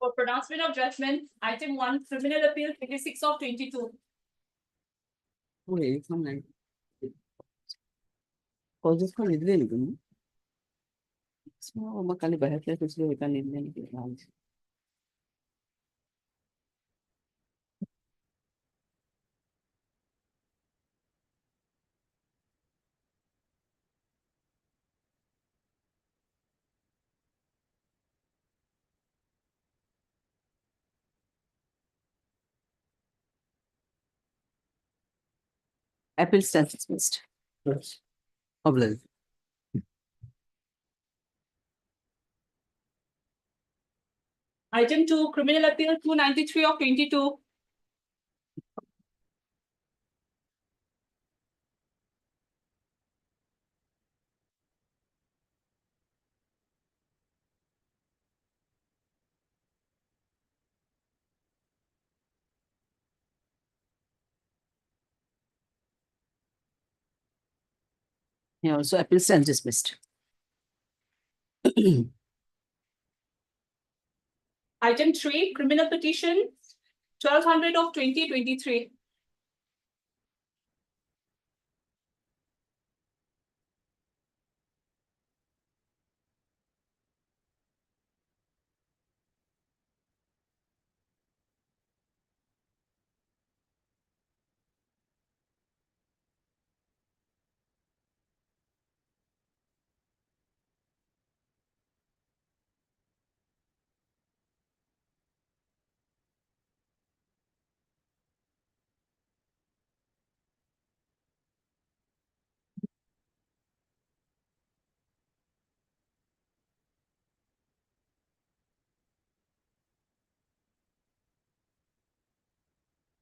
For pronouncement of judgment, item 1, criminal appeal 26 of 22. Appeal stands dismissed. Yes. Obliged. Item 2, criminal appeal 293 of 22. Yeah, also appeal stands dismissed. Item 3, criminal petition 1200 of 2023.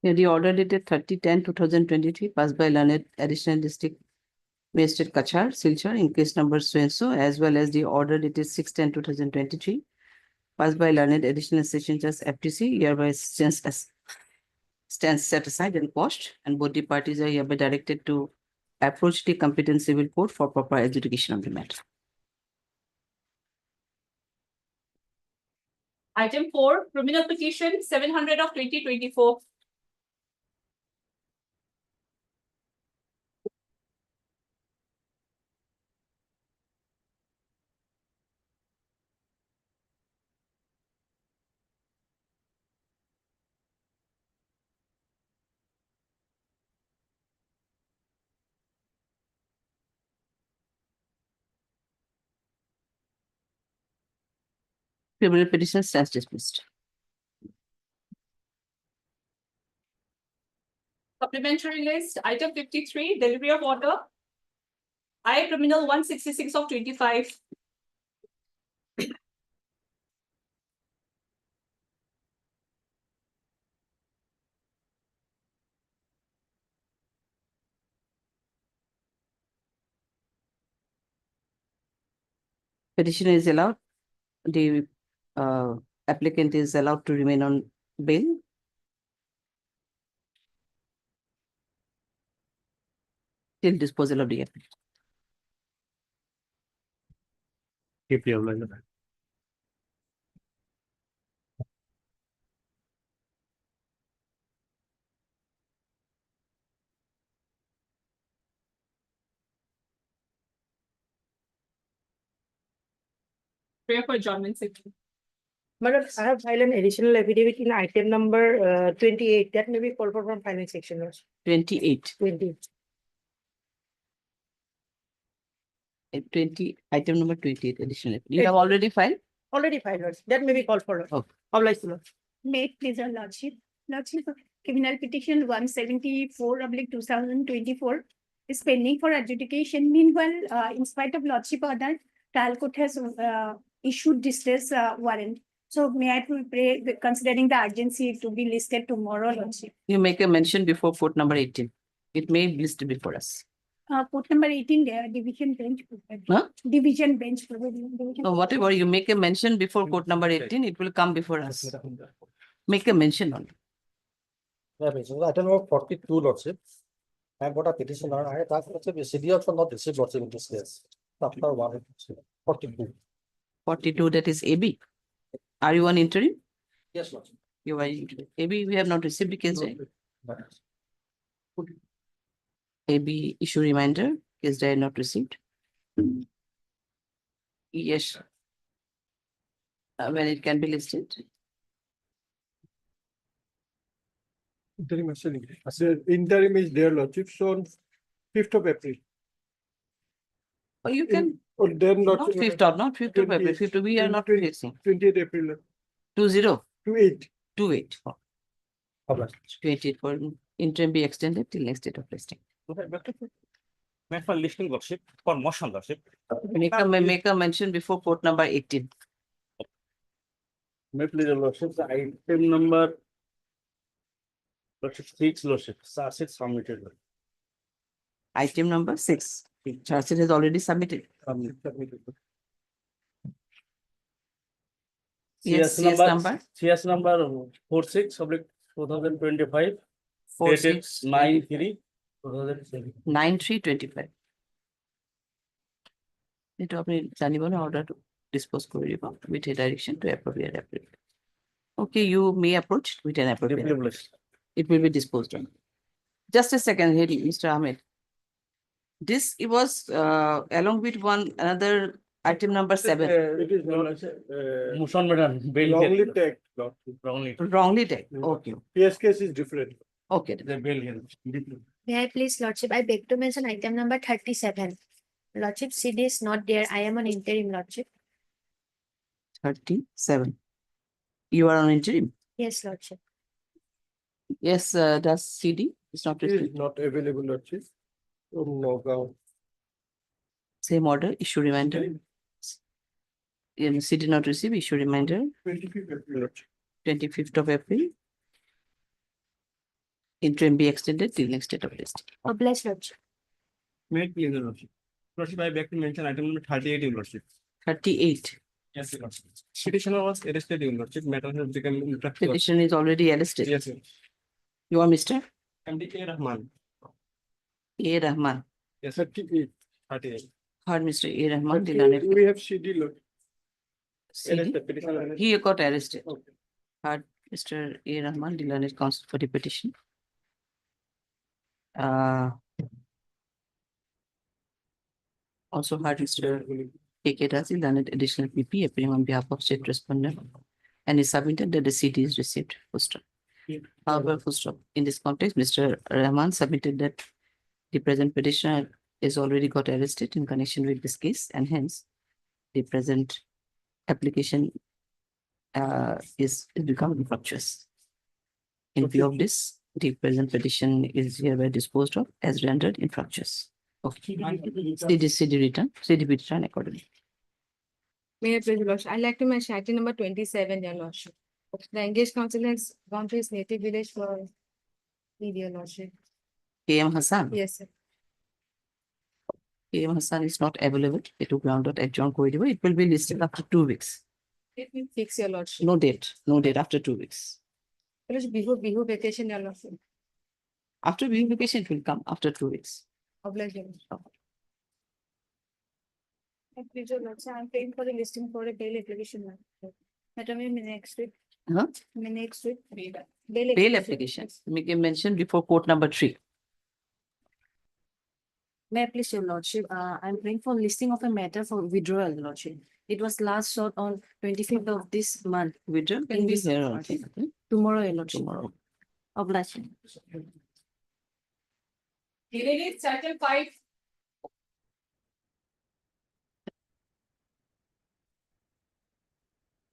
Yeah, the order dated 30/10/2023 passed by learned additional district magistrate Kachar, Silchar in case number so-and-so, as well as the order dated 6/10/2023 passed by learned additional session judge FTC hereby stands set aside and quashed, and both the parties are hereby directed to approach the competent civil court for proper adjudication of the matter. Item 4, criminal petition 700 of 2024. Criminal petition stands dismissed. Supplementary list, item 53, delivery of order. I criminal 166 of 25. Petitioner is allowed, the applicant is allowed to remain on bail. Till disposal of the applicant. Keep the obliged. Prayer for adjournment section. Madam, I have filed an additional affidavit in item number 28. That may be called for from finance section also. 28. 20. 20, item number 28, additional. You have already filed? Already filed. also. That may be called for. Okay. Obliged to. May it please your lordship. Lordship, criminal petition 174/2024 is pending for adjudication. Meanwhile, in spite of lordship order, trial court has issued distress warrant. So may I pray, considering the urgency to be listed tomorrow, lordship. You make a mention before court number 18. It may be listed before us. Court number 18, there, division bench. Huh? Division bench. Division. So whatever you make a mention before court number 18, it will come before us. Make a mention on it. Yeah, basically, item number 42, lordship. I got a petition on, I thought the city also not received lordship in this case. After 42. 42, that is AB. Are you on interim? Yes, Lordship. You are, AB, we have not received the case diary. AB issue reminder, case diary not received. Yes. When it can be listed. Interim actually. The interim is there, Lordship, so on 5th of April. Or you can, Or then not Lordship. 5th of, not 5th of April, 20th, 5th, we are not 20th. facing. 20th April 20, to 8. 28, Obliged. 28 for interim be extended till next date of listing. Made for listing lordship for motion lordship. Make a mention before court number 18. May please your lordship, the item number. Lordship 6 lordship, charge sheet submitted. Item number 6, charge sheet has already submitted. Yes, CS number CS number 46/2025. 46 9/3/2025. 9325. এটা আপনি জানিব না order to dispose করে দিব with a direction to appropriate applicant. Okay, you may approach with an appropriate. It will be disposed on. Just a second, here, Mr. Ahmed. This, it was along with another item number 7, It is Motion madam. wrongly tagged, Lordship. wrongly tagged. Yeah. Okay, PS case is different. okay. The bail here. May I please, Lordship, I beg to mention item number 37. Lordship, CD is not there. I am on interim, Lordship. 37. You are on interim. Yes, Lordship. Yes, does CD is not It is received. not available, Lordship. Oh, no, go. Same order, issue reminder. CD not receive, issue reminder, 25th April, Lordship. 25th of April. Interim be extended till next date of listing. Obliged, Lordship. May it please your lordship. Lordship, I beg to mention item number 38 your lordship. 38. Yes, your lordship. Petitioner was arrested your lordship. Matter has become infracted. Petition is already arrested. Yes, sir. You are Mr. MD A Rahman. A. Rahman. Yes, 38. 38. Heard Mr. A. Rahman. 38. We have CD, Lord. CD. Arrested, petitioner arrested. He got arrested. Okay. Heard Mr. A. Rahman, Dilanet counsel for the petition. Also heard Mr. A.K. Razi, Dilanet additional PP appearing on behalf of state respondent, and is submitted that the CD is received. Full stop. However, full stop. In this context, Mr. Rahman submitted that the present petitioner is already got arrested in connection with this case, and hence the present application is become infructuous. In view of this, the present petition is hereby disposed of as rendered infructuous. Okay. CD return, CD return accordingly. Mayor Praise the Lord. I'd like to mention item number 27, Your Lordship. The engaged council has gone to his native village for Your Lordship. KM Hassan. Yes, sir. KM Hassan is not available. It will ground out adjourn corridor. It will be listed after 2 weeks. Let me fix Your Lordship. No date after 2 weeks. Bihu vacation, Your Lordship. After being vacation, it will come after 2 weeks. Obliged, Your Lordship. Please, Your Lordship, I'm paying for the listing for a bail application. Madam, in next week. Huh? Next week. Bail application. Make a mention before court number 3. May I please, Your Lordship, I'm praying for listing of a matter for withdrawal, Lordship. It was last sought on 25th of this month. Withdraw can In be this here court. also. Okay? Tomorrow, Your Lordship. Tomorrow. Obliged. Dealing with Title 5.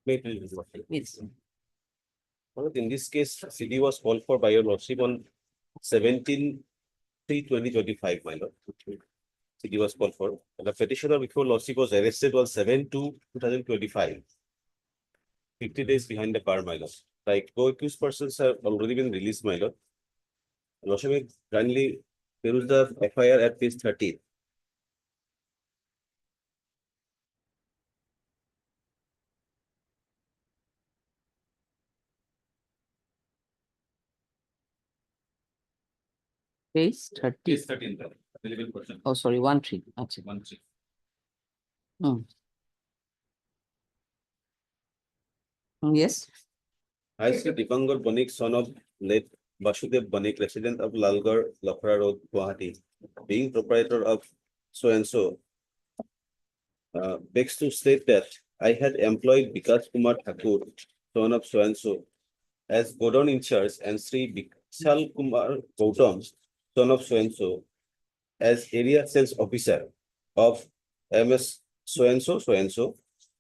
May it please your lordship. Yes. In this case, CD was called for by your lordship on 17/3/2025, my lord. CD was called for. And the petitioner before lordship was arrested on 7/2/2025. 50 days behind the bar, my lord. Like co-accused persons have already been released, my lord. Lordship may kindly peruse the FIR at page 30. Page 30. Page 13, the available person. Oh, sorry, 1-3. Achha. 1/3. Yes. I, Sri Dipangar Banik, son of late Vasudev Banik, resident of Lalgarh, Lakhra Road, Guwahati, being proprietor of so and so, begs to state that I had employed Vikas Kumar Thakur, son of so and so, as Godon in charge, and Sri Vishal Kumar Gautam, son of so and so, as area sales officer of MS so and so,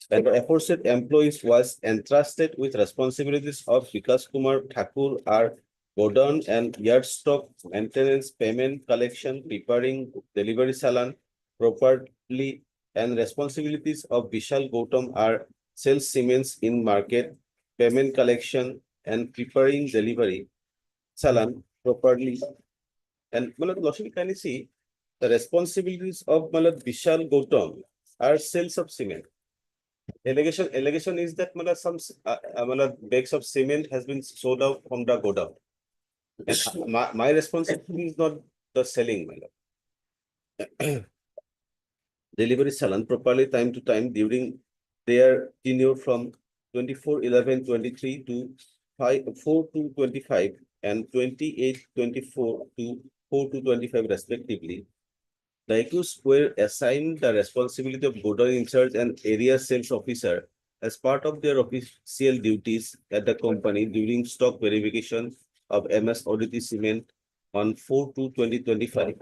and the aforesaid employees was entrusted with responsibilities of Vikas Kumar Thakur are Godon and yard stock maintenance, payment collection, preparing delivery salon properly, and responsibilities of Vishal Gautam are sales cements in market, payment collection, and preparing delivery salon properly. And Lordship, can you see the responsibilities of Vishal Gautam are sales of cement? Allegation is that some bags of cement has been sold out from the godown. And my responsibility is not the selling, delivery salon properly time to time during their tenure from 24/11/23 to 4/2/25 and 28/24 to 4/2/25 respectively. The accused were assigned the responsibility of godown in charge and area sales officer as part of their official duties at the company during stock verification of MS Oditi Cement on 4/2/2025.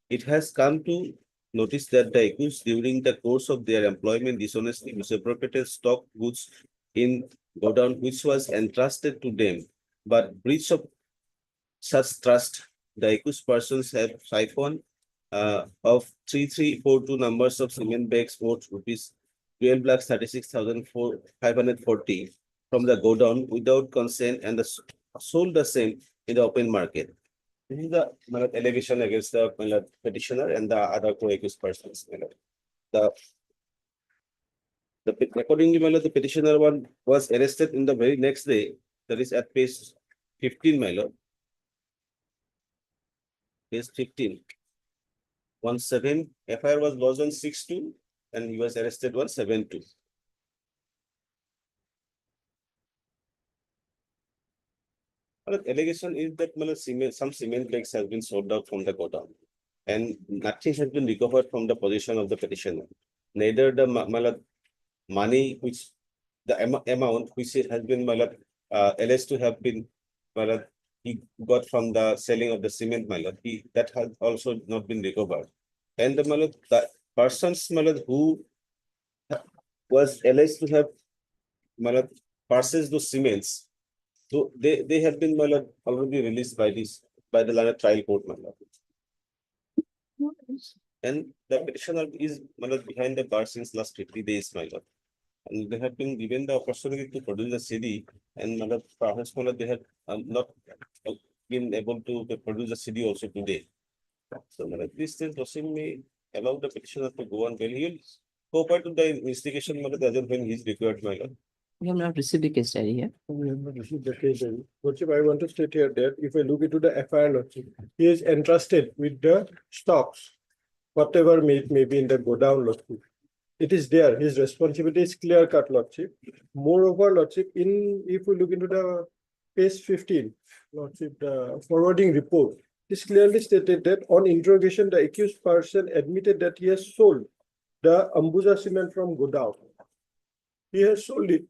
It has come to notice that the accused during the course of their employment dishonestly misappropriated stock goods in godown which was entrusted to them, but breach of such trust, the accused persons have siphoned of 3342 numbers of cement bags worth rupees 12,36,540 from the godown without consent and sold the same in the open market. This is the allegation against the petitioner and the other co-accused persons. Accordingly, the petitioner was arrested in the very next day, that is at page 15, page 15. 17, FIR was lodged on 6/2 and he was arrested on 7/2. Allegation is that some cement bags have been sold out from the godown and nothing has been recovered from the possession of the petitioner. Neither the money which the amount which has been alleged to have been he got from the selling of the cement that has also not been recovered. And the persons who was alleged to have purchased those cements, so they have been already released by the trial court. And the petitioner is behind the bar since last 50 days, and they have been given the opportunity to produce the CD, and perhaps they have not been able to produce the CD also today. So this is may allow the petitioner to go on bail. He will cooperate to the investigation as and when he is required, We have not received the case diary here. We have not received the case diary. Lordship, I want to state here that if I look into the FIR, Lordship, he is entrusted with the stocks, whatever may be in the godown, Lordship. It is there. His responsibility is clear cut, Lordship. Moreover, Lordship, if we look into the page 15, Lordship, the forwarding report, it is clearly stated that on interrogation, the accused person admitted that he has sold the Ambuja cement from godown. He has sold it.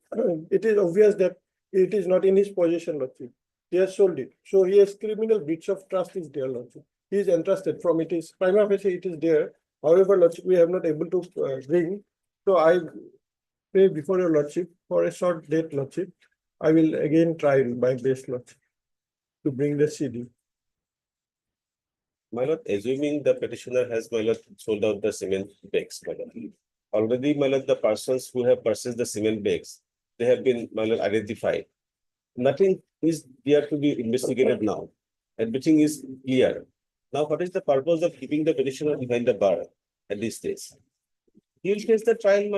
It is obvious that it is not in his possession, Lordship. He has sold it. So he has criminal breach of trust is there, Lordship. He is entrusted from it is prima facie it is there. However, Lordship, we have not able to bring. So I pray before your Lordship for a short date, Lordship. I will again try my best, Lordship, to bring the CD. My lord, assuming the petitioner has sold out the cement bags, already the persons who have purchased the cement bags, they have been identified. Nothing is there to be investigated now. Everything is clear. Now, what is the purpose of keeping the petitioner behind the bar at this stage? He will face the trial,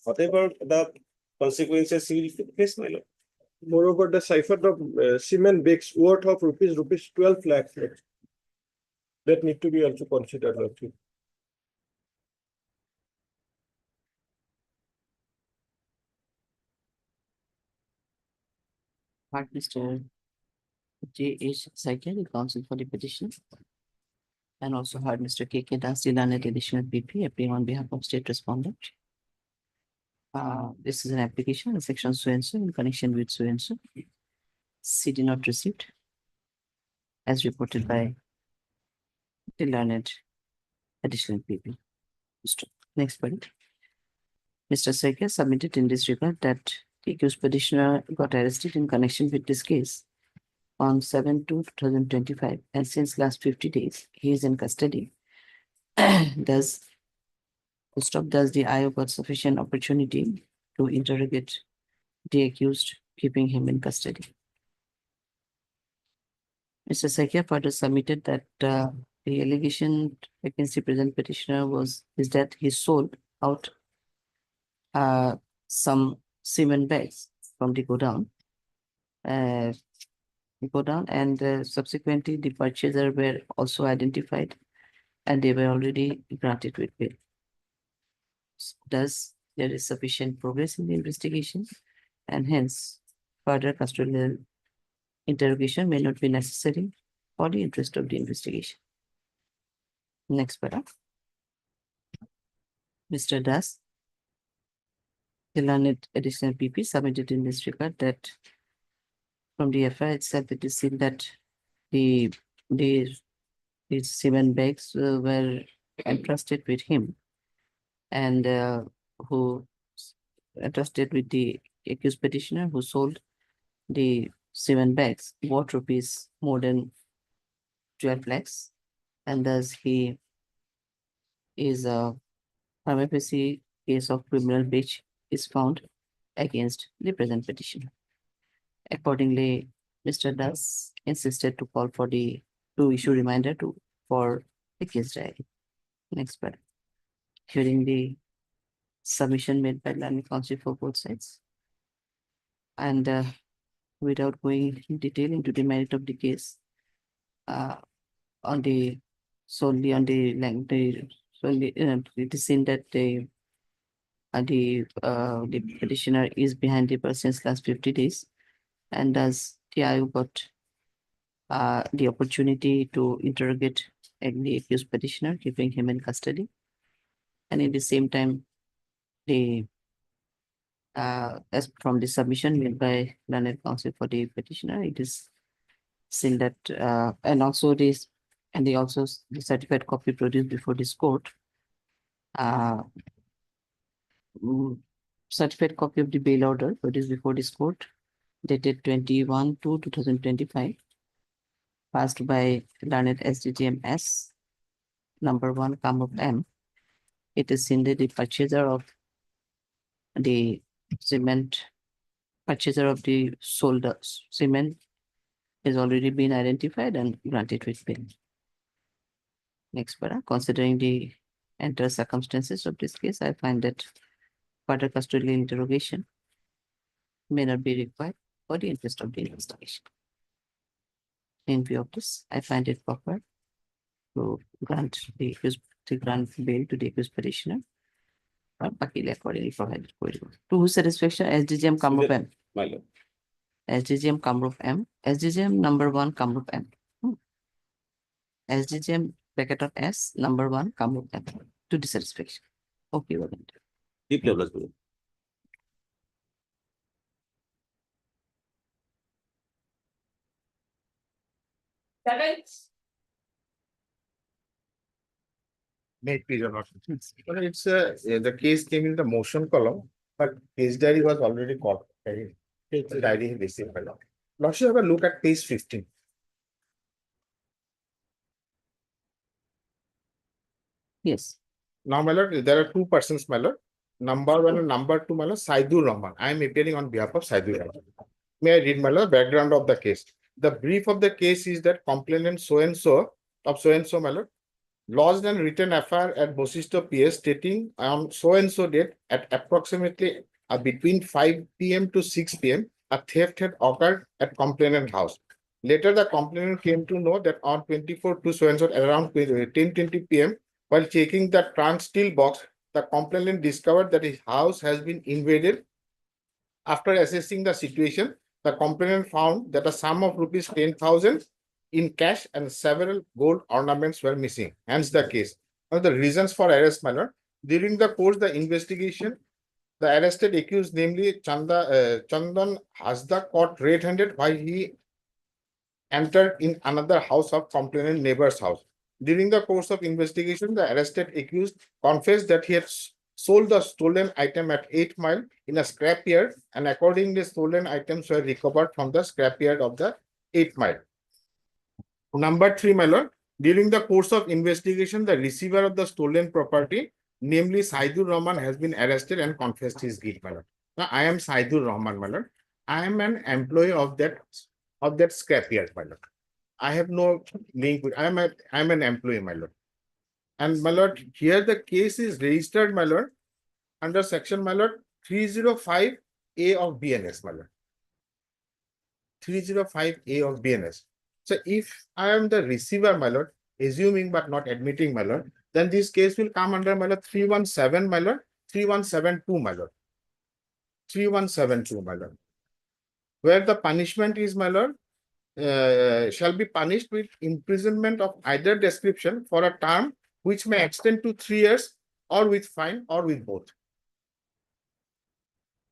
whatever the consequences he will face, my lord. Moreover, the cipher of cement bags worth of rupees 12 lakhs. That need to be also considered, Lordship. Heard Mr. J. H. Saikia, the counsel for the petition. And also heard Mr. K. K. Das, the learned additional PP, appearing on behalf of state respondent. This is an application in section so and so in connection with so and so. CD not received. As reported by the learned additional PP. Next point. Mr. Saikia submitted in this regard that the accused petitioner got arrested in connection with this case on 7/2/2025, and since last 50 days, he is in custody. Thus, the IO got sufficient opportunity to interrogate the accused, keeping him in custody. Mr. Saikia further submitted that the allegation against the present petitioner is that he sold out some cement bags from the godown. And subsequently the purchaser were also identified and they were already granted with bail. Thus, there is sufficient progress in the investigation and hence further custodial interrogation may not be necessary for the interest of the investigation. Next paragraph. Mr. Das, the learned additional PP submitted in this regard that from the FIR itself, it is seen that the cement bags were entrusted with him and who entrusted with the accused petitioner who sold the cement bags worth rupees more than 12 lakhs, and thus he is a prima facie case of criminal breach is found against the present petitioner. Accordingly, Mr. Das insisted to call for to issue reminder for the case diary. Next part. Hearing the submission made by learned counsel for both sides. And without going in detail into the merit of the case, it is seen that the petitioner is behind the bar since last 50 days, and thus TIU got the opportunity to interrogate the accused petitioner, keeping him in custody. And at the same time, as from the submission made by learned counsel for the petitioner, it is seen that the certified copy produced before this court, certified copy of the bail order produced before this court, dated 21/2/2025, passed by learned SDGMS number 1 Kamrup M. It is seen that the purchaser of the sold cement has already been identified and granted with bail. Next para, considering the entire circumstances of this case, I find that further custodial interrogation may not be required for the interest of the investigation. In view of this, I find it proper to grant bail to the accused petitioner. Accordingly provided. To whose satisfaction, SDGM Kamrup M. My lord. SDGM Kamrup M. SDGM number 1 Kamrup M. SDGM bracket of S number 1 Kamrup M. To the satisfaction. Okay, well done. Deep level, Guru. Seven. Make please, Your Lordship. Well, it's the case came in the motion column, but case diary was already called. It's diary received by law. Lordship, have a look at page 15. Yes. Now, my lord, there are two persons, my lord. Number 1 and number 2, my lord, Saidur Rahman. I am appearing on behalf of Saidur Rahman. May I read, my lord, background of the case? The brief of the case is that complainant so-and-so, my lord, lodged and written FIR at Bosisto PS stating on so-and-so date at approximately between 5 PM to 6 PM, a theft had occurred at complainant house. Later, the complainant came to know that on 24 to so-and-so at around 10:20 PM, while checking the trunk steel box, the complainant discovered that his house has been invaded. After assessing the situation, The complainant found that a sum of rupees 10,000 in cash and several gold ornaments were missing. Hence the case. Now the reasons for arrest, my lord. During the course the investigation, the arrested accused, namely Chandan Hasda, caught red-handed while he entered in another house of complainant neighbor's house. During the course of investigation, the arrested accused confessed that he had sold the stolen item at 8 Mile in a scrapyard, and accordingly, stolen items were recovered from the scrapyard of the 8 Mile. Number 3, my lord, during the course of investigation, the receiver of the stolen property, namely Saidur Rahman, has been arrested and confessed his guilt, my lord. Now, I am Saidur Rahman, my lord. I am an employee of that scrapyard, my lord. I have no link with, I'm an employee, my lord. And my lord, here the case is registered, my lord, under section, my lord, 305A of BNS, my lord. 305A of BNS. So if I am the receiver, my lord, assuming but not admitting, my lord, then this case will come under, my lord, 317, my lord, 3172, my lord. 3172, my lord. Where the punishment is, my lord, shall be punished with imprisonment of either description for a term which may extend to 3 years, or with fine, or with both.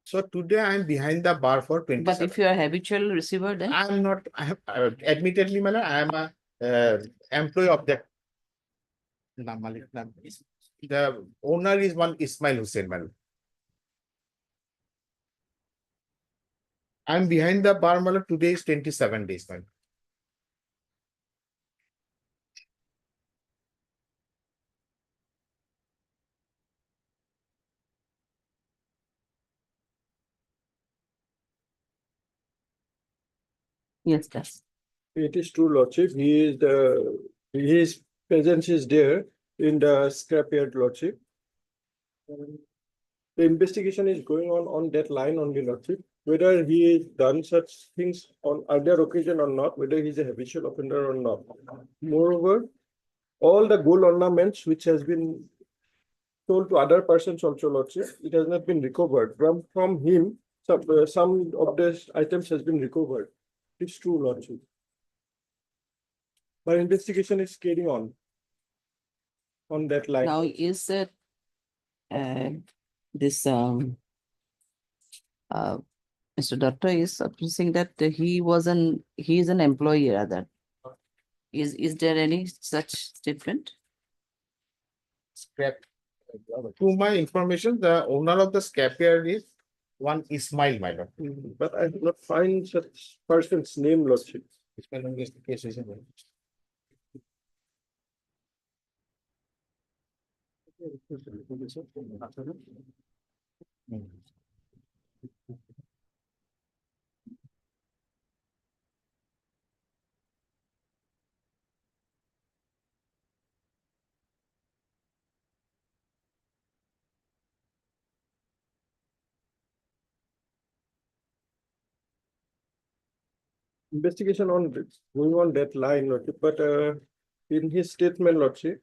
So today I am behind the bar for 27. But if you are habitual receiver, then I am not, I have, admittedly, my lord, I am a employee of that. The owner is one Ismail Hussain, my lord. I am behind the bar, my lord, today is 27 days, my lord. yes, that's. It is true, Lordship. His presence is there in the scrapyard, Lordship. The investigation is going on that line only, Lordship. Whether he has done such things on other occasion or not, whether he's a habitual offender or not. Moreover, all the gold ornaments which has been sold to other persons also, Lordship, it has not been recovered. From him, some of the items has been recovered. It's true, Lordship. But investigation is carrying on that line. Now, is that this Mr. Doctor is saying that he is an employee rather. Is there any such statement? Scrap. To my information, the owner of the scrapyard is one Ismail, my lord. But I did not find such person's name, Lordship. Ismail is the case, isn't it? Investigation going on that line, Lordship, but in his statement, Lordship,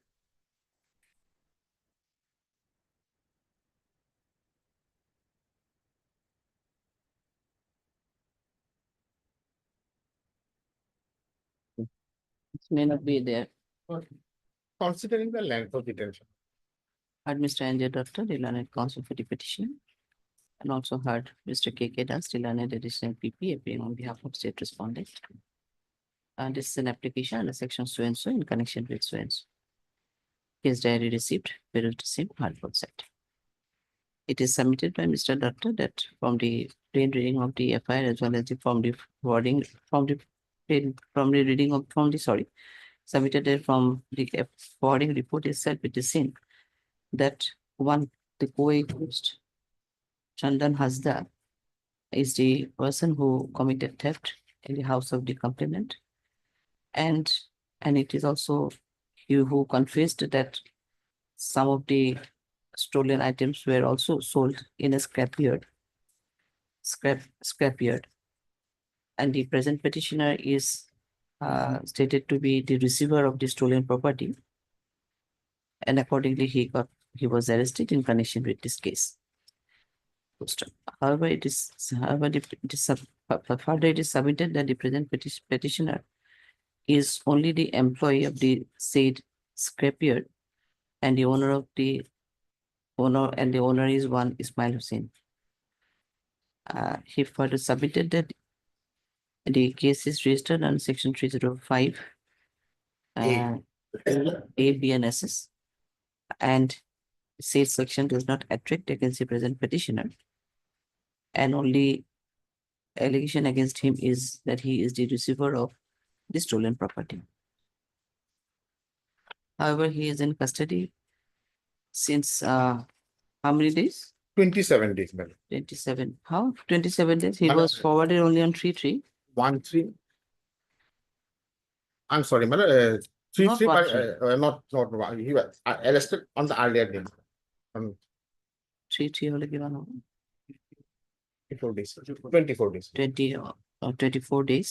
It may not be there. Considering the length of detention. Heard Mr. Anjay Doctor, the learned counsel for the petition, and also heard Mr. K.K. Das, the learned additional PP, appearing on behalf of state respondent. And this is an application under section so and so in connection with so and so. Case diary received, period received, hardboard set. It is submitted by Mr. Doctor that from the plain reading of the FIR as well as the from the reading of submitted from the forwarding report itself, it is seen that one, the co-accused Chandan Hasda is the person who committed theft in the house of the complainant. And it is also you who confessed that some of the stolen items were also sold in a scrapyard. And the present petitioner is stated to be the receiver of the stolen property. And accordingly, he was arrested in connection with this case. However, it is further it is submitted that the present petitioner is only the employee of the said scrapyard and the owner is one Ismail Hussain. He further submitted that the case is registered on section 305 A, B, and SS, and said section does not attract against the present petitioner, and only allegation against him is that he is the receiver of the stolen property. However, he is in custody since how many days? 27 days, madam. 27. How? 27 days? He Madam, was forwarded only on 3/3. 1-3. I'm sorry, madam, 3-3, Not but not one. He was arrested on the earlier day. 3/3 হলে কি বানাবো? 24 days. 24 days. 24 days,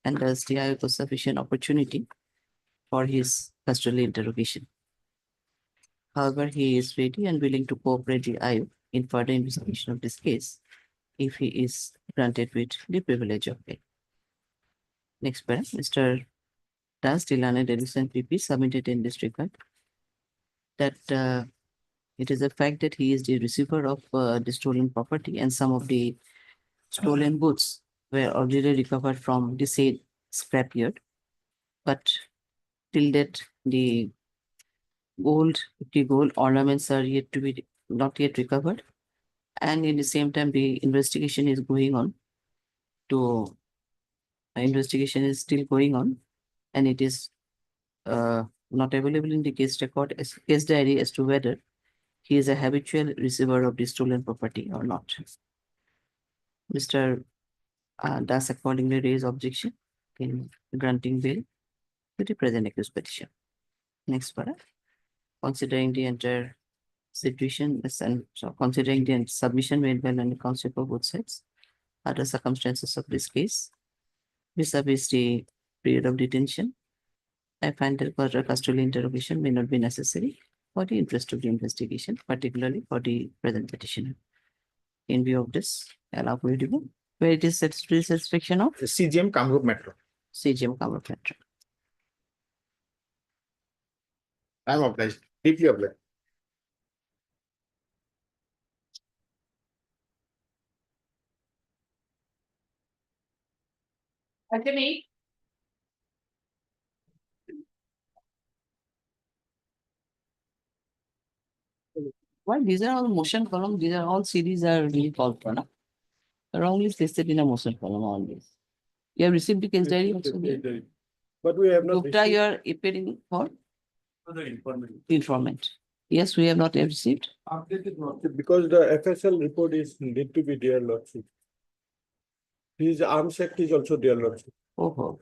and thus the IO was sufficient opportunity for his custodial interrogation. However, he is ready and willing to cooperate the IO in further investigation of this case if he is granted with the privilege of bail. Next paragraph, Mr. Das Dilane Edison PP submitted in this regard that it is a fact that he is the receiver of the stolen property, and some of the stolen goods were already recovered from the said scrapyard. But till that, the gold ornaments are yet to be not yet recovered, and in the same time, the investigation is going on. Investigation is still going on, and it is not available in the case record as case diary as to whether he is a habitual receiver of the stolen property or not. Mr. Das accordingly raised objection in granting bail to the present accused petition. Next paragraph. Considering the entire situation and so considering the submission made by the counsel for both sides, other circumstances of this case, vis-a-vis the period of detention, I find that further custodial interrogation may not be necessary for the interest of the investigation, particularly for the present petitioner. In view of this, allow for review, where it is satisfaction of CGM Kamrup Metro. CGM Kamrup Metro. I'm obliged, deeply obliged. Item 8. Why these are all motion column, these are all series are really called for, no? Wrongly listed in a motion column always. You have received the case diary also. But we have not. Gupta, received you are appearing for the information. informant. Yes, we have not yet received. Updated not, because the FSL report is need to be dear lordship. His arms act is also dear lordship. Oh.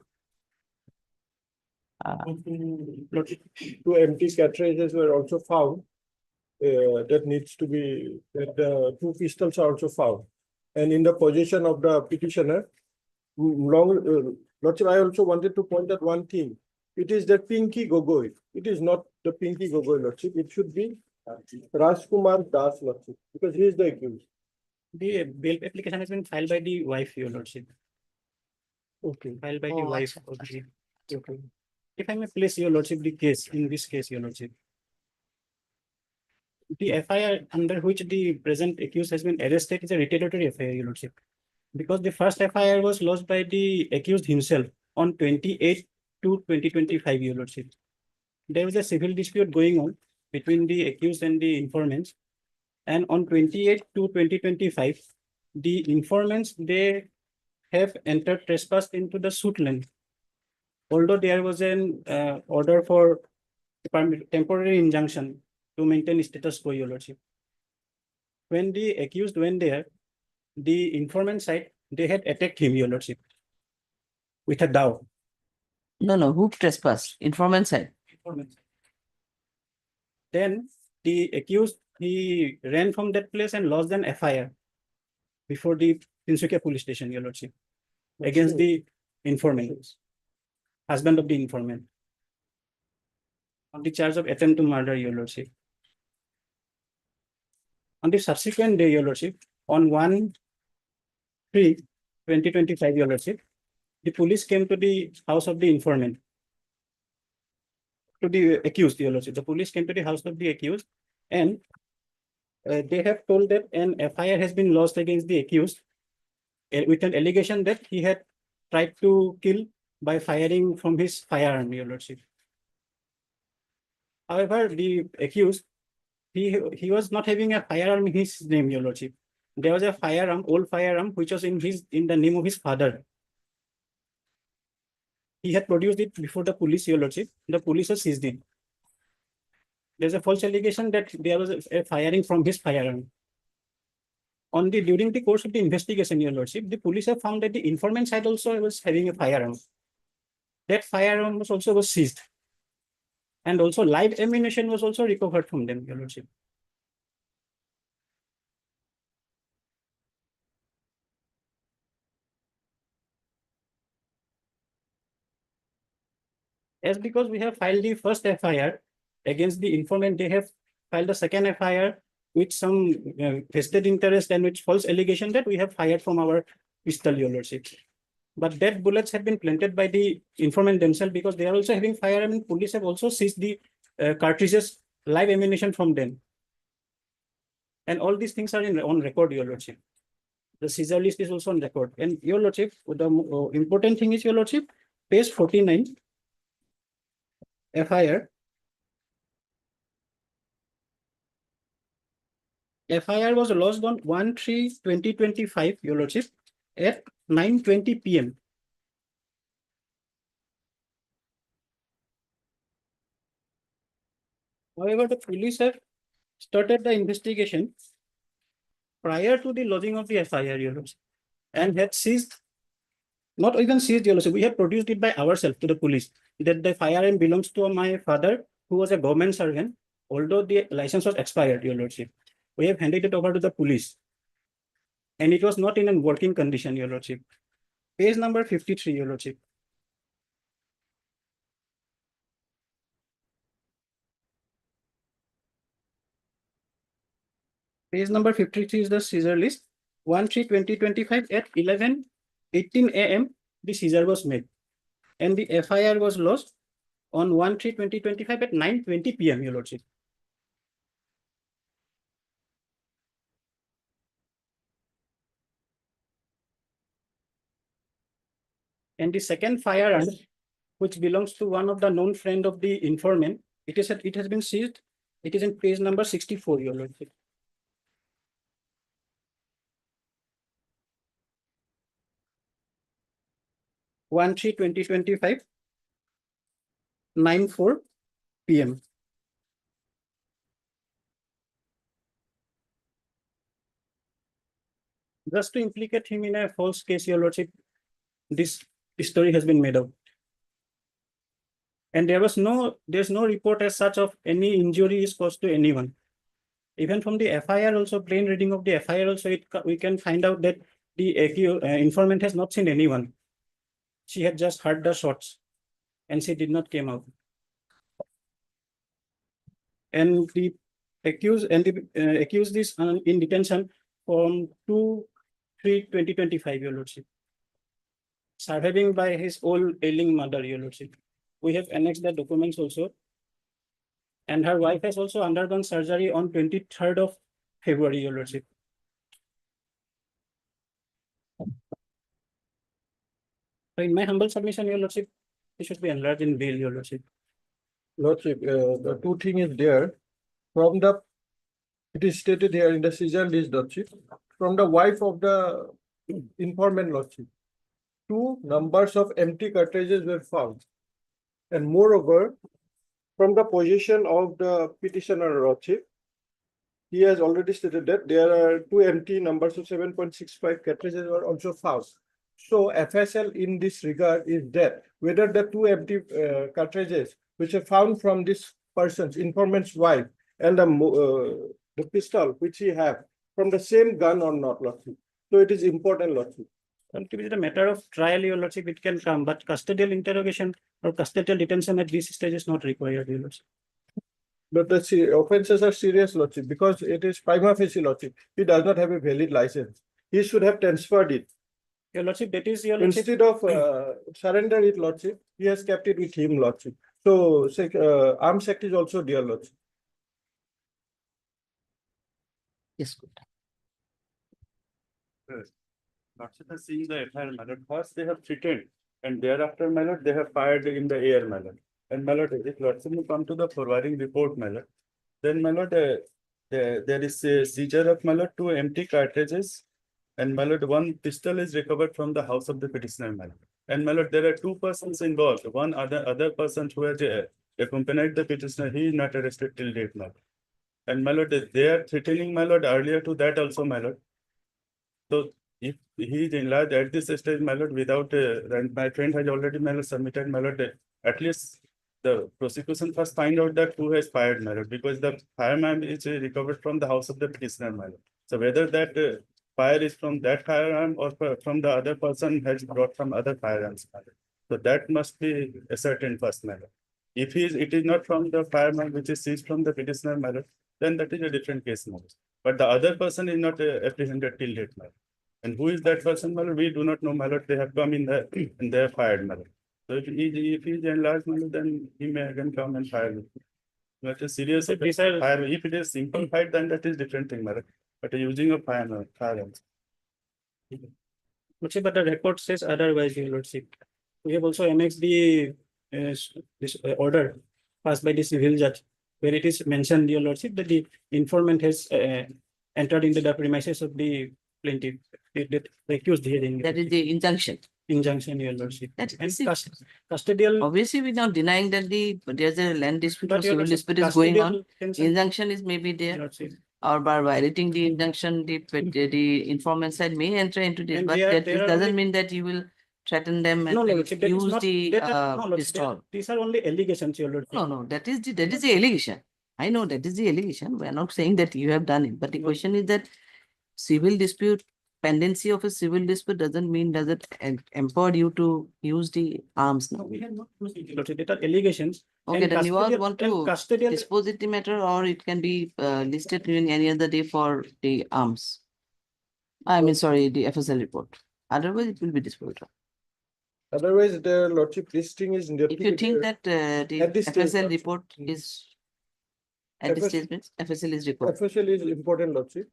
Two empty cartridges were also found. That needs to be, that two pistols are also found. And in the possession of the petitioner, lordship, I also wanted to point out one thing. It is the Pinky Gogoi. It is not the Pinky Gogoi lordship. It should be Rajkumar Das lordship, because he is the accused. The bail application has been filed by the wife, your lordship. Okay. Filed by the Oh, wife acha, of acha. the. Okay. If I may place your lordship the case, in this case, your lordship. The FIR under which the present accused has been arrested is a retaliatory FIR, your lordship. Because the first FIR was lodged by the accused himself on 28/2/2025, your lordship. There was a civil dispute going on between the accused and the informants. And on 28/2/2025, the informants, they have entered trespass into the suit land. Although there was an order for temporary injunction to maintain status quo, your lordship. When the accused went there, the informant side, they had attacked him, your lordship, with a dao. No, who trespassed? Informant side. Informant. Then the accused, he ran from that place and lodged an FIR before the Tinsukia police station, your lordship, against the informant, husband of the informant, on the charge of attempt to murder, your lordship. On the subsequent day, your lordship, on 1/3/2025, Your Lordship, the police came to the house of the informant, to the accused, Your Lordship. The police came to the house of the accused, and they have told that an FIR has been lodged against the accused with an allegation that he had tried to kill by firing from his firearm, Your Lordship. However, the accused, he was not having a firearm in his name, Your Lordship. There was a firearm, old firearm, which was in the name of his father. He had produced it before the police, Your Lordship. The police has seized it. There's a false allegation that there was a firing from his firearm. During the course of the investigation, Your Lordship, the police have found that the informant side also was having a firearm. That firearm was also seized. And also live ammunition was also recovered from them, Your Lordship. As because we have filed the first FIR against the informant, they have filed the second FIR with some vested interest and with false allegation that we have fired from our pistol, Your Lordship. But that bullets have been planted by the informant themselves because they are also having firearm, and police have also seized the cartridges, live ammunition from them. And all these things are on record, Your Lordship. The seizure list is also on record. And Your Lordship, the important thing is, Your Lordship, page 49, FIR. FIR was lodged on 1/3/2025, Your Lordship, at 9:20 p.m. However, the police have started the investigation prior to the lodging of the FIR, Your Lordship, and had seized, not even seized, Your Lordship, we have produced it by ourselves to the police, that the firearm belongs to my father, who was a government servant, although the license was expired, Your Lordship. We have handed it over to the police, and it was not in a working condition, Your Lordship. Page number 53, Your Lordship. Page number 53 is the seizure list. 1/3/2025 at 11:18 a.m. the seizure was made, and the FIR was lodged on 1/3/2025 at 9:20 p.m. Your Lordship. And the second firearm, which belongs to one of the known friend of the informant, it has been seized. It is in page number 64, Your Lordship. One 2025, 9:04 p.m. Just to implicate him in a false case, Your Lordship, this story has been made out. And there's no report as such of any injury is caused to anyone. Even from the FIR also, plain reading of the FIR also, we can find out that the informant has not seen anyone. She had just heard the shots and she did not came out. And the accused is in detention from 2/3/2025, Your Lordship, surviving by his old ailing mother, Your Lordship. We have annexed the documents also. And her wife has also undergone surgery on 23rd of February, Your Lordship. So in my humble submission, Your Lordship, it should be enlarged in bail, Your Lordship. Lordship, the two thing is there. It is stated here in the seizure list, Lordship, from the wife of the informant, Lordship, 2 numbers of empty cartridges were found. And moreover, from the position of the petitioner, Lordship, he has already stated that there are 2 empty numbers of 7.65 cartridges were also found. So FSL in this regard is that whether the 2 empty cartridges which are found from this person's informant's wife and the pistol which he have from the same gun or not, Lordship. So it is important, Lordship. It is a matter of trial, Your Lordship, it can come, but custodial interrogation or custodial detention at this stage is not required, Your Lordship. But the offences are serious, Lordship, because it is prima facie, Lordship. He does not have a valid license. He should have transferred it. Your lordship, that is your lordship. Instead of surrender it, Lordship, he has kept it with him, Lordship. So, Arms Act is also there, Lordship. Yes, good. Lordship has seen the FIR, my lord. First, they have threatened, and thereafter, my lord, they have fired in the air, my lord. And my lord, if Lordship will come to the forwarding report, my lord, then my lord, there is a seizure of my lord 2 empty cartridges, and my lord, 1 pistol is recovered from the house of the petitioner, my lord. And my lord, there are 2 persons involved. One other person who has accompanied the petitioner, he is not arrested till date, my lord. And my lord, they are threatening, my lord, earlier to that also, my lord. So if he is enlarged at this stage, my lord, without, my friend has already, my lord, submitted, my lord, at least the prosecution first find out that who has fired, my lord, because the firearm is recovered from the house of the petitioner, my lord. So whether that fire is from that firearm or from the other person has brought from other firearms, my lord. So that must be ascertained first, my lord. If it is not from the firearm which is seized from the petitioner, my lord, then that is a different case, my lord. But the other person is not apprehended till date, my lord. And who is that person, my lord? We do not know, my lord. They have come in the and they are fired, my lord. So if he is enlarged, my lord, then he may again come and fire. That is serious. If it is simple fight, then that is different thing, my lord. But using a firearms. Lordship, but the record says otherwise, your lordship. We have also annexed the this order passed by the civil judge, where it is mentioned, your lordship, that the informant has entered into the premises of the plaintiff, the accused hearing. That is the injunction. Injunction, your lordship. That And is it. custodial. Obviously, we're not denying that there's a land dispute or But your civil lordship, dispute is going on. custodial consent, Injunction is maybe there, lordship. or by violating the injunction, the informant side may enter into this, And but there that this are doesn't only- mean that you will threaten them No, and lordship, that is use not- the that are- no, lordship, pistol. these are only allegations, your lordship. No, that is the allegation. I know that is the allegation. We are not saying that you have done it, but the question is that civil dispute, pendency of a civil dispute doesn't mean does it empower you to use the arms No, now. we have not used it, lordship. That are allegations. Okay, And then you all custodial- want and to custodial- dispose it the matter, or it can be listed in any other day for the arms. I mean, sorry, the FSL report. Otherwise, it will be disposed of. Otherwise, the Lordship listing is. If you think that the At this stage, FSL Lordship. report is at this FSL stage, FSL is report. FSL is important, Lordship.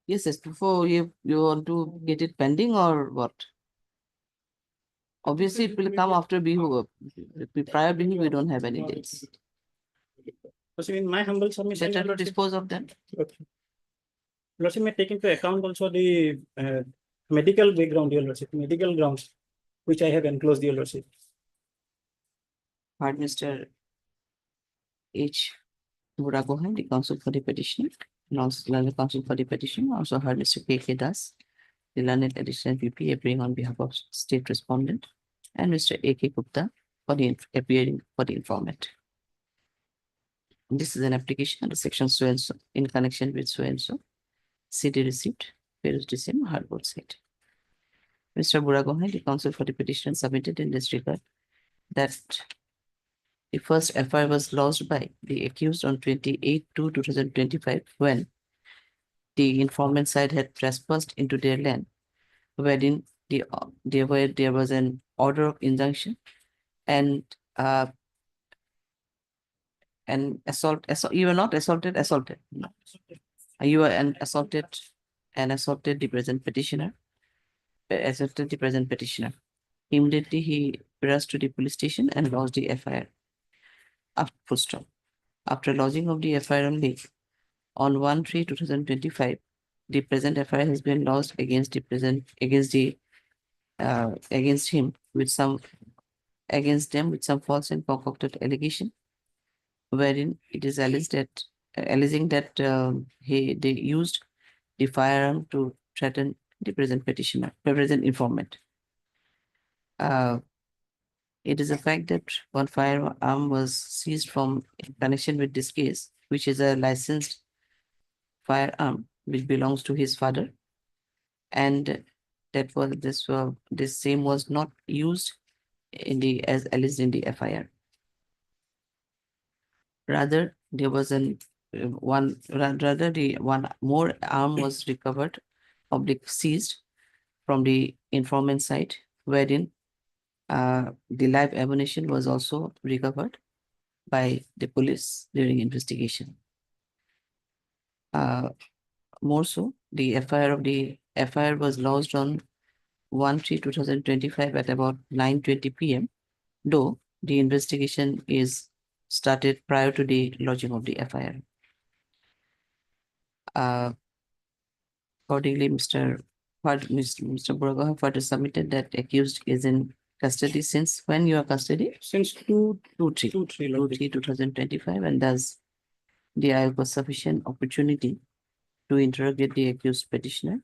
Yes, before you want to get it pending or what? Obviously, it will come after Bihu. Prior Bihu, we don't have any dates. So in my humble submission, Better your to lordship, dispose of them. lordship may take into account also the medical background, your lordship, medical grounds, which I have enclosed, your lordship. Heard Mr. H. Buragohan, the counsel for the petitioner, and also learned counsel for the petition, also heard Mr. K. K. Das, the learned additional VP appearing on behalf of state respondent, and Mr. A. K. Gupta for the appearing for the informant. This is an application under section so and so in connection with so and so. CD received, Ferus December, hardboard site. Mr. Buragohan, the counsel for the petition, submitted in this regard that the first FIR was lodged by the accused on 28/2/2025 when the informant side had trespassed into their land, wherein there was an order of injunction and assault. You were not assaulted. No. You were assaulted the present petitioner. Assaulted the present petitioner. Immediately he rushed to the police station and lodged the FIR. Full stop. After lodging of the FIR only on 1/3/2025, the present FIR has been lodged against him with some false and concocted allegation, wherein it is alleging that they used the firearm to threaten the present petitioner, the present informant. It is a fact that one firearm was seized in connection with this case, which is a licensed firearm which belongs to his father, and this same was not used as alleged in the FIR. Rather, there was rather the one more arm was recovered, seized from the informant side, wherein the live ammunition was also recovered by the police during investigation. More so, the FIR was lodged on 1/3/2025 at about 9:20 p.m. Though the investigation is started prior to the lodging of the FIR. Accordingly, Mr. Buragoha further submitted that accused is in custody since when you are custody? Since 2/3. 2/3, 2/3 2025, and thus the IALC was sufficient opportunity to interrogate the accused petitioner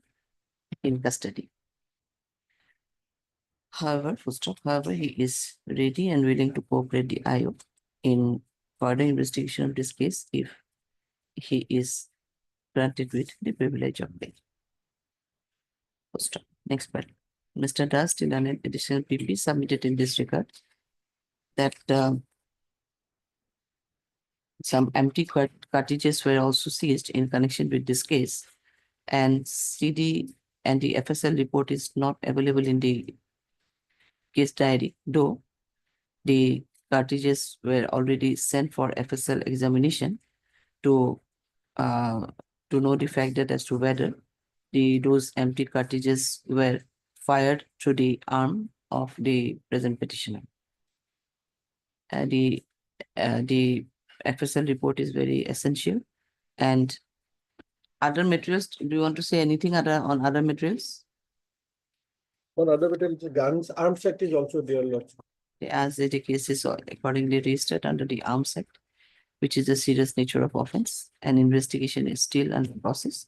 in custody. However, he is ready and willing to cooperate the IO in further investigation of this case if he is granted with the privilege of bail. Next part. Mr. Das still an additional PP submitted in this regard that some empty cartridges were also seized in connection with this case, and CD and the FSL report is not available in the case diary, though the cartridges were already sent for FSL examination to know the fact that as to whether those empty cartridges were fired through the arm of the present petitioner. The FSL report is very essential. And other materials, do you want to say anything on other materials? On other materials, the guns, Arms Act is also there, Lordship. As the case is accordingly registered under the Arms Act, which is a serious nature of offense, and investigation is still under process.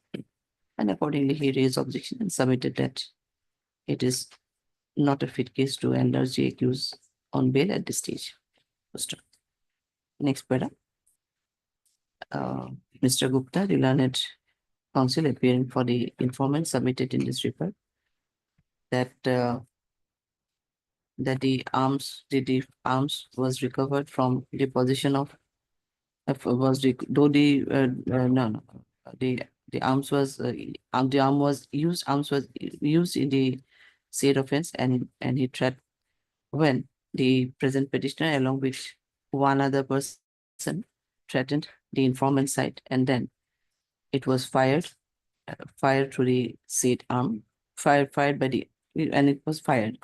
And accordingly, he raised objection and submitted that it is not a fit case to enlarge the accused on bail at this stage. Next para. Mr. Gupta, the learned counsel appearing for the informant submitted in this report that the arms was recovered from the position of the arms was used in the said offense, and he tried when the present petitioner along with one other person threatened the informant side, and then it was fired through the said arm, fired by the, and it was fired.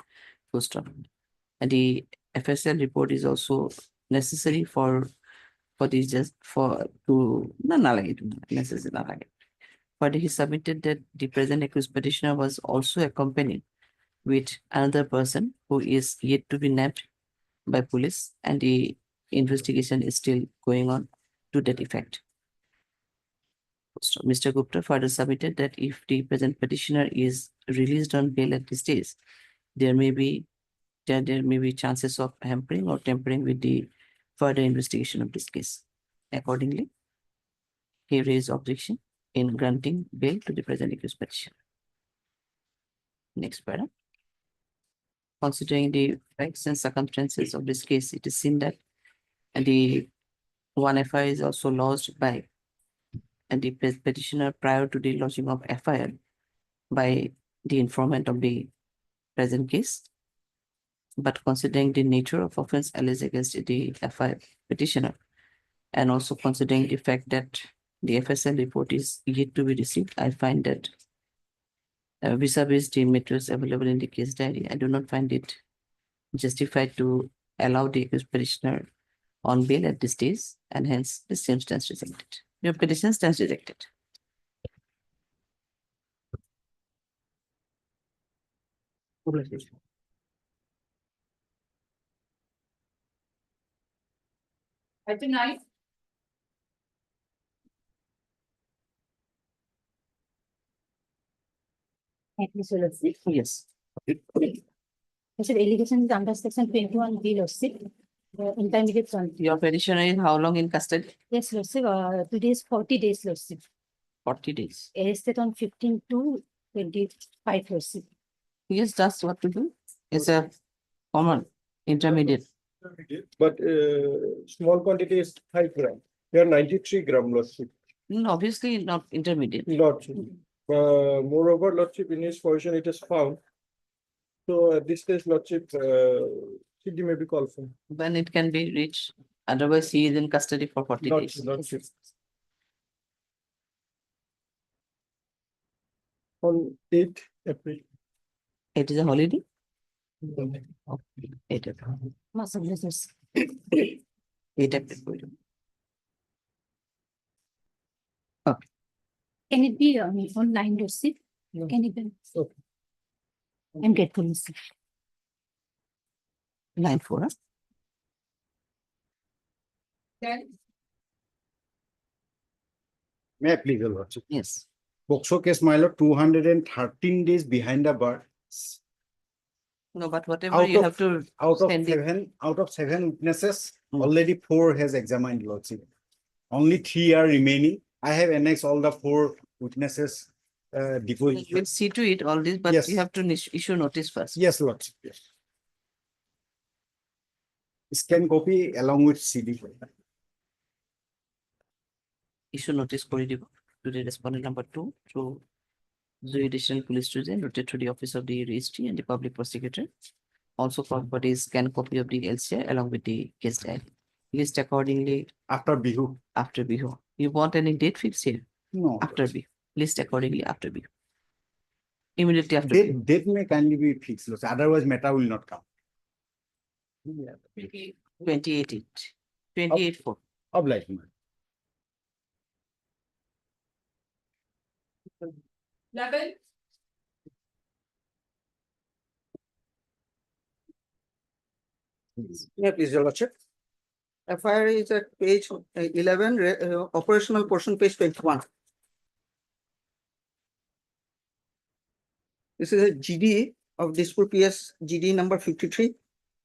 And the FSL report is also necessary for this just for to necessary. But he submitted that the present accused petitioner was also accompanied with another person who is yet to be nabbed by police, and the investigation is still going on to that effect. So Mr. Gupta further submitted that if the present petitioner is released on bail at this stage, there may be chances of hampering or tampering with the further investigation of this case. Accordingly, he raised objection in granting bail to the present accused petitioner. Next para. Considering the facts and circumstances of this case, it is seen that the one FIR is also lodged by the petitioner prior to the lodging of FIR by the informant of the present case. But considering the nature of offense alleged against the FIR petitioner, and also considering the fact that the FSL report is yet to be received, I find that vis-a-vis the materials available in the case diary, I do not find it justified to allow the accused petitioner on bail at this stage, and hence the same stands rejected. Your petition stands rejected. Item 9. Yes. Mr. Allegation is under section 21B, Lordship. Intermediate son. Your petitioner is how long in custody? Yes, Lordship, today's 40 days, Lordship. 40 days. Arrested on 15/2/25, Lordship. Yes, that's what to do. It's a common intermediate. But small quantity is 5 grams. Here 93 gram Lordship. Obviously not intermediate. Lordship. Moreover, Lordship, in his position, it is found. So at this stage, Lordship, CD may be called for. When it can be reached, otherwise he is in custody for 40 days. Lordship. On 8th April. It is a holiday? Okay, 8 April. Master blessings. 8 April. Can it be online receipt? No. Can it be? Okay. I'm grateful, Mr. Line 4. Huh? Then May I please, Your Lordship? Yes. Pokso case, my lord, 213 days behind the bar. No, but whatever Out you of- have to Out of send it. seven witnesses, Hmm. already 4 has examined, Lordship. Only 3 are remaining. I have annexed all the 4 witnesses deposition. We'll see to it all this, but Yes. you have to issue notice first. Yes, Lordship, yes. Scan copy along with CD. Issue notice to the respondent number 2 through the additional police station noted to the office of the registry and the public prosecutor. Also called for the scan copy of the LCR along with the case diary. List accordingly After Bihu. after Bihu. You want any date fixed here? No. After Bihu. List accordingly after Bihu. Immediately after Bihu. Date may kindly be fixed, Lordship. Otherwise matter will not come. 28 4. Obliged, ma'am. 11. Yeah, please, Your Lordship. FIR is at page 11, operational portion, page 21. This is a GD of Dispur PS GD number 53,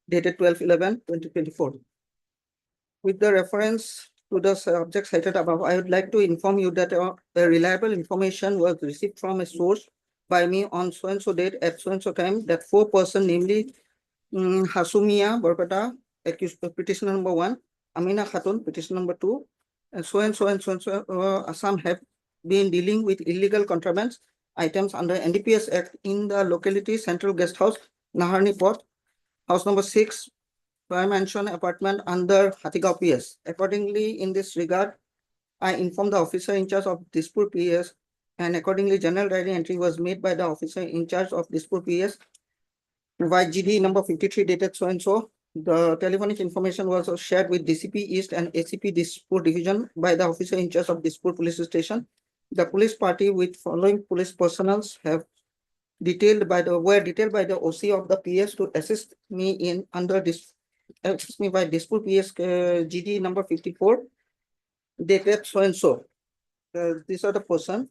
dated 12/11/2024. With the reference to the subject cited above, I would like to inform you that a reliable information was received from a source by me on so-and-so date at so-and-so time that 4 persons, namely Hasumia Borpata, accused petitioner number 1, Amina Khatun, petitioner number 2, and so-and-so Assam have been dealing with illegal contrabands items under NDPS Act in the locality Central Guest House, Naharni Port, house number 6, Prime Mansion apartment under Hatigao PS. Accordingly, in this regard, I informed the officer in charge of Dispur PS, and accordingly, general diary entry was made by the officer in charge of Dispur PS by GD number 53 dated so-and-so. The telephonic information was shared with DCP East and ACP Dispur Division by the officer in charge of Dispur Police Station. The police party with following police personnel were detailed by the OC of the PS to assist me in by Dispur PS GD number 54 dated so-and-so. These are the person,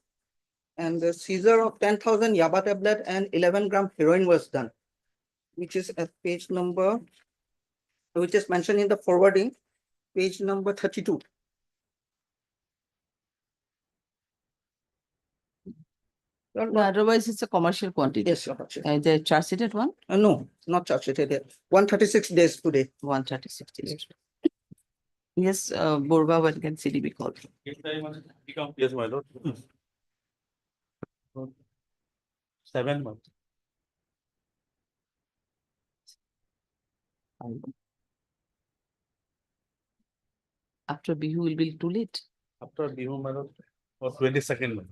and the seizure of 10,000 Yaba tablet and 11 gram heroin was done, which is at page number, which is mentioned in the forwarding, page number 32. No, otherwise it's a commercial quantity. Yes, Your Lordship. The charge sheeted one? No, not charged yet. 136 days today. 136 days. Yes, Borba, when can CD be called? Yes, my lord. 7 months. After Bihu will be too late. After Bihu, my lord, or 22nd month.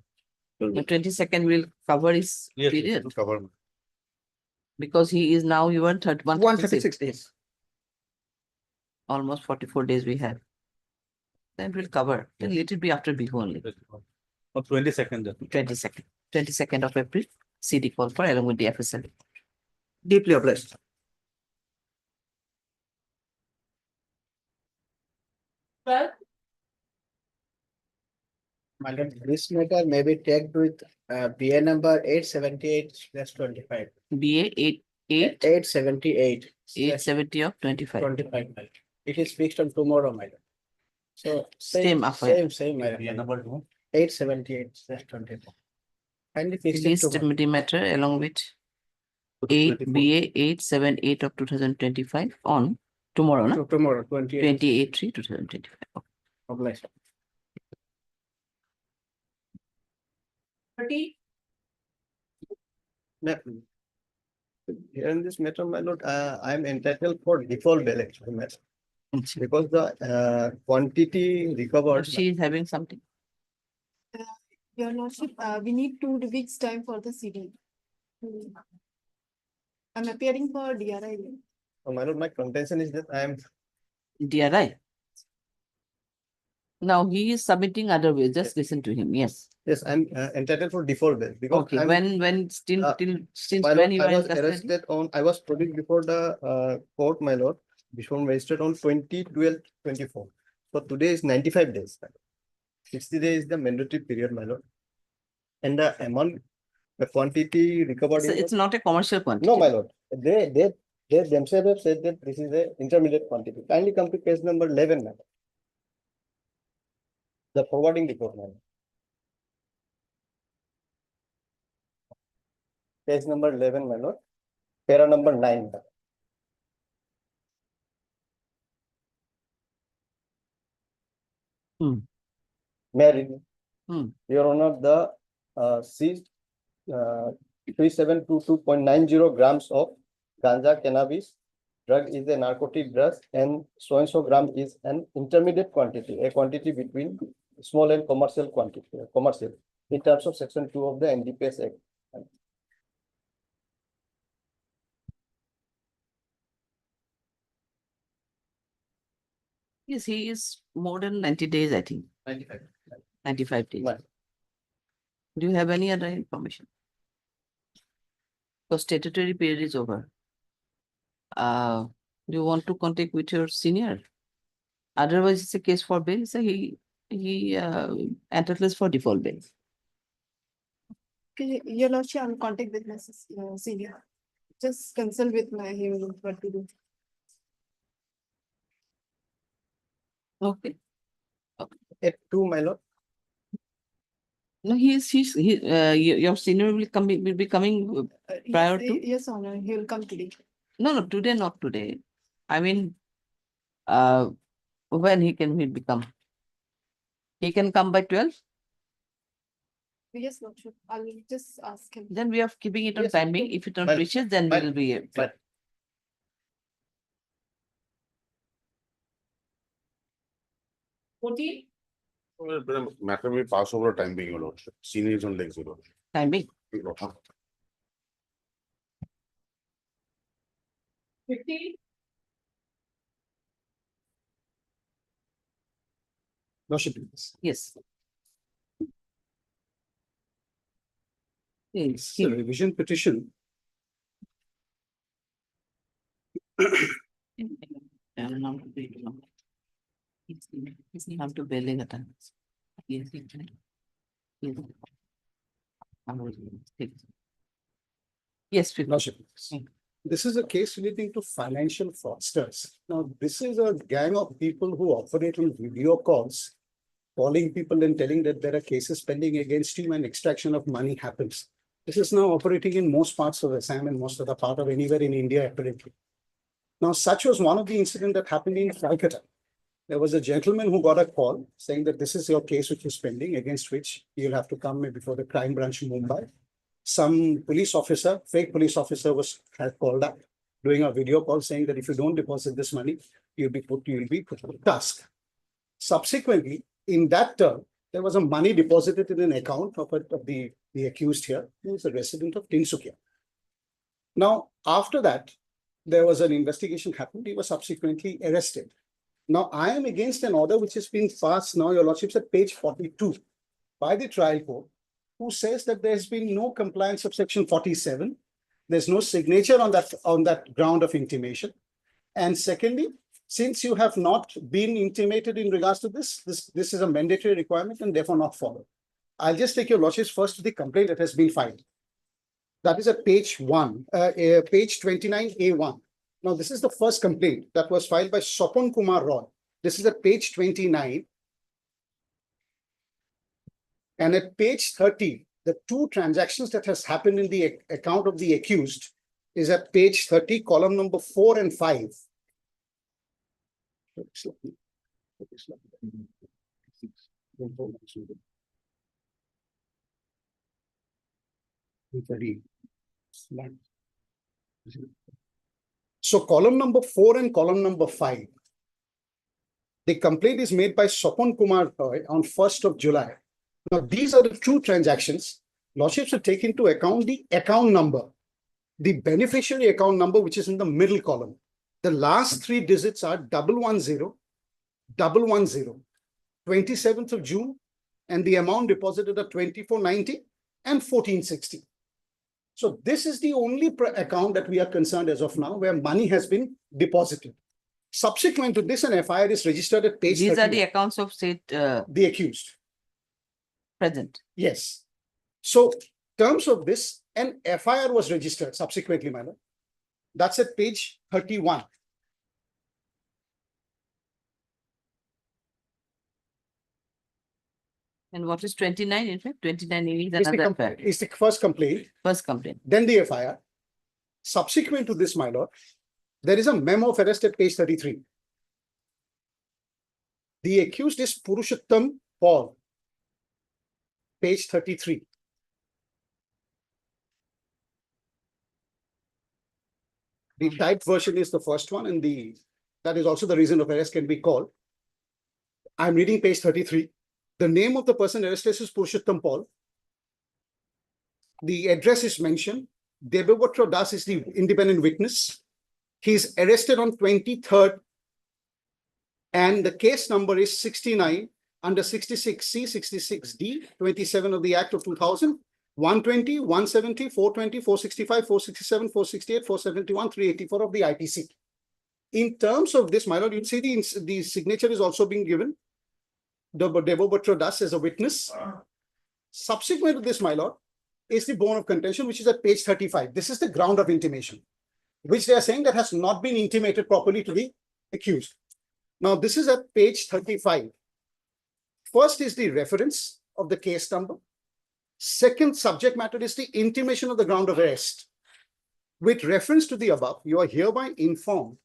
The 22nd will cover his Yes, period to cover. because he is now even 136 days. almost 44 days we have. Then we'll cover. Then let it be after Bihu only. Or 22nd. 22nd of April, CD call for along with the FSL. Deeply obliged. Well, Madam, this matter may be tagged with BA number 878/25. BA 8 878. 870 of 25. 25. It is fixed on tomorrow, madam. So Same affair. same, BA madam. number 2. 878/25. Kindly fix it List tomorrow. the matter along with 8 BA 878 of 2025 on tomorrow, no? Tomorrow, 28. 28/3/2025. Okay. Obliged. 30, Here in this matter, my lord, I am entitled for default bail actually, madam. Because the quantity recovered. She is having something. Your lordship, we need 2 weeks time for the CD. I'm appearing for DRI. My lord, my contention is that I am. DRI. Now he is submitting other ways. Just listen to him. Yes. Yes, I'm entitled for default bail because. Okay. I'm- When since My when lord, you I are in was custody? arrested on, I was put before the court, my lord, before magistrate on 20/12/24. So today is 95 days. 60 days is the mandatory period, my lord. And the amount, the quantity recovered. It's not a commercial quantity. No, my lord, they themselves have said that this is a intermediate quantity. Kindly come to case number 11, madam. The forwarding report, madam. Case number 11, my lord. Para number 9. madam. May I read? Your Honor, the seized 3722.90 grams of ganja cannabis drug is a narcotic drug and so gram is an intermediate quantity, a quantity between small and commercial quantity, commercial, in terms of section 2 of the NDPS Act. Yes, he is more than 90 days, I think. 95. 95 days. Right. Do you have any other information? The statutory period is over. Do you want to contact with your senior? Otherwise, it's a case for bail. So he entitles for default bail. Okay, your lordship, I'm in contact with my senior. Just consult with him what to do. Okay. At 2, my lord. No, your senior will be coming prior to. Yes, honor, he will come today. No, today, not today. I mean, when he will become. He can come by 12. Yes, lordship, I'll just ask him. Then we are keeping it on Yes, timing. If it not but- reaches, then we will be. but- 14, Matter may pass over time being allowed. Senior is on legs. Timing. 15, Lordship, Yes. it's a revision petition. Have to bail at Yes. Yes, Lordship, this is a case relating to financial fraudsters. Now, this is a gang of people who operate on video calls, calling people and telling that there are cases pending against you and extraction of money happens. This is now operating in most parts of Assam and most of the part of anywhere in India apparently. Now, such was one of the incidents that happened in Calcutta. There was a gentleman who got a call saying that this is your case which is pending, against which you'll have to come before the crime branch in Mumbai. Some police officer, fake police officer had called up doing a video call saying that if you don't deposit this money, you'll be put to task. Subsequently, in that term, there was a money deposited in an account of the accused here, who is a resident of Tinsukia. Now, after that, there was an investigation happened. He was subsequently arrested. Now, I am against an order which has been passed now, your lordships, at page 42 by the trial court, who says that there has been no compliance of section 47. There's no signature on that ground of intimation. And secondly, since you have not been intimated in regards to this is a mandatory requirement and therefore not followed. I'll just take your lordships first to the complaint that has been filed. That is at page 29A1. Now, this is the first complaint that was filed by Sopon Kumar Roy. This is at page 29. And at page 30, the two transactions that has happened in the account of the accused is at page 30, column number 4 and 5. So column number 4 and column number 5. The complaint is made by Sopon Kumar Roy on 1st of July. Now, these are the two transactions. Lordships will take into account the account number, the beneficiary account number, which is in the middle column. The last 3 digits are 110, 110, 27th of June, and the amount deposited at 2490 and 1460. So this is the only account that we are concerned as of now where money has been deposited. Subsequent to this, an FIR is registered at page These are 31. the accounts of state The accused. present. Yes. So terms of this, an FIR was registered subsequently, my lord. That's at page 31. And what is 29? In fact, 29 is Is the, another affair. is the first complaint, First complaint. then the FIR. Subsequent to this, my lord, there is a memo of arrest at page 33. The accused is Purushottam Paul, page 33. The typed version is the first one, and that is also the reason of arrest can be called. I'm reading page 33. The name of the person arrested is Purushottam Paul. The address is mentioned. Devabatra Das is the independent witness. He is arrested on 23rd, and the case number is 69 under 66C, 66D, 27 of the Act of 2000, 120, 170, 420, 465, 467, 468, 471, 384 of the IPC. In terms of this, my lord, you'll see the signature is also being given. Devabatra Das as a witness. Subsequent to this, my lord, is the bone of contention, which is at page 35. This is the ground of intimation, which they are saying that has not been intimated properly to the accused. Now, this is at page 35. First is the reference of the case number. Second subject matter is the intimation of the ground of arrest. With reference to the above, you are hereby informed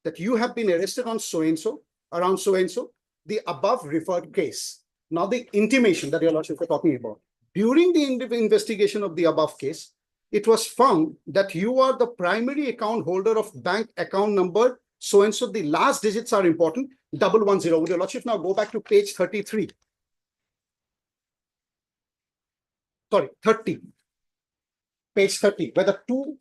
that you have been arrested on so-and-so, around so-and-so, the above referred case. Now, the intimation that your lordship are talking about. During the investigation of the above case, it was found that you are the primary account holder of bank account number so-and-so. The last digits are important, 110. Would your lordship now go back to page 33? Sorry, 30. Page 30, where the 2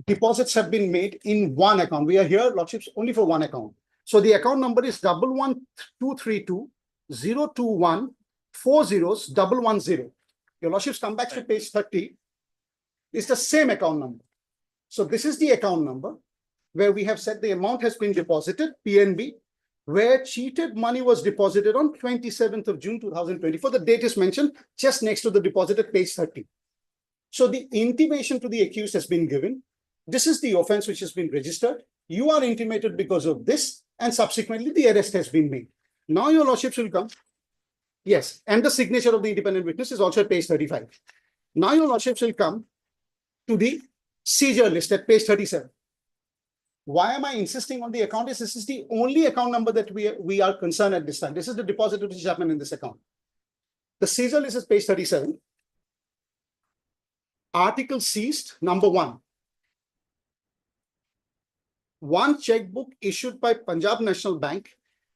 deposits have been made in one account. We are here, lordships, only for one account. So the account number is 11232 021 40 Your lordships come back to page 30. It's the same account number. So this is the account number where we have said the amount has been deposited, PNB, where cheated money was deposited on 27th of June 2024. The date is mentioned just next to the deposit at page 30. So the intimation to the accused has been given. This is the offense which has been registered. You are intimated because of this, and subsequently the arrest has been made. Now your lordships will come. Yes, and the signature of the independent witness is also at page 35. Now your lordships will come to the seizure list at page 37. Why am I insisting on the account? This is the only account number that we are concerned at this time. This is the deposit which happened in this account. The seizure list is page 37. Article seized, number 1. One checkbook issued by Punjab National Bank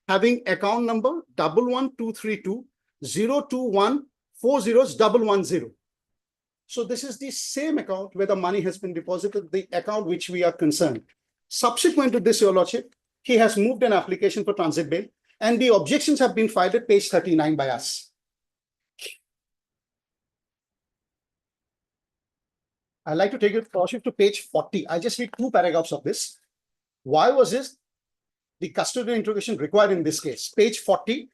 having account number 11232 021 40 So this is the same account where the money has been deposited, the account which we are concerned. Subsequent to this, your lordship, he has moved an application for transit bail, and the objections have been filed at page 39 by us. I'd like to take your lordship to page 40. I just read 2 paragraphs of this. Why was this the custodial interrogation required in this case? Page 40.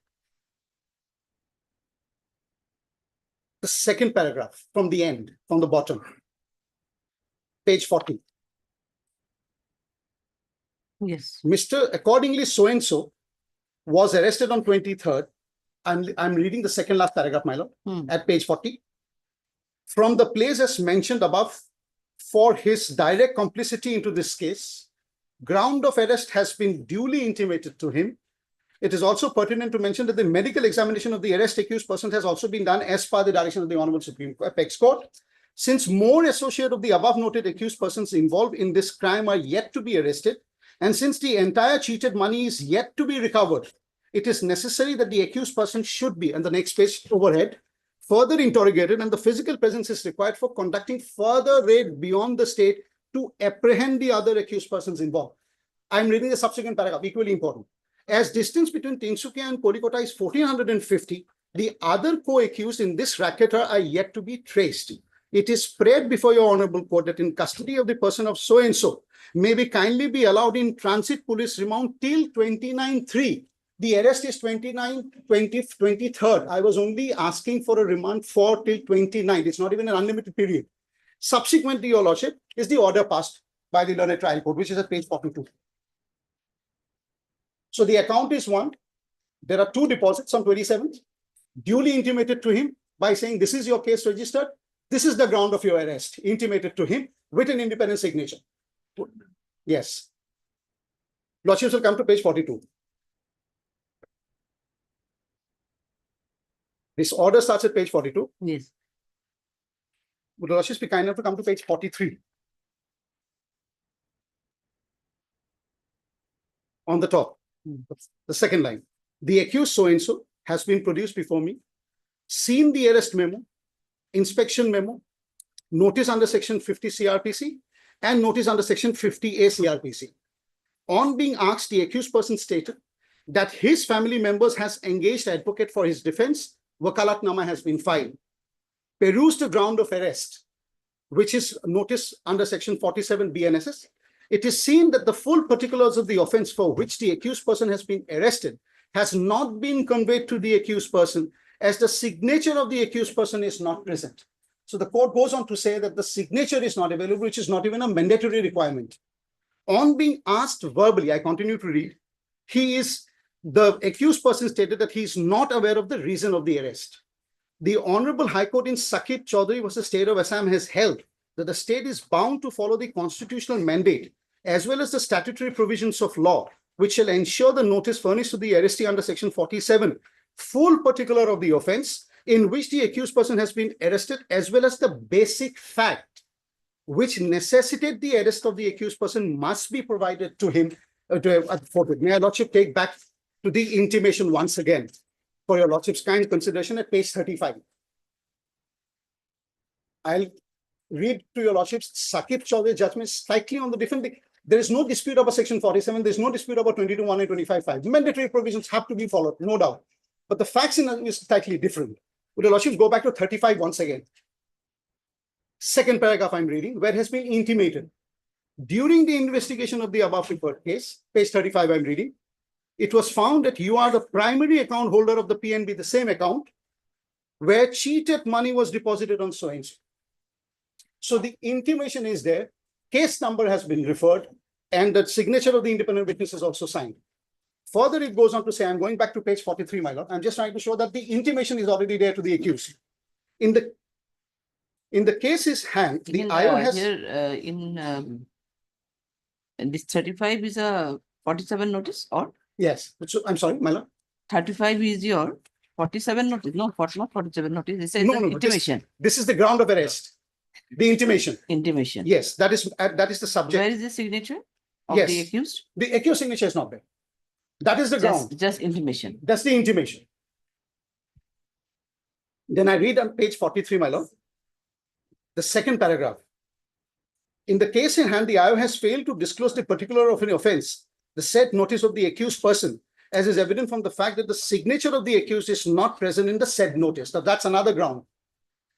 The second paragraph from the end, from the bottom. Page 40. Yes. Accordingly, so-and-so was arrested on 23rd. I'm reading the second last paragraph, my lord, at page 40. From the place as mentioned above, for his direct complicity into this case, ground of arrest has been duly intimated to him It is also pertinent to mention that the medical examination of the arrest accused person has also been done as per the direction of the Honorable Supreme Apex Court. Since more associates of the above noted accused persons involved in this crime are yet to be arrested, and since the entire cheated money is yet to be recovered, it is necessary that the accused person should be, and the next page overhead, further interrogated, and the physical presence is required for conducting further raid beyond the state to apprehend the other accused persons involved. I'm reading the subsequent paragraph, equally important. As distance between Tinsukia and Kolikota is 1450, the other co-accused in this racketeer are yet to be traced. It is prayed before your Honorable Court that in custody of the person of so-and-so may be kindly be allowed in transit police remand till 29/3. The arrest is 29, 20, 23rd. I was only asking for a remand for till 29. It's not even an unlimited period. Subsequently, Your Lordship, is the order passed by the learned trial court, which is at page 42. So the account is one. There are 2 deposits on 27th, duly intimated to him by saying, this is your case registered. This is the ground of your arrest, intimated to him with an independent signature. Yes. Lordships will come to page 42. This order starts at page 42. Yes. Would Lordships be kind enough to come to page 43? On the top, the second line. The accused so-and-so has been produced before me, seen the arrest memo, inspection memo, notice under section 50 CRPC, and notice under section 50A CRPC. On being asked, the accused person stated that his family members has engaged advocate for his defense. Wakalatnama has been filed. Perused the ground of arrest, which is notice under section 47 BNSS. It is seen that the full particulars of the offense for which the accused person has been arrested has not been conveyed to the accused person, as the signature of the accused person is not present. So the court goes on to say that the signature is not available, which is not even a mandatory requirement. On being asked verbally, I continue to read, the accused person stated that he is not aware of the reason of the arrest. The Honorable High Court in Sakit Chaudhary versus State of Assam has held that the state is bound to follow the constitutional mandate as well as the statutory provisions of law, which shall ensure the notice furnished to the arrestee under section 47, full particular of the offense in which the accused person has been arrested, as well as the basic fact which necessitate the arrest of the accused person must be provided to him. May your Lordship take back to the intimation once again for your Lordship's kind consideration at page 35. I'll read to your Lordship's Sakit Chaudhary judgment slightly on the different thing. There is no dispute about section 47. There's no dispute about 22(1) and 25(5). Mandatory provisions have to be followed, no doubt. But the facts in is slightly different. Would your Lordships go back to 35 once again? Second paragraph I'm reading, where it has been intimated. During the investigation of the above referred case, page 35 I'm reading, it was found that you are the primary account holder of the PNB, the same account, where cheated money was deposited on so-and-so. So the intimation is there, case number has been referred, and the signature of the independent witness is also signed. Further, it goes on to say, I'm going back to page 43, my lord. I'm just trying to show that the intimation is already there to the accused. In the case's hand, the IO has... Here, this 35 is a 47 notice or? Yes, so, I'm sorry, my lord. 35 is your 47 notice, no, not 47 notice. This is No, the no, intimation. This is the ground of arrest. The intimation. Intimation. Yes, that is the subject. Where is the signature of Yes. the accused? The accused signature is not there. That is the ground. Just intimation. That's the intimation. Then I read on page 43, my lord, the second paragraph. In the case in hand, the IO has failed to disclose the particular of an offense, the said notice of the accused person, as is evident from the fact that the signature of the accused is not present in the said notice. Now, that's another ground.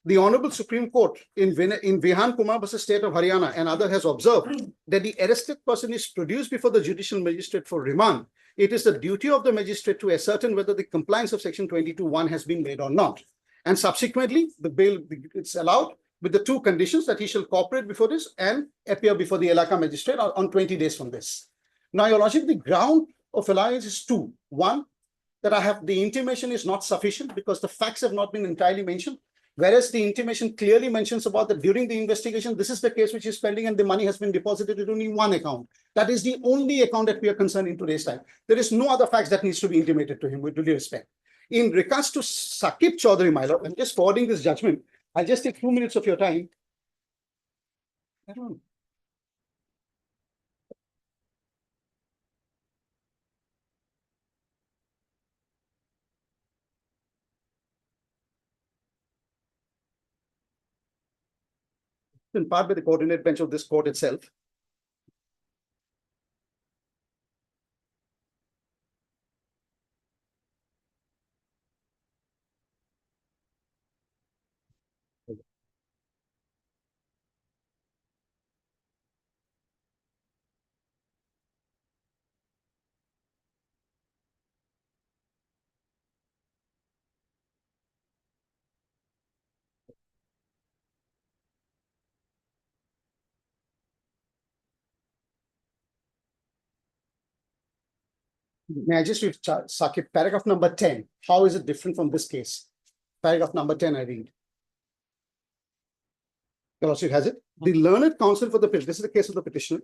The Honorable Supreme Court in Vihan Kumar versus State of Haryana and other has observed that the arrested person is produced before the judicial magistrate for remand. It is the duty of the magistrate to ascertain whether the compliance of section 22(1) has been made or not. And subsequently, the bail it's allowed with the 2 conditions that he shall cooperate before this and appear before the Elaka magistrate on 20 days from this. Now, your Lordship, the ground of alliance is 2. 1, that the intimation is not sufficient because the facts have not been entirely mentioned. Whereas the intimation clearly mentions about that during the investigation, this is the case which is pending and the money has been deposited in only one account. That is the only account that we are concerned in today's time. There is no other facts that needs to be intimated to him with due respect. In regards to Sakib Chaudhary, my lord, I'm just forwarding this judgment. I'll just take 2 minutes of your time. I don't know. In part by the coordinate bench of this court itself. May I just read Sakib, paragraph number 10. How is it different from this case? Paragraph number 10, I read. Your Lordship has it. The learned counsel for the petitioner, this is the case of the petitioner,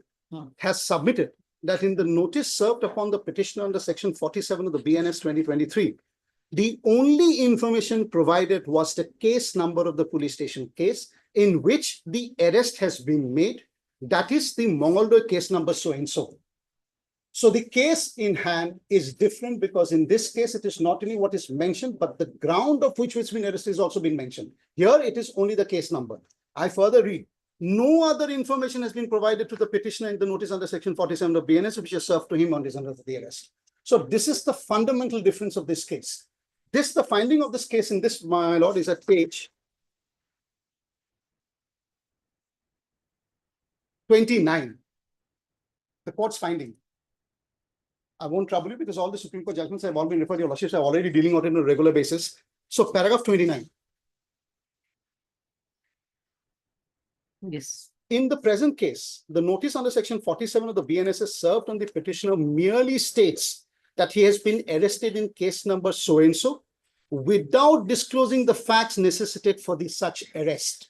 has submitted that in the notice served upon the petitioner under section 47 of the BNS 2023, the only information provided was the case number of the police station case in which the arrest has been made. That is the Mongoldoy case number so and so. So the case in hand is different because in this case, it is not only what is mentioned, but the ground of which has been arrested is also been mentioned. Here, it is only the case number. I further read, no other information has been provided to the petitioner in the notice under section 47 of BNS, which is served to him on this under the arrest. So this is the fundamental difference of this case. The finding of this case in this, my lord, is at page 29. The court's finding. I won't trouble you because all the Supreme Court judgments have all been referred to your lordships are already dealing out on a regular basis. So paragraph 29. Yes. In the present case, the notice under section 47 of the BNS served on the petitioner merely states that he has been arrested in case number so and so without disclosing the facts necessitated for the such arrest.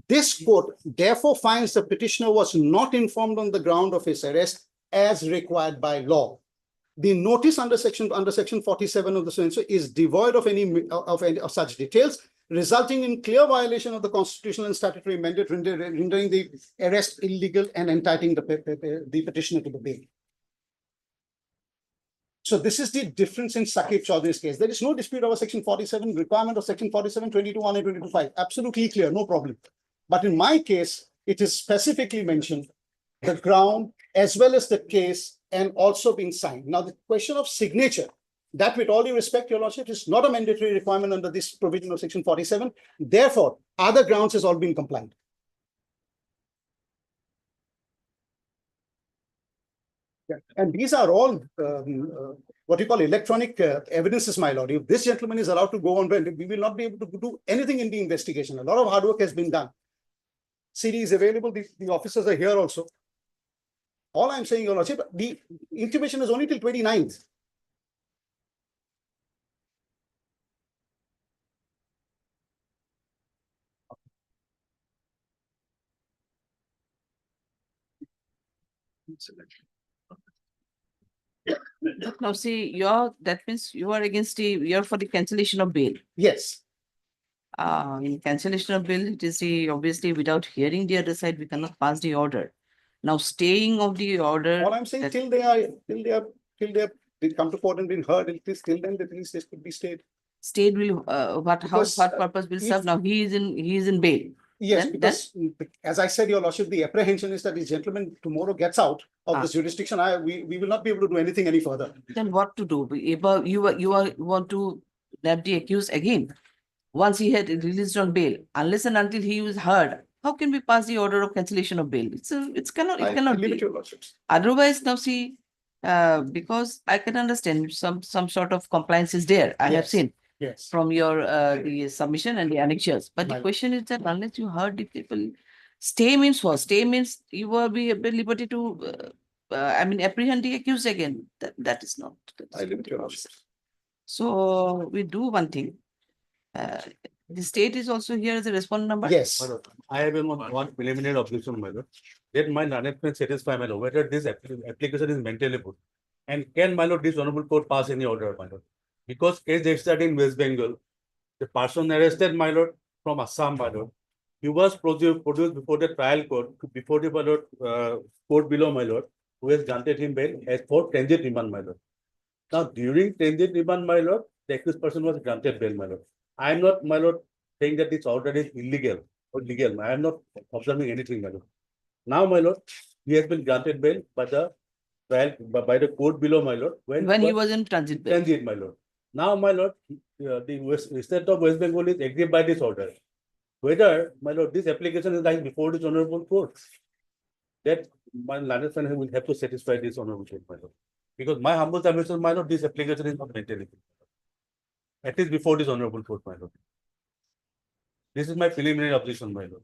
This court therefore finds the petitioner was not informed on the ground of his arrest as required by law. The notice under section 47 of the so and so is devoid of any of such details, resulting in clear violation of the constitutional and statutory mandate, rendering the arrest illegal and entitling the petitioner to the bail. So this is the difference in Sakib Chaudhary's case. There is no dispute over section 47, requirement of section 47, 22.1 and 22.5. Absolutely clear, no problem. But in my case, it is specifically mentioned the ground as well as the case and also being signed. Now, the question of signature, that with all due respect, your lordship, is not a mandatory requirement under this provision of section 47. Therefore, other grounds has all been complied. Yeah. And these are all what you call electronic evidences, my lord. If this gentleman is allowed to go on, we will not be able to do anything in the investigation. A lot of hard work has been done. CD is available. The officers are here also. All I'm saying, your lordship, the intimation is only till 29th. Now see, that means you are you're for the cancellation of bail. Yes. In cancellation of bail, it is obviously without hearing the other side, we cannot pass the order. Now staying of the order. All I'm saying, till they come to court and been heard, at least till then, at least this could be stayed. Stayed will what purpose will serve? Now he is in bail. Yes, Then- because as I said, your lordship, the apprehension is that this gentleman tomorrow gets out of this jurisdiction. We will not be able to do anything any further. Then what to do? You want to nab the accused again. Once he had released on bail, unless and until he was heard, how can we pass the order of cancellation of bail? It cannot leave it be. to your lordships. Otherwise, now see, because I can understand some sort of compliance is there. I have Yes. seen Yes. from your the submission and the annexures. But the Right. question is that unless you heard the people, stay means what? Stay means you will be at liberty to, apprehend the accused again. That is not. I leave it to your lordships. So we do one thing. The state is also here as a respondent number? Yes. I have one preliminary objection, my lord. That my learned friend satisfy, my lord, whether this application is maintainable. And can, my lord, this honorable court pass any order, my lord? Because case registered in West Bengal, the person arrested, my lord, from Assam, my lord. He was produced before the trial court, before the, my lord, court below, my lord, who has granted him bail as for transit remand, my lord. Now, during transit remand, my lord, the accused person was granted bail, my lord. I am not, my lord, saying that this order is illegal or legal. I am not observing anything, my lord. Now, my lord, he has been granted bail by the trial, by the court below, my lord. When he was in transit bail. Transit, my lord. Now, my lord, the state of West Bengal is aggrieved by this order. Whether, my lord, this application is lying before this honorable court, that my learned friend will have to satisfy this honorable court, my lord. Because my humble submission, my lord, this application is not maintainable. At least before this honorable court, my lord. This is my preliminary objection, my lord.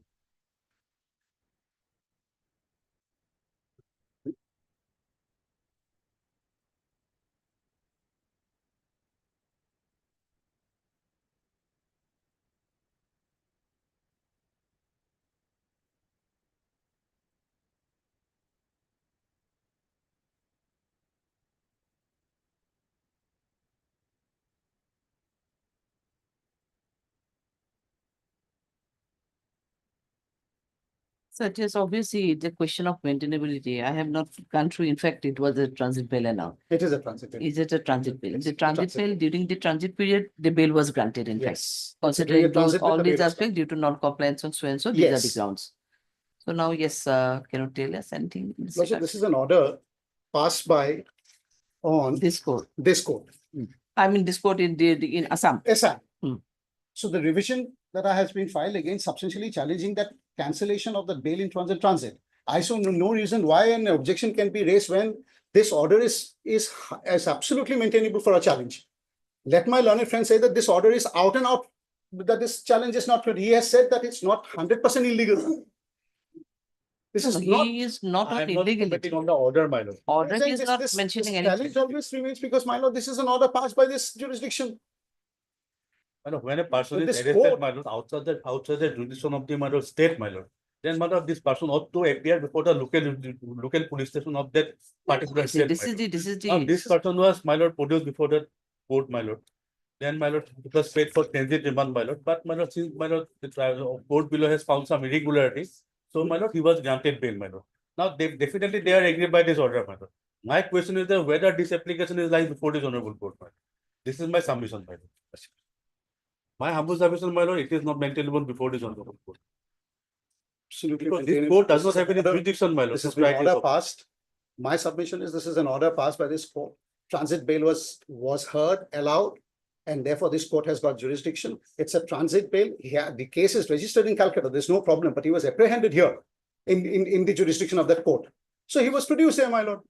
So it is obviously the question of maintainability. I have not gone through, in fact, it was a transit bail now. It is a transit bail. Is it a transit bail? The transit transit bail, during the transit period, the bail was granted, in fact. Yes. Considering transit bail, all the these bail is aspects due to non-compliance and so, these are the Yes. grounds. So now, yes, can you tell us anything? in this Lordship, regard? this is an order passed by on This court. this court. I mean, this court in Assam. Assam. Hmm. So the revision that has been filed again substantially challenging that cancellation of the bail in transit. I saw no reason why an objection can be raised when this order is absolutely maintainable for a challenge. Let my learned friend say that this order is out and out, that this challenge is not, he has said that it's not 100% illegal. This is not. He is not I on am not illegality. commenting on the order, my lord. Order saying is this- not this mentioning challenge anything. always remains because, my lord, this is an order passed by this jurisdiction. My lord, when a person But is this arrested, court- my lord, outside the jurisdiction of the, my lord, state, my lord, then, my lord, this person ought to appear before the local police station of that particular See, state. this my is lord. this is Now, this person was, my lord, produced before the court, my lord. Then, my lord, it was paid for transit remand, my lord. But, my lord, since, my lord, the court below has found some irregularities, so, my lord, he was granted bail, my lord. Now, definitely they are aggrieved by this order, my lord. My question is that whether this application is lying before this honorable court, my lord. This is my submission, my lord. My humble submission, my lord, it is not maintainable before this honorable court. Absolutely. Because this maintainable. court does not This is have any an order- jurisdiction, my lord. This to has been strike this order order. passed. My submission is this is an order passed by this court. Transit bail was heard, allowed, and therefore this court has got jurisdiction. It's a transit bail. The case is registered in Calcutta. There's no problem, but he was apprehended here in the jurisdiction of that court. So he was produced here, my lord.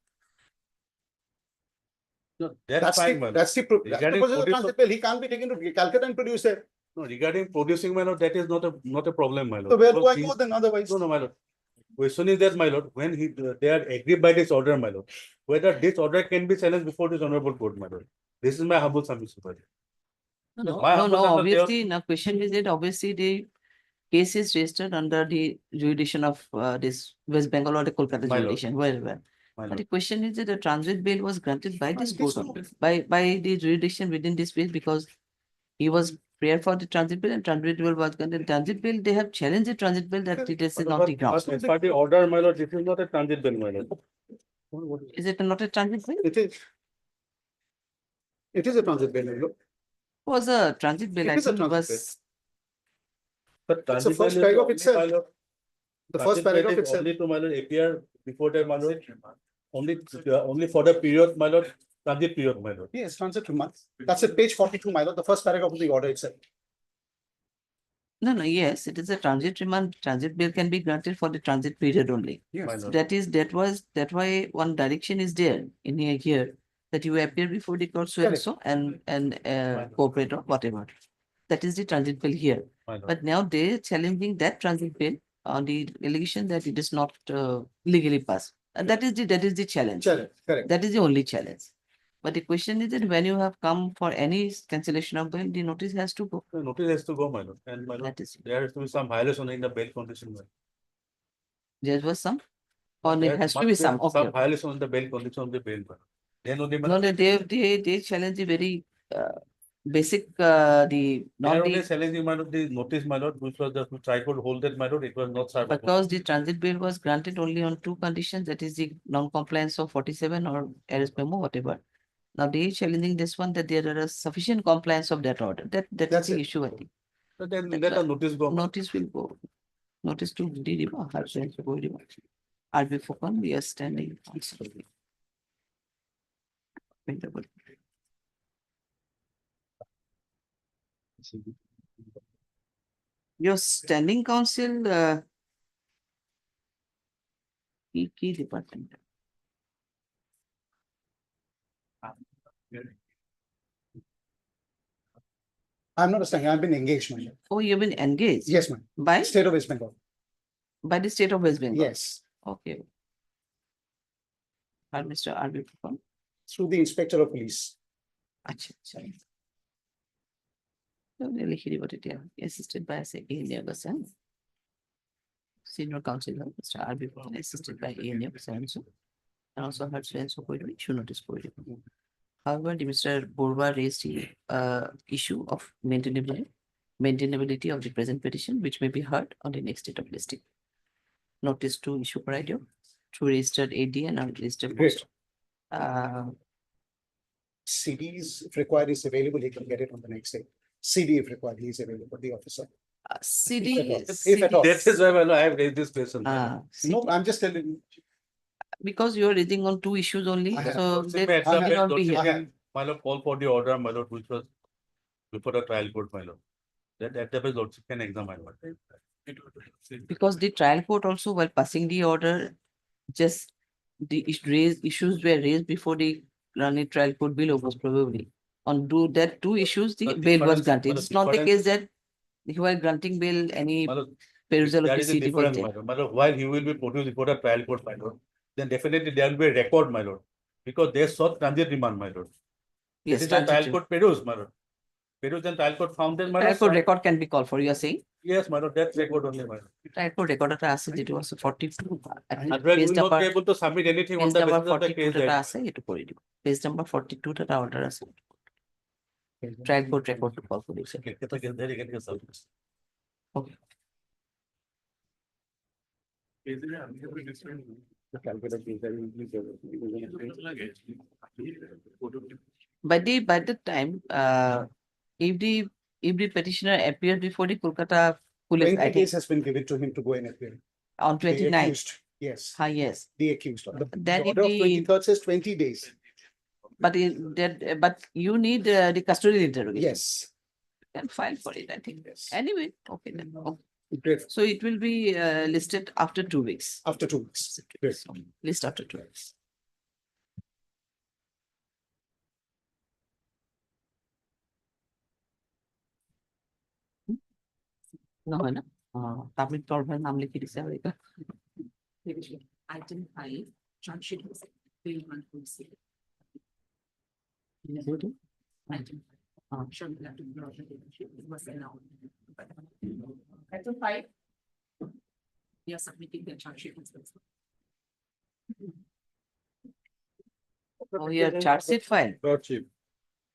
No, that's fine, my lord. That's the purpose of Regarding the produce- transit bail. He can't be taken to Calcutta and produced there. No, regarding producing, my lord, that is not a problem, my lord. So where do Because I go he's- then otherwise? No, my lord. Question is that, my lord, when they are aggrieved by this order, my lord, whether this order can be challenged before this honorable court, my lord. This is my humble submission, my lord. No, My no, humble no, submission, they are- obviously, the question is that obviously the case is registered under the jurisdiction of this West Bengal or the Kolkata My lord. jurisdiction, wherever. My But the lord. question is that the transit bail was granted by this this court, only, by the jurisdiction within this space because he was prayer for the transit bill and transit bill was granted. Transit bill, they have challenged the transit bill that this is not the ground. But as per the order, my lord, this is not a transit bill, my lord. Is it not a transit bill? It is. It is a transit bail, my lord. Was a transit bill, It I is a think transit was, But It's the transit first bill is paragraph only, itself. my lord, The first transit bill paragraph is itself. only to, my lord, appear before the, my lord, only for the period, my lord, transit period, my lord. Yes, transit remand. That's at page 42, my lord, the first paragraph of the order itself. no, yes, it is a transit remand. Transit bill can be granted for the transit period only. Yes. My lord. That why one direction is there in here that you appear before the court so and Correct. so and cooperate or whatever. That is the transit bill here. My lord. But now they're challenging that transit bill on the allegation that it is not legally passed. And that is the challenge. Challenge, correct. That is the only challenge. But the question is that when you have come for any cancellation of bail, the notice has to go. The notice has to go, my lord, and my lord, That is, there has to be some violation in the bail condition. my lord. there was some, or There it has to be must some, okay. Some violation in the bail condition of the bail. my lord. Then only, my No, lord, they challenge the very basic, they not are only the, challenging, my lord, the notice, my lord, which was the tripod hold that, my lord, it was not served. because the transit bail was granted only on two conditions, that is the non-compliance of 47 or arrest memo, whatever. Now they challenging this one that there are sufficient compliance of that order. That's That's the it. issue, I think. So then That's let the why notice go. my lord. Notice will go. Notice to Diriba, her friends go Diriba. RB Fukan, we are standing. counsel. Your standing counsel, key department. I'm not saying, I've been engaged, my lord. Oh, you've been engaged? Yes, ma'am. By? State of West Bengal. By the state of West Bengal? Yes, Okay. And Mr. RB Fukan? through the Inspector of Police. Acha, acha. No, really, he reported here, assisted by A.N. Gasan. Senior Counselor, Mr. R.B. Paul, assisted by A.N. Gasan. And also her friends of Koiduri, should notice Koiduri. However, the Mr. Borba raised the issue of maintainability of the present petition, which may be heard on the next date of listing. Notice to issue per idea through registered AD and unregistered Great. post. CDs, if required, is available, he can get it on the next day. CD, if required, he is available, the officer. CD, If at all. That is why, my lord, I have raised this question. No, I'm just telling you. because you are raising on two issues only, I have- so Lordship they may at some may point, not be lordship here. can, my lord, call for the order, my lord, which was before the trial court, my lord. That at the best, lordship can examine. my lord. Because the trial court also, while passing the order, just the issues were raised before the granted trial court bill was probably. On that two issues, the But bail was difference- granted. but It's not the difference- case that you are granting bail, any My lord, perusal of there the is a CD was difference, there. my lord. My lord, while he will be produced before the trial court, my lord, then definitely there will be a record, my lord. Because they sought transit remand, my lord. Yes, This is a trial transitive. court perused, my lord. Perused and trial court found that, my Trial lord. court record can be called for, you are saying? Yes, my lord, that's record only, my lord. Trial court record টা আছে যেটা was 42 Otherwise, we will not be able to submit anything on page the number basis of the 42 case. টা that- আছে এটা করে দিব page number 42 টা order আছে trial court record to call for this. Okay, there you can get submit. Okay. By the time, if the petitioner appeared before the Kolkata police, 20 I think, days has been given to him to go and appear. on The 29th. accused, yes, Yes. the accused. The Then if order of the- 23rd says 20 days. But but you need the custodial interrogation. Yes. You can file for it, I think. Yes. Anyway, okay then. Okay. Great. So it will be listed after 2 weeks. After 2 weeks. Great. List after 2 weeks. No, হয় না? Public প্রভাবের নাম লিখে দিছে আর এটা। Item 5, charge sheet was bill 146. Item, sure, we'll have to draw the data sheet. It was announced. Item 5. We are submitting the charge sheet. Oh, your charge sheet file. Lordship,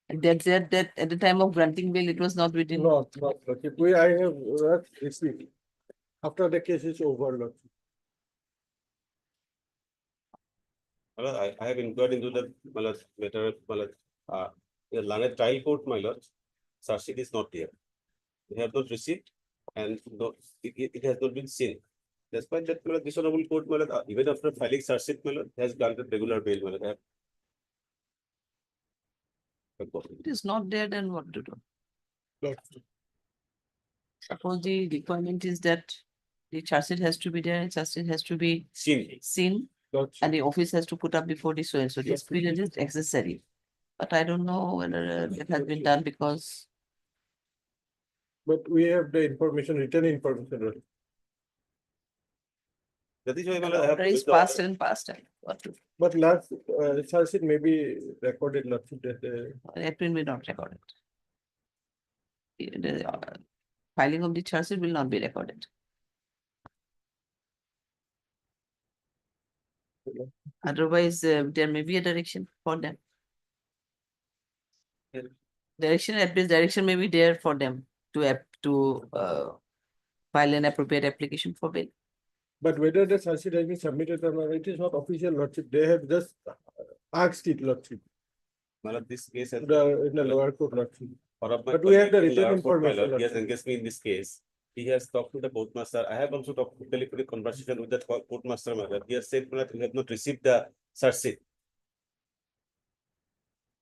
That at the time of granting bail, it was not within. not, lordship, I have, received. After the case is over, lordship. My lord, I have inquired into the, my lord, matter, my lord, the Lanet trial court, my lord, charge sheet is not there. We have not received and no, it has not been seen. Despite that, my lord, this honorable court, my lord, even after filing charge sheet, my lord, has granted regular bail, my lord. It is not there, then what to do? Lordship. Suppose the requirement is that the charge sheet has to be there, charge sheet has to be seen, Lordship. and the office has to put up before the so this period is necessary. But I don't know whether it has been done because But we have the information, written information. Lordship. That is why, my lord, I have Order is put the passed order. and passed. What to, But last, charge sheet may be recorded, lordship, that, that will be not recorded. The filing of the charge sheet will not be recorded. Otherwise, there may be a direction for them. Direction, at least direction may be there for them to file an appropriate application for bail. but whether the charge sheet has been submitted or not, it is not official, lordship. They have just asked it, lordship, My lord, this case has. in the lower court, lordship. One of my But we have the colleague in written lower court, my information, lord, he has lordship. engaged me in this case. He has talked to the court master. I have also talked telephonic conversation with the court master, my lord. He has said that we have not received the charge sheet.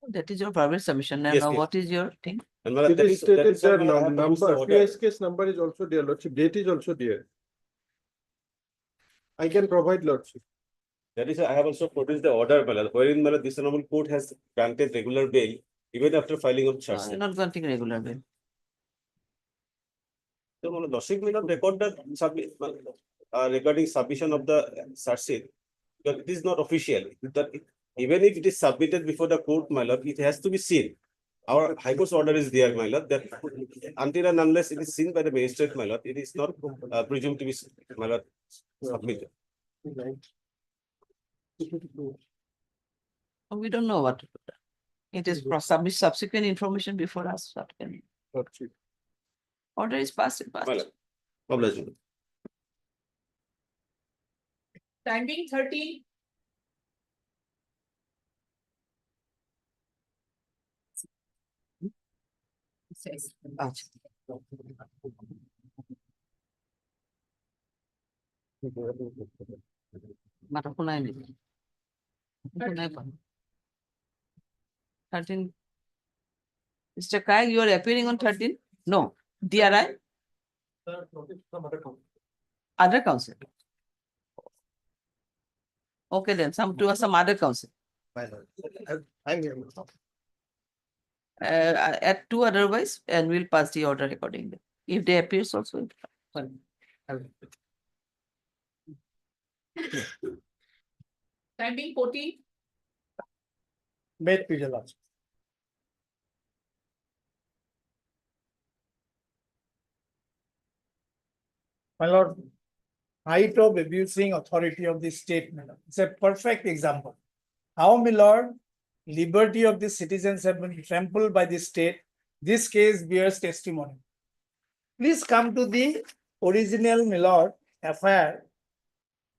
That is your verbal submission. Now, Yes, now yes. what is your thing? And my lord, It that is that stated is why, there, my lord, I have produced the number, order. PS case number is also there, lordship, date is also there. I can provide, lordship. That is why I have also produced the order, my lord, wherein, my lord, this honorable court has granted regular bail even after filing of charge You're sheet. not granting regular bail. So, my lord, lordship will not record the regarding submission of the charge sheet. Because it is not official. That even if it is submitted before the court, my lord, it has to be seen. Our High Court's order is there, my lord, that until and unless it is seen by the magistrate, my lord, it is not presumed to be, my lord, submitted. We don't know what to do. It is subsequent information before us. What can- Lordship. Order is passed and My passed. lord. Obligation. Time being 30. Says. আচ্ছা। মাথা শোনাই নেই। শোনাই পান। 13. Mr. Kai, you are appearing on 13? No. DRI? Other council? Okay then, some other council. I'm here. At two otherwise, and we'll pass the order accordingly. If they appears also. Fine. Time being 14. Bed period lodging. My lord, height of abusing authority of the state, my lord. It's a perfect example. How, my lord, liberty of the citizens have been trampled by the state. This case bears testimony. Please come to the original, my lord, FIR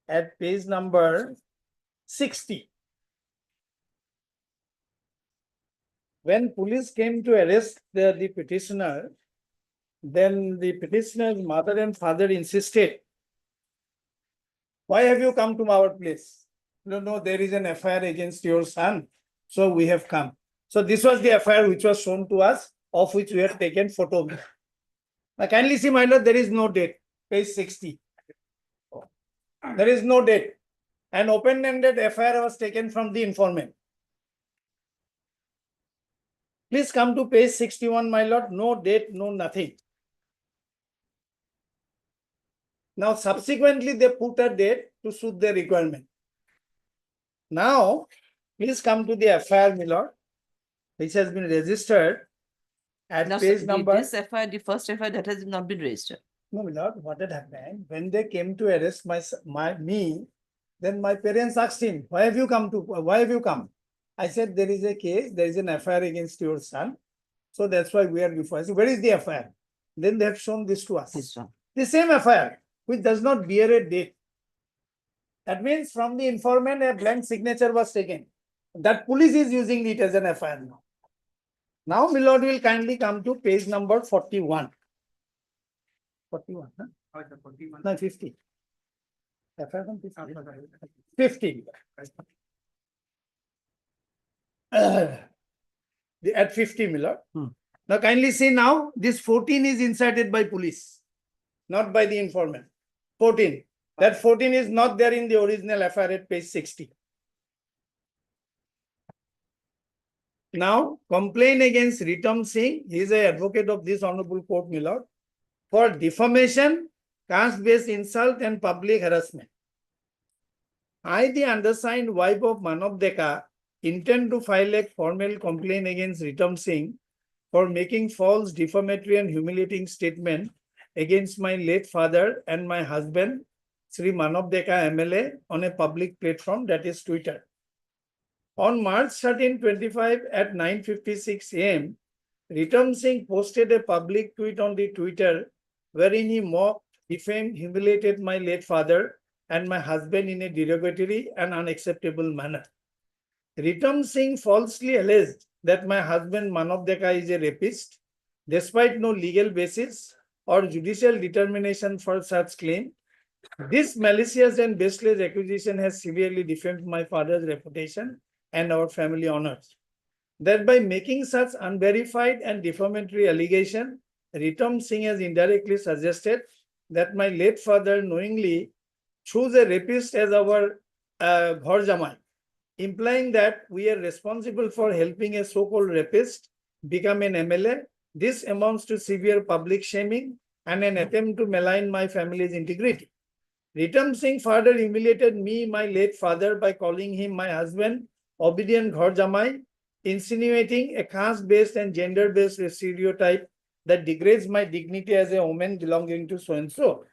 at page number 60. When police came to arrest the petitioner, then the petitioner's mother and father insisted, "Why have you come to our place?" No, there is an FIR against your son, so we have come. So this was the FIR which was shown to us, of which we have taken photo. Now kindly see, my lord, there is no date, page 60. There is no date. An open-ended FIR was taken from the informant. Please come to page 61, my lord. No date, no nothing. Now, subsequently, they put a date to suit their requirement. Now, please come to the FIR, my lord, which has been registered at Now, page number. this FIR, the first FIR that has not been registered. No, my lord, what had happened, when they came to arrest me, then my parents asked him, why have you come? I said, there is a case, there is an FIR against your son. So that's why we are before. I said, where is the FIR? Then they have shown this to us. This one. The same FIR, which does not bear a date. That means from the informant, a blank signature was taken. That police is using it as an FIR now. Now, my lord will kindly come to page number 41. 41, huh? No, 50. FIR on 50. 50. At 50, my lord. Now, kindly see now, this 14 is inserted by police, not by the informant. 14. That 14 is not there in the original FIR at page 60. Now, complaint against Ritam Singh, he is an advocate of this honorable court, my lord, for defamation, caste-based insult and public harassment. I, the undersigned wife of Manav Deka, intend to file a formal complaint against Ritam Singh for making false, defamatory and humiliating statement against my late father and my husband, Sri Manav Deka MLA, on a public platform, that is Twitter. On March 13, 25 at 9:56 AM, Ritam Singh posted a public tweet on the Twitter wherein he mocked, defamed, humiliated my late father and my husband in a derogatory and unacceptable manner. Ritam Singh falsely alleged that my husband Manav Deka is a rapist, despite no legal basis or judicial determination for such claim. This malicious and baseless accusation has severely defamed my father's reputation and our family honors. That by making such unverified and defamatory allegation, Ritam Singh has indirectly suggested that my late father knowingly chose a rapist as our Ghar Jamai, implying that we are responsible for helping a so-called rapist become an MLA. This amounts to severe public shaming and an attempt to malign my family's integrity. Ritam Singh further humiliated me, my late father, by calling him my husband, obedient Ghar Jamai, insinuating a caste-based and gender-based stereotype that degrades my dignity as a woman belonging to so-and-so.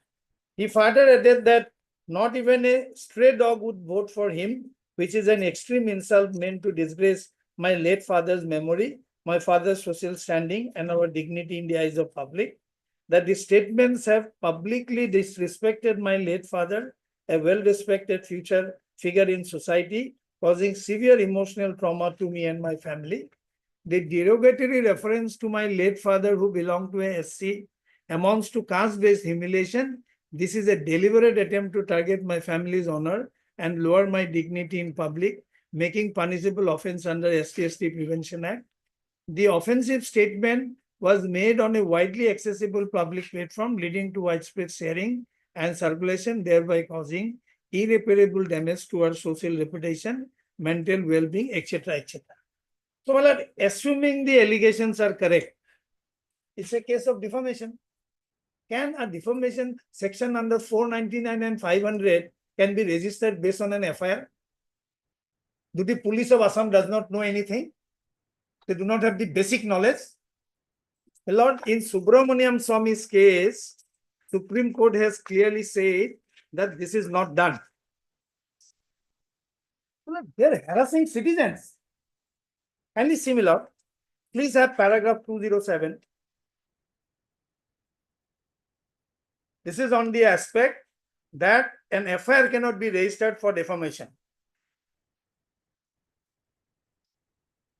He further added that not even a stray dog would vote for him, which is an extreme insult meant to disgrace my late father's memory, my father's social standing, and our dignity in the eyes of public. That the statements have publicly disrespected my late father, a well-respected future figure in society, causing severe emotional trauma to me and my family. The derogatory reference to my late father, who belonged to a SC, amounts to caste-based humiliation. This is a deliberate attempt to target my family's honor and lower my dignity in public, making punishable offense under ST/ST Prevention Act. The offensive statement was made on a widely accessible public platform, leading to widespread sharing and circulation, thereby causing irreparable damage to our social reputation, mental well-being, etc., etc. So, well, assuming the allegations are correct, it's a case of defamation. Can a defamation section under 499 and 500 can be registered based on an FIR? Do the police of Assam does not know anything? They do not have the basic knowledge. Lord, in Subramaniam Swami's case, Supreme Court has clearly said that this is not done. They are harassing citizens. And is similar. Please have paragraph 207. This is on the aspect that an FIR cannot be registered for defamation.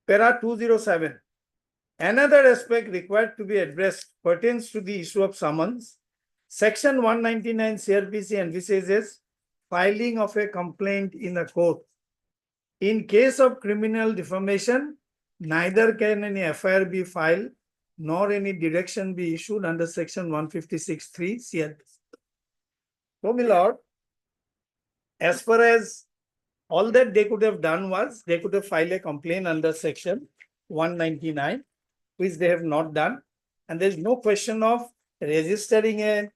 Para 207. Another aspect required to be addressed pertains to the issue of summons. Section 199 CRPC envisages filing of a complaint in a court. In case of criminal defamation, neither can any FIR be filed nor any direction be issued under section 156(3) CRPC. So, my lord, as far as all that they could have done was, they could have filed a complaint under section 199, which they have not done. And there is no question of registering a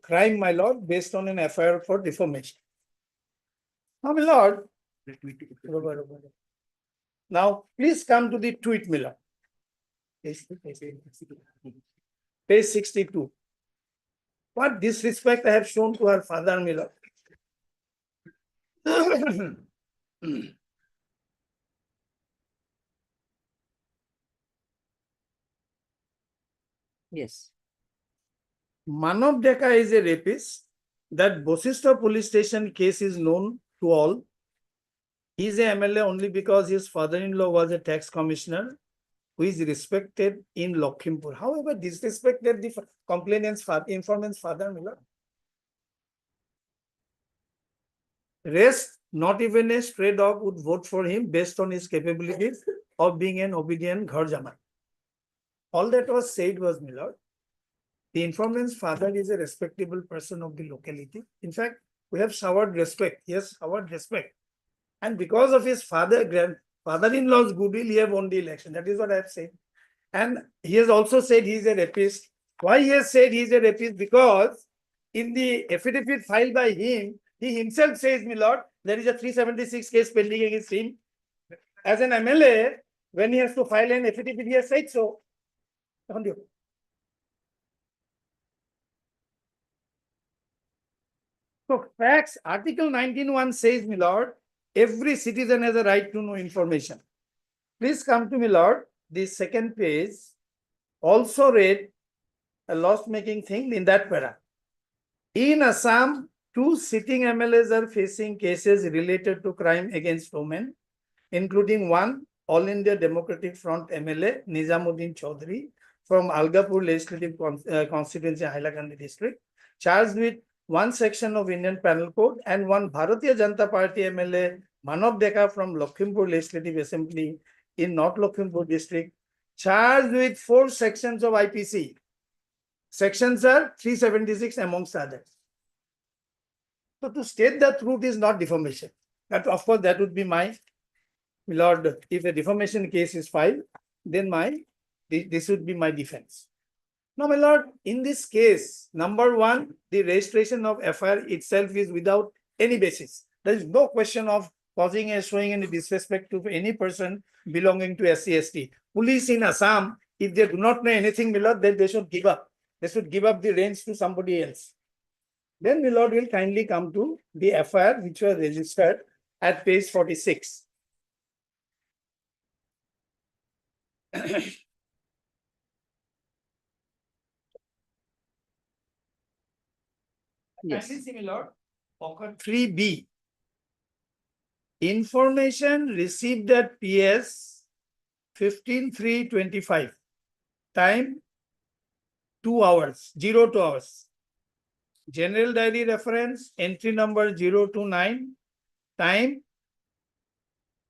crime, my lord, based on an FIR for defamation. Now, my lord, now please come to the tweet, my lord. Page 62. What disrespect I have shown to her father, my lord. Yes. Manav Deka is a rapist. That Bosista police station case is known to all. He is a MLA only because his father-in-law was a tax commissioner who is respected in Lakhimpur. However, disrespected the complainant's informant's father. Rest, not even a stray dog would vote for him based on his capabilities of being an obedient Ghar Jamai. All that was said was, my lord, the informant's father is a respectable person of the locality. In fact, we have showered respect. Yes, showered respect. And because of his father-in-law's goodwill, he have won the election. That is what I have said. And he has also said he is a rapist. Why he has said he is a rapist? Because in the affidavit filed by him, He himself says, my lord, there is a 376 case pending against him. As an MLA, when he has to file an affidavit, he has said so. So facts, Article 19(1) says, my lord, every citizen has a right to know information. Please come to me, lord. The second page also read a loss-making thing in that para. In Assam, 2 sitting MLAs are facing cases related to crime against women, including one All India Democratic Front MLA, Nizamuddin Chaudhary, from Algapur Legislative Constituency, Hailakandi district, charged with one section of Indian Penal Code, and one Bharatiya Janata Party MLA, Manav Deka, from Lakhimpur Legislative Assembly in North Lakhimpur district, charged with 4 sections of IPC. Sections are 376 amongst others. So to state the truth is not defamation. That, of course, that would be my lord. If a defamation case is filed, then this would be my defense. Now, my lord, in this case, number 1, the registration of FIR itself is without any basis. There is no question of causing or showing any disrespect to any person belonging to SC/ST. Police in Assam, if they do not know anything, my lord, then they should give up. They should give up the reins to somebody else. Then, my lord, will kindly come to the FIR which was registered at page 46. Yes. Similar, 3B. Information received at PS 15/3/25. Time 2 hours, 02 hours. General diary reference, entry number 029. Time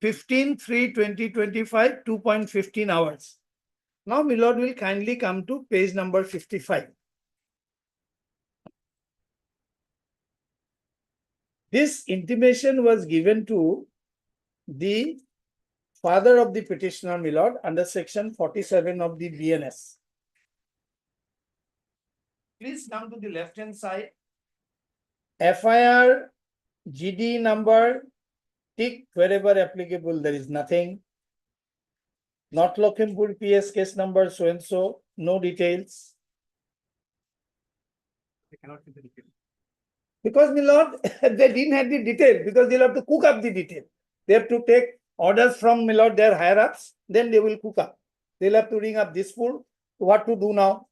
15/3/2025, 2.15 hours. Now, my lord, will kindly come to page number 55. This intimation was given to the father of the petitioner, my lord, under section 47 of the BNS. Please come to the left-hand side. FIR, GD number, tick wherever applicable, there is nothing. Not Lakhimpur PS case number so-and-so, no details. They cannot give the detail. Because, my lord, they didn't have the detail, because they'll have to cook up the detail. They have to take orders from, my lord, their higher-ups, then they will cook up. They'll have to ring up this fool. What to do now?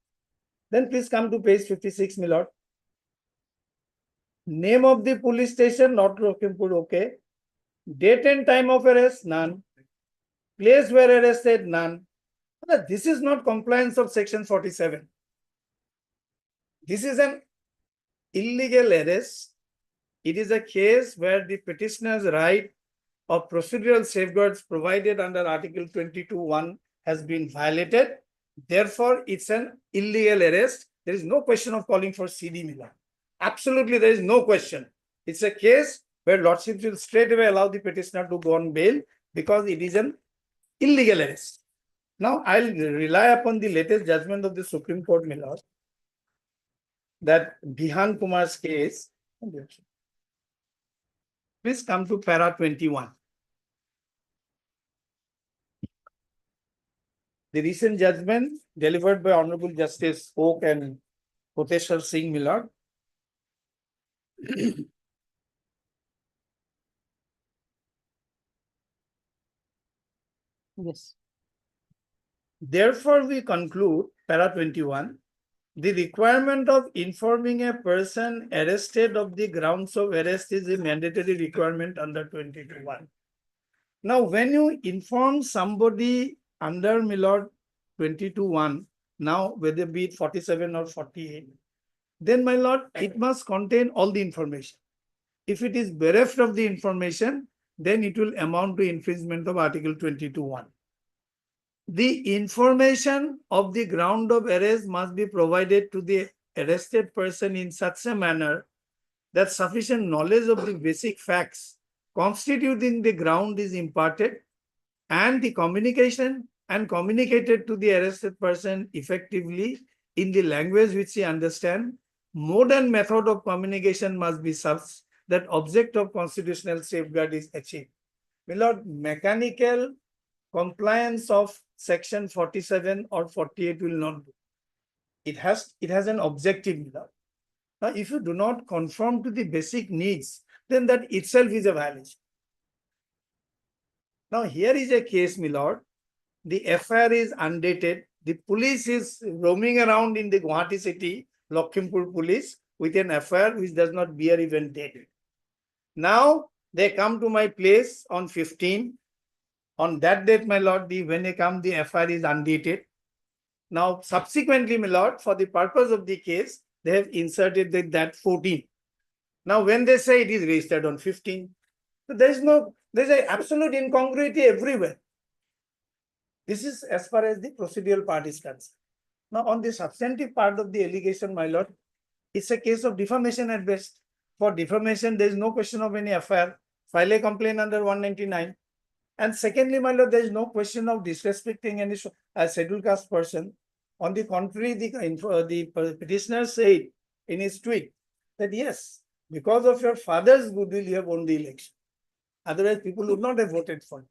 Then please come to page 56, my lord. Name of the police station, not Lakhimpur, okay. Date and time of arrest, none. Place where arrested, none. This is not compliance of section 47. This is an illegal arrest. It is a case where the petitioner's right of procedural safeguards provided under Article 22(1) has been violated. Therefore, it's an illegal arrest. There is no question of calling for CD, Mila. Absolutely, there is no question. It's a case where lordships will straight away allow the petitioner to go on bail because it is an illegal arrest. Now, I'll rely upon the latest judgment of the Supreme Court, my lord, that Bihan Kumar's case. Please come to para 21. The recent judgment delivered by Honorable Justice Oak and Koteshwar Singh, my lord. Yes. Therefore, we conclude, para 21, the requirement of informing a person arrested of the grounds of arrest is a mandatory requirement under 22(1). Now, when you inform somebody under, my lord, 22(1), now whether be it 47 or 48, then, my lord, it must contain all the information. If it is bereft of the information, then it will amount to infringement of Article 22(1). The information of the ground of arrest must be provided to the arrested person in such a manner that sufficient knowledge of the basic facts constituting the ground is imparted, and the communication and communicated to the arrested person effectively in the language which he understands. Mode and method of communication must be such that object of constitutional safeguard is achieved. My lord, mechanical compliance of section 47 or 48 will not do. It has an objective, my lord. Now, if you do not conform to the basic needs, then that itself is a violation. Now, here is a case, my lord. The FIR is undated. The police is roaming around in the Guwahati city, Lakhimpur police, with an FIR which does not bear even date. Now, they come to my place on 15. On that date, my lord, when they come, the FIR is undated. Now, subsequently, my lord, for the purpose of the case, they have inserted that 14. Now, when they say it is registered on 15, so there's an absolute incongruity everywhere. This is as far as the procedural part is concerned. Now, on the substantive part of the allegation, my lord, it's a case of defamation at best. For defamation, there is no question of any FIR. File a complaint under 199. And secondly, my lord, there is no question of disrespecting any scheduled caste person. On the contrary, the petitioner said in his tweet that yes, because of your father's goodwill, you have won the election. Otherwise, people would not have voted for you.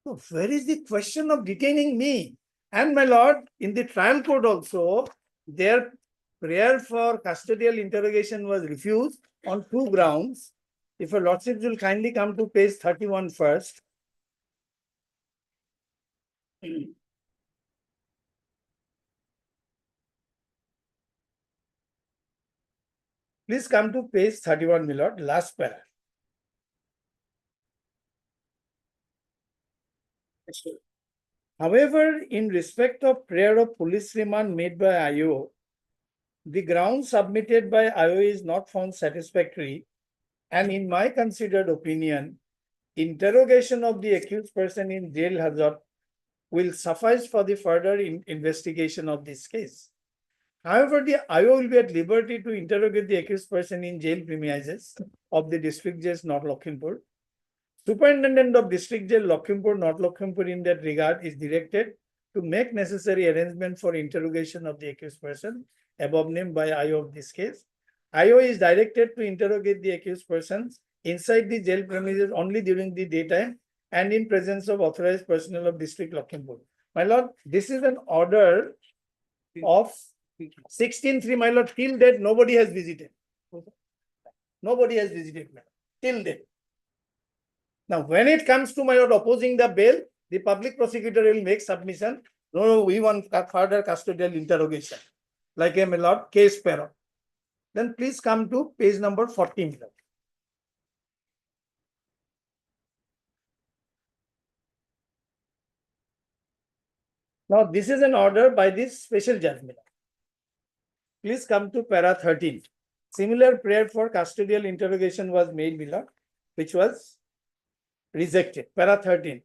So where is the question of detaining me? And my lord, in the trial court also, their prayer for custodial interrogation was refused on 2 grounds. If your lordship will kindly come to page 31 first. Please come to page 31, my lord, last paragraph. However, in respect of prayer of police remand made by IO, the ground submitted by IO is not found satisfactory, and in my considered opinion, interrogation of the accused person in jail hazard will suffice for the further investigation of this case. However, the IO will be at liberty to interrogate the accused person in jail premises of the district jail North Lakhimpur. Superintendent of district jail Lakhimpur, North Lakhimpur in that regard is directed to make necessary arrangement for interrogation of the accused person above named by IO of this case. IO is directed to interrogate the accused persons inside the jail premises only during the daytime and in presence of authorized personnel of district Lakhimpur. My lord, this is an order of 16-3, my lord, till date nobody has visited. Nobody has visited, till date. Now, when it comes to my lord opposing the bail, the public prosecutor will make submission. No, we want further custodial interrogation, like a my lord case para. Then please come to page number 14. Now, this is an order by this special judge. Please come to para 13. Similar prayer for custodial interrogation was made, Milord, which was rejected. Para 13.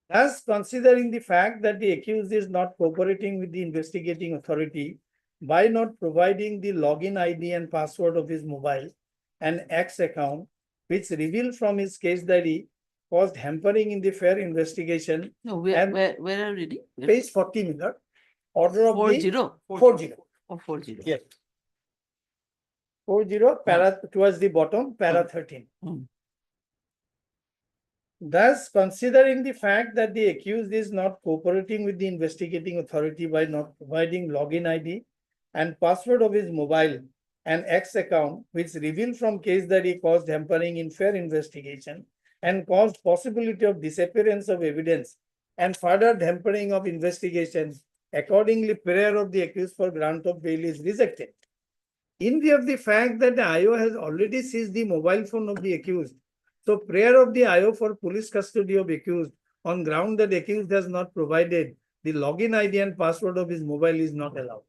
Thus, considering the fact that the accused is not cooperating with the investigating authority by not providing the login ID and password of his mobile and X account, which revealed from his case diary caused hampering in the fair investigation. No, where are you reading? Page 40, Milord. Order of 40? the 40. Oh, 40. Yes. 40, para towards the bottom, para 13. Thus, considering the fact that the accused is not cooperating with the investigating authority by not providing login ID and password of his mobile and X account, which revealed from case that he caused hampering in fair investigation and caused possibility of disappearance of evidence and further hampering of investigation, accordingly, prayer of the accused for grant of bail is rejected. In view of the fact that the IO has already seized the mobile phone of the accused, so prayer of the IO for police custody of accused on ground that accused has not provided the login ID and password of his mobile is not allowed.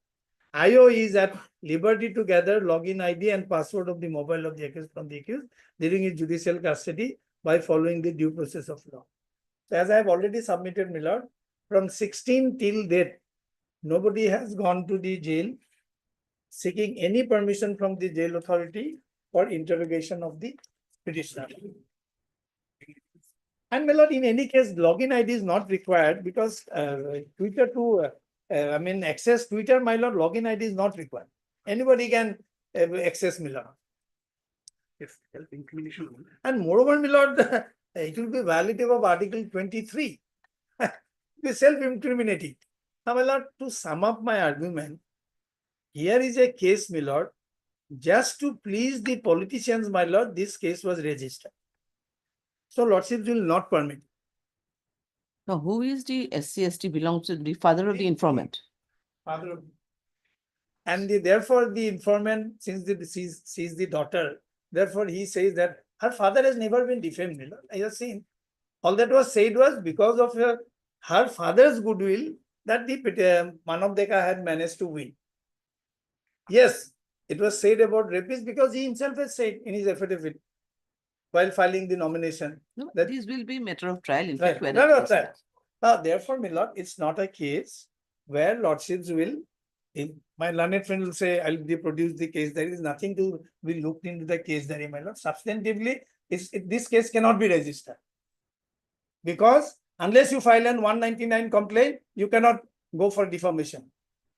IO is at liberty to gather login ID and password of the mobile of the accused from the accused during his judicial custody by following the due process of law. So as I have already submitted, my lord, from 16 till date, nobody has gone to the jail seeking any permission from the jail authority for interrogation of the petitioner. And my lord, in any case, login ID is not required because Twitter to, access Twitter, my lord, login ID is not required. Anybody can access, my lord. It's self-incrimination. And moreover, my lord, it will be violative of Article 23. The self-incriminating. Now, my lord, to sum up my argument, here is a case, my lord, just to please the politicians, my lord, this case was registered. So lordships will not permit. Now, who is the SC/ST belongs to the father of the informant? Father of- And therefore, the informant, since the deceased sees the daughter, therefore he says that her father has never been defamed. My lord. I have seen. All that was said was because of her father's goodwill that the Manav Dekha had managed to win. Yes, it was said about rapist because he himself has said in his affidavit while filing the nomination. No, That- this will be matter of trial, in Right. fact. when No, it no, comes right. to- Therefore, my lord, it's not a case where lordships will, if my learned friend will say, I'll produce the case. There is nothing to be looked into the case there, my lord. Substantively, this case cannot be registered. Because unless you file an 199 complaint, you cannot go for defamation.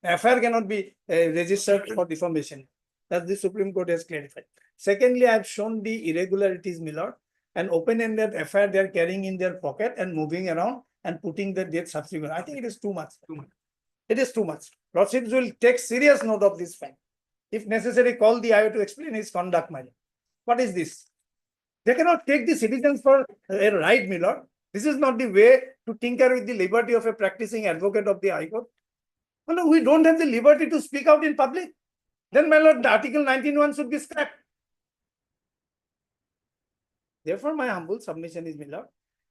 FIR cannot be registered for defamation. That the Supreme Court has clarified. Secondly, I have shown the irregularities, my lord. An open-ended FIR they are carrying in their pocket and moving around and putting the date subsequent. I think it is too much. It is too much. Lordships will take serious note of this fact. If necessary, call the IO to explain his conduct, my lord. What is this? They cannot take the citizens for a ride, my lord. This is not the way to tinker with the liberty of a practicing advocate of the High Court. No, we don't have the liberty to speak out in public. Then, my lord, the Article 19(1) should be scrapped. Therefore, my humble submission is, my lord,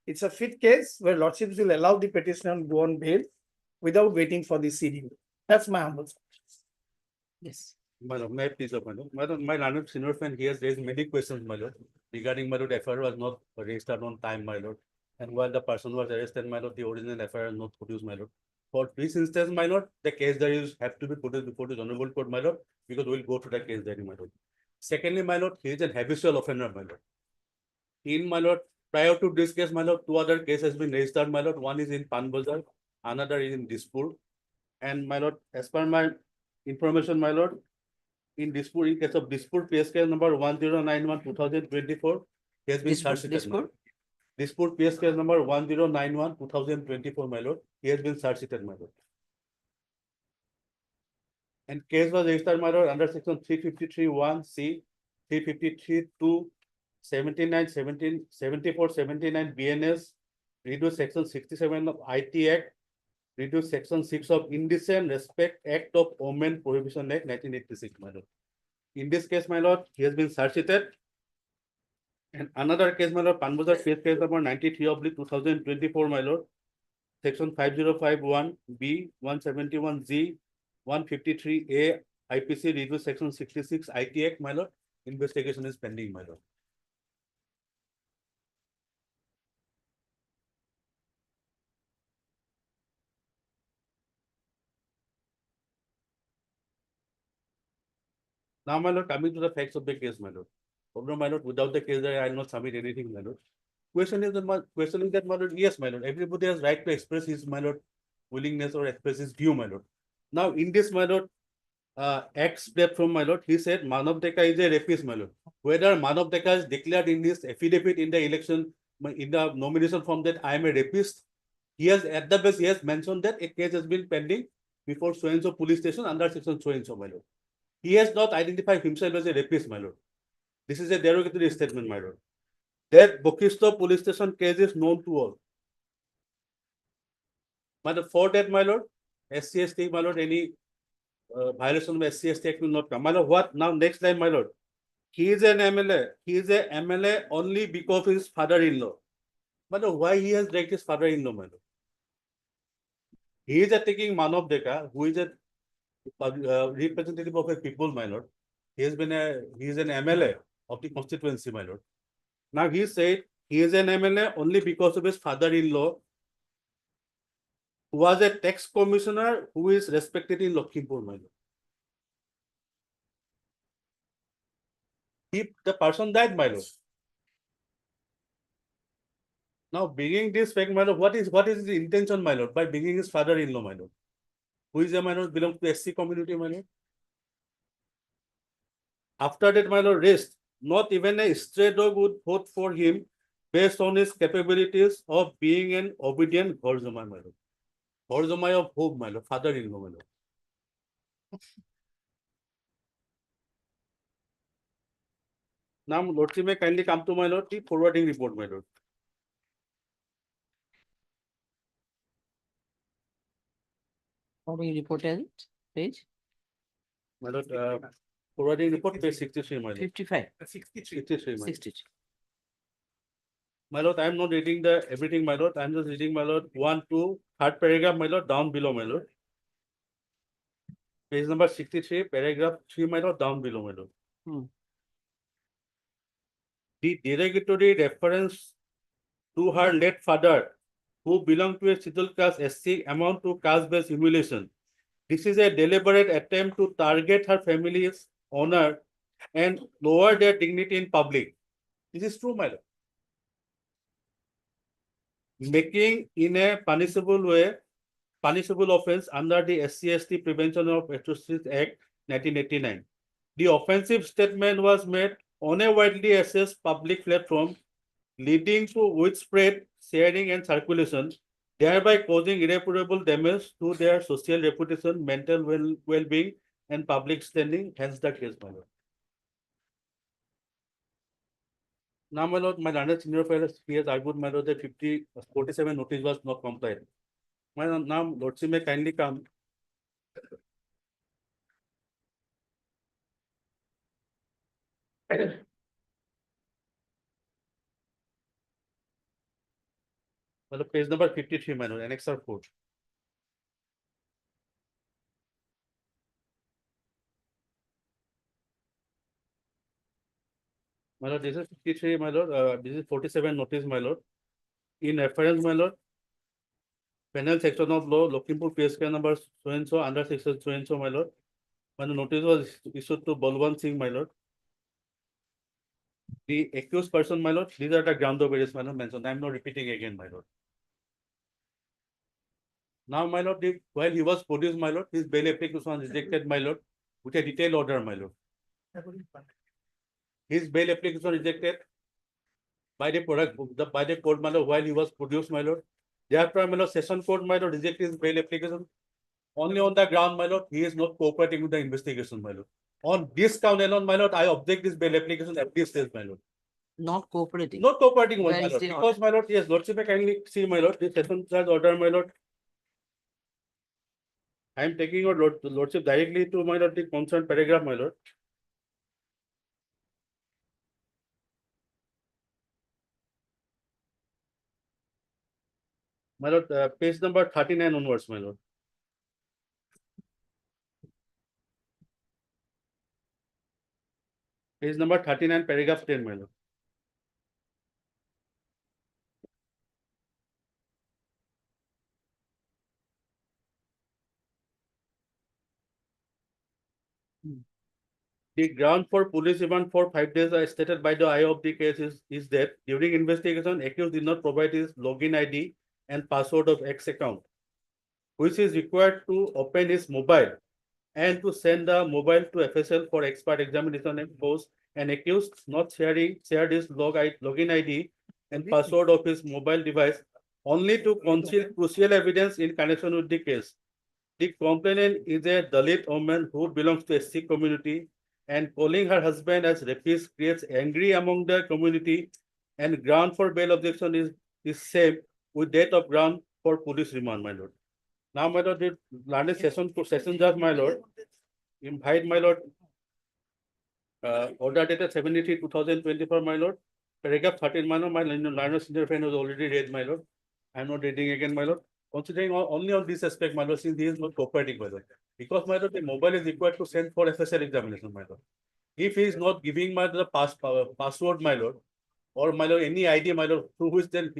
it's a fit case where lordships will allow the petitioner to go on bail without waiting for the CDU. That's my humble submission. Yes. Madam, may I please, madam? Madam, my learned senior friend here has raised many questions, my lord, regarding my lord, FIR was not registered on time, my lord. And while the person was arrested, my lord, the original FIR is not produced, my lord. For this instance, my lord, the case diaries have to be put before the honorable court, my lord, because we'll go to the case diary, my lord. Secondly, my lord, he is an habitual offender, my lord. In my lord, prior to this case, my lord, two other cases has been registered, my lord. One is in Panbazar, another is in Dispur. And my lord, as per my information, my lord, in Dispur, in case of Dispur, PS case number 1091/2024, he has been Dispur- charged. Dispur? Dispur PS case number 1091/2024, my lord, he has been charged, my lord. And case was registered, my lord, under section 353(1)(c), 353(2), 79, 17, 74, 79 BNS, reduce section 67 of IT Act, reduce section 6 of Indecent Respect Act of Women Prohibition Act 1986, my lord. In this case, my lord, he has been charged. And another case, my lord, Panbazar case number 93/2024, my lord, section 5051B, 171Z, 153A, IPC, reduce section 66 IT Act, my lord. Investigation is pending, my lord. Now, my lord, coming to the facts of the case, my lord. Although, my lord, without the case, I will not submit anything, my lord. Question is that, my lord, yes, my lord, everybody has right to express his, my lord, willingness or express his view, my lord. Now, in this, my lord, excerpt from my lord, he said Manav Dekha is a rapist, my lord. Whether Manav Dekha is declared in this affidavit in the election, in the nomination form that I am a rapist, he has, at the base, he has mentioned that a case has been pending before so-and-so police station under section so-and-so, my lord. He has not identified himself as a rapist, my lord. This is a derogatory statement, my lord. That Bokhisto police station case is known to all. My lord, for that, my lord, SC/ST, my lord, any violation of SC/ST Act will not come. My lord, what now? Next line, my lord. He is an MLA. He is a MLA only because of his father-in-law. My lord, why he has dragged his father-in-law, my lord? He is taking Manav Dekha, who is a representative of a people, my lord. He is an MLA of the constituency, my lord. Now he said he is an MLA only because of his father-in-law, who was a tax commissioner who is respected in Lakhimpur, my lord. The person died, my lord. Now bringing this fact, my lord, what is the intention, my lord, by bringing his father-in-law, my lord? Who is a my lord, belongs to SC community, my lord? After that, my lord, rest. Not even a stray dog would vote for him based on his capabilities of being an obedient Ghorzamai, my lord. Ghorzamai of hope, my lord, father-in-law, my lord. Now, Lordship may kindly come to my lord, the forwarding report, my lord. What do you report as it? Page My lord, forwarding report, page 63, my lord. 55, 63, my lord. 63. My lord, I am not reading the everything, my lord. I am just reading, my lord, 1, 2, third paragraph, my lord, down below, my lord. Page number 63, paragraph 3, my lord, down below, my lord. Hmm. The derogatory reference to her late father, who belonged to a scheduled caste SC, amount to caste-based humiliation. This is a deliberate attempt to target her family's honor and lower their dignity in public. This is true, my lord. Making in a punishable way, punishable offense under the SC/ST Prevention of Atrocities Act 1989. The offensive statement was made on a widely accessed public platform, leading to widespread sharing and circulation, thereby causing irreparable damage to their social reputation, mental well-being, and public standing. Hence the case, my lord. Now, my lord, my learned senior fellow has argued, my lord, that 47 notice was not complied. My lord, now lordship may kindly come. My lord, page number 53, my lord, annexure 4. My lord, this is 53, my lord. This is 47 notice, my lord. In reference, my lord, penal section of law, Lakhimpur PSK number so and so, under section so and so, my lord. When the notice was issued to Balwant Singh, my lord. The accused person, my lord, these are the ground of arrest, my lord, mentioned. I am not repeating again, my lord. Now, my lord, while he was produced, my lord, his bail application was rejected, my lord, with a detailed order, my lord. His bail application was rejected by the court, my lord, while he was produced, my lord. Thereafter, my lord, session court, my lord, rejected his bail application only on the ground, my lord, he is not cooperating with the investigation, my lord. On this count alone, my lord, I object this bail application at this stage, my lord. Not cooperating. Not cooperating, Where my is lord, the because, my lord, yes, lordship, I kindly see, my lord, this session charge order, my lord. I am taking your lordship directly to, my lord, the concerned paragraph, my lord. My lord, page number 39 onwards, my lord. Page number 39, paragraph 10, my lord. The ground for police remand for 5 days as stated by the IO of the case is that during investigation, accused did not provide his login ID and password of X account, which is required to open his mobile and to send the mobile to FSL for expert examination and post, and accused not shared his login ID and password of his mobile device only to conceal crucial evidence in connection with the case. The complainant is a Dalit woman who belongs to a Sikh community, and calling her husband as rapist creates anger among the community, and ground for bail objection is same with date of ground for police remand, my lord. Now, my lord, the learned session judge, my lord, invite, my lord, order dated 73/2024, my lord, paragraph 13, my lord, my learned senior friend was already read, my lord. I am not reading again, my lord. Considering only on this aspect, my lord, since he is not cooperating, my lord. Because, my lord, the mobile is required to send for FSL examination, my lord. If he is not giving my the password, my lord, or my lord, any idea, my lord, through which then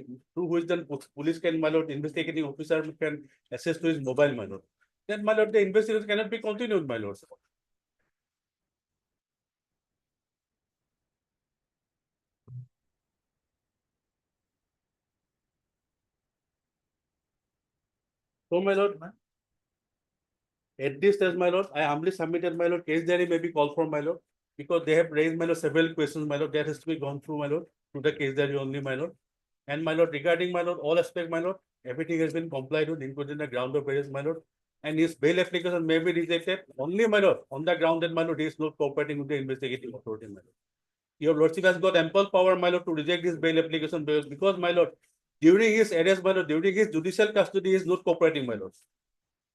police can, my lord, investigating officer can access to his mobile, my lord. Then, my lord, the investigation cannot be continued, my lord. So, my lord, at this stage, my lord, I humbly submitted, my lord, case diary may be called for, my lord. because they have raised, my lord, several questions, my lord, that has to be gone through, my lord, to the case diary only, my lord. And my lord, regarding, my lord, all aspect, my lord, everything has been complied with, including the ground of arrest, my lord. And his bail application may be rejected only, my lord, on the ground that, my lord, he is not cooperating with the investigating authority, my lord. Your lordship has got ample power, my lord, to reject his bail application because, my lord, during his arrest, my lord, during his judicial custody, he is not cooperating, my lord.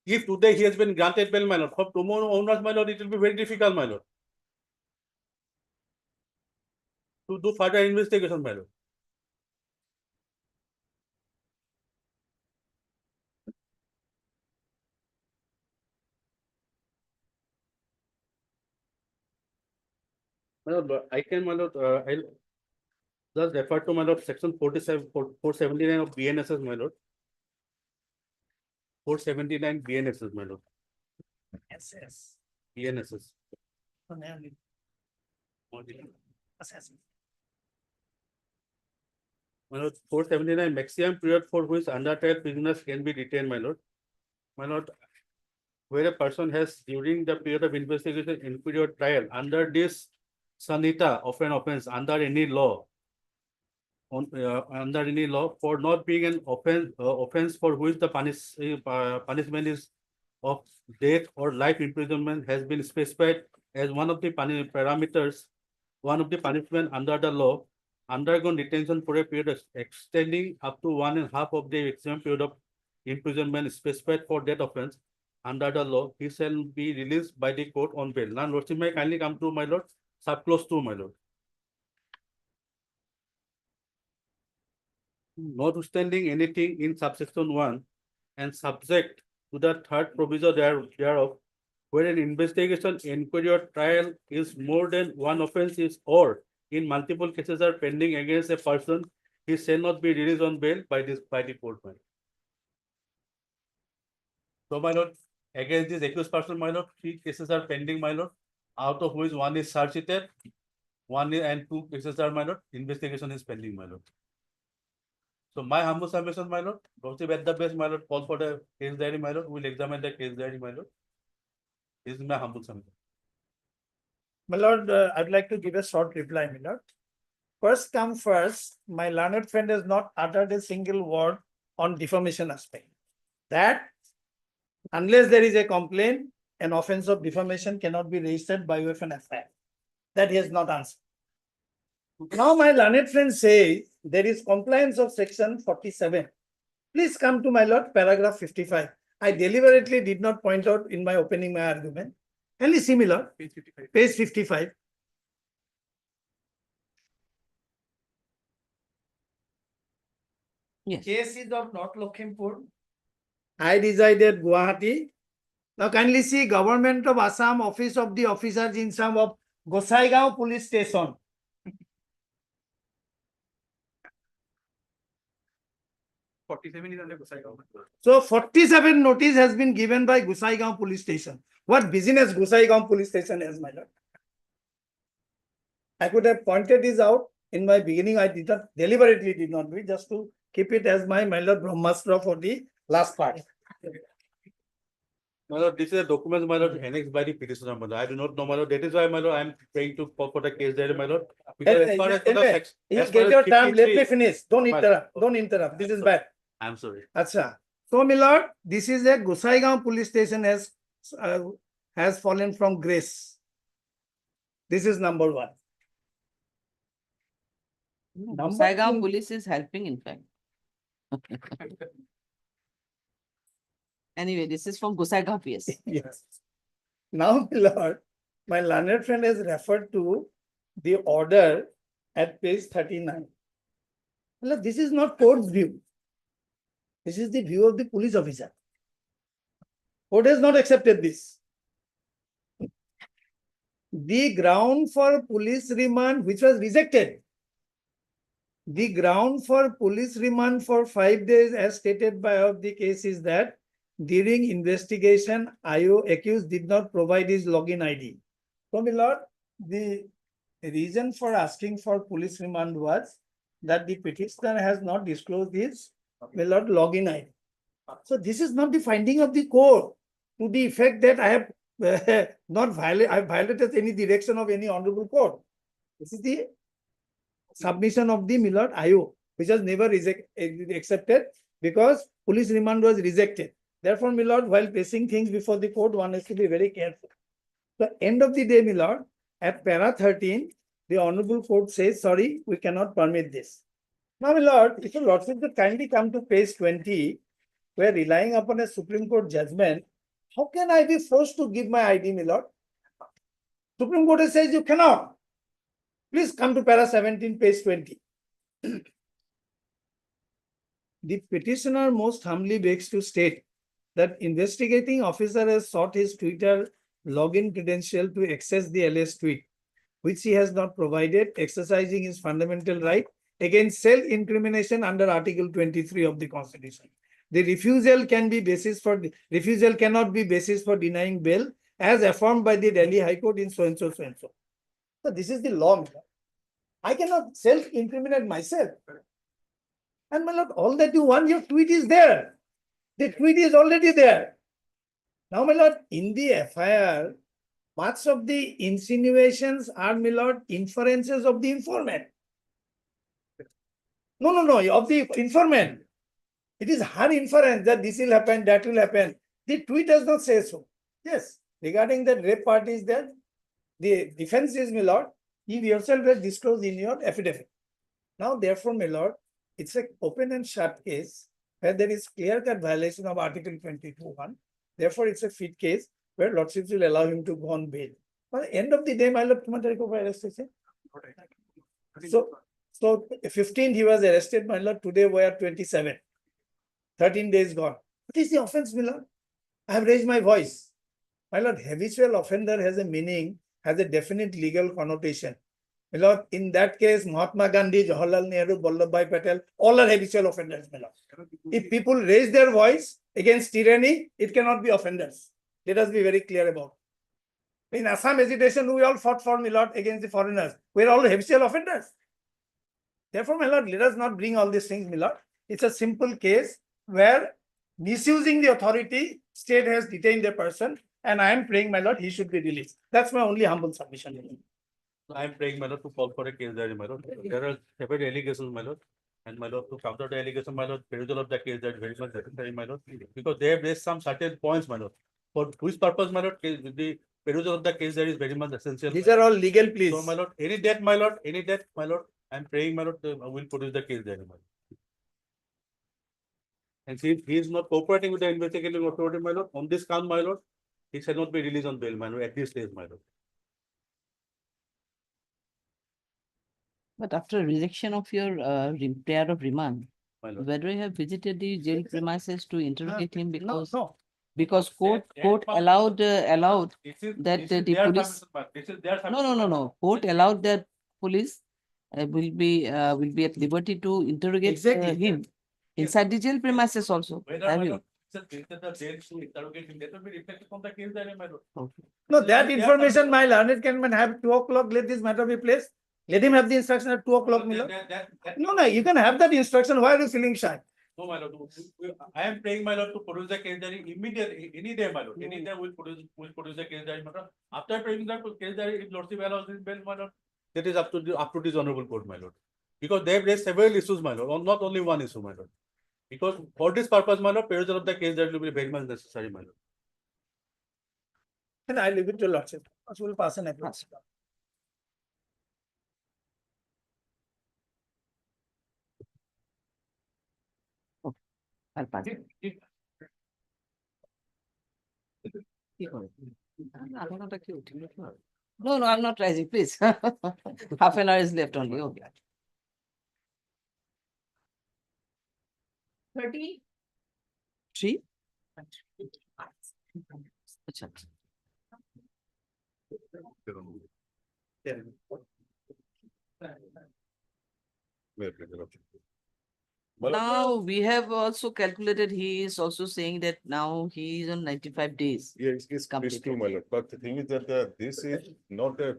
If today he has been granted bail, my lord, for tomorrow owners, my lord, it will be very difficult, my lord, to do further investigation, my lord. My lord, I can, my lord, I'll just refer to, my lord, section 47, 479 of BNSS, my lord. 479 BNSS, my lord. SS. BNSS. My lord, 479 maximum period for which under trial prisoners can be detained, my lord. My lord, where a person has during the period of investigation inferior trial under this sanita of an offense under any law, under any law for not being an offense for which the punishment is of death or life imprisonment has been specified as one of the parameters, one of the punishment under the law, undergone detention for a period extending up to 1.5 of the maximum period of imprisonment specified for that offense under the law, he shall be released by the court on bail. Now, lordship may kindly come to, my lord, subclause 2, my lord. Notwithstanding anything in subsection 1 and subject to the third provision thereof, where an investigation, inquiry or trial is more than one offense is or in multiple cases are pending against a person, he shall not be released on bail by the court. So, my lord, against this accused person, my lord, 3 cases are pending, my lord, out of which 1 is charge-sheeted, 1 and 2 cases are, my lord, investigation is pending, my lord. So my humble submission, my lord, lordship at the best, my lord, call for the case diary, my lord, we'll examine the case diary, my lord. This is my humble submission. My lord, I'd like to give a short reply, my lord. First come first, my learned friend has not uttered a single word on defamation aspect. That unless there is a complaint, an offense of defamation cannot be registered by way of an FIR. That he has not answered. Now my learned friend say there is compliance of section 47. Please come to, my lord, paragraph 55. I deliberately did not point out in my opening my argument. Only similar, page 55. Yes. Case is of North Lakhimpur. I resided Guwahati. Now kindly see Government of Assam, Office of the Officers in charge of Gosaigaon Police Station. So 47 notice has been given by Gosaigaon Police Station. What business Gosaigaon Police Station has, my lord? I could have pointed this out in my beginning. I deliberately did not do it, just to keep it as my lord Brahmastra for the last part. My lord, this is a document, my lord, annexed by the petitioner, my lord. I do not know, my lord. That is why, my lord, I am trying to call for the case diary, my lord. Because as far as the sex, You as far get as your time, let me 53 finish. Don't interrupt. Don't interrupt. This is bad. I'm sorry. Acha. So, my lord, this is a Gosaigaon Police Station has fallen from grace. This is number 1. Gosaigaon police is helping, in fact. Anyway, this is from Gosaigaon PS. Yes. Now, my lord, my learned friend has referred to the order at page 39. Well, this is not court's view. This is the view of the police officer. Court has not accepted this. The ground for police remand, which was rejected. The ground for police remand for 5 days, as stated by of the case, is that during investigation, accused did not provide his login ID. So, my lord, the reason for asking for police remand was that the petitioner has not disclosed his, my lord, login ID. So, this is not the finding of the court to the effect that I have not violate, I violated any direction of any honorable court. This is the submission of the Milord IO, which was never accepted because police remand was rejected. Therefore, Milord, while placing things before the court, one has to be very careful. The end of the day, Milord, at para 13, the honorable court says, sorry, we cannot permit this. Now, Milord, if your lordship could kindly come to page 20, where relying upon a Supreme Court judgment, how can I be forced to give my ID, Milord? Supreme Court says you cannot. Please come to para 17, page 20. The petitioner most humbly begs to state that investigating officer has sought his Twitter login credential to access the LS tweet, which he has not provided, exercising his fundamental right against self-incrimination under Article 23 of the Constitution. The refusal cannot be basis for denying bail, as affirmed by the Delhi High Court in so and so, so and so. So this is the law. I cannot self-incriminate myself. And my lord, all that you want, your tweet is there. The tweet is already there. Now, my lord, in the FIR, much of the insinuations are, my lord, inferences of the informant. No, of the informant. It is her inference that this will happen, that will happen. The tweet does not say so. Yes, regarding the rape part is there. The defense is, my lord, you yourself has disclosed in your affidavit. Now, therefore, my lord, it's an open and shut case where there is clear-cut violation of Article 22(1). Therefore, it's a fit case where lordships will allow him to go on bail. At the end of the day, my lord, so 15th he was arrested, my lord. Today we are 27. 13 days gone. What is the offense, my lord? I have raised my voice. My lord, habitual offender has a meaning, has a definite legal connotation. My lord, in that case, Mahatma Gandhi, Jawaharlal Nehru, Vallabhbhai Patel, all are habitual offenders, my lord. If people raise their voice against tyranny, it cannot be offenders. Let us be very clear about it. In Assam agitation, we all fought for, my lord, against the foreigners. We are all habitual offenders. Therefore, my lord, let us not bring all these things, my lord. It's a simple case where misusing the authority, state has detained a person, and I am praying, my lord, he should be released. That's my only humble submission. I am praying, my lord, to call for a case diary, my lord. There are several allegations, my lord. And my lord, to counter the allegation, my lord, perusal of the case diary very much necessary, my lord. Because they have raised some certain points, my lord. For which purpose, my lord, the perusal of the case diary is very much essential. These are all legal pleas. So, my lord, any debt, my lord, I am praying, my lord, I will produce the case diary, my lord. And since he is not cooperating with the investigating authority, my lord, on this count, my lord, he shall not be released on bail, my lord, at this stage, my lord. But after rejection of your prayer of remand, My lord. whether you have visited the jail premises to interrogate him because No. because court allowed that the police. No. Court allowed that police will be at liberty to interrogate Exactly. him inside the jail premises also. Have you? No, that information, my learned can have 2 o'clock, let this matter be placed. Let him have the instruction at 2 o'clock, my lord. No, you can have that instruction. Why are you feeling shy? No, my lord, I am praying, my lord, to produce the case diary immediately, any day, my lord. Any day we'll produce the case diary, my lord. After praying that case diary, if lordship allows this bail, my lord, that is up to this honorable court, my lord. Because they have raised several issues, my lord, not only one issue, my lord. Because for this purpose, my lord, perusal of the case diary will be very much necessary, my lord. And I leave it to lordship. We will pass an approach. I'll pass. No, I'm not rising, please. Half an hour is left only. Okay. 30. 3. Achha. Now we have also calculated, he is also saying that now he is on 95 days. Yes, it's true, my lord. But the thing is that this is not a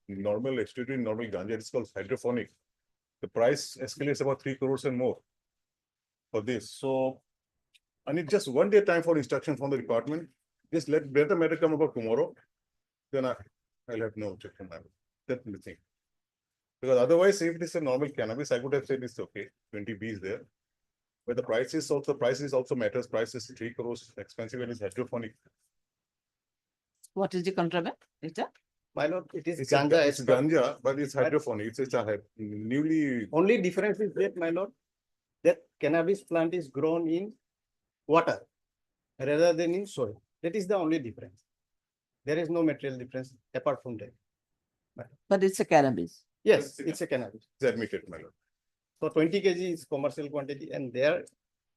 normal extremely normal ganja. It's called hydrophonic. The price escalates about 3 crores and more for this. So I need just 1 day time for instruction from the department. Just let the matter come about tomorrow. Then I'll have no objection. That's the thing. Because otherwise, if this is a normal cannabis, I would have said it's okay. 20B is there. But the price is also matters. Price is 3 crores expensive and it's hydroponic. What is the contraband? Is that? My lord, it is It's ganja. it's ganja, but it's hydroponic. It's a newly. Only difference is that, my lord, that cannabis plant is grown in water rather than in soil. That is the only difference. There is no material difference apart from that. But it's a cannabis. Yes, it's a cannabis. It's admitted, my lord. So 20 kg is commercial quantity, and their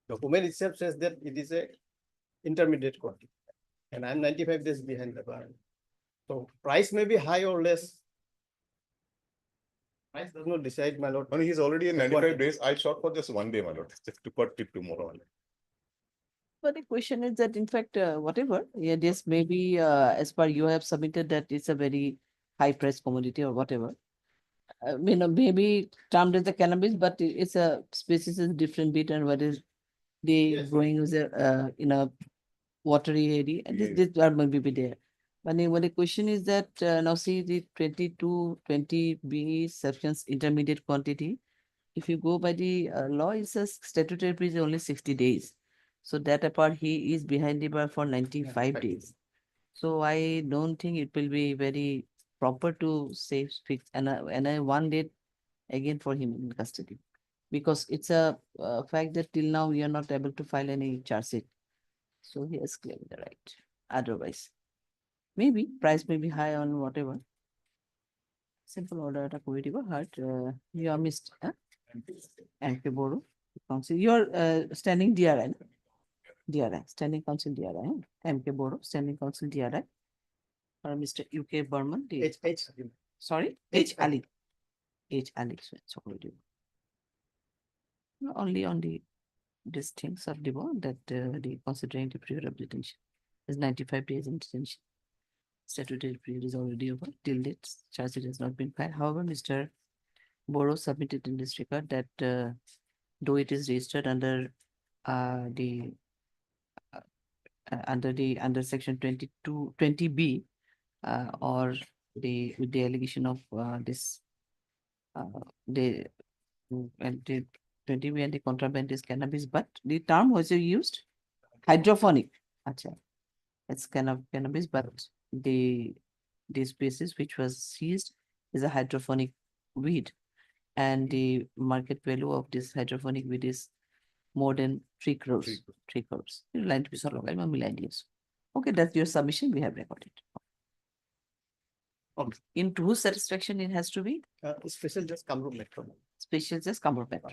document itself says that it is a intermediate quantity. And I'm 95 days behind the bar. So price may be high or less. Price does not decide, my lord. He's already in 95 days. I shot for just 1 day, my lord, just to cut it tomorrow. But the question is that in fact, whatever, yeah, this maybe as per you have submitted that it's a very high price commodity or whatever. Maybe termed as a cannabis, but it's a species is different bit and what is the growing is in a watery area and this are maybe be there. But then the question is that now see the 20B substance intermediate quantity. If you go by the law, it says statutory period is only 60 days. So that apart, he is behind the bar for 95 days. So I don't think it will be very proper to say fix and I one date again for him in custody. Because it's a fact that till now we are not able to file any charge sheet. So he has claimed the right. Otherwise, maybe price may be high on whatever. Simple order at a heart. You are missed. MK Boro Council. You're standing DRI. DRI, Standing Council DRI. MK Boro, Standing Council DRI. Or Mr. UK Burman. Sorry? H. Ali. H. Ali. So only on these things of the bond that the considering the period of detention is 95 days in detention. Statutory period is already over. Till date, charge sheet has not been filed. However, Mr. Boro submitted in this record that though it is registered under under section 20B or with the allegation of this the 20B and the contraband is cannabis, but the term was used hydroponic. Achha. It's kind of cannabis, but the species which was seized is a hydroponic weed, and the market value of this hydroponic weed is more than 3 crores. 3 crores. Okay, that's your submission. We have recorded. Okay. In whose satisfaction it has to be? Special just Kamrup Metro. Special just Kamrup Metro.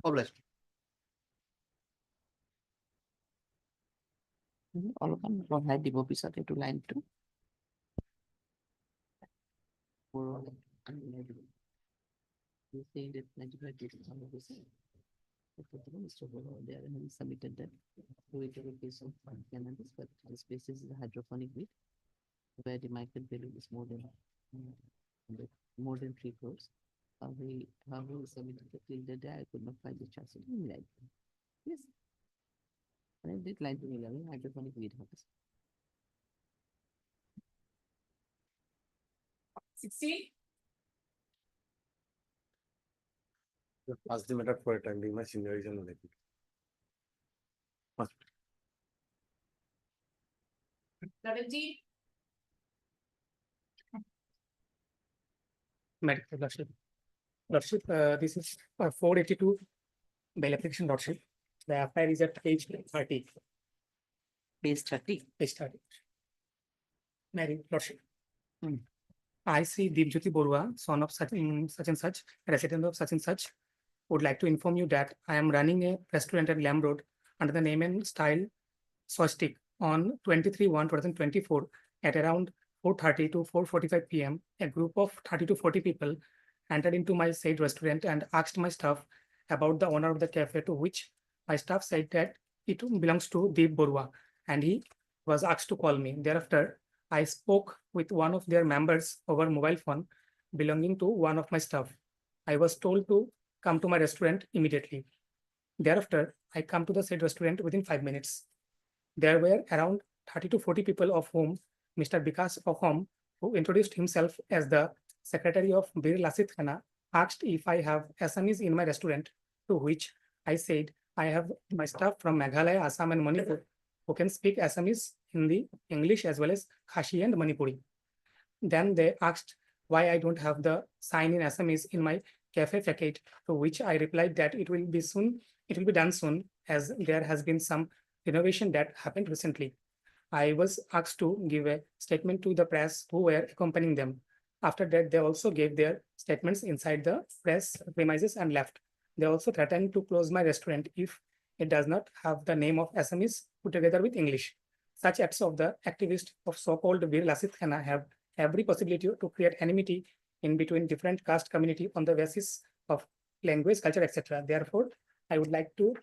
Obliged. All of them from high depot officer to line 2. You say that 95 days on the same. Mr. Bolo, they are submitted that to a case of cannabis, but the species is a hydroponic weed where the market value is more than 3 crores. How we submitted it till the day I could not find the charge. Yes. And I did line to me, hydroponic weed happens. 60. Pass the matter for attending my senior is on. 70. Medical Lordship. Lordship, this is 482 bail application, Lordship. The FIR is at page 30. Page 30. Page 30. Mary, Lordship. I see Deepjyoti Borua, son of such and such, resident of such and such, would like to inform you that I am running a restaurant at Lamb Road under the name and style Swastik on 23/1/2024 at around 4:30 to 4:45 p.m. A group of 30 to 40 people entered into my said restaurant and asked my staff about the owner of the cafe, to which my staff said that it belongs to Deep Borua and he was asked to call me. Thereafter, I spoke with one of their members over mobile phone belonging to one of my staff. I was told to come to my restaurant immediately. Thereafter, I come to the said restaurant within 5 minutes. There were around 30 to 40 people, of whom Mr. Vikas Ahom, who introduced himself as the secretary of Bir Lasit Khana, asked if I have Assamese in my restaurant, to which I said I have my staff from Meghalaya, Assam and Manipur who can speak Assamese, Hindi, English as well as Khashi and Manipuri. Then they asked why I don't have the sign in Assamese in my cafe facade, to which I replied that it will be done soon, as there has been some renovation that happened recently. I was asked to give a statement to the press who were accompanying them. After that, they also gave their statements inside the press premises and left. They also threatened to close my restaurant if it does not have the name of Assamese put together with English. Such acts of the activists of so-called Bir Lasit Khana have every possibility to create enmity in between different caste community on the basis of language, culture, etc. Therefore, I would like to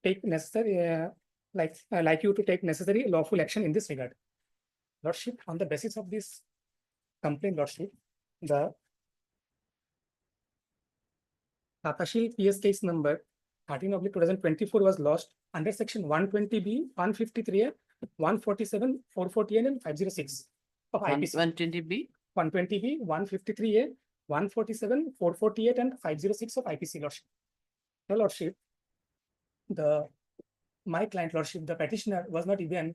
take necessary, like you to take necessary lawful action in this regard. Lordship, on the basis of this complaint, Lordship, the Tatashil PS case number 13/2024 was lost under section 120B, 153A, 147, 448, and 506 of IPC. 120B, 120B, 153A, 147, 448, and 506 of IPC, Lordship. Your Lordship, my client, Lordship, the petitioner was not even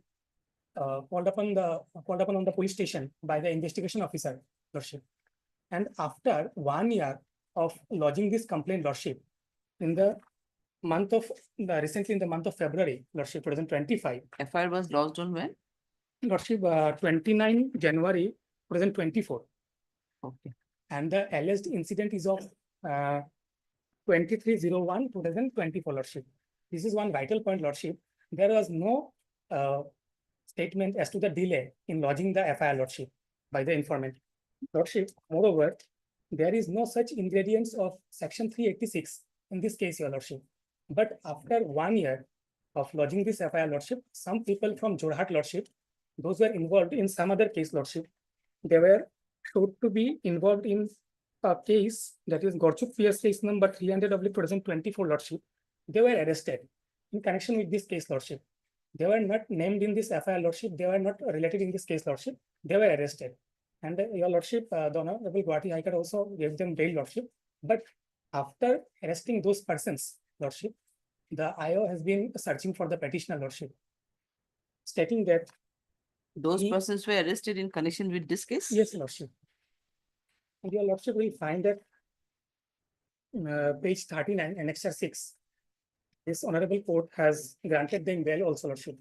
called upon on the police station by the investigation officer, Lordship. And after 1 year of lodging this complaint, Lordship, recently in the month of February, Lordship, 2025. FIR was lodged on when? Lordship, 29 January 2024. Okay. And the alleged incident is of 23/01/2024, Lordship. This is one vital point, Lordship. There was no statement as to the delay in lodging the FIR, Lordship, by the informant. Lordship, moreover, there is no such ingredients of section 386 in this case, Your Lordship. But after 1 year of lodging this FIR, Lordship, some people from Jorhat, Lordship, those were involved in some other case, Lordship, they were shown to be involved in a case that is Gorchuk PS case number 300/2024, Lordship. They were arrested in connection with this case, Lordship. They were not named in this FIR, Lordship. They were not related in this case, Lordship. They were arrested. And Your Lordship, the Honorable Guwahati High Court also gave them bail, Lordship. But after arresting those persons, Lordship, the IO has been searching for the petitioner, Lordship, stating that those persons were arrested in connection with this case? Yes, Lordship. And Your Lordship will find that page 39, Annexure 6. This Honorable Court has granted them bail also, Lordship.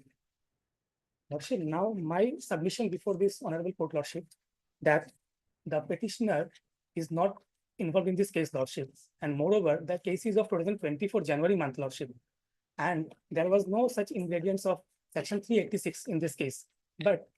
Lordship, now my submission before this Honorable Court, Lordship, that the petitioner is not involved in this case, Lordship. And moreover, the case is of 2024 January month, Lordship. And there was no such ingredients of section 386 in this case. But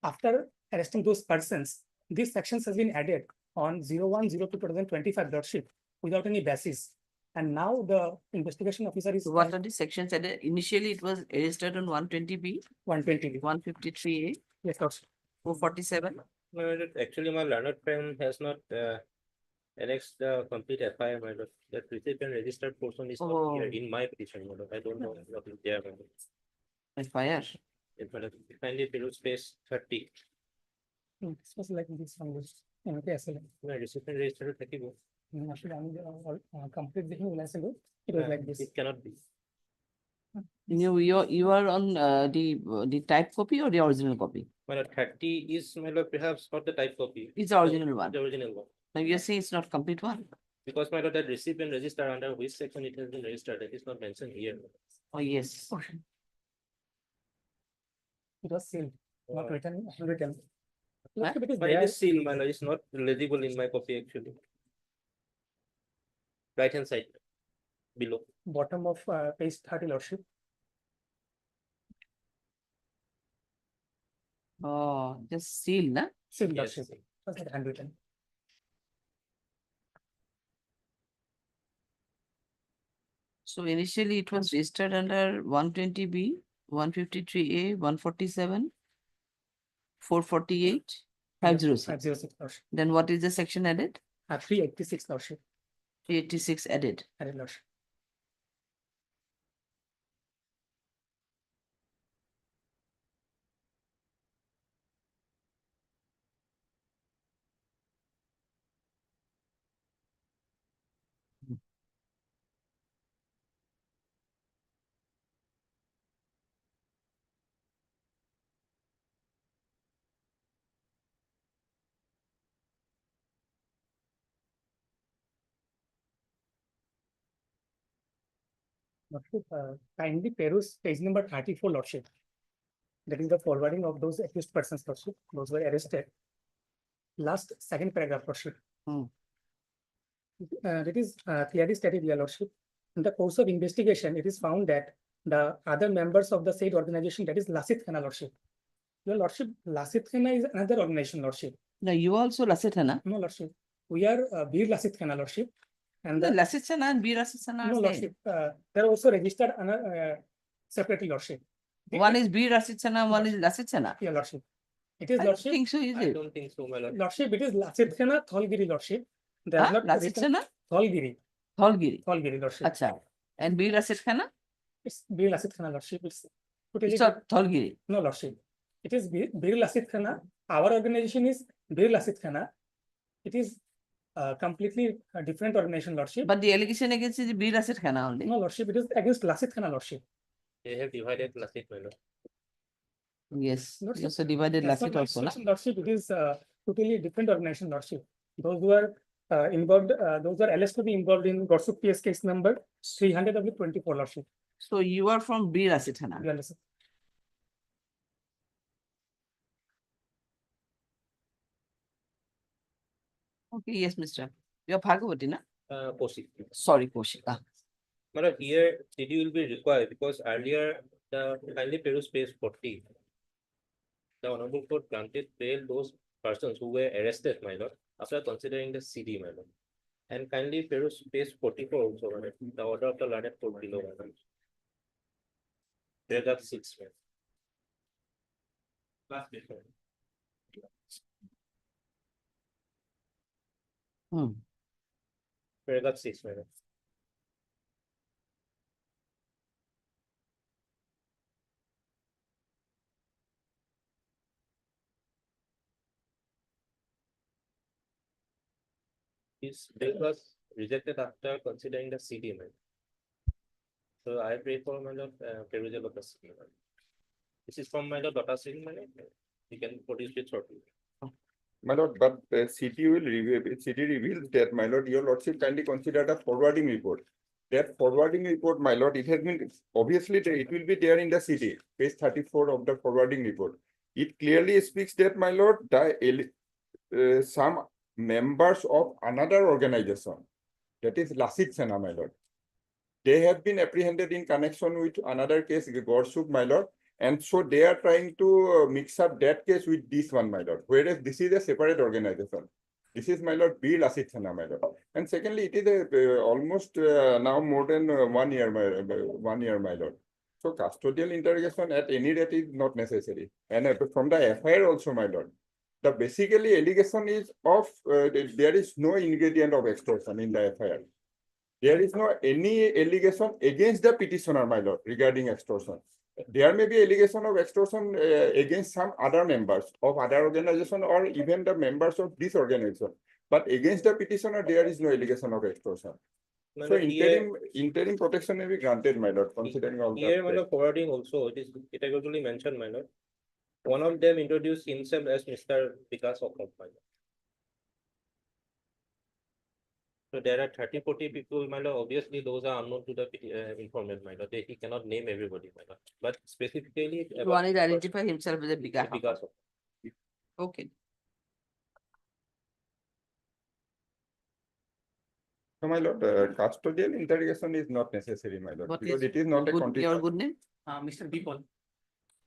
after arresting those persons, these sections has been added on 01/02/2025, Lordship, without any basis. And now the investigation officer is. What are the sections added? Initially, it was arrested on 120B, 120B, 153A. Yes, Lordship. 447. No, actually, my learned friend has not annexed the complete FIR, my lord. That recipient registered portion is not here in my petition, my lord. I don't know what is there, my lord. FIR. If my lord, kindly below space 30. This was like this one was. Yes, My recipient registered 30. Complete the it was like this. It cannot be. You are on the type copy or the original copy? My lord, 30 is, my lord, perhaps not the type copy. It's the original one. The original one. Now you're saying it's not complete one? Because, my lord, that recipient registered under which section it has been registered, that is not mentioned here. Oh, yes. It was sealed, not written. But it is sealed, my lord, it's not legible in my copy actually. Right hand side, below. Bottom of page 30, Lordship. Oh, just seal, na? Sealed, Yes. Lordship. Was not handwritten. So initially it was registered under 120B, 153A, 147, 448, 506. 506, Lordship. Then what is the section added? 386, Lordship. 386 added. Added, Lordship. Lordship, kindly peruse page number 34, Lordship. That is the forwarding of those accused persons, Lordship, those were arrested. Last second paragraph, Lordship. It is clearly stated here, Lordship. In the course of investigation, it is found that the other members of the said organization, that is Lasit Khana, Lordship. Your Lordship, Lasit Khana is another organization, Lordship. No, you also Lasit Khana. No, Lordship. We are Bir Lasit Khana, Lordship. And The the, Lasit Khana and Bir Lasit Khana are no, same. Lordship. They are also registered separately, Lordship. One is Bir Lasit Khana, one is Lasit Khana. Yeah, Lordship. It is I don't Lordship. think so, is I it? don't think so, my lord. Lordship, it is Lasit Khana, Thalgiri, Lordship. They are Huh? not Lasit Khana? Thalgiri. Thalgiri. Thalgiri, Lordship. Acha. And Bir Lasit Khana? It's Bir Lasit Khana, Lordship. It's totally It's not Thalgiri. no, Lordship. It is Bir Lasit Khana. Our organization is Bir Lasit Khana. It is completely a different organization, Lordship. But the allegation against is Bir Lasit Khana only. No, Lordship, it is against Lasit Khana, Lordship. They have divided Lasit, my lord. Yes, Lordship, you also divided that's Lasit not also, na? Lordship, it is totally different organization, Lordship. Those who are involved, those are alleged to be involved in Gorsuk PS case number 300/24, Lordship. So you are from Bir Lasit Khana. You understand? Okay, yes, Mr. You are Bhagavati, na? Kosi. Sorry, Koshika. My lord, here CD will be required because earlier the kindly peruse page 40. The honorable court granted bail those persons who were arrested, my lord, after considering the CD, my lord. And kindly peruse page 44 also, my lord, the order of the learned court below, my lord. Paragraph 6, my lord. Last page, my lord. Paragraph 6, my lord. His bill was rejected after considering the CD, man. So I pray for my lord, perusal of the CD, man. This is from my lord Data Singh, man. You can produce it shortly. My lord, but city will review, city reveals that, my lord, your lordship kindly consider the forwarding report. That forwarding report, my lord, it has been, obviously, it will be there in the city, page 34 of the forwarding report. It clearly speaks that, my lord, some members of another organization, that is Lasit Khana, my lord. They have been apprehended in connection with another case, Gorsuk, my lord. And so they are trying to mix up that case with this one, my lord. Whereas this is a separate organization. This is, my lord, Bir Lasit Khana, my lord. And secondly, it is almost now more than 1 year, my lord. So custodial interrogation at any rate is not necessary. And from the FIR also, my lord. The basically allegation is of there is no ingredient of extortion in the FIR. There is no any allegation against the petitioner, my lord, regarding extortion. There may be allegation of extortion against some other members of other organization or even the members of this organization. But against the petitioner, there is no allegation of extortion. My So lord, here- interim protection may be granted, my lord, considering all Here, my that. lord, forwarding also, it is categorically mentioned, my lord. One of them introduced himself as Mr. Vikas Okhot, my lord. So there are 30-40 people, my lord. Obviously, those are unknown to the informant, my lord. He cannot name everybody, my lord. But specifically, One is identify himself as a Vikas. Vikas Okhot. Okay. So, my lord, custodial interrogation is not necessary, my lord, What because is it is not a your condition. good name? Mr. Deepal.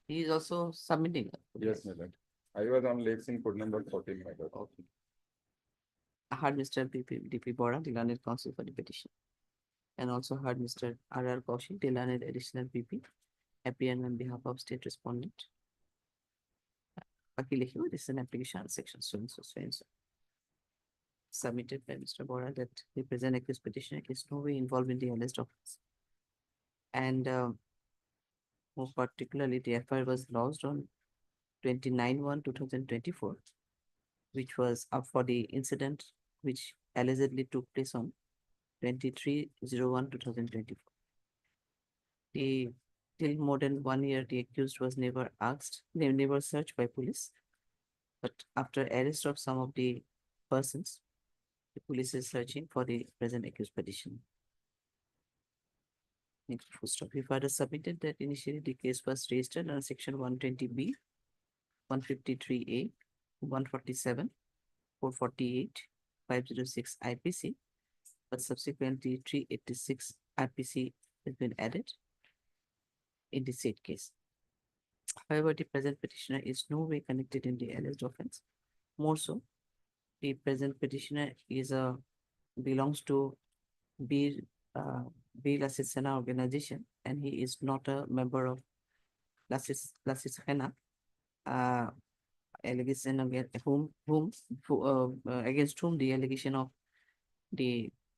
He is also submitting. Yes, my lord. I was on legs in code number 14, my lord. Okay. I heard Mr. DP Bora, the learned counsel for the petition. And also heard Mr. R.R. Kaushik, the learned additional PP, appearing on behalf of state respondent. This is an application section so and so. Submitted by Mr. Bora that the present accused petitioner is no way involved in the alleged offense. And more particularly, the FIR was lodged on 29/1/2024, which was up for the incident which allegedly took place on 23/01/2024. Till more than 1 year, the accused was never never searched by police. But after arrest of some of the persons, the police is searching for the present accused petition. Next, full stop. He further submitted that initially the case was registered on section 120B, 153A, 147, 448, 506 IPC, but subsequently 386 IPC has been added in the said case. However, the present petitioner is no way connected in the alleged offense. More so, the present petitioner is belongs to Bir Lassit Sena organization, and he is not a member of Lassit Sena. Allegation against against whom the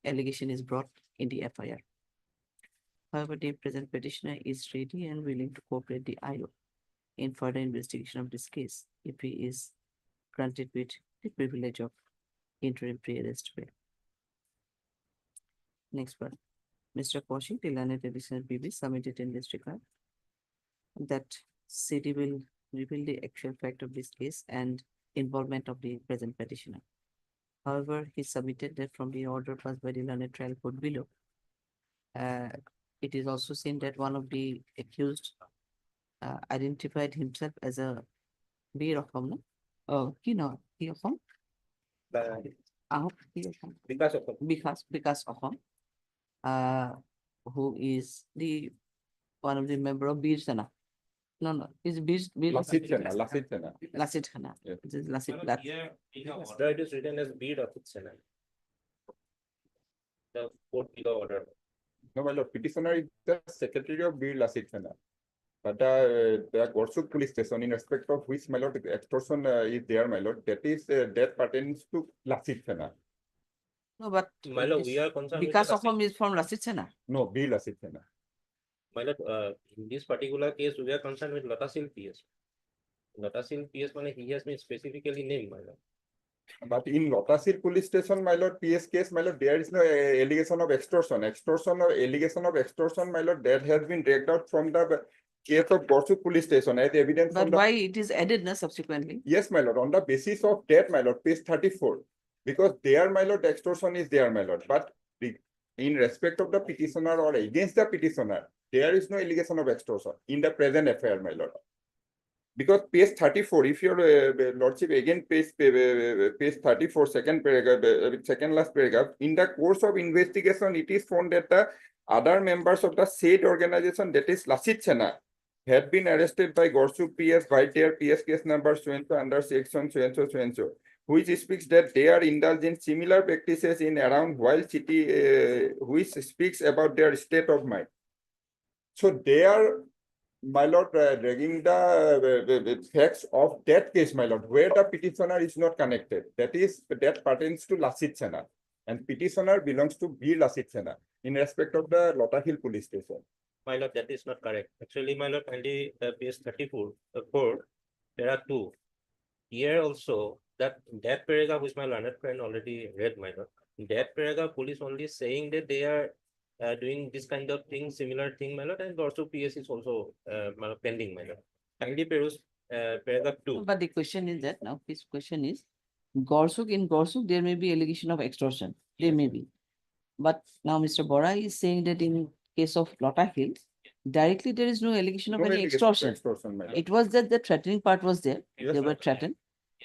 allegation is brought in the FIR. However, the present petitioner is ready and willing to cooperate the IO in further investigation of this case if he is granted with the privilege of interim pre-arrest bail. Next one, Mr. Kaushik, the learned additional PB submitted in this regard that CD will reveal the actual fact of this case and involvement of the present petitioner. However, he submitted that from the order passed by the learned trial court below, it is also seen that one of the accused identified himself as a Bir Afam, he Afam? Because Afam, who is the one of the member of Bir Sena. No, it's Lassit Sena. Lassit Sena. Yes. It is Lassit. Order it is written as Bir Lassit Sena. The court below order. No, my lord, petitioner is the secretary of Bir Lassit Sena. But the Gorsuk police station, in respect of which, my lord, extortion is there, my lord, that pertains to Lassit Sena. No, but My lord, we are concerned. because Afam is from Lassit Sena. No, Bir Lassit Sena. My lord, in this particular case, we are concerned with Latasil PS. Latasil PS, he has been specifically named, my lord. But in Latasil police station, my lord, PS case, my lord, there is no allegation of extortion. Extortion or allegation of extortion, my lord, that has been dragged out from the case of Gorsuk police station as evidence. But why it is added na subsequently? Yes, my lord, on the basis of that, my lord, page 34. Because there, my lord, extortion is there, my lord. But in respect of the petitioner or against the petitioner, there is no allegation of extortion in the present affair, my lord. Because page 34, if your lordship again page 34, second paragraph, second last paragraph, in the course of investigation, it is found that the other members of the said organization, that is Lassit Sena, had been arrested by Gorsuk PS by their PS case number so-and-so under section so-and-so, which speaks that they are indulged in similar practices in around while city, which speaks about their state of mind. So they are, my lord, dragging the facts of that case, my lord, where the petitioner is not connected. That pertains to Lassit Sena, and petitioner belongs to Bir Lassit Sena in respect of the Lota Hill police station. My lord, that is not correct. Actually, my lord, kindly page 34, there are two. Here also, that paragraph which my learned friend already read, my lord. That paragraph, police only saying that they are doing this kind of thing, similar thing, my lord, and also PS is also pending, my lord. Kindly peruse paragraph 2. But the question is that now, his question is, in Gorsuk, there may be allegation of extortion. There may be. But now Mr. Bora is saying that in case of Lota Hill, directly there is no allegation of No any allegation of extortion. extortion, my lord. It was that the threatening part was there. Yes, They were ma'am. threatened.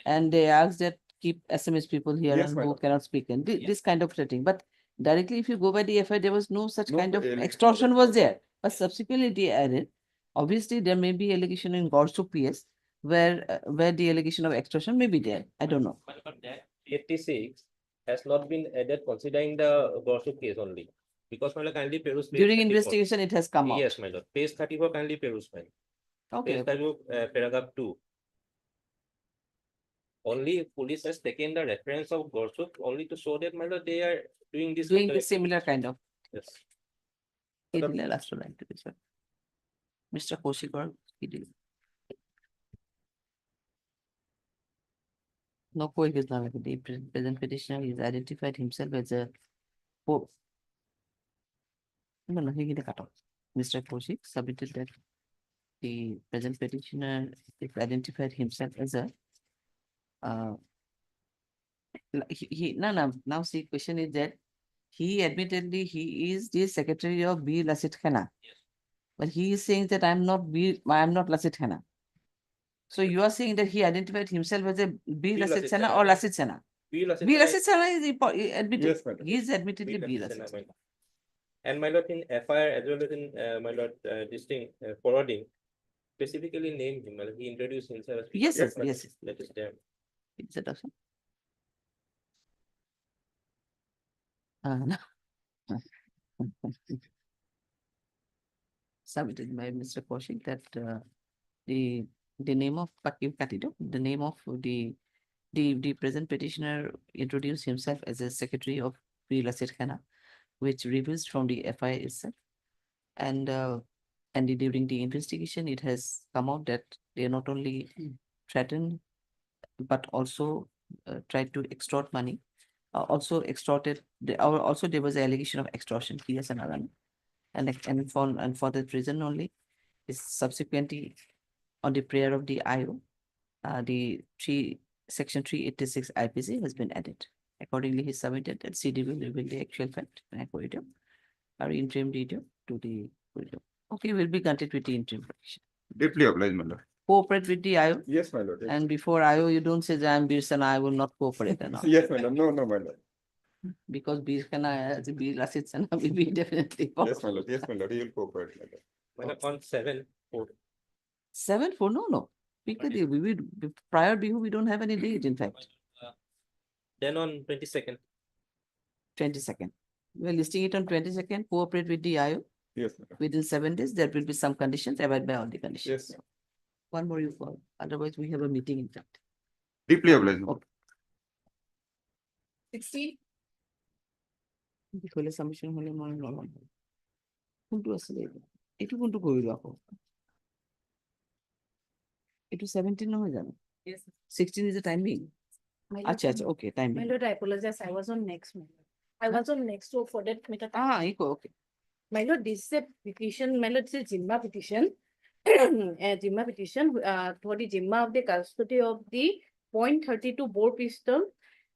And they asked that keep SMS people here Yes, and my who lord. cannot speak. And this kind of threatening. But directly, if you go by the FI, there was no such No kind of allegation of extortion was there. But subsequently they added, obviously there may be allegation in Gorsuk PS where the allegation of extortion may be there. I don't know. But that 86 has not been added considering the Gorsuk case only. Because my lord, kindly peruse page During 34. investigation, it has come out. Yes, my lord. Page 34, kindly peruse, my lord. Okay. Page 34, paragraph 2. Only police has taken the reference of Gorsuk only to show that, my lord, they are doing this. Doing kind the of similar kind of. Yes. He did a last line to this one. Mr. Koshikar, he did. No point is not the present petitioner is identified himself as a Pope. No, he did a cut off. Mr. Koshik submitted that the present petitioner is identified himself as a now see question is that he admittedly, he is the secretary of Bir Lasit Khana. But he is saying that I am not Lasit Khana. So you are saying that he identified himself as a Bir Lasit Lasit Khana Khana. or Lasit Khana? Bir Lasit Bir Khana Lasit Khana is admitted. Yes, madam. He is admittedly Bir Bir Lasit Lasit Khana, my lord. And my lord, in FIR as well as in my lord, distinct forwarding, specifically named him, my lord. He introduced himself. as Yes, yes, my lord. yes, yes. That is there. Is it also? No. Submitted by Mr. Kaushik that the name of the name of the present petitioner introduced himself as a secretary of Bir Lasit Khana, which reveals from the FIR itself. And during the investigation, it has come out that they not only threatened but also tried to extort money. Also extorted. Also there was an allegation of extortion. Yes, another. And for that reason only, is subsequently on the prayer of the IO, section 386 IPC has been added. Accordingly, he submitted that CD will reveal the actual fact or interim video to the video. Okay, we'll be content with the interim petition. Deeply obliged, my lord. Cooperate with the IO. Yes, my lord. And before IO, you don't say that I'm Birsan, I will not cooperate. And all. Yes, madam. No, my lord. Because Birsan, as a Bir Lasit Khana, will be definitely. Yes, my lord. Yes, my lord. He will cooperate, my lord. My lord, on 7/4. 7/4, no. Because prior BU, we don't have any date, in fact. Then on 22nd. 22nd. We are listing it on 22nd, cooperate with the IO. Yes, madam. Within 7 days, there will be some conditions, abide by all the conditions. Yes. One more you call, otherwise we have a meeting in fact. Deeply obliged. Okay. 16. হলে submission হলে মনে normal কোনটো আসলে এটু কোনটো কইলো আকৌ এটু 17 নহয় জানো Yes. 16 is the timing আচ্ছা okay timing My lord, I apologize. I was on next. My lord. I was on next, so for that matter. okay. My lord, this is a petition. My lord, this is Jimma petition. A Jimma petition for the Jimma of the custody of the .32 bore pistol,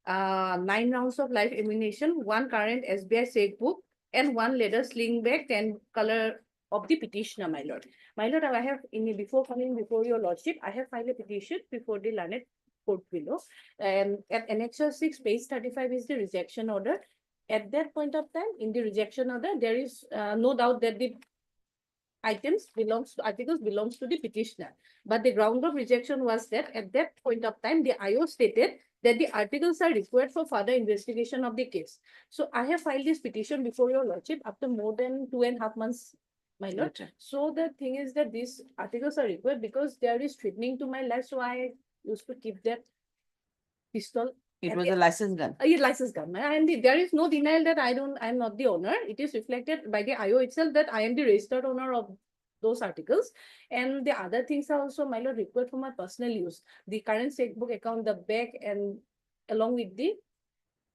9 rounds of live ammunition, 1 current SBI checkbook, and 1 leather sling bag, 10 color of the petitioner, my lord. My lord, I have before coming before your lordship, I have filed a petition before the learned court below. And at Annexure 6, page 35 is the rejection order. At that point of time, in the rejection order, there is no doubt that the articles belongs to the petitioner. But the ground of rejection was that at that point of time, the IO stated that the articles are required for further investigation of the case. So I have filed this petition before your lordship after more than 2.5 months, my lord. Okay. So the thing is that these articles are required because there is threatening to my life. So I used to keep that pistol. It was a license gun. Yeah, license gun. And there is no denial that I'm not the owner. It is reflected by the IO itself that I am the registered owner of those articles. And the other things are also, my lord, required for my personal use. The current checkbook account, the bag, and along with the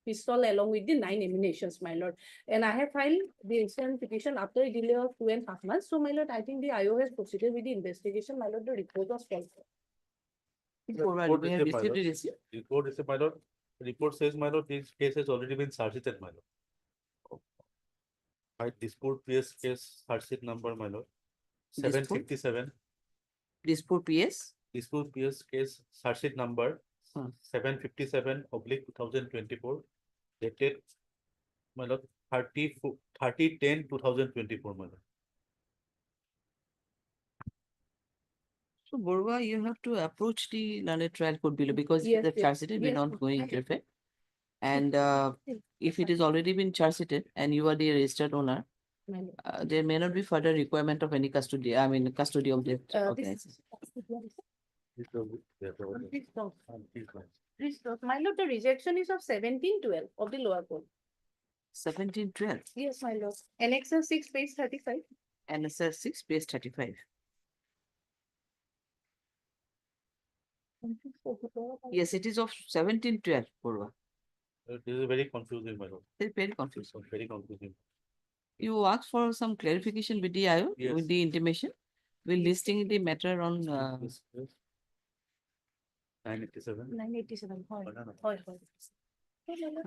pistol, along with the 9 ammunitions, my lord. And I have filed the recent petition after a delay of 2.5 months. So, my lord, I think the IO has proceeded with the investigation. My lord, the report was filed. The report is, my lord. The report says, my lord, this case has already been charged, my lord. I dispute PS case charge number, my lord. 757. Dispute PS? Dispute PS case charge number 757/2024, dated, my lord, 30/10/2024, my lord. So Borwa, you have to approach the learned trial court below because the charge sheet will not going into effect. And if it is already been charge sheeted and you are the registered owner, there may not be further requirement of any custody, custody of the organization. My lord, the rejection is of 1712 of the lower court. 1712. Yes, my lord. Annexure 6, page 35. Annexure 6, page 35. Yes, it is of 1712, Purva. This is very confusing, my lord. It's very confusing. Very confusing. You asked for some clarification with the IO, with the intimation. We're listing the matter on 987. 987.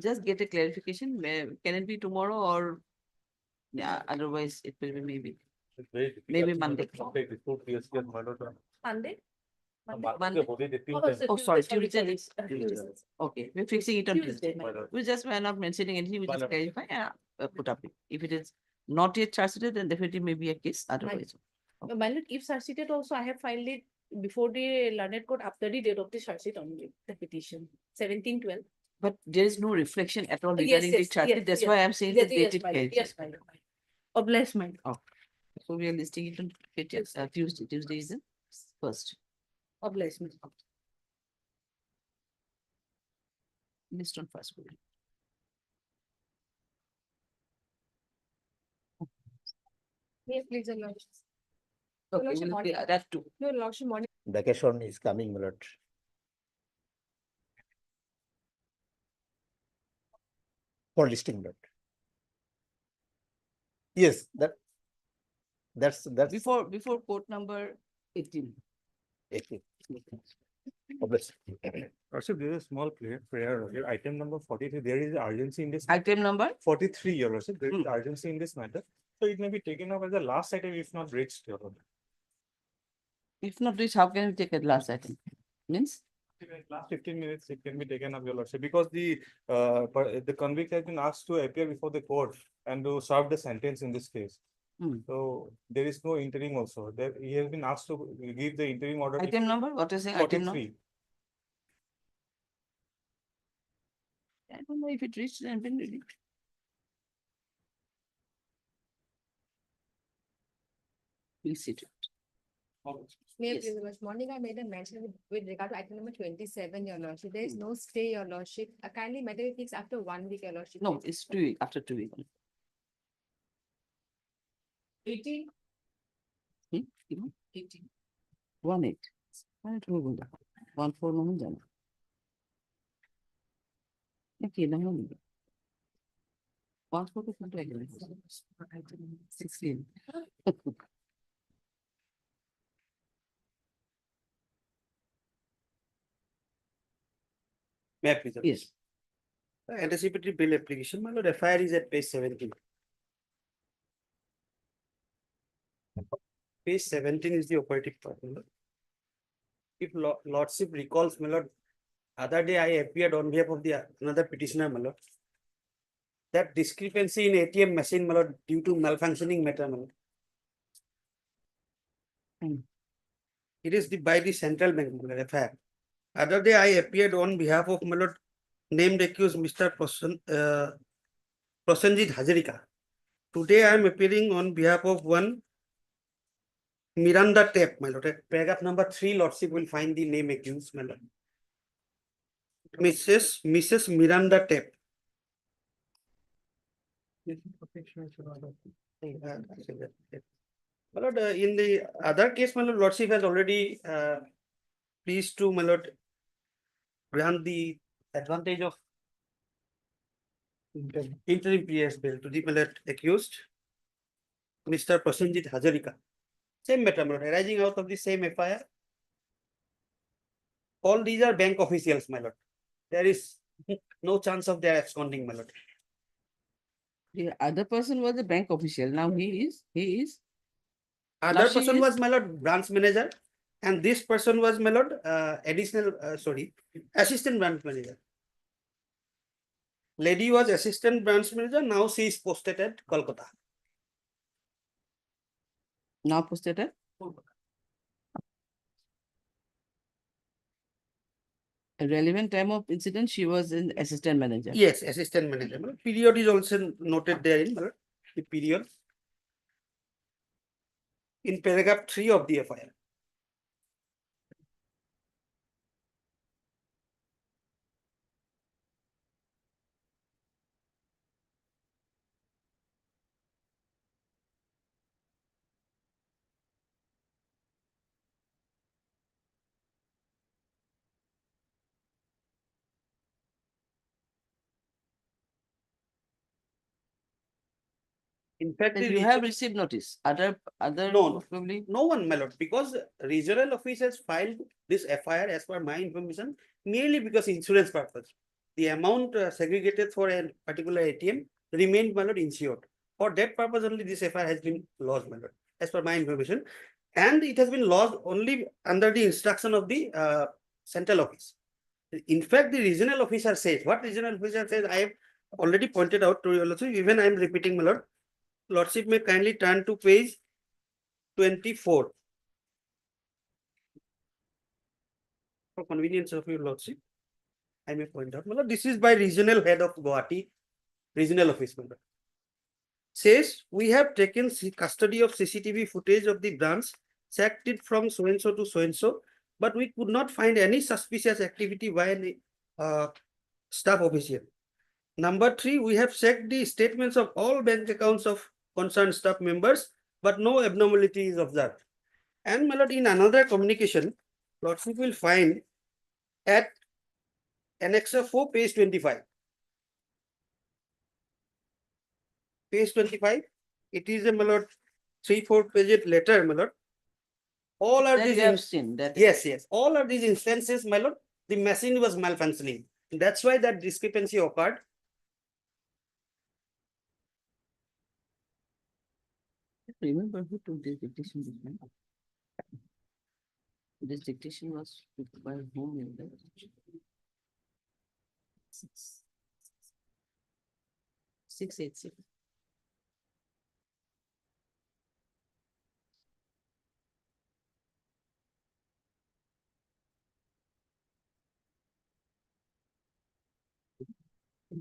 Just get a clarification. Can it be tomorrow or? Yeah, otherwise it will be maybe. It's very difficult Maybe to Monday. take report PSC and Malad. Monday? Monday. Oh, sorry, Tuesday. Tuesday. Okay, we're fixing it on Tuesday, Tuesday. madam. We just were not mentioning anything, we just Madam. clarify and put up it. If it is not yet charged, then definitely maybe a case, otherwise. My lord, if surseated also, I have filed it before the learned court after the date of the surseat only, the petition, 17/12. But there is no reflection at all Yes, regarding the yes, charge. yes, That's yes. why I'm saying Yes, the yes, dated my lord, case. yes, my lord. Obligement. So we are listing it on Tuesday. Tuesday is the first. Obligement. List on first. Yes, please, your lordship. Okay, Lordship, we'll morning. that too. Your lordship, morning. Vacation is coming, my lord. For listing that. Yes, that's Before court number 18. 18. Also, there is a small prayer here. Item number 43, there is urgency in this. Item number? 43, Your Lordship, there is urgency in this matter. So it may be taken up as the last item if not reached, Your Lordship. If not reached, how can we take it last item? Means? Last 15 minutes, it can be taken up, Your Lordship, because the convict has been asked to appear before the court and to serve the sentence in this case. So there is no interim also. That he has been asked to give the interim order. Item number, what is it? Item number? 43. I don't know if it reached and been ready. We'll see to it. May I Yes. please, your lordship, morning I made a mention with regard to item number 27, your lordship. There is no stay, your lordship. Kindly matter it takes after 1 week, your lordship. No, it's 2 weeks, after 2 weeks. 18. 18. 1/8. 1/4 नहीं जाना। Okay, ना हो नहीं। 1/4 तो कितना है? 16. May I please? Yes. Anticipatory bill application, my lord, FIR is at page 17. Page 17 is the operative part, my lord. If lordship recalls, my lord, other day I appeared on behalf of the another petitioner, my lord. That discrepancy in ATM machine, my lord, due to malfunctioning matter, my lord. It is by the central bank, my lord, FIR. Other day I appeared on behalf of my lord named accused Mr. Prosenjit Hazarika. Today I am appearing on behalf of one Miranda Tape, my lord. At paragraph number 3, lordship will find the name accused, my lord. Mrs. Miranda Tape. My lord, in the other case, my lord, lordship has already pleased to, my lord, grant the advantage of interim PS bill to the, my lord, accused Mr. Prosenjit Hazarika. Same matter, my lord, arising out of the same FIR. All these are bank officials, my lord. There is no chance of their absconding, my lord. The other person was a bank official. Now he is. Other Now she person is- was, my lord, branch manager, and this person was, my lord, assistant branch manager. Lady was assistant branch manager. Now she is posted at Kolkata. Now posted at? A relevant time of incident, she was an assistant manager. Yes, assistant manager. My lord. Period is also noted therein, my lord, the period. In paragraph 3 of the FIR. In fact, And the you have received notice. Other No, probably. no one, my lord, because regional office has filed this FIR as per my information, merely because insurance purpose. the amount segregated for a particular ATM remained, my lord, insured. For that purpose only this FIR has been lodged, my lord, as per my information. And it has been lodged only under the instruction of the central office. In fact, the regional officer says, what regional officer says, I have already pointed out to you also, even I am repeating, my lord. Lordship may kindly turn to page 24. For convenience of your lordship, I may point out, my lord, this is by regional head of Guwahati regional office, my lord. Says, we have taken custody of CCTV footage of the branch, checked it from so-and-so to so-and-so, but we could not find any suspicious activity by any staff official. Number 3, we have checked the statements of all bank accounts of concerned staff members, but no abnormality is observed. And, my lord, in another communication, lordship will find at Annexure 4, page 25. Page 25, it is a, my lord, 3-4 page letter, my lord. All are That these, we have seen that. yes, all of these instances, my lord, the machine was malfunctioning. That's why that discrepancy occurred. Remember who took this dictation this time? This dictation was took by whom in the? Six eight six. I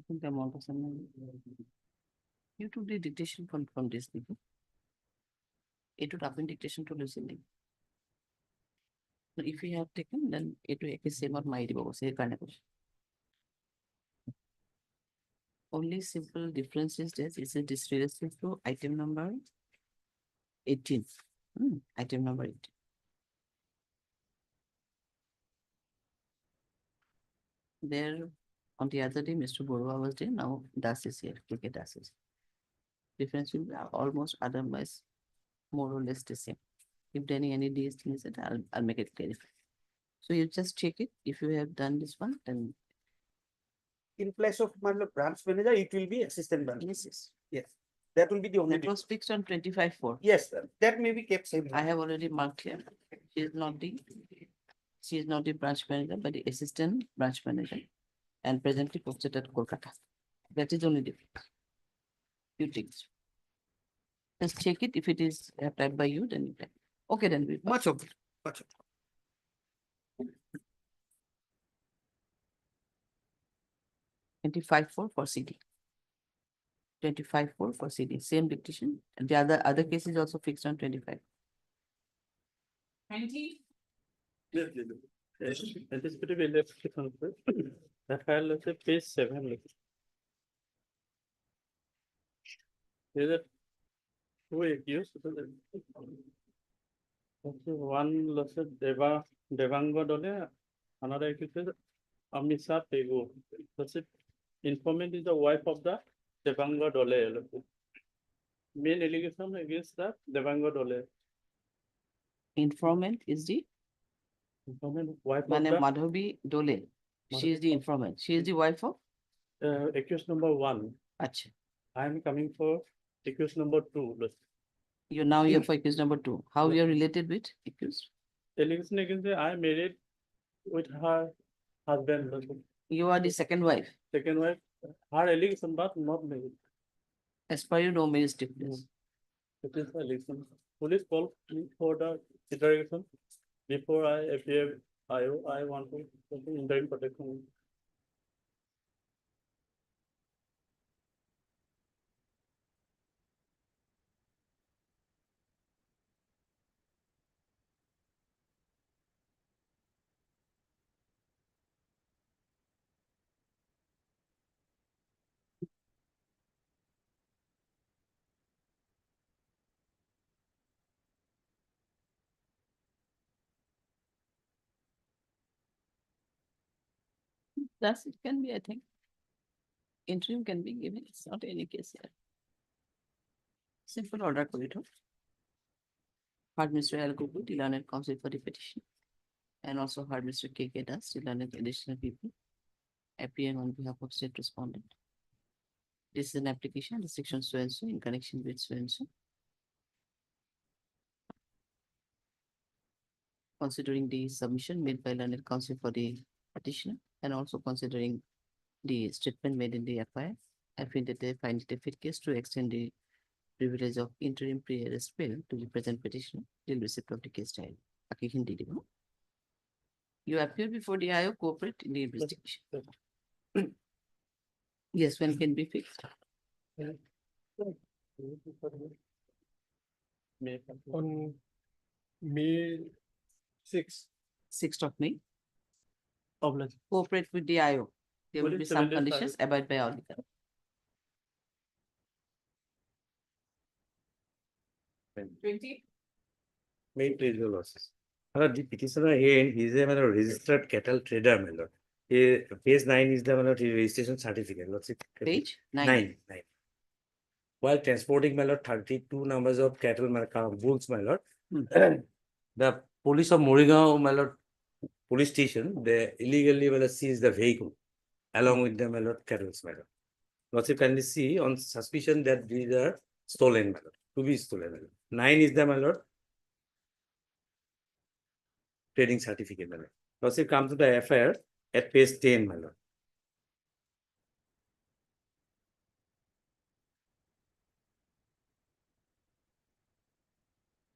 think the amount of some. You took the dictation from this thing. It would happen dictation to listening. If you have taken, then it will be same or my say kind of. Only simple difference is that it's a disrelated to item number 18. Item number 18. There on the other day, Mr. Borua was there. Now Das is here. KK Das is. Difference will be almost otherwise more or less the same. If there any days things that I'll make it clear. So you just check it. If you have done this one, then In place of my lord branch manager, it will be assistant branch. yes. Yes, that will be the only. That was fixed on 25/4. Yes, sir. That may be kept same. I have already marked here. She is not the branch manager, but the assistant branch manager, and presently posted at Kolkata. That is only difference. You take it. Just check it. If it is typed by you, then you type. Okay, then we. Much okay. Much okay. 25/4 for CD. 25/4 for CD. Same dictation. And the other case is also fixed on 25. 20. Anticipated electrical. The file, let's say, page 7. Is it two accused? One, let's say, Devango Dole, another accused is Amisa Pegu. That's it. Informant is the wife of the Devango Dole. Main allegation against the Devango Dole. Informant is the Informant wife of Mane the Madhavi Dole. She is the informant. She is the wife of accused number 1. Acha. I am coming for accused number 2. You're for accused number 2. How you are related with accused? Allegation against the I married with her husband. You are the second wife. Second wife, her allegation, but not married. As per you, no marriage took place. It is the allegation. Police call me for the interrogation. Before I appear, I want to interim protection. That's it can be, I think. Interim can be given. It's not any case here. Simple order corridor. heard Mr. Al Gugul, the learned counsel for the petition, and also heard Mr. K.K. Das, the learned additional people, appearing on behalf of state respondent. This is an application under section so and so in connection with so and so. Considering the submission made by learned counsel for the petitioner and also considering the statement made in the FIR, I feel that they find it a fit case to extend the privilege of interim pre-arrest bail to the present petitioner till receipt of the case diary. You appear before the IO, cooperate in the investigation. Yes, when can be fixed? On May 6th of May. Cooperate with the IO. There will be some conditions, abide by all the conditions. May please your losses. The petitioner here is a registered cattle trader, my lord. Page 9 is the registration certificate. Page 9. 9. While transporting, my lord, 32 numbers of cattle, bulls, my lord. The police of Morigao, my lord, police station, they illegally seized the vehicle along with the, my lord, cattle, my lord. Lordship kindly see on suspicion that these are stolen, my lord, to be stolen, my lord. 9 is the, my lord, trading certificate, my lord. Lordship come to the FIR at page 10, my lord.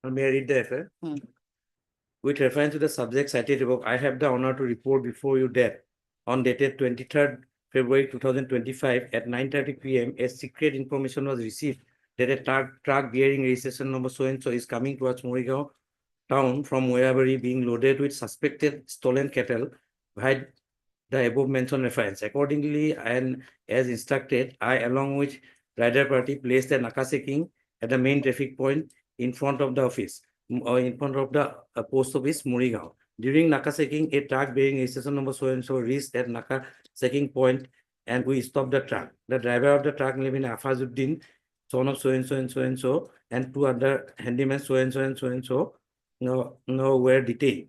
May I read the FIR? With reference to the subject cited above, I have the honor to report before you that on dated 23rd February 2025 at 9:30 p.m. a secret information was received that a truck bearing registration number so and so is coming towards Morigao town from Moyabari being loaded with suspected stolen cattle by the above mentioned reference. Accordingly, and as instructed, I along with rider party placed a nakaseking at the main traffic point in front of the office, in front of the post office Morigao. During nakaseking, a truck bearing registration number so and so reached at nakaseking point and we stopped the truck. The driver of the truck named Afazuddin, son of so and so and so and so, and two other handymen so and so and so and so were detained.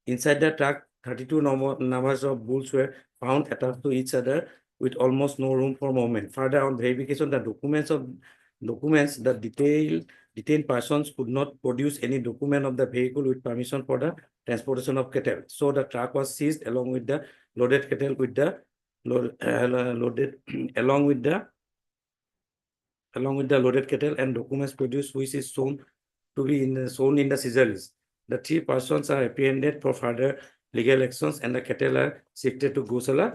Inside the truck, 32 numbers of bulls were found attached to each other with almost no room for movement. Further, on verification, the detained persons could not produce any document of the vehicle with permission for the transportation of cattle. So the truck was seized along with the loaded cattle with the along with the loaded cattle and documents produced, which is shown to be shown in the seizure list. The 3 persons are apprehended for further legal actions and the cattle are shifted to Gosala.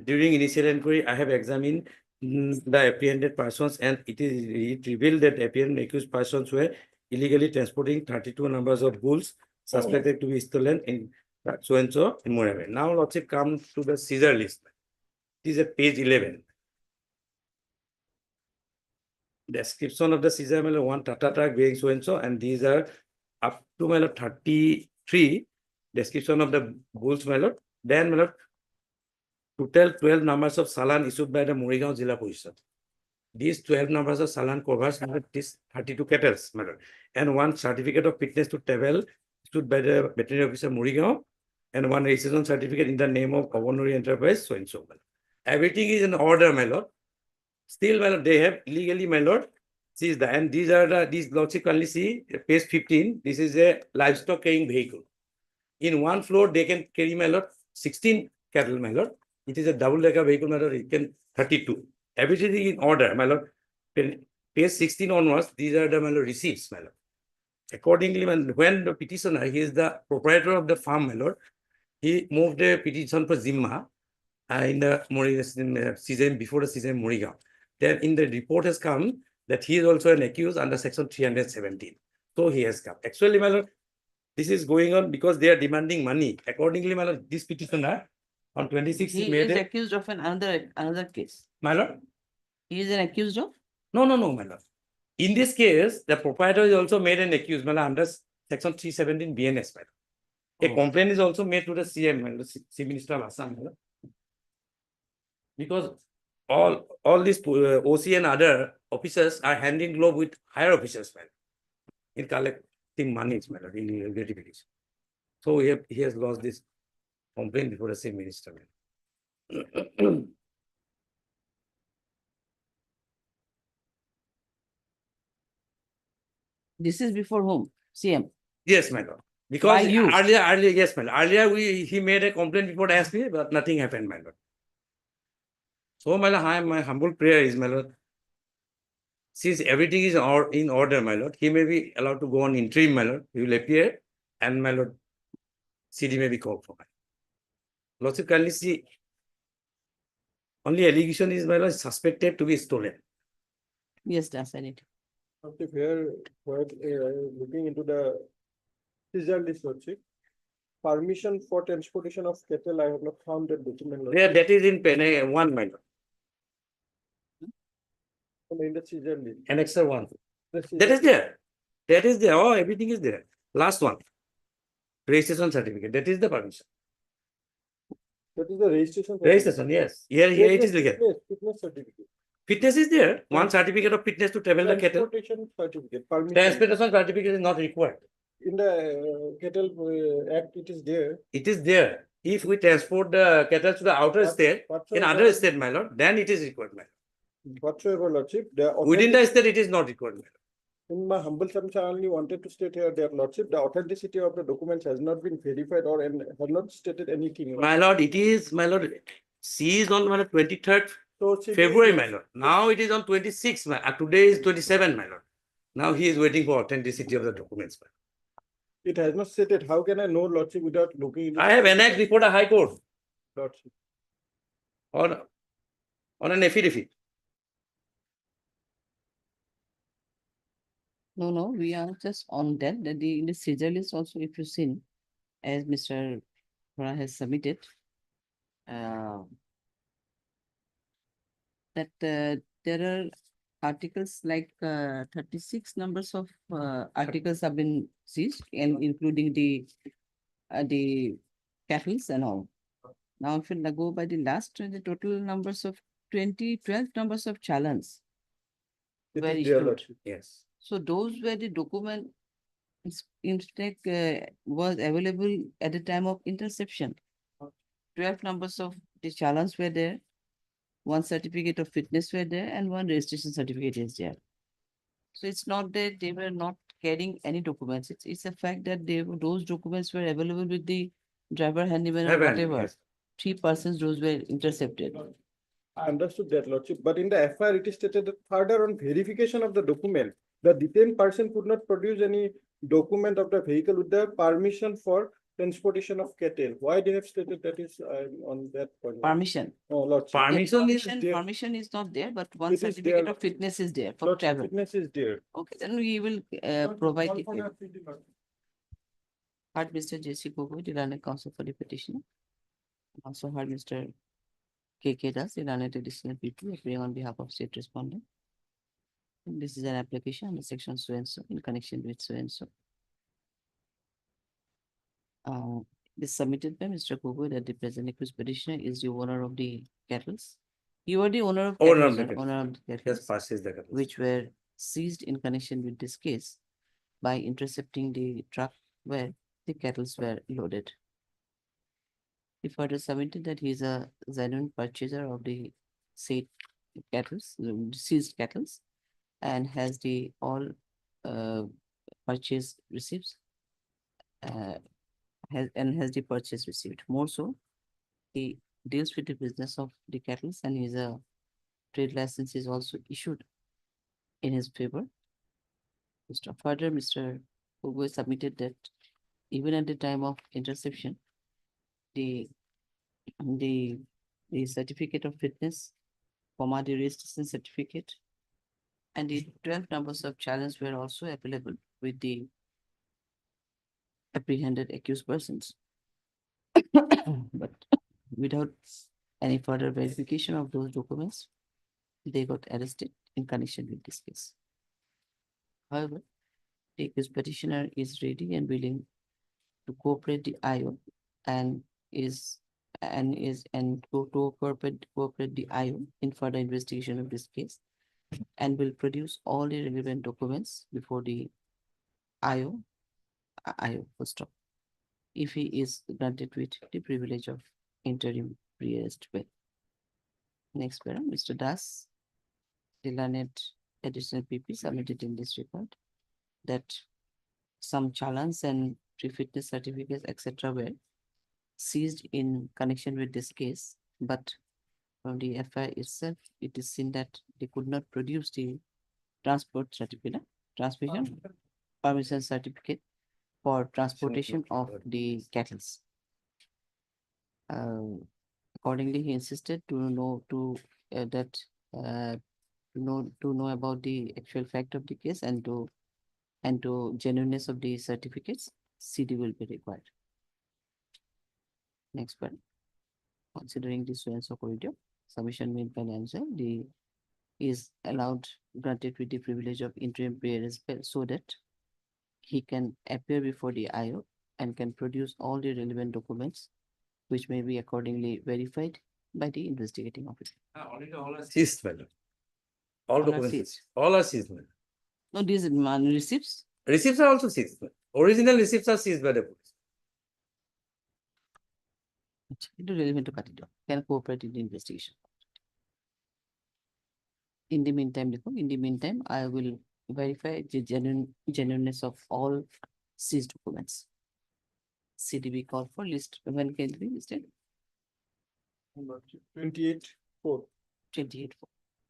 During initial inquiry, I have examined the apprehended persons and it revealed that apprehended accused persons were illegally transporting 32 numbers of bulls suspected to be stolen in so and so in Moyabari. Now let's come to the seizure list. This is at page 11. Description of the seizure, one Tata truck being so and so, and these are up to 33 description of the bulls, my lord. Then, my lord, total 12 numbers of Salan issued by the Morigao Jilla Parishad. These 12 numbers of Salan covers this 32 cattle, my lord, and one certificate of fitness to travel issued by the veterinary officer Morigao, and one registration certificate in the name of Avanori Enterprise, so and so. Everything is in order, my lord. Still, my lord, they have illegally, my lord, seized the, and these are these lordship only see page 15. This is a livestock carrying vehicle. In one floor, they can carry, my lord, 16 cattle, my lord. It is a double-decker vehicle, my lord. It can 32. Everything in order, my lord. Page 16 onwards, these are the, my lord, receipts, my lord. Accordingly, when the petitioner, he is the proprietor of the farm, my lord, he moved a petition for Zimma in the season before the season Morigao. Then in the report has come that he is also an accused under section 317. So he has come. Actually, my lord, this is going on because they are demanding money. Accordingly, my lord, this petitioner on 26th He made is accused of another case. My lord? He is an accused of? No, my lord. In this case, the proprietor is also made an accused, my lord, under section 317 BNS, my lord. A complaint is also made to the CM, my lord, Chief Minister of Assam, my lord. Because all these OC and other officers are hand in glove with higher officers, man, in collecting money, my lord, in gratification. So he has lost this complaint before the same minister, man. This is before whom? CM. Yes, my lord. Because By you? earlier, yes, my lord. Earlier, he made a complaint before the SP, but nothing happened, my lord. So, my lord, my humble prayer is, my lord, since everything is in order, my lord, he may be allowed to go on interim, my lord. He will appear, and my lord, CD may be called for. Lordship, kindly see, only allegation is, my lord, suspected to be stolen. Yes, that's it. Okay, while looking into the seizure list, Lordship, permission for transportation of cattle, I have not found that document. Yeah, that is in pen 1, my lord. In the seizure list. Annexer 1. The That seizure- is there. That is there. Oh, everything is there. Last one. Registration certificate. That is the permission. That is the registration. Registration, yes. Here it is legal. Fitness certificate. Fitness is there. One certificate of fitness to travel the cattle. Transportation certificate, permission. Transportation certificate is not required. In the cattle act, it is there. It is there. If we transport the cattle to the outer state, in other state, my lord, then it is required, my lord. Whatsoever, Lordship. Within the state, it is not required, my lord. In my humble submission, I only wanted to state here that Lordship, the authenticity of the documents has not been verified or has not stated anything. My lord, it is, my lord, seized on my lord, 23rd So, February, my lord. Now it is on 26th, today is 27, my lord. Now he is waiting for authenticity of the documents, my lord. It has not stated. How can I know, Lordship, without looking into? I have annexed before the High Court Lordship. on an affidavit. No, we are just on that. In the seizure list also, if you seen, as Mr. Khora has submitted, that there are articles like 36 numbers of articles have been seized, and including the cattles and all. Now, if you go by the last, the total numbers of 12 numbers of challenge It were is there, issued. Lordship. Yes. So those were the document in fact was available at the time of interception. 12 numbers of the challenge were there, one certificate of fitness were there, and one registration certificate is there. So it's not that they were not carrying any documents. It's a fact that those documents were available with the driver, handyman, or Have an- whatever. yes. 3 persons, those were intercepted. I understood that, Lordship, but in the FIR, it is stated that further on verification of the document, the detained person could not produce any document of the vehicle with the permission for transportation of cattle. Why they have stated that is on that point? Permission. Oh, Lordship. Permission is not there, but one It is certificate there. of fitness is there for Lordship, travel. fitness is there. Okay, then we will provide it. Heard Mr. J.C. Gogoi, the learned counsel for the petitioner. Also heard Mr. K.K. Das, the learned additional people appearing on behalf of state respondent. And this is an application under section so and so in connection with so and so. This submitted by Mr. Gogoi that the present accused petitioner is the owner of the cattle. You are the owner of Owner cattle, of the sir, cattle. owner of the cattle. Yes, purchased the cattle. Which were seized in connection with this case by intercepting the truck where the cattle were loaded. He further submitted that he is a genuine purchaser of the said cattle, seized cattle, and has the all purchase receipts, has the purchase received. More so, he deals with the business of the cattle, and his trade license is also issued in his favor. Further, Mr. Gogoi submitted that even at the time of interception, the certificate of fitness, the registration certificate, and the 12 numbers of challenge were also available with the apprehended accused persons. But without any further verification of those documents, they got arrested in connection with this case. However, the accused petitioner is ready and willing to cooperate the IO and to cooperate the IO in further investigation of this case, and will produce all the relevant documents before the IO, full stop, if he is granted with the privilege of interim pre-arrest bail. Next paragraph, Mr. Das, the learned additional PP submitted in this report that some challans and pre-fitness certificates, etc. were seized in connection with this case, but from the FIR itself, it is seen that they could not produce the transport certificate, transmission permission certificate for transportation of the cattle. Accordingly, he insisted to know about the actual fact of the case and to genuineness of the certificates. CD will be required. Next one. Considering the so and so corridor, submission made by answer, the is allowed granted with the privilege of interim pre-arrest bail so that he can appear before the IO and can produce all the relevant documents which may be accordingly verified by the investigating officer. All are seized, madam. All All are documents, seized. all are seized, madam. No, these receipts. Receipts are also seized. Madam. Original receipts are seized by the police. It is relevant to party can cooperate in the investigation. In the meantime, I will verify the genuineness of all seized documents. CDB call for list. When can it be listed? 28-4. 28-4.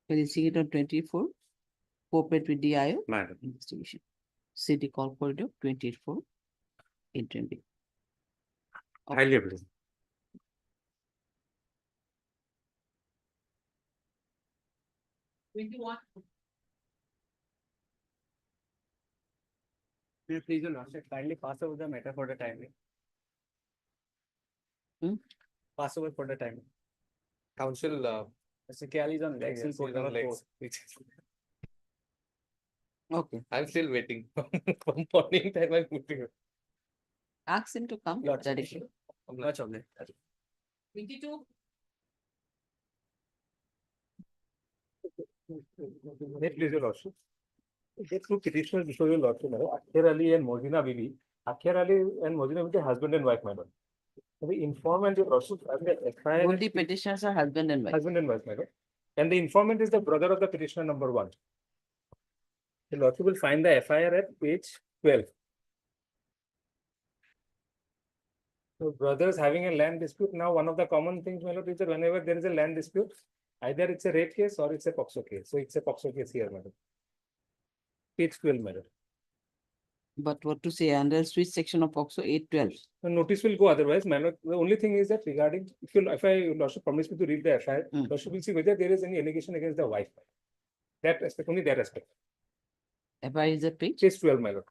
Can you see it on 24? Cooperate with DIO Madam. investigation. CD call corridor 28-4. Interim B. Highly appreciated. Please, Your Lordship, kindly pass over the matter for the timing. Pass over for the timing. Council, Mr. Kiali is on legs. yes, He'll he's on go legs. Okay. I'm still waiting. From morning time I'm waiting. Ask him to come Lordship. directly. Much obliged. 22. May it please your lordship. The two petitioners before your lordship, Akhir Ali and Mozina Bibi. Akhir Ali and Mozina Bibi are husband and wife, madam. The informant, your lordship, Both the petitioners are husband and wife. husband and wife, madam. And the informant is the brother of the petitioner number 1. The lordship will find the FIR at page 12. So brothers having a land dispute. Now, one of the common things, my lord, is that whenever there is a land dispute, either it's a rape case or it's a POXO case. So it's a POXO case here, madam. Page 12, madam. But what to say under which section of POXO 812? The notice will go otherwise, my lord. The only thing is that regarding, if I lordship permits me to read the FIR, lordship will see whether there is any allegation against the wife. That aspect, only that aspect. FIR is a page? Page 12, my lord.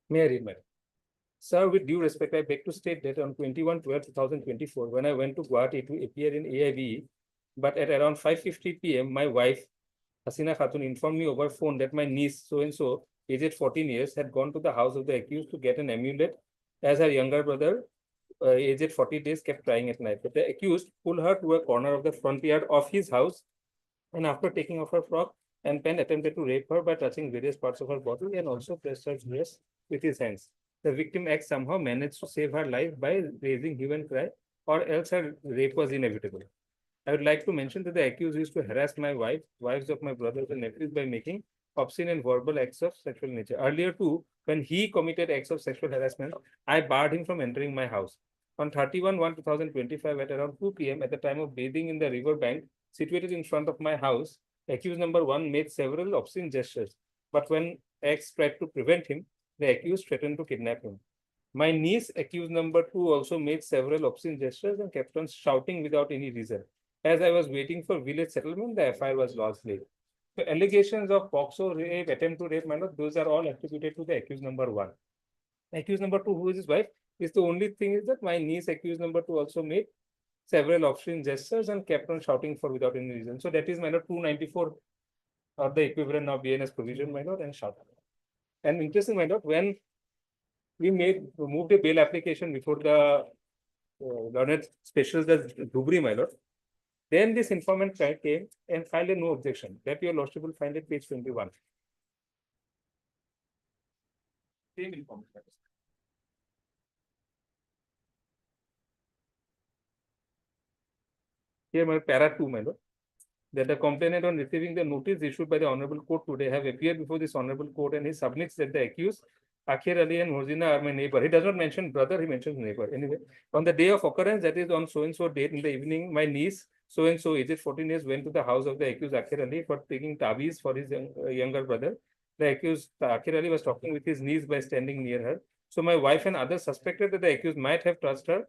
May I read, madam? Sir, with due respect, I beg to state that on 21/12/2024, when I went to Guwahati to appear in AIBE, but at around 5:50 p.m., my wife, Hasina Khatun, informed me over phone that my niece, so-and-so, aged 14 years, had gone to the house of the accused to get an amulet, as her younger brother, aged 40 days, kept crying at night. But the accused pulled her to a corner of the front yard of his house, and after taking off her frock and pen, attempted to rape her by touching various parts of her body and also pressed her dress with his hands. The victim X somehow managed to save her life by raising hue and cry, or else her rape was inevitable. I would like to mention that the accused used to harass my wife, wives of my brothers and nephews by making obscene and verbal acts of sexual nature. Earlier too, when he committed acts of sexual harassment, I barred him from entering my house. On 31/1/2025 at around 2 p.m. at the time of bathing in the river bank situated in front of my house, accused number 1 made several obscene gestures. But when X tried to prevent him, the accused threatened to kidnap him. My niece, accused number 2, also made several obscene gestures and kept on shouting without any reason. As I was waiting for village settlement, the FIR was lodged late. So allegations of POXO rape, attempt to rape, those are all attributed to the accused number 1. Accused number 2, who is his wife, is the only thing is that my niece, accused number 2, also made several obscene gestures and kept on shouting for without any reason. So that is 294 or the equivalent of BNS provision, and shouting. And interesting, when we moved a bail application before the learned specialist, Dhubri, Then this informant came and filed a no objection. That your lordship will find at page 21. Same informant. Here my para 2, my lord. That the complainant on receiving the notice issued by the honorable court today have appeared before this honorable court and he submits that the accused Akhir Ali and Morzina are my neighbor. He does not mention brother, he mentions neighbor. Anyway, on the day of occurrence, that is on so and so date in the evening, my niece, so and so, aged 14 years, went to the house of the accused Akhir Ali for taking tabiz for his younger brother. The accused Akhir Ali was talking with his niece by standing near her. So my wife and others suspected that the accused might have touched her.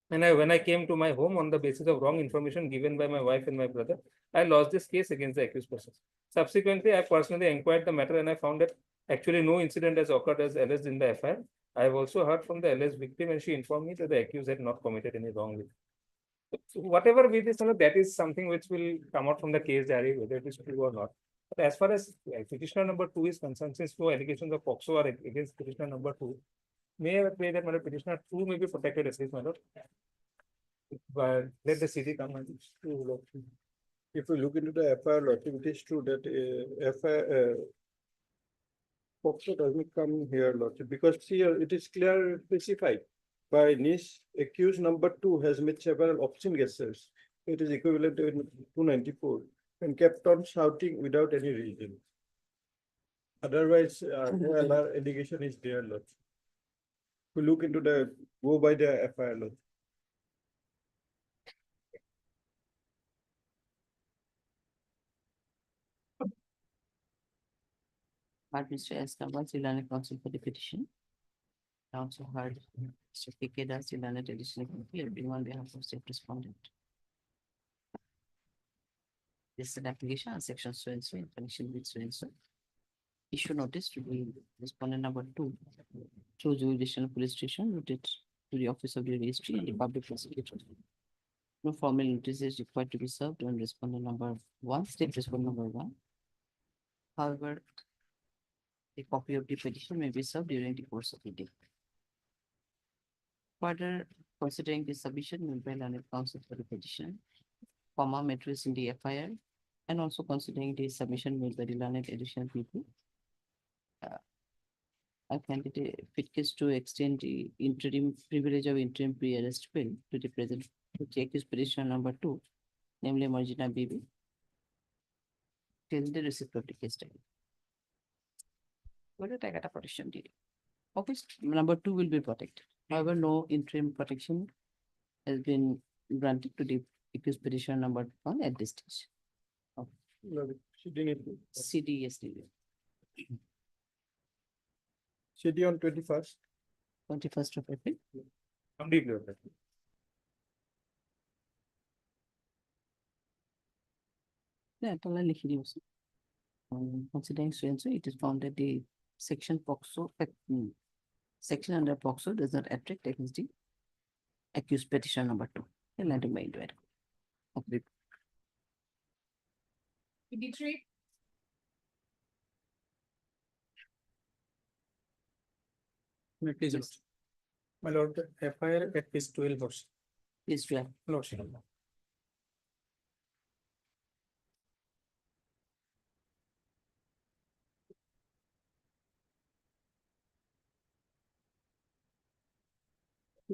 And when I came to my home on the basis of wrong information given by my wife and my brother, I lost this case against the accused persons. Subsequently, I personally inquired the matter and I found that actually no incident has occurred as alleged in the FIR. I have also heard from the alleged victim and she informed me that the accused had not committed any wrong. So whatever we this, that is something which will come out from the case diary, whether it is true or not. But as far as petitioner number 2 is concerned, since no allegations of POXO are against petitioner number 2, may I pray that my petitioner 2 may be protected at least, my lord. But let the city come and look. If we look into the FIR, lordship, it is true that FIR POXO doesn't come here, lordship, because here it is clear specified by niece accused number 2 has made several obscene gestures. It is equivalent to 294 and kept on shouting without any reason. Otherwise, no LR allegation is there, lordship. We look into the go by the FIR, lordship. Heard Mr. S. Nawaz, Islamic counsel for the petition. I also heard Mr. K. Das, Islamic additional committee, appearing on behalf of state respondent. This is an application on section so and so in connection with so and so. Issue notice to the respondent number 2 through jurisdictional police station routed to the office of the registry and the public prosecutor. No formal notice is required to be served on respondent number 1, state respondent number 1. However, a copy of the petition may be served during the course of the day. Further, considering the submission made by learned counsel for the petition, matters in the FIR, and also considering the submission made by the learned additional people, I find it a fit case to extend the interim privilege of interim pre-arrest bail to the present accused petitioner number 2, namely Morzina Bibi, till the receipt of the case study. What did I get a protection deed? Office number 2 will be protected. However, no interim protection has been granted to the accused petitioner number 1 at this stage. CD, yes, CD on 21st. 21st of April. Completely. Yeah, considering so and so, it is found that the section POXO, section under POXO does not attract against the accused petitioner number 2. Let him into it. Okay. PD3. Please, Yes. my lord, FIR at page 12 also. Page 12. Lordship.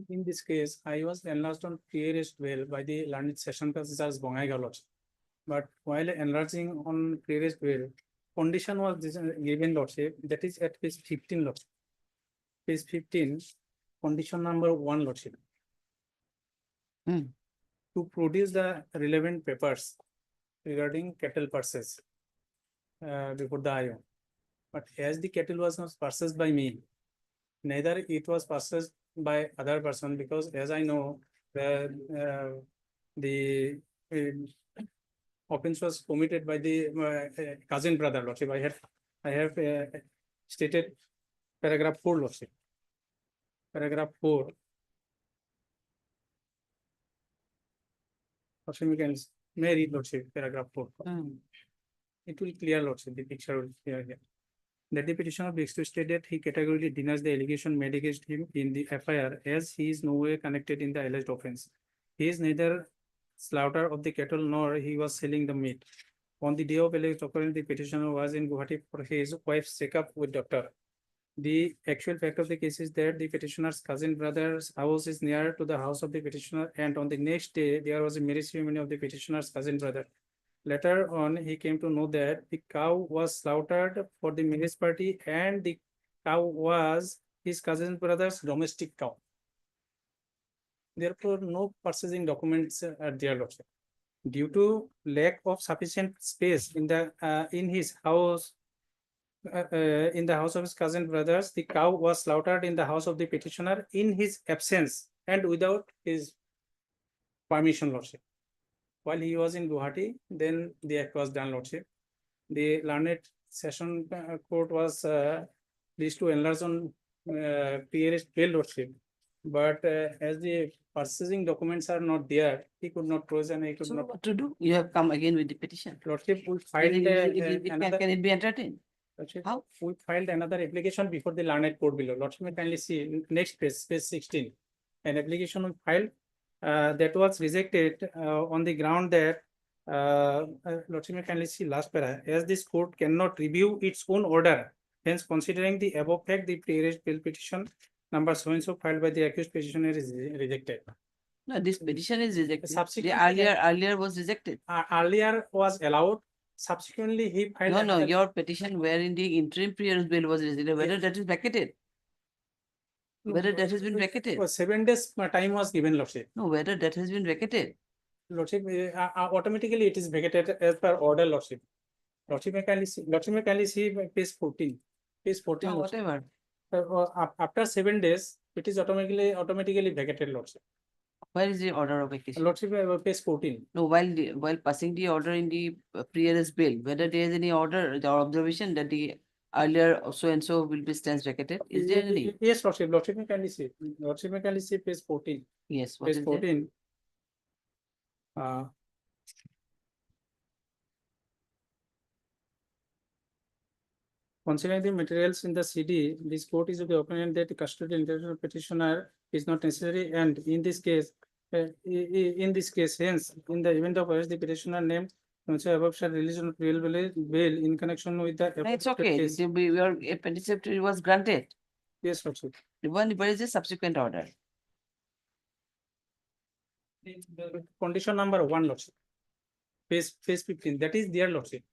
In this case, I was enlarged on pre-arrest bail by the learned session judge Bongaigaon Lodge. But while enlarging on pre-arrest bail, condition was given lordship, that is at page 15 lordship. Page 15, condition number 1 lordship. To produce the relevant papers regarding cattle purchase before the IO. But as the cattle was not purchased by me, neither it was purchased by other person, because as I know, the offense was committed by the cousin brother lordship. I have stated paragraph 4 lordship. Paragraph 4. May I read lordship paragraph 4. It will clear lordship, the picture will clear here. That the petitioner begs to state that he categorically denies the allegation made against him in the FIR, as he is no way connected in the alleged offense. He is neither slaughter of the cattle nor he was selling the meat. On the day of alleged occurrence, the petitioner was in Guwahati for his wife's checkup with doctor. The actual fact of the case is that the petitioner's cousin brother's house is near to the house of the petitioner, and on the next day, there was a marriage ceremony of the petitioner's cousin brother. Later on, he came to know that the cow was slaughtered for the marriage party, and the cow was his cousin brother's domestic cow. Therefore, no purchasing documents are there, Lordship. Due to lack of sufficient space in his house, in the house of his cousin brothers, the cow was slaughtered in the house of the petitioner in his absence and without his permission, Lordship. While he was in Guwahati, then the act was done, Lordship. The learned session court was pleased to enlarge on pre-arrest bail, Lordship. But as the purchasing documents are not there, he could not close and he could So not. what to do? You have come again with the petition. Lordship, we Then filed can it be entertained? How? We filed another application before the learned court below. Lordship may kindly see next page, page 16. An application we filed that was rejected on the ground that Lordship may kindly see last para. As this court cannot review its own order, hence considering the above fact, the pre-arrest bail petition number so and so filed by the accused petitioner is rejected. No, this petition is rejected. Subsequent- The earlier was rejected. Earlier was allowed. Subsequently, he filed. No, another- your petition wherein the interim pre-arrest bail was rejected, whether that is vacated. Whether that has been vacated. 7 days time was given, Lordship. No, whether that has been vacated. Lordship, automatically it is vacated as per order, Lordship. Lordship may kindly see page 14. Page 14. No, Lordship. whatever. After 7 days, it is automatically vacated, Lordship. Where is the order of vacation? Lordship, page 14. No, while passing the order in the pre-arrest bill, whether there is any order, the observation that the earlier so and so will be stands vacated, is there any? Yes, Lordship. Lordship may kindly see. Lordship may kindly see page 14. Yes, what Page is there? 14. Considering the materials in the CD, this court is of the opinion that the custodial international petitioner is not necessary, and in this case, hence, in the event of arrest, the petitioner named above shall release on bail in connection with the. No, it's appropriate okay. case. Your petition was granted. Yes, Lordship. Where is the subsequent order? The condition number 1, Lordship. Page 15, that is their Lordship.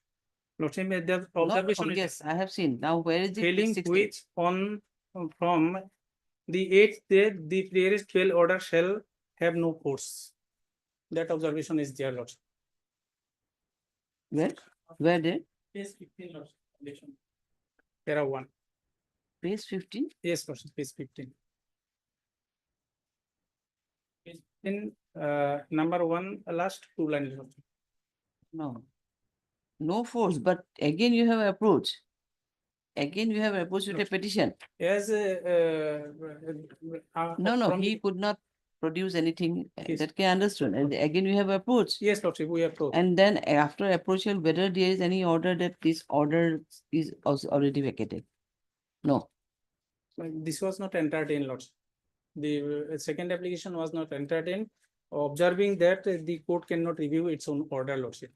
Lordship, the observation is Yes, I have seen. Now, where is the? failing 16? which on from the 8th day, the pre-arrest bail order shall have no force. That observation is there, Lordship. Where? Where there? Page 15, Lordship. Condition. Para 1. Page 15? Yes, Lordship, page 15. Page 15, number 1, last 2 lines. Lordship. No. No force, but again you have approach. Again, you have approached with a petition. As No, he could not produce anything that can understand. And again, we have approached. Yes, Lordship, we approach. And then after approachal, whether there is any order that this order is also already vacated. No. This was not entered in, Lordship. The second application was not entered in, observing that the court cannot review its own order, Lordship.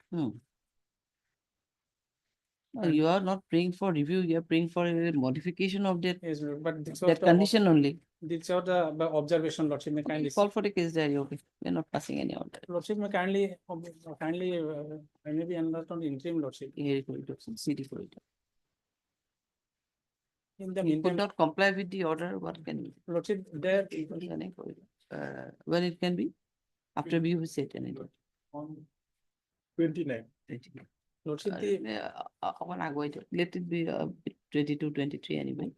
No, you are not praying for review, you are praying for a modification of that, Yes, but this was that the condition only. These are the observation, Lordship, may kindly. Call for the case diary, okay. We are not passing any order. Lordship, may kindly, I may be enlarged on the interim, Lordship. Here it will do, CD for it. In the You could meantime, not comply with the order, what can you? Lordship, there. When it can be? After we have said anything. 29. Lordship, Let it be 22, 23 anyway.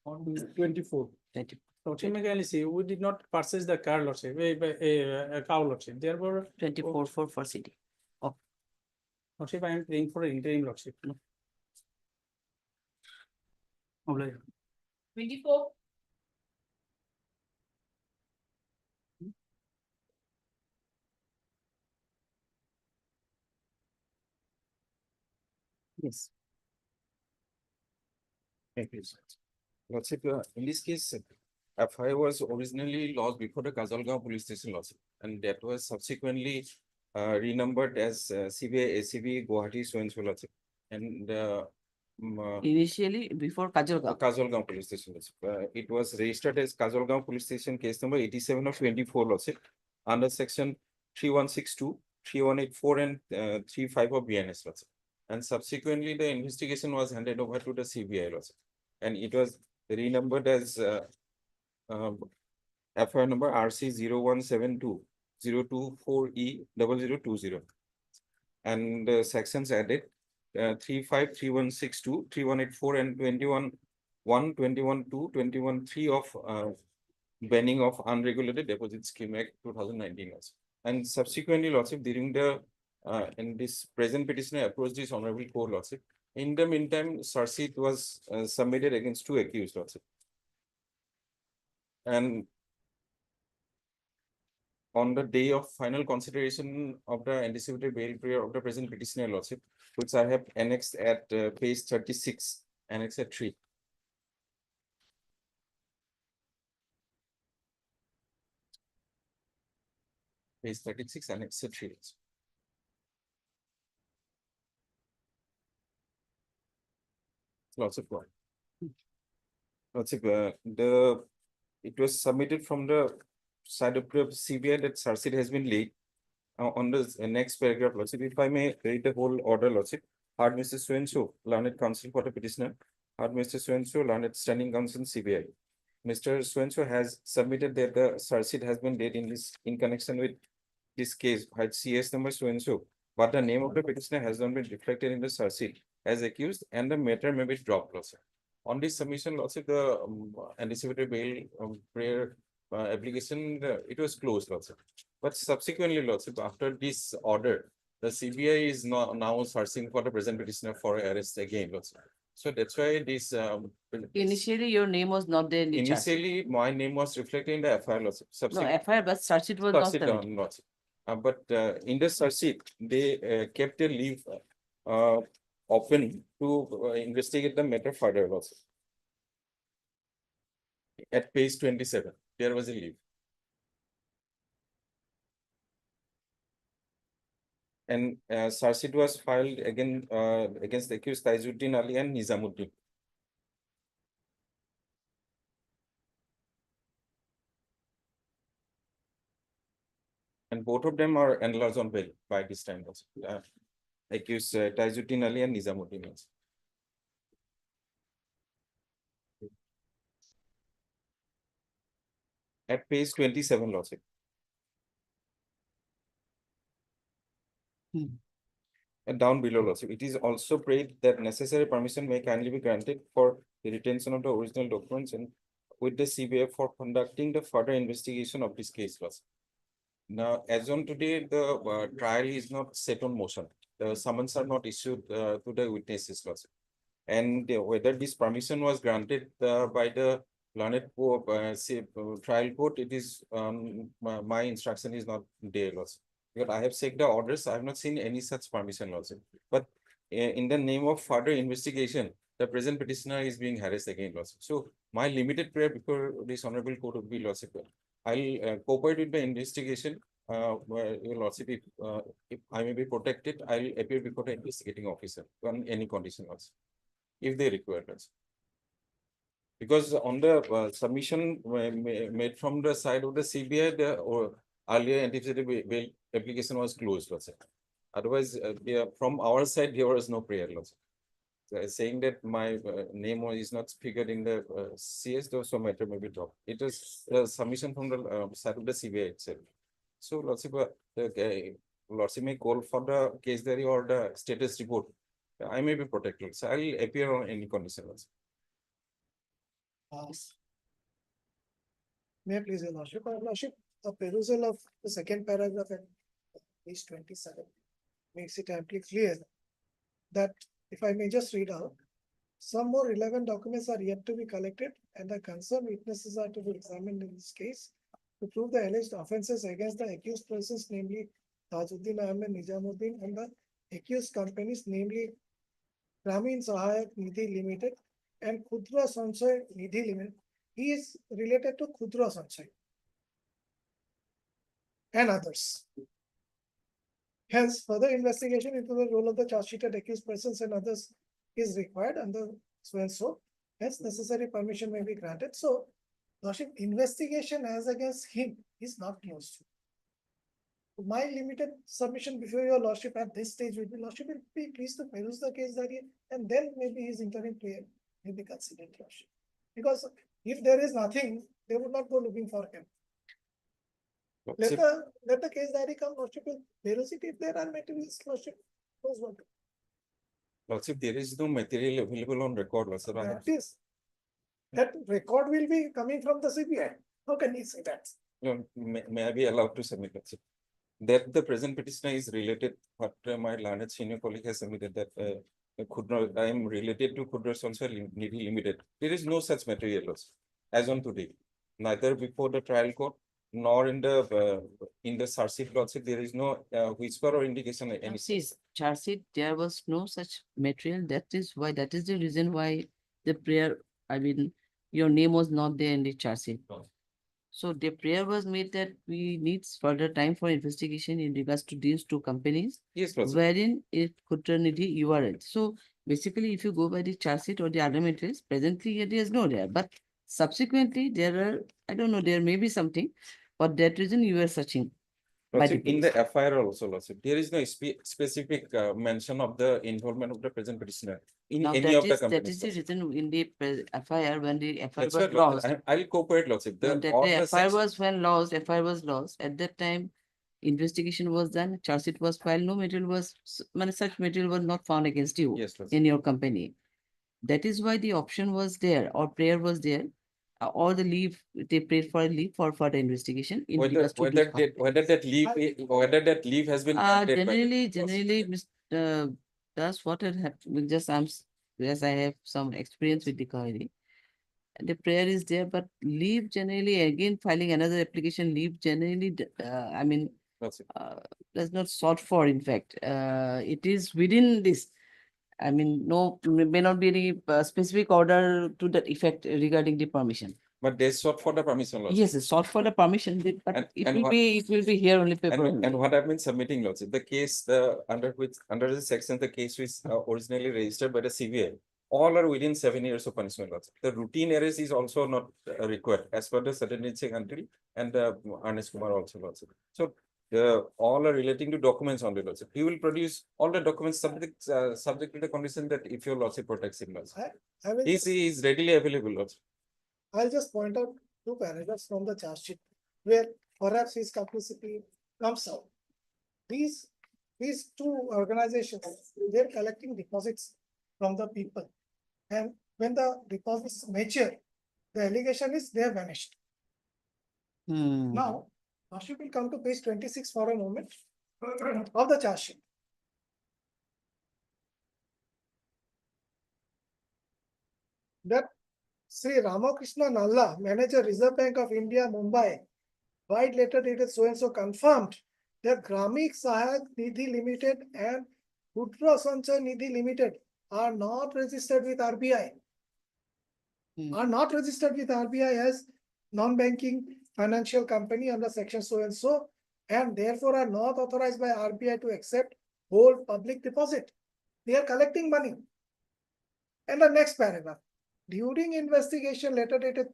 On 24. 24. Lordship, may kindly see, we did not purchase the car, Lordship, a cow, Lordship, therefore. 24 for CD. Lordship, I am praying for interim, Lordship. 24. Yes. Thank you, sir. Lordship, in this case, FIR was originally lodged before the Kazalgaon police station, Lordship. and that was subsequently renumbered as CBI ACB Guwahati so and so Lordship. And Initially, before Kajolgaon. Kajolgaon Police Station. It was registered as Kajolgaon Police Station case number 87 of 24 Lordship under section 3162, 3184 and 35 of BNS Lordship. And subsequently, the investigation was handed over to the CBI Lordship. And it was renumbered as FIR number RC 0172 024E 0020. And sections added 35, 3162, 3184 and 21, 1, 21, 2, 21, 3 of banning of unregulated deposit scheme act 2019 also. And subsequently, Lordship, during the in this present petitioner approached this honorable court, Lordship. In the meantime, charge sheet was submitted against 2 accused, Lordship. And on the day of final consideration of the anticipated bail prayer of the present petitioner, Lordship, which I have annexed at page 36, annex at 3. Page 36, annex at 3. Lordship, it was submitted from the side of the CBI that charge sheet has been laid. On the next paragraph, Lordship, if I may read the whole order, Lordship. Heard Mr. So-and-so, learned counsel for the petitioner. Heard Mr. So-and-so, learned standing counsel CBI. Mr. So-and-so has submitted that the charge sheet has been laid in connection with this case, had CS number so-and-so, but the name of the petitioner has not been reflected in the charge sheet as accused, and the matter may be dropped, Lordship. On this submission, Lordship, the anticipated bail prayer application, it was closed, Lordship. But subsequently, Lordship, after this order, the CBI is now searching for the present petitioner for arrest again, Lordship. So that's why this. Initially, your name was not there in the charge sheet. Initially, my name was reflected in the FIR, Lordship. No, FIR, but charge sheet was not there. Lordship. But in the charge sheet, they kept a leave open to investigate the matter further, Lordship. At page 27, there was a leave. And charge sheet was filed again against the accused Taizuddin Ali and Nizamuddin. And both of them are enlarged on bail by this time also. Accused Taizuddin Ali and Nizamuddin also. At page 27, Lordship. And down below, Lordship, it is also prayed that necessary permission may kindly be granted for the retention of the original documents and with the CBI for conducting the further investigation of this case, Lordship. Now, as on today, the trial is not set on motion. The summons are not issued to the witnesses, Lordship. And whether this permission was granted by the learned trial court, it is my instruction is not there, Lordship. Because I have checked the orders, I have not seen any such permission, Lordship. But in the name of further investigation, the present petitioner is being harassed again, Lordship. So my limited prayer before this honorable court would be, Lordship, I'll cooperate with the investigation. Your Lordship, if I may be protected, I'll appear before the investigating officer on any condition, Lordship, if they require, Lordship. Because on the submission made from the side of the CBI, the earlier anticipated bail application was closed, Lordship. Otherwise, from our side, there was no prayer, Lordship. Saying that my name is not figured in the CS, so matter may be dropped. It was the submission from the side of the CBI itself. So, Lordship, Lordship may call for the case diary or the status report. I may be protected, so I'll appear on any condition, Lordship. May I please, Your Lordship? Your Lordship, a perusal of the second paragraph at page 27 makes it amply clear that, if I may just read out, some more relevant documents are yet to be collected and the concerned witnesses are to be examined in this case to prove the alleged offences against the accused persons, namely Tajuddin Ahmed Nizamuddin, and the accused companies, namely Grameen Sahayak Nidhi Limited and Khudra Sanchoy Nidhi Limited. He is related to Khudra Sanchoy. and others. Hence, further investigation into the role of the charge sheeted accused persons and others is required under so and so. Hence, necessary permission may be granted. So, Lordship, investigation as against him is not closed. My limited submission before your Lordship at this stage will be, Lordship will be pleased to peruse the case diary and then maybe his interim plea may be considered, Lordship. Because if there is nothing, they would not go looking for him. Let the case diary come, Lordship will peruse it. If there are materials, Lordship knows what to. Lordship, there is no material available on record, Lordship. That record will be coming from the CBI. How can you say that? No, may I be allowed to submit, Lordship? That the present petitioner is related, what my learned senior colleague has submitted that I am related to Khudra Sanchay Nidhi Limited. There is no such material, Lordship, as on today. Neither before the trial court nor in the charge sheet, Lordship, there is no whisper or indication of any. Charge sheet, there was no such material. That is the reason why the prayer, I mean, your name was not there in the charge sheet. So the prayer was made that we need further time for investigation in regards to these two companies. Yes, Lordship. Wherein it Khudra Nidhi URL. So basically, if you go by the charge sheet or the other materials, presently it is not there. But subsequently, there are, I don't know, there may be something. For that reason, you are searching. Lordship, in the FIR also, Lordship, there is no specific mention of the involvement of the present petitioner in Now any of the that companies. is the reason in the FIR, when the FIR That's was right, Lordship. lost. I'll cooperate, Lordship. That the FIR was when lost, FIR was lost. At that time, investigation was done, charge sheet was filed, no material was, such material was not found against you in your company. That is why the option was there, or prayer was there, or the leave, they prayed for a leave for further investigation. In Whether regards to this whether that leave has been granted by the- generally, Mr. That's what had happened. Yes, I have some experience with the Kahari. The prayer is there, but leave generally, again, filing another application, leave generally, does not sought for, in fact. It is within this. I mean, no, may not be any specific order to that effect regarding the permission. But they sought for the permission, Lordship. Yes, it's sought for the permission, but And- it and will what- be here only paper. And what I've been submitting, Lordship, the case under the section, the case was originally registered by the CBI. All are within 7 years of punishment, Lordship. The routine arrest is also not required as per the certain check until and Ernest Kumar also, Lordship. So all are relating to documents only, Lordship. He will produce all the documents subject to the condition that if your Lordship protects him, Lordship. I will He is readily available, Lordship. I'll just point out two paragraphs from the charge sheet where perhaps his complicity comes out. These two organizations, they're collecting deposits from the people. And when the deposits mature, the allegation is they have vanished. Now, Lordship will come to page 26 for a moment of the charge sheet. That Sri Ramakrishna Nalla, Manager, Reserve Bank of India, Mumbai, white letter dated so and so confirmed that Gramik Sahayak Nidhi Limited and Khudra Sanchay Nidhi Limited are not registered with RBI. Are not registered with RBI as non-banking financial company under section so and so, and therefore are not authorized by RBI to accept whole public deposit. They are collecting money. And the next paragraph. During investigation, letter dated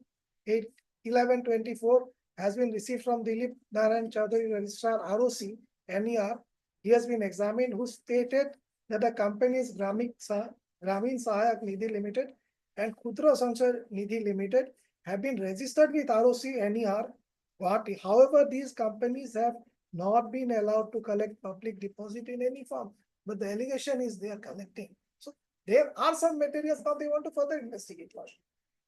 8/11/24 has been received from Dilip Narayan Chaudhary, Registrar ROC, NER. He has been examined, who stated that the companies Gramin Sahayak Nidhi Limited and Khudra Sanchay Nidhi Limited have been registered with ROC, NER. However, these companies have not been allowed to collect public deposit in any form. But the allegation is they are collecting. So there are some materials now they want to further investigate, Lordship.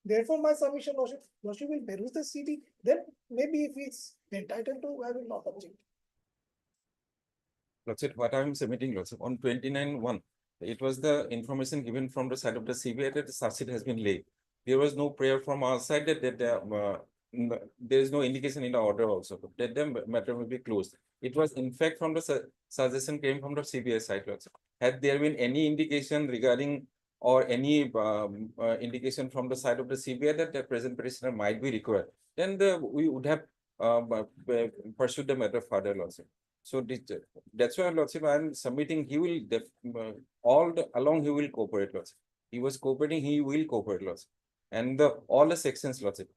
Therefore, my submission, Lordship will peruse the CD. Then maybe if it's entitled to, I will not object. Lordship, what I am submitting, Lordship, on 29/1, it was the information given from the side of the CBI that the charge sheet has been laid. There was no prayer from our side that there is no indication in the order also that the matter will be closed. It was in fact from the suggestion came from the CBI side, Lordship. Had there been any indication regarding or any indication from the side of the CBI that the present petitioner might be required, then we would have pursue the matter further, Lordship. So that's why, Lordship, I'm submitting, he will along he will cooperate, Lordship. He was cooperating, he will cooperate, Lordship. And all the sections, Lordship,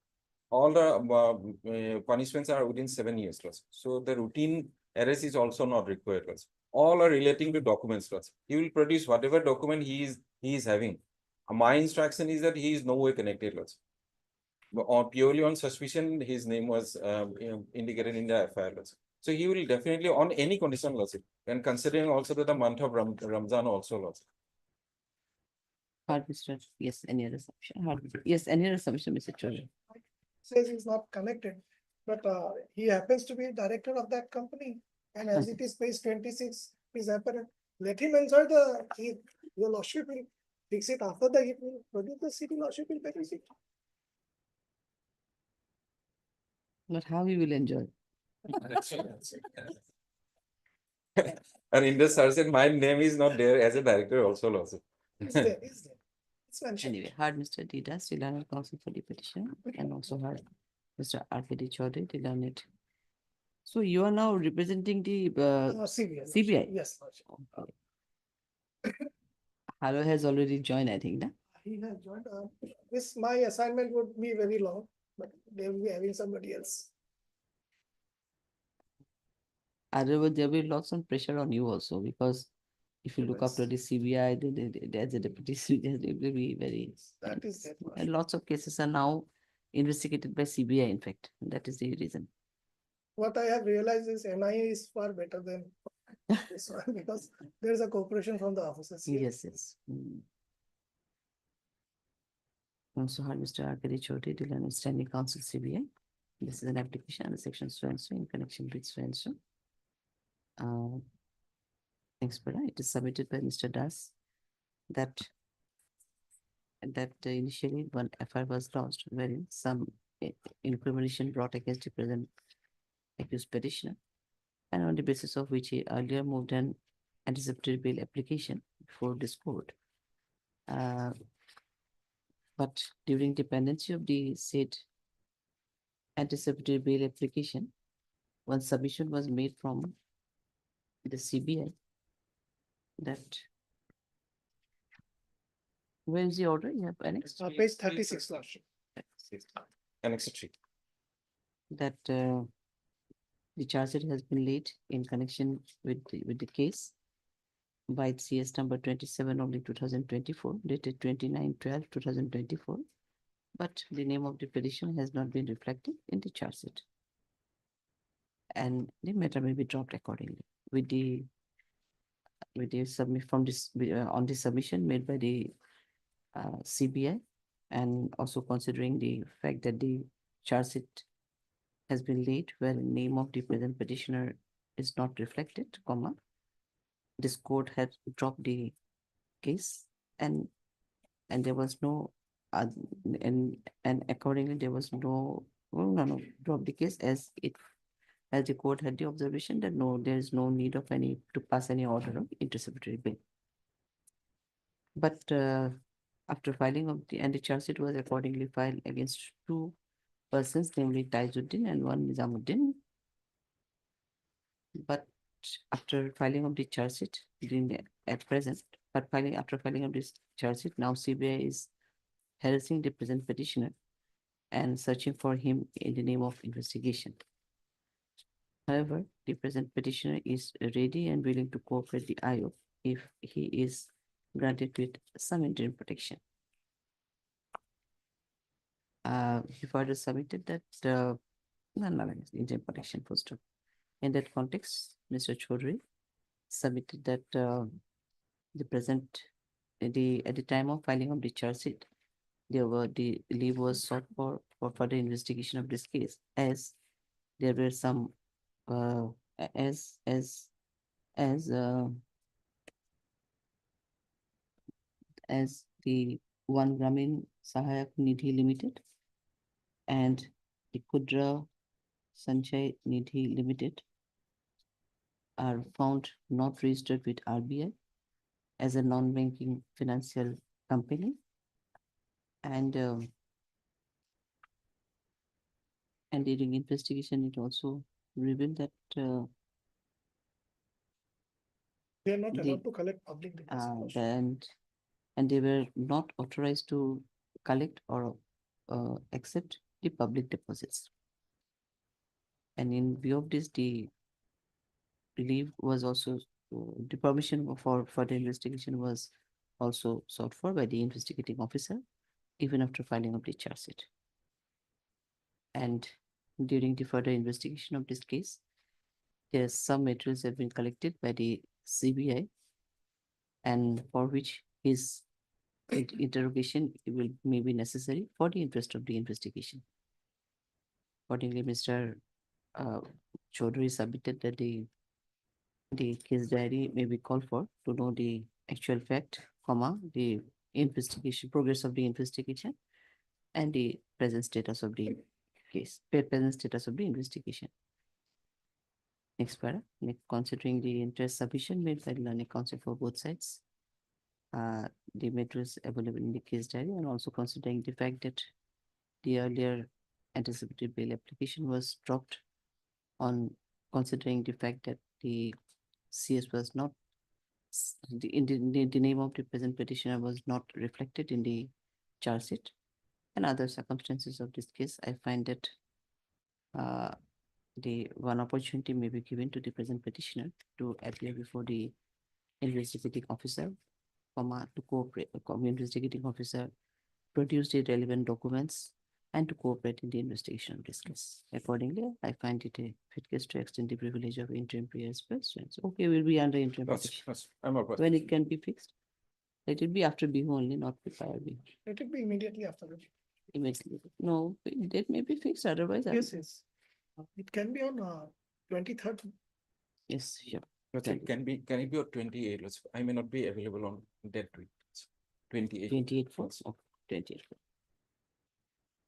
all the punishments are within 7 years, Lordship. So the routine arrest is also not required, Lordship. All are relating to documents, Lordship. He will produce whatever document he is having. My instruction is that he is no way connected, Lordship. Purely on suspicion, his name was indicated in the FIR, Lordship. So he will definitely, on any condition, Lordship, and considering also that the month of Ramzan also, Lordship. Hard, Mr. Yes, any other submission? Yes, any other submission, Mr. Chaudhary? Says he's not connected, but he happens to be director of that company. And as it is page 26, is apparent. Let him enjoy your lordship will fix it after the it will produce the city lordship will fix it. But how he will enjoy? And in the search, my name is not there as a director also, Lordship. It's there, it's there. It's mentioned. Anyway, heard Mr. Didas, the learned counsel for the petition, and also heard Mr. RKD Chaudhary, the learned. So you are now representing the CBI. CBI? Yes, lordship. Okay. Halo has already joined, I think, no? He has joined. My assignment would be very long, but they will be having somebody else. Otherwise, there will be lots of pressure on you also, because if you look after the CBI, as a deputy, it will be very. That is that. And lots of cases are now investigated by CBI, in fact. That is the reason. What I have realized is NIA is far better than this one because there is a cooperation from the officers. here. Yes, yes. Also heard Mr. RKD Chaudhary, the learned standing counsel CBI. This is an application under section so and so in connection with so and so. Thanks, Brother. It is submitted by Mr. Das that initially one FIR was lodged wherein some incrimination brought against the present accused petitioner, and on the basis of which he earlier moved an anticipatory bail application before this court. But during dependency of the said anticipatory bail application, one submission was made from the CBI that where is the order you have annexed? Page 36, lordship. Annex 3. That the charge sheet has been laid in connection with the case by CS number 27 only 2024, dated 29/12/2024, but the name of the petition has not been reflected in the charge sheet, and the matter may be dropped accordingly with the submit from this on the submission made by the CBI, and also considering the fact that the charge sheet has been laid where the name of the present petitioner is not reflected, comma, this court had dropped the case, and there was no and accordingly there was no drop the case as the court had the observation that there is no need of to pass any order of anticipatory bail. But after filing of the charge sheet was accordingly filed against two persons, namely Taizuddin and one Nizamuddin. But after filing of the charge sheet, after filing of this charge sheet, now CBI is harassing the present petitioner and searching for him in the name of investigation. However, the present petitioner is ready and willing to cooperate the IO if he is granted with some interim protection. He further submitted that interim protection full stop. In that context, Mr. Chaudhary submitted that at the time of filing of the charge sheet, the leave was sought for further investigation of this case, as there were some as the One Gramin Sahayak Nidhi Limited and the Kudra Sanchay Nidhi Limited are found not registered with RBI as a non-banking financial company, and And during investigation, it also revealed that They are not the- allowed to collect public deposits. and they were not authorized to collect or accept the public deposits. And in view of this, the leave was also the permission for the investigation was also sought for by the investigating officer, even after filing of the charge sheet. And during the further investigation of this case, there's some materials have been collected by the CBI, and for which his interrogation may be necessary for the interest of the investigation. Accordingly, Mr. Chaudhary submitted that the case diary may be called for to know the actual fact, the investigation, progress of the investigation, and the present status of the case, present status of the investigation. Next para, considering the interest submission made by the learning counsel for both sides, the materials available in the case diary, and also considering the fact that the earlier anticipated bail application was dropped on considering the fact that the CS was not, the name of the present petitioner was not reflected in the charge sheet, and other circumstances of this case, I find that the one opportunity may be given to the present petitioner to appear before the investigating officer, to cooperate, investigating officer produce the relevant documents and to cooperate in the investigation of this case. Accordingly, I find it a fit case to extend the privilege of interim PS questions. Okay, we'll be under interim petition. I'm okay. When it can be fixed? Let it be after Bihu only, not prior Bihu. Let it be immediately after the. Immediately. No, that may be fixed, otherwise. Yes, yes. It can be on 23rd. Yes, sure. Can it be on 28? I may not be available on that week. 28. 28 first. Okay, 28.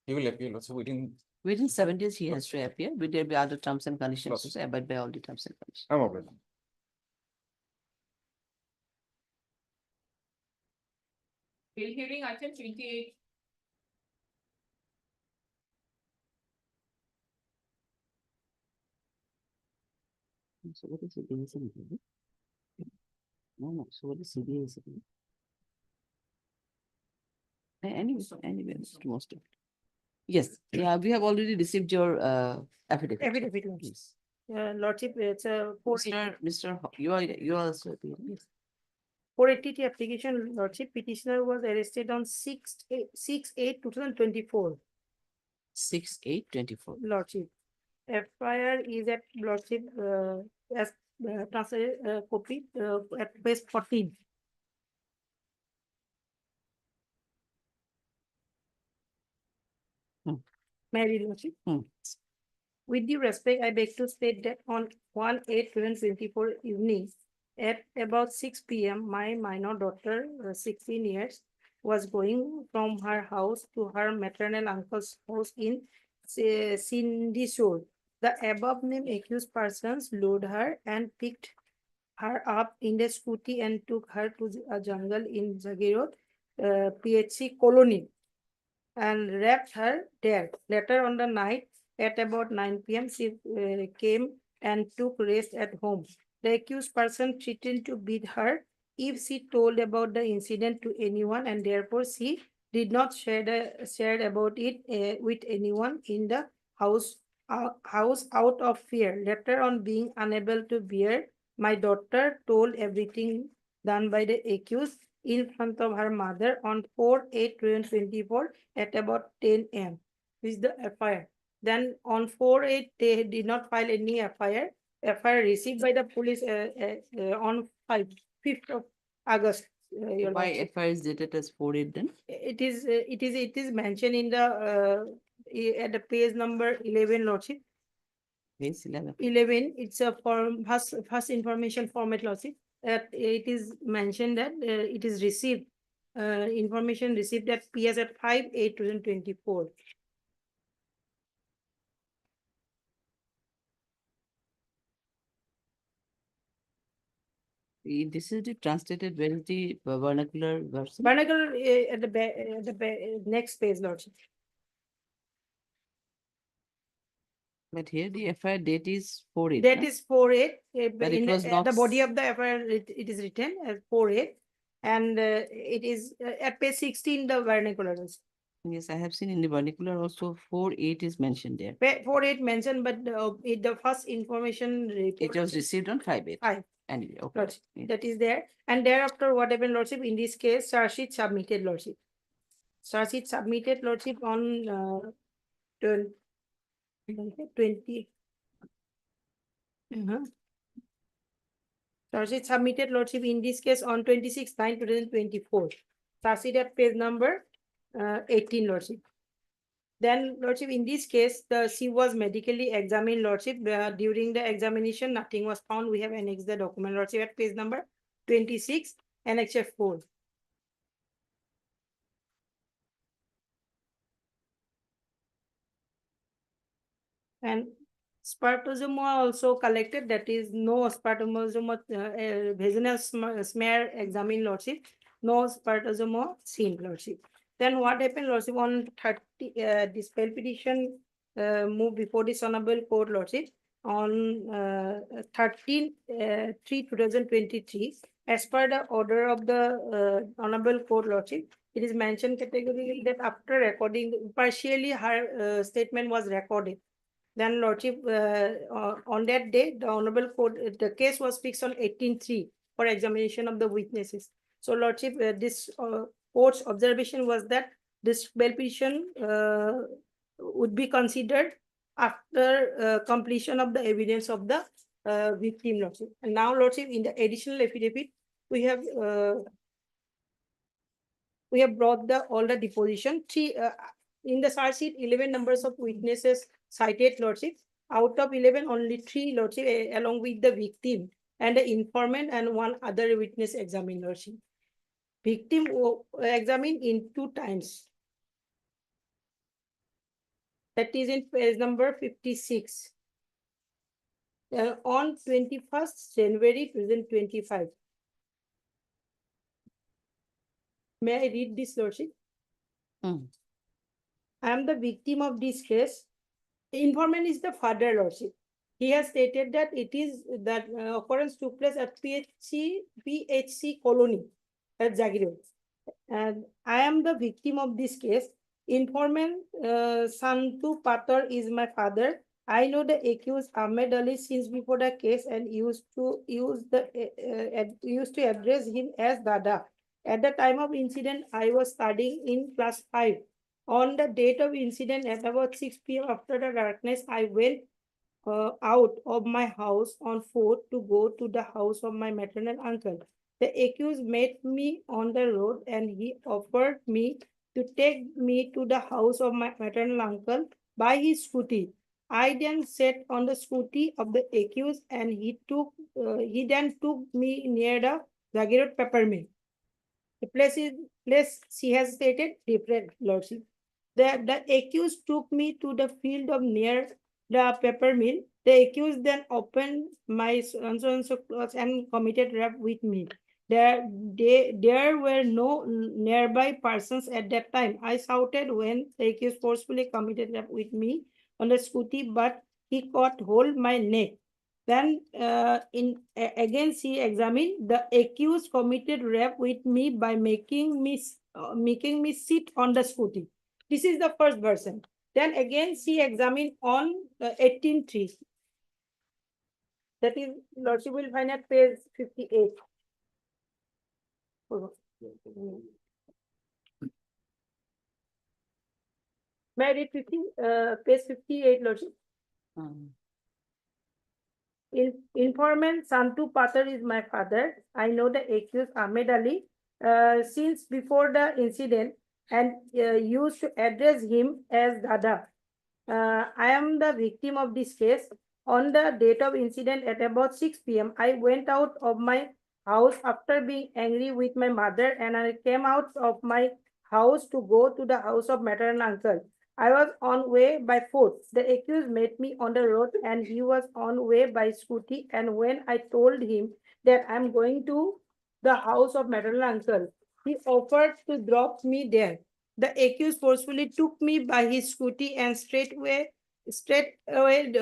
He will appear also Within 7 days, he has to appear. Will there be other terms and conditions? Also abide by all the terms and conditions. I'm okay. Bill hearing item 28. So what is CBA? No. So what is CBA? Anyway, most of it. Yes, yeah, we have already received your affidavit. Affidavit, Yes. Lordship, it's a Mr. You are also appearing. Yes. 480 application, Lordship, petitioner was arrested on 6/8/2024. 6/8/24. Lordship. FIR is at Lordship, as translated copy at page 14. Mary Lordship. With due respect, I beg to state that on 1/8/2024 evening, at about 6 p.m., my minor daughter, 16 years, was going from her house to her maternal uncle's house in Cindy Shore. The above named accused persons lured her and picked her up in the scooty and took her to a jungle in Jagirod, PHC colony, and wrapped her there. Later on the night, at about 9 p.m., she came and took rest at home. The accused person threatened to beat her if she told about the incident to anyone, and therefore she did not share about it with anyone in the house out of fear. Later on, being unable to bear, my daughter told everything done by the accused in front of her mother on 4/8/2024 at about 10 a.m. This is the FIR. Then on 4/8, they did not file any FIR. FIR received by the police on 5th of August. Why FIR is dated as 4/8 then? It is mentioned in the at the page number 11, Lordship. Page 11. 11, it's a form, first information format, Lordship. It is mentioned that it is received, information received at PS at 5/8/2024. This is the translated, where is the vernacular version? Vernacular at the next page, Lordship. But here the FIR date is 4/8. That na? is 4/8. But it was The not body s- of the FIR, it is written as 4/8. And it is at page 16, the vernacular is. Yes, I have seen in the vernacular also 4/8 is mentioned there. 4/8 mentioned, but the first information It report. was received on 5/8. 5. Anyway, okay. Lordship, Yeah. that is there. And thereafter, what happened, Lordship, in this case, charge sheet submitted, Lordship. Charge sheet submitted, Lordship, on 20. Charge sheet submitted, Lordship, in this case on 26/9/2024. Charge sheet at page number 18, Lordship. Then, Lordship, in this case, she was medically examined, Lordship. During the examination, nothing was found. We have annexed the document, Lordship, at page number 26, Annex 4. And spermatozoa also collected, that is no spermatozoa vaginal smear examined, Lordship. No spermatozoa seen, Lordship. Then what happened, Lordship, on 30, this bail petition moved before this honorable court, Lordship, on 13/3/2023, as per the order of the honorable court, Lordship. It is mentioned categorically that after recording, partially her statement was recorded. Then, Lordship, on that day, the honorable court, the case was fixed on 18/3 for examination of the witnesses. So, Lordship, this court's observation was that this bail petition would be considered after completion of the evidence of the victim, Lordship. And now, Lordship, in the additional affidavit, we have brought all the deposition. In the charge sheet, 11 numbers of witnesses cited, Lordship. Out of 11, only 3, Lordship, along with the victim and the informant and one other witness examined, Lordship. Victim examined in 2 times. That is in page number 56. On 21st January 2025. May I read this, Lordship? I am the victim of this case. The informant is the father, Lordship. He has stated that it is that occurrence took place at PHC colony at Jagiroad. And I am the victim of this case. Informant Santu Patar is my father. I know the accused Ahmed Ali since before the case and used to address him as Dada. At the time of incident, I was studying in class 5. On the date of incident at about 6 p.m. after the darkness, I went out of my house on foot to go to the house of my maternal uncle. The accused met me on the road and he offered me to take me to the house of my maternal uncle by his scooty. I then sat on the scooty of the accused and he then took me near the Jagiroad peppermill. The place she has stated different, Lordship. The accused took me to the field of near the peppermill. The accused then opened my so clothes and committed rape with me. There were no nearby persons at that time. I shouted when the accused forcefully committed rape with me on the scooty, but he caught hold my neck. Then again she examined, the accused committed rape with me by making me sit on the scooty. This is the first version. Then again she examined on 18/3. That is, Lordship will find at page 58. May I read page 58, Lordship? Informant Santu Patar is my father. I know the accused Ahmed Ali since before the incident and used to address him as Dada. I am the victim of this case. On the date of incident at about 6 p.m., I went out of my house after being angry with my mother and I came out of my house to go to the house of maternal uncle. I was on way by foot. The accused met me on the road and he was on way by scooty, and when I told him that I'm going to the house of maternal uncle, he offered to drop me there. The accused forcefully took me by his scooty and straightway straight away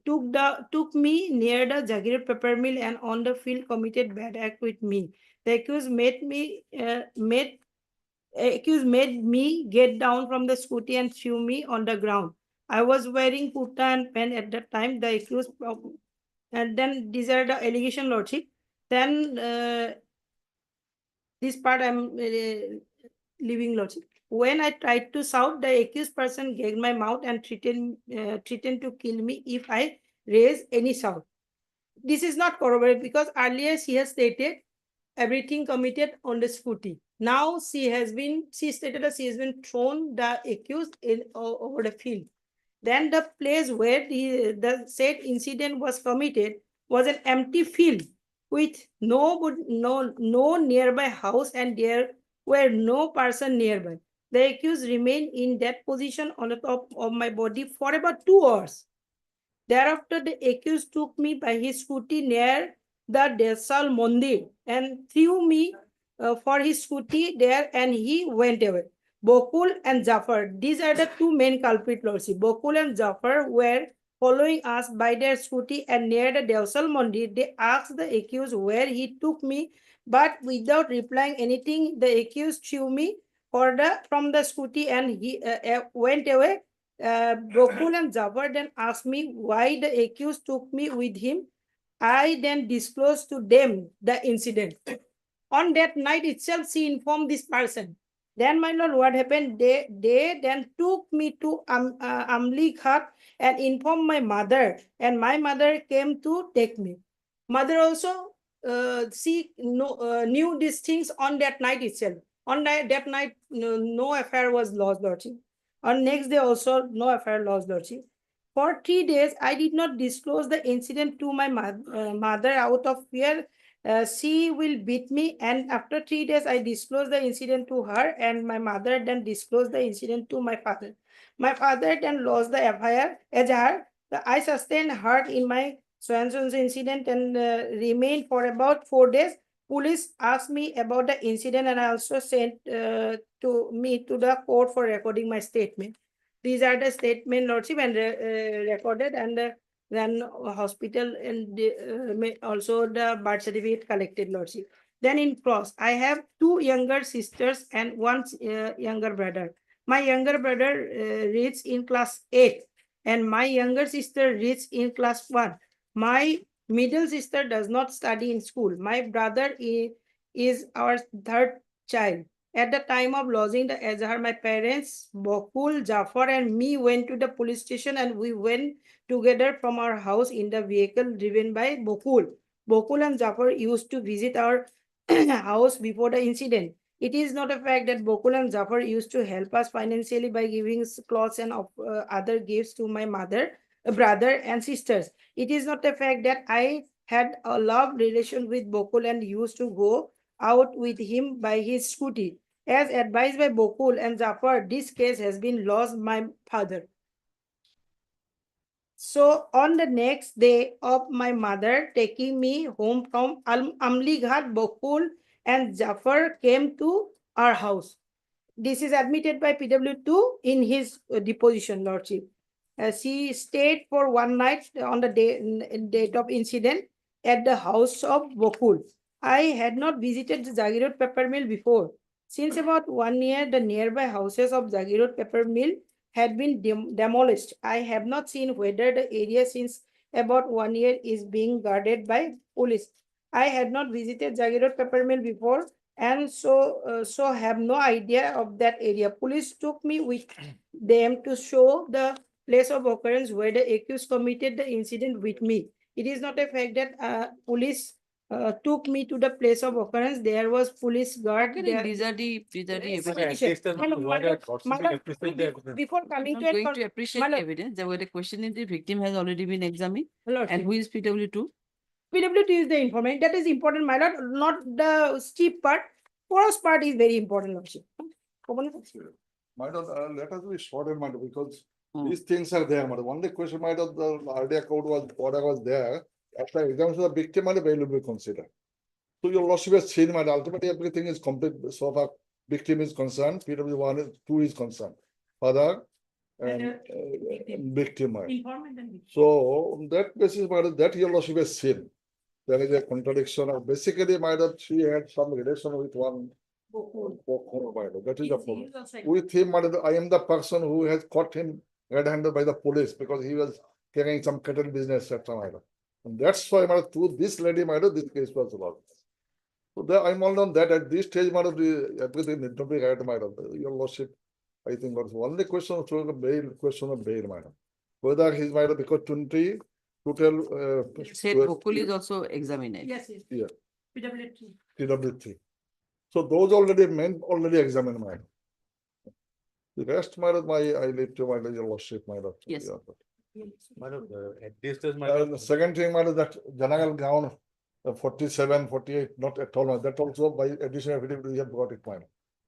took me near the Jagir pepper mill and on the field committed bad act with me. The accused made me get down from the scooty and threw me on the ground. I was wearing kurta and pant at that time. The accused and then these are the allegation, lordship. Then this part I'm leaving, lordship. When I tried to shout, the accused person gagged my mouth and threatened to kill me if I raise any sound. This is not corroborated because earlier she has stated everything committed on the scooty. Now she stated that she has been thrown the accused over the field. Then the place where the said incident was committed was an empty field with no nearby house and there were no person nearby. The accused remained in that position on the top of my body for about 2 hours. Thereafter, the accused took me by his scooty near the Desal Mandir and threw me for his scooty there and he went away. Bokul and Jafar, these are the two main culprit, lordship. Bokul and Jafar were following us by their scooty and near the Desal Mandir, they asked the accused where he took me, but without replying anything, the accused threw me from the scooty and he went away. Bokul and Jafar then asked me why the accused took me with him. I then disclosed to them the incident. On that night itself, she informed this person. Then, my lord, what happened? They then took me to Amli Khat and informed my mother, and my mother came to take me. Mother also knew these things on that night itself. On that night, no affair was lost, lordship. On next day also, no affair lost, lordship. For 3 days, I did not disclose the incident to my mother out of fear she will beat me. And after 3 days, I disclosed the incident to her and my mother then disclosed the incident to my father. My father then lost the FIR. I sustained hurt in my Swanson's incident and remained for about 4 days. Police asked me about the incident and I also sent to the court for recording my statement. These are the statement, lordship, and recorded, and then hospital and also the birth certificate collected, lordship. Then in cross, I have 2 younger sisters and 1 younger brother. My younger brother reads in class 8 and my younger sister reads in class 1. My middle sister does not study in school. My brother is our 3rd child. At the time of losing the Azhar, my parents, Bokul, Jafar, and me went to the police station and we went together from our house in the vehicle driven by Bokul. Bokul and Jafar used to visit our house before the incident. It is not a fact that Bokul and Jafar used to help us financially by giving clothes and other gifts to my brother and sisters. It is not a fact that I had a love relation with Bokul and used to go out with him by his scooty. As advised by Bokul and Jafar, this case has been lost my father. So on the next day of my mother taking me home from Amli Ghat, Bokul and Jafar came to our house. This is admitted by PW2 in his deposition, lordship. She stayed for 1 night on the date of incident at the house of Bokul. I had not visited the Jagirot pepper mill before. Since about 1 year, the nearby houses of Jagirot pepper mill had been demolished. I have not seen whether the area since about 1 year is being guarded by police. I had not visited Jagirot pepper mill before and so have no idea of that area. Police took me with them to show the place of occurrence where the accused committed the incident with me. It is not a fact that police took me to the place of occurrence. There was police guard. These are the evidence. Before coming I'm to going to appreciate the evidence. There were the question is the victim has already been examined. And who is PW2? PW2 is the informant. That is important, my lord, not the steep part. Porous part is very important, lordship. My lord, let us be short in matter because these things are there. Matter. One the question might have the earlier code was whatever was there. After exams, the victim and will be considered. So your lordship has seen, my ultimately everything is complete so far victim is concerned, PW1 is 2 is concerned. Further, and victim. My lord. Informant and victim. So on that basis, my lord, that your lordship has seen. There is a contradiction of basically, my lord, she had some relation with one. My lord, that is the problem. With him, my lord, I am the person who has caught him red-handed by the police because he was carrying some cattle business, etc. My lord. And that's why, my lord, through this lady, my lord, this case was lost. So there, I'm all on that at this stage, my lord, everything need to be right, my lord. Your lordship, I think, was only question of question of bail, my lord. Whether he's my lord, because 20 total. Said Gokul is also examined. Yes, yes. Yeah, PW3. TW3. So those already men already examined, my lord. The rest, my lord, I leave to my lord, your lordship, my lord. Yes. Yeah, but- My lord, at this stage, my And lord, the second thing, my lord, that general gown, 47, 48, not at all, my lord. That also by additional affidavit, we have got it, my lord.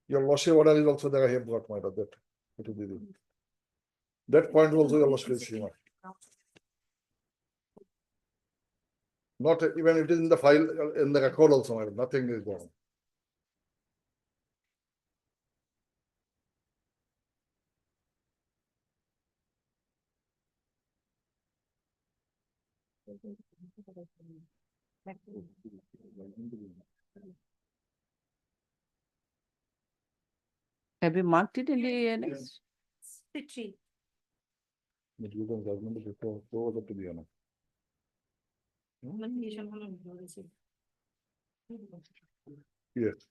Your lordship order is also there, I have got, my lord, that. It will be the- That point also your lordship is seeing, my lord. Not even it is in the file, in the record also, my lord. Nothing is gone. Have you marked it in the annex? 63. But you can judgment before, over to the honor. Yes.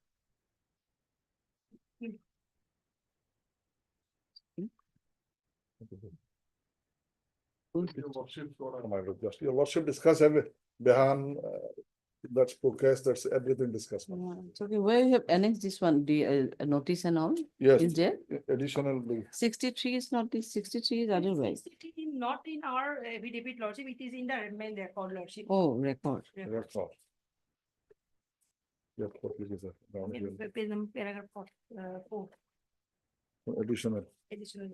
Your lordship, my lord, just your lordship discuss every, Behan, that's podcast, that's everything discussed. my lord. So okay, where you have annexed this one, the notice and all? Yes. Is there? Additional, 63 is not this, 63 is otherwise. Not in our affidavit, lordship, it is in the mail record, lordship. Oh, record. that's all. Yeah, what is it, down here, Paragraph 4, additional. additional.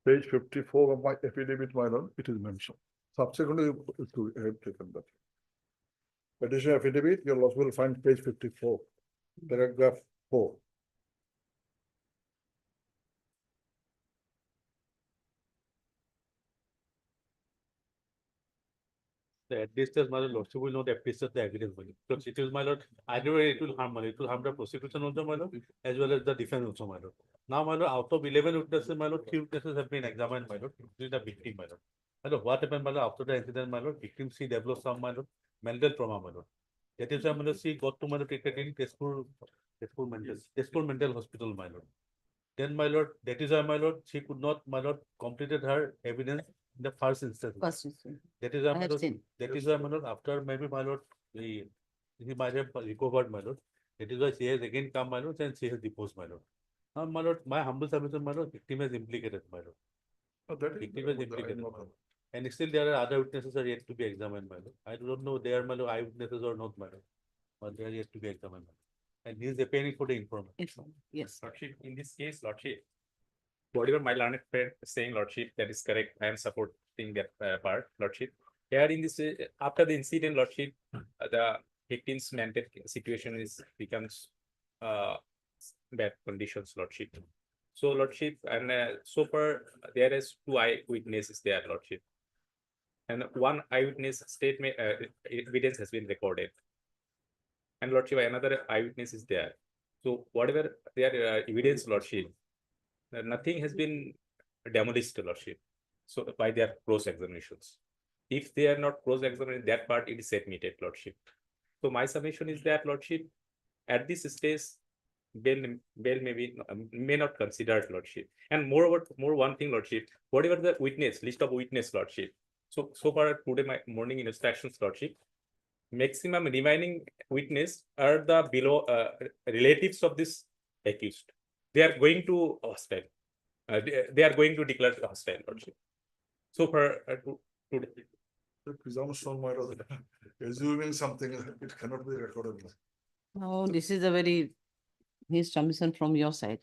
Page 54 of my affidavit, my lord, it is mentioned. Subsequently, to have taken that. Additional affidavit, your lordship will find page 54, paragraph 4. at this stage, my lordship will not appreciate the evidence, my lord. Because it is, my lord, either way it will harm, my lord. It will harm the prosecution also, my lord, as well as the defense also, my lord. Now, my lord, out of 11 witnesses, my lord, 3 witnesses have been examined, my lord, including the victim, my lord. My lord, what happened, my lord, after the incident, my lord, victim she developed some, my lord, mental trauma, my lord. That is why, my lord, she got to, my lord, treated in Tezpur mental hospital, my lord. Then, my lord, that is why, my lord, she could not, my lord, completed her evidence in the first instance. First instance. That is why, I my have lord, seen. that is why, my lord, after maybe, my lord, he might have recovered, my lord. That is why she has again come, my lord, and she has deposed, my lord. Now, my lord, my humble submission, my lord, victim is implicated, my lord. Victim is implicated, my lord. And still there are other witnesses are yet to be examined, my lord. I don't know they are, my lord, eyewitnesses or not, my lord. But they are yet to be examined. My lord. And he is appearing for the informant. Yes. Lordship, in this case, Lordship, whatever my learned friend is saying, Lordship, that is correct. I am supporting that part, Lordship. Here in this, after the incident, Lordship, the victim's mental situation becomes bad conditions, Lordship. So, Lordship, and so far there is 2 eyewitnesses there, Lordship. And one eyewitness statement evidence has been recorded. And Lordship, another eyewitness is there. So whatever their evidence, Lordship, nothing has been demolished, Lordship. So by their cross examinations. If they are not cross examined, that part it is admitted, Lordship. So my submission is that, Lordship, at this stage, bail may not consider, Lordship. And moreover, one thing, Lordship, whatever the witness, list of witness, Lordship. So far today, my morning instructions, Lordship, maximum remaining witness are the below relatives of this accused. They are going to hostile. They are going to declare hostile, Lordship. So far today. The presumption, my lord, assuming something, it cannot be recorded. No, this is a very, his submission from your side.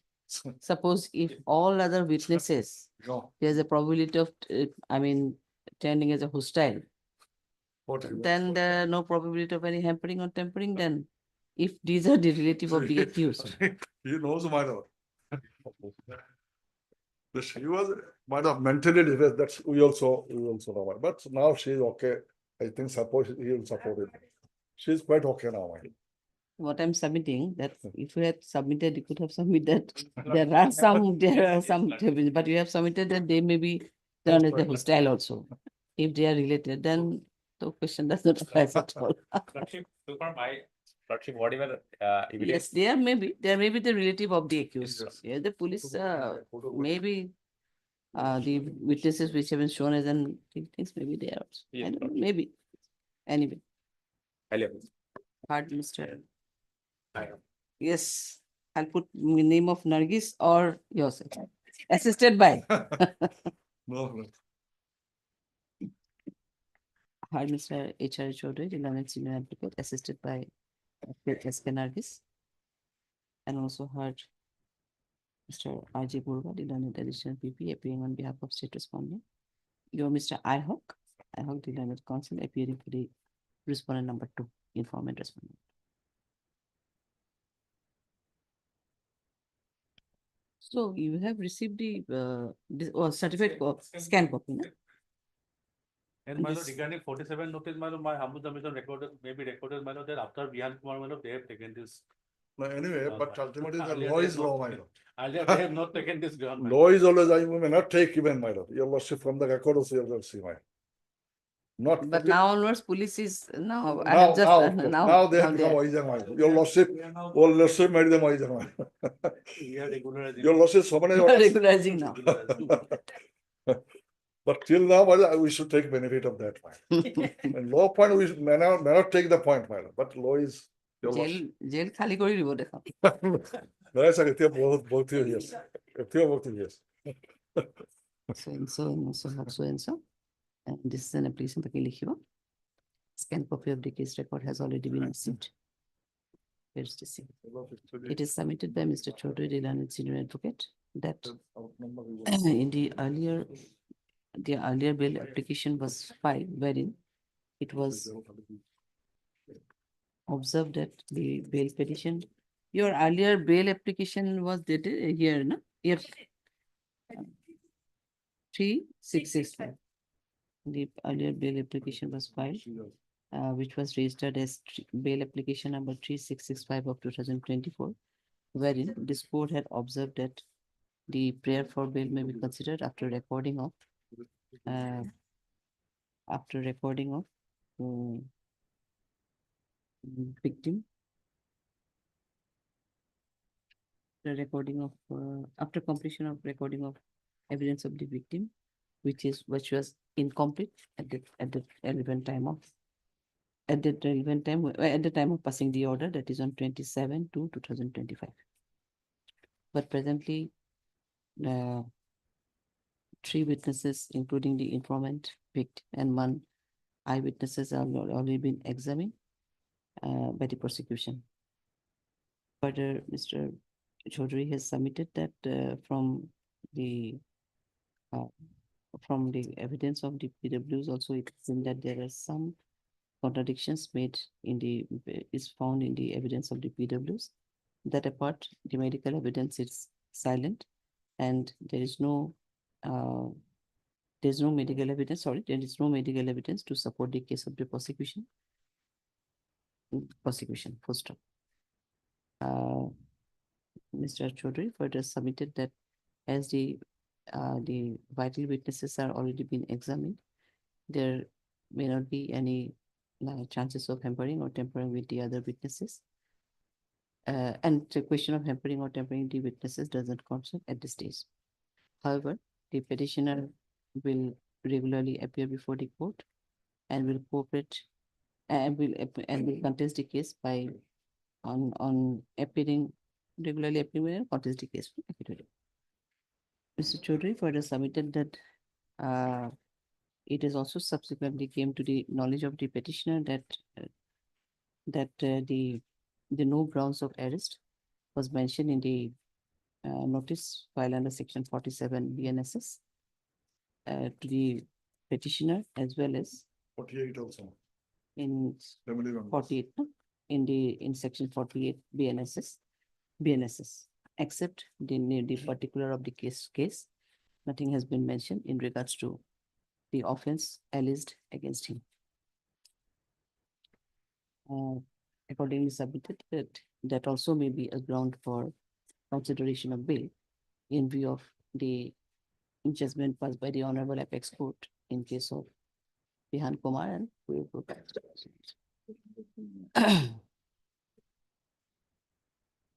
Suppose if all other witnesses, No. there's a probability of, I mean, trending as a hostile, What? then there are no probability of any hampering or tampering then. If these are the relative of the accused. He knows my lord. She was, might have mentally depressed, that's, we also know, but now she's okay. I think suppose he will support it. She's quite okay now. What I'm submitting, that if you had submitted, you could have submitted, there are some, but you have submitted that they may be done as a hostile also. If they are related, then the question does not apply at all. Lordship, so far my Lordship, whatever Yes, evidence. there may be the relative of the accused. Yeah, the police, maybe the witnesses which have been shown as an things, maybe they are also. I Yes, don't know, maybe. Anyway, Hello. hard Mr. I- Yes, I'll put name of Nargis or yourself. Assisted by. No, Hard Mr. H.R. Chaudhary, the learned senior advocate, assisted by S.K. Nargis. And also heard Mr. R.J. Burga, the learned additional PP, appearing on behalf of state respondent. You're Mr. Ihawk, the learned counsel, appearing for the respondent number 2, informant respondent. So you have received the certificate scan copy, no? And my lord, This- regarding 47 notice, my lord, my humble submission recorded, maybe recorded, my lord, that after Bihan Kumar, my lord, they have taken this. no, anyway, but ultimately the Earlier law they is have law, not- my lord. Earlier, they have not taken this ground. my Law is always, I may not take even, my lord. Your lordship from the record also, you will see, my. Not. But now onwards, police is now, I Now, have just, now, of course. Now they have now become are- wiser, my lord. Your lordship, made them wiser, my. We are regularizing. Your lordship, so many. regularizing now. But till now, my lord, we should take benefit of that, my. And law point, we may not take the point, my lord, but law is. Your lordship. Jail খালি কৰি দিব দেখা। নহয় চাগে, এতিয়া বহুত হৈ আছে। এতিয়াও বহুত হৈ আছে। So and so and so so and so. And this is an application বাকি লিখিব। Scan copy of the case record has already been received. Here's the scene. It is submitted by Mr. Chaudhary, the learned senior advocate, that in the earlier bail application was filed wherein it was observed that the bail petition, your earlier bail application was dated here, no? Here. 3665. The earlier bail application was filed, which was registered as bail application number 3665 of 2024, wherein this court had observed that the prayer for bail may be considered after recording of victim. The recording of after completion of recording of evidence of the victim, which was incomplete at the relevant time of passing the order, that is on 27/2/2025. But presently, 3 witnesses, including the informant, victim, and 1 eyewitnesses, are already been examined by the prosecution. Further, Mr. Chaudhary has submitted that from the evidence of the PWs also, it seems that there are some contradictions made is found in the evidence of the PWs. That apart, the medical evidence is silent, and there is no medical evidence, to support the case of the prosecution, full stop. Mr. Chaudhary further submitted that as the vital witnesses are already been examined, there may not be any chances of hampering or tampering with the other witnesses. And the question of hampering or tampering the witnesses doesn't concern at this stage. However, the petitioner will regularly appear before the court and will cooperate and will contest the case by on regularly appearing and contest the case. Mr. Chaudhary further submitted that it is also subsequently came to the knowledge of the petitioner that the no grounds of arrest was mentioned in the notice filed under section 47 BNSS to the petitioner as well as 48 also. in Family members. 48, no? In section 48 BNSS, except the particular of the case, nothing has been mentioned in regards to the offense alleged against him. Accordingly submitted that also may be a ground for consideration of bail in view of the judgment passed by the Honorable Apex Court in case of Bihan Kumar and Puri Prakash.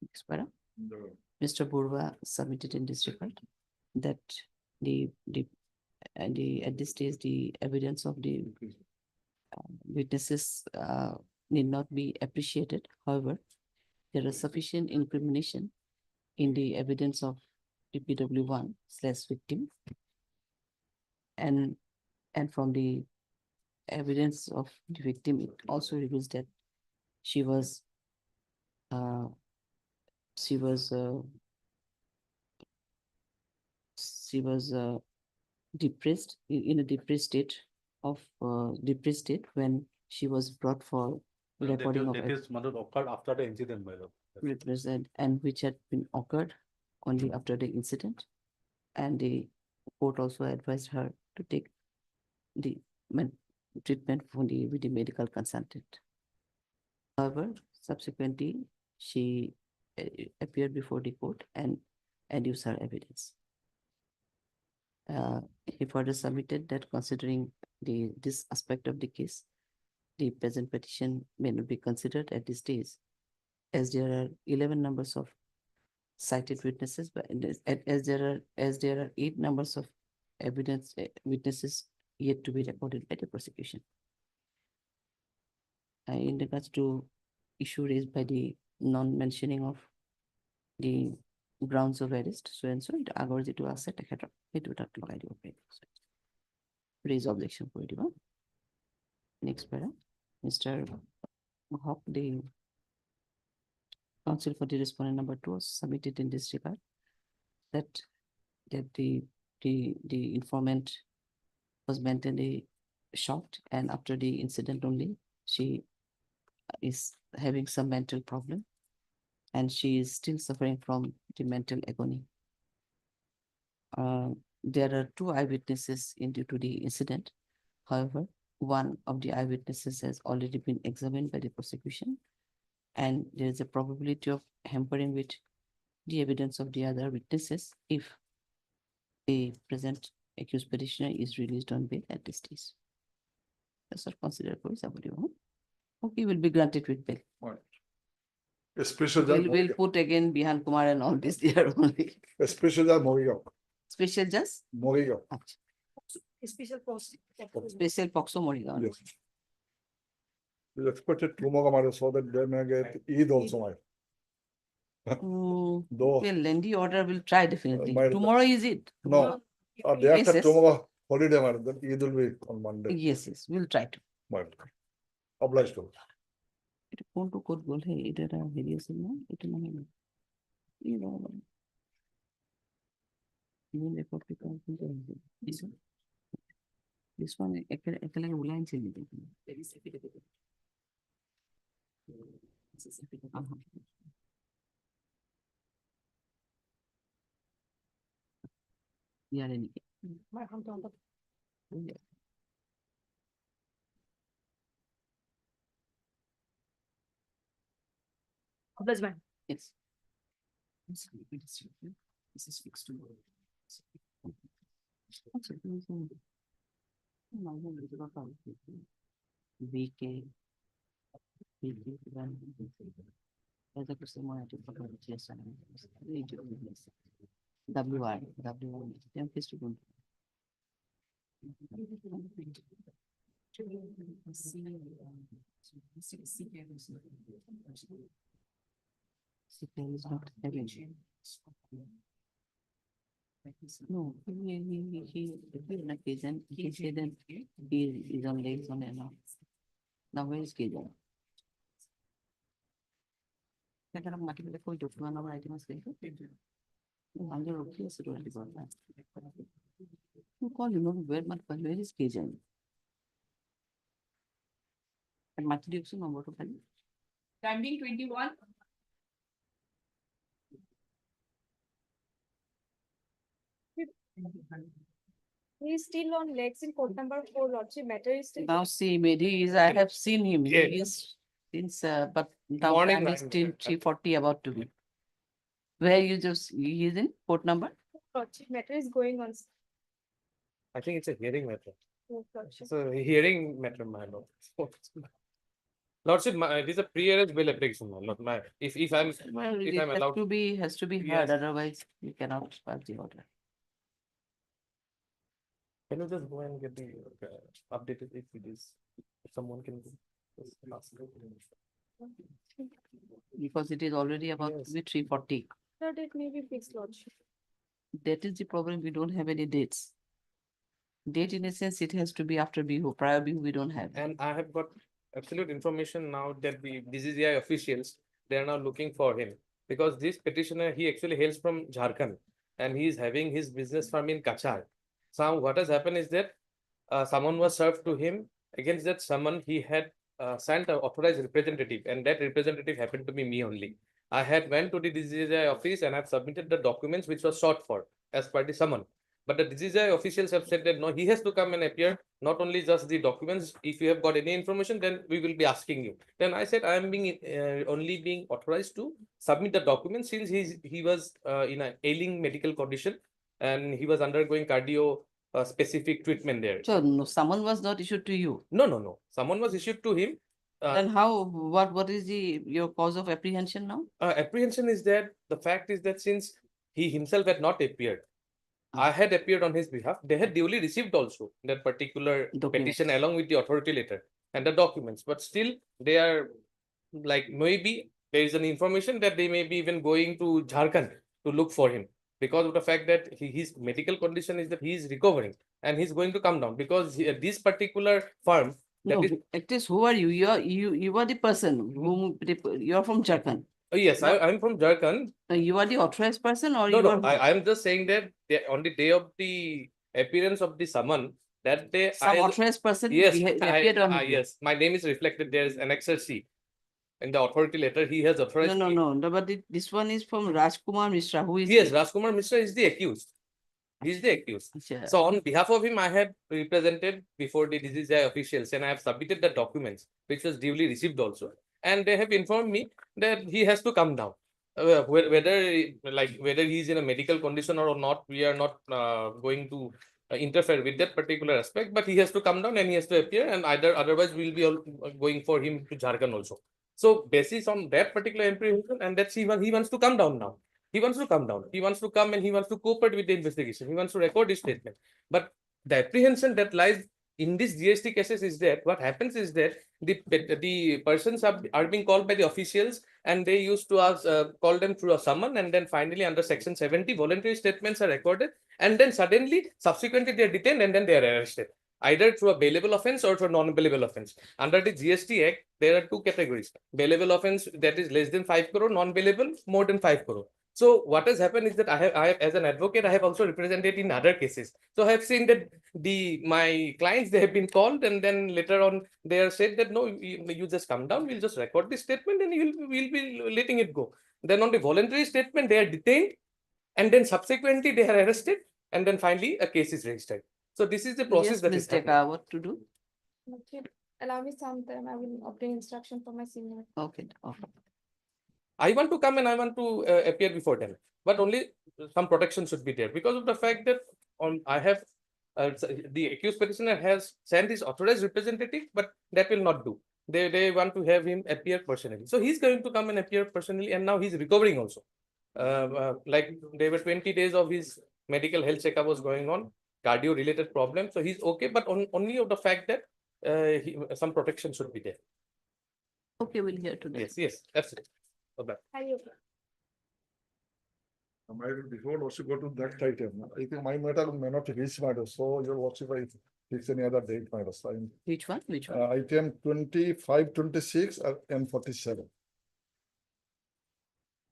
Next para. Mr. Burva submitted in this regard that at this stage the evidence of the witnesses need not be appreciated. However, there is sufficient incrimination in the evidence of the PW1/victim and from the evidence of the victim, it also reveals that she was depressed in a depressed state when she was brought for recording of That is occurred after the incident, my lord. represent and which had been occurred only after the incident, and the court also advised her to take the treatment with the medical consultant. However, subsequently she appeared before the court and adduced her evidence. He further submitted that considering this aspect of the case, the present petition may not be considered at this stage, as there are 11 numbers of cited witnesses, but as there are 8 numbers of evidence witnesses yet to be recorded by the prosecution. In regards to issue raised by the non-mentioning of the grounds of arrest, so and so, it আগৰ যিটো আছে তেখেতৰ সেইটো তাত লগাই দিব পাৰিব। Raise objection কৰি দিব। Next para, Mr. Hawk, the counsel for the respondent number 2 was submitted in this regard that the informant was mentally shocked, and after the incident only she is having some mental problem and she is still suffering from the mental agony. There are 2 eyewitnesses due to the incident. However, one of the eyewitnesses has already been examined by the prosecution, and there is a probability of hampering with the evidence of the other witnesses if the present accused petitioner is released on bail at this stage. That's what considered for somebody. Okay, will be granted with bail. A special judge. We'll put again Bihan Kumar and all this there only. A special judge Morigaon. Special judge? Morigaon. Special post. Special Poxo Morigaon. Yes. We expected tomorrow so that they may get Eid also. Though Well, lengthy order will try definitely. Tomorrow is it? no, day after Yes, yes. tomorrow holiday, madam, then Eid will be on Monday. Yes, yes, we'll try to. But obliged to. এটা কোনটো code গ'ল হে এটা এটা হেৰি আছিল ন এইটো মানে this one একেলগে ওলাই আনিছিল নেকি ইয়াৰে নেকি Yes. This is fixed to. VK. WR. CPL is not having. No, he in a case and he said that he is on legs on and off. Now where is Kejan? I can have Maki with the coach of 1 hour item. I'm the okay, so don't about that. You call him, where is Kejan? And Matthew number to file. Time being 21. He is still on legs in court number 4, Lordship. Matter is still. Now see, maybe is, I have seen him, he Yes. is since, but now Morning time is 9, till 3:40 about to be. Where you just, he is in port number? Lordship, matter is going on. I think it's a hearing matter. Yes, Lordship. It's a hearing matter, my lord. Lordship, it is a pre-arrest bail application, my lord. If I'm, Well, if it I'm has allowed. to be, has to be Yes. heard, otherwise you cannot pass the order. Can you just go and get the updated if it is, if someone can just ask. Because it is already about to be 3:40. That it may be fixed, Lordship. That is the problem, we don't have any dates. Date in a sense, it has to be after Bihu, prior Bihu we don't have. And I have got absolute information now that the DCCI officials, they are now looking for him. Because this petitioner, he actually hails from Jharkhand and he is having his business firm in Kachar. So what has happened is that someone was served to him. Against that someone, he had sent an authorized representative, and that representative happened to be me only. I had went to the DCCI office and I've submitted the documents which was sought for as per the summon. But the DCCI officials have said that no, he has to come and appear, not only just the documents. If you have got any information, then we will be asking you. Then I said I am being only being authorized to submit the documents since he was in an ailing medical condition and he was undergoing cardio specific treatment there. So no, someone was not issued to you. No. Someone was issued to him. Then how, what is your cause of apprehension now? Apprehension is that the fact is that since he himself had not appeared, I had appeared on his behalf. They had duly received also that particular petition along with the authority letter and the documents, but still they are like, maybe there is an information that they may be even going to Jharkhand to look for him because of the fact that his medical condition is that he is recovering and he's going to come down because this particular firm. No, at least who are you? You are the person whom you are from Jharkhand. Oh, yes, I'm from Jharkhand. You are the authorized person or No, you are? I'm just saying that on the day of the appearance of the summon, that day. Some authorized person Yes, appeared on. yes, my name is reflected. There is an Annexure C. In the authority letter, he has authorized. No, but this one is from Rajkumar Mishra, who is. Yes, Rajkumar Mishra is the accused. He's the accused. So on behalf of him, I had represented before the DCCI officials and I have submitted the documents, which was duly received also. And they have informed me that he has to come down. Whether he's in a medical condition or not, we are not going to interfere with that particular aspect, but he has to come down and he has to appear, and otherwise we'll be going for him to Jharkhand also. So basis on that particular apprehension, and that he wants to come down now. He wants to come down. He wants to come and he wants to cooperate with the investigation. He wants to record his statement. But the apprehension that lies in these GST cases is that what happens is that the persons are being called by the officials and they used to ask, call them through a summon, and then finally under section 70 voluntary statements are recorded, and then suddenly subsequently they are detained and then they are arrested either through a bailable offense or through a non-bailable offense. Under the GST Act, there are two categories: bailable offense, that is less than 5 crore, non-bailable more than 5 crore. So what has happened is that I have as an advocate, I have also represented in other cases. So I have seen that my clients, they have been called and then later on they are said that no, you just come down, we'll just record this statement and we'll be letting it go. Then on the voluntary statement, they are detained and then subsequently they are arrested and then finally a case is registered. So this is the process that is happening. What to do? Okay. Allow me some time. I will obtain instruction from my senior. Okay. I want to come and I want to appear before them, but only some protection should be there because of the fact that I have the accused petitioner has sent his authorized representative, but that will not do. They want to have him appear personally. So he's going to come and appear personally, and now he's recovering also. Like there were 20 days of his medical health checkup was going on, cardio related problem. So he's okay, but only of the fact that some protection should be there. Okay, we'll hear today. Yes, that's it. Okay. Before also go to that item, I think my matter may not reach matter, so your worship, I fix any other date matters. Which one? Item 2526 and 47.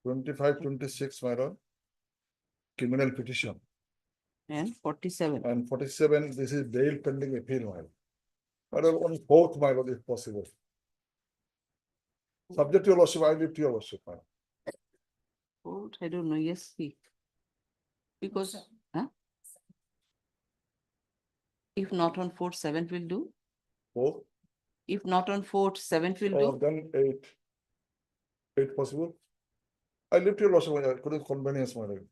2526 matter, criminal petition. And 47. And 47, this is bail pending appeal, my lord. My lord, on fourth, my lord, if possible. Subject to your lordship, I leave to your lordship, my lord. Fourth, I don't know, yes, see. Because, huh? If not on fourth, seventh will do. Fourth, If not on fourth, seventh will or do. then eight. Eight possible? I leave to your lordship, my lord, couldn't convenience, my lord.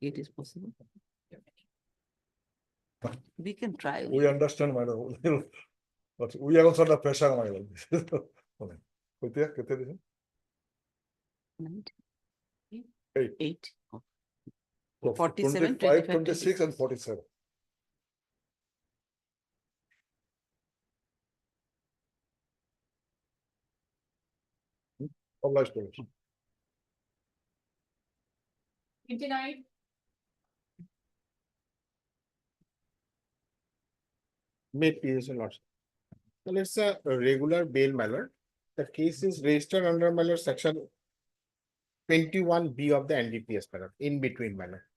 It is possible. We can try. We understand, my lord. But we are also under pressure, my lord. Okay. Kete, kete dice? 8. 8. So 47, 25, 25, 26 and 47. Obliged, your lordship. 29. Made PS lordship. Well, it's a regular bail matter. The case is registered under matter section 21B of the NDPS matter, in between matter.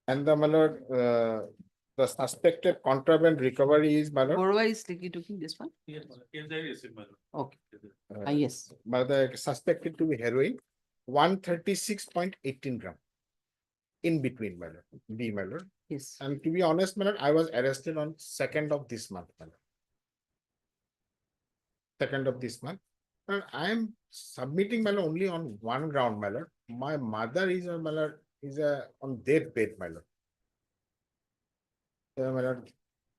And the matter, the suspected contraband recovery is matter. Borwa is taking this one? Yes, there is a matter. Okay. Yes. But the suspected to be heroin, 136.18 gram. In between matter, B matter. Yes. And to be honest, matter, I was arrested on 2nd of this month, matter. 2nd of this month. And I am submitting matter only on one ground matter. My mother is on matter, is on deathbed matter. Matter,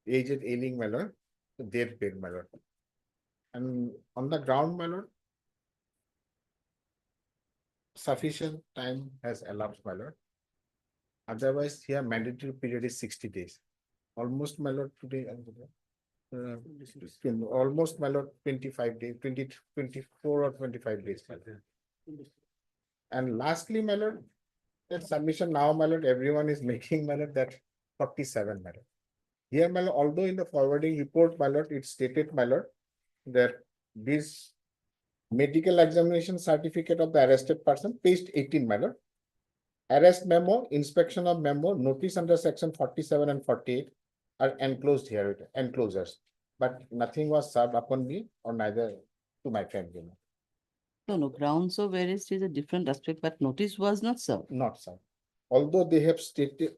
aged ailing matter, deathbed matter. And on the ground matter, sufficient time has elapsed, my lord. Otherwise, here mandatory period is 60 days. Almost, my lord, today, almost, my lord, 25 days, 24 or 25 days. My lord. And lastly, my lord, that submission now, my lord, everyone is making, my lord, that 47, my lord. Here, my lord, although in the forwarding report, my lord, it stated, my lord, that this medical examination certificate of the arrested person, page 18, my lord. Arrest memo, inspection of memo, notice under section 47 and 48 are enclosed here, enclosures. But nothing was served upon me or neither to my friend. You know. No, grounds of arrest is a different aspect, but notice was not served. Not served. Although they have stated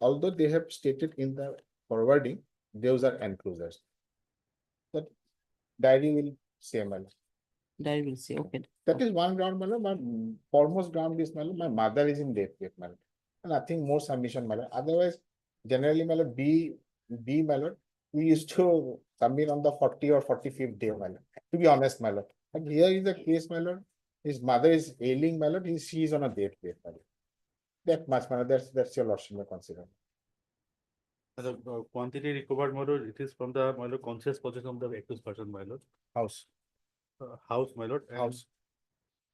in the forwarding, those are enclosures. But diary will say, my lord. Diary will say, okay. That is one ground, my lord. My foremost ground is, my lord, my mother is in death, my lord. Nothing more submission, my lord. Otherwise, generally, my lord, B, my lord, we used to submit on the 40 or 45th day, my lord. To be honest, my lord. But here is the case, my lord. His mother is ailing, my lord. She is on a deathbed, my lord. That much, my lord. That's your lordship may consider. The quantity recovered, my lord, it is from the, my lord, conscious possession of the accused person, my lord. House. House, my lord. House.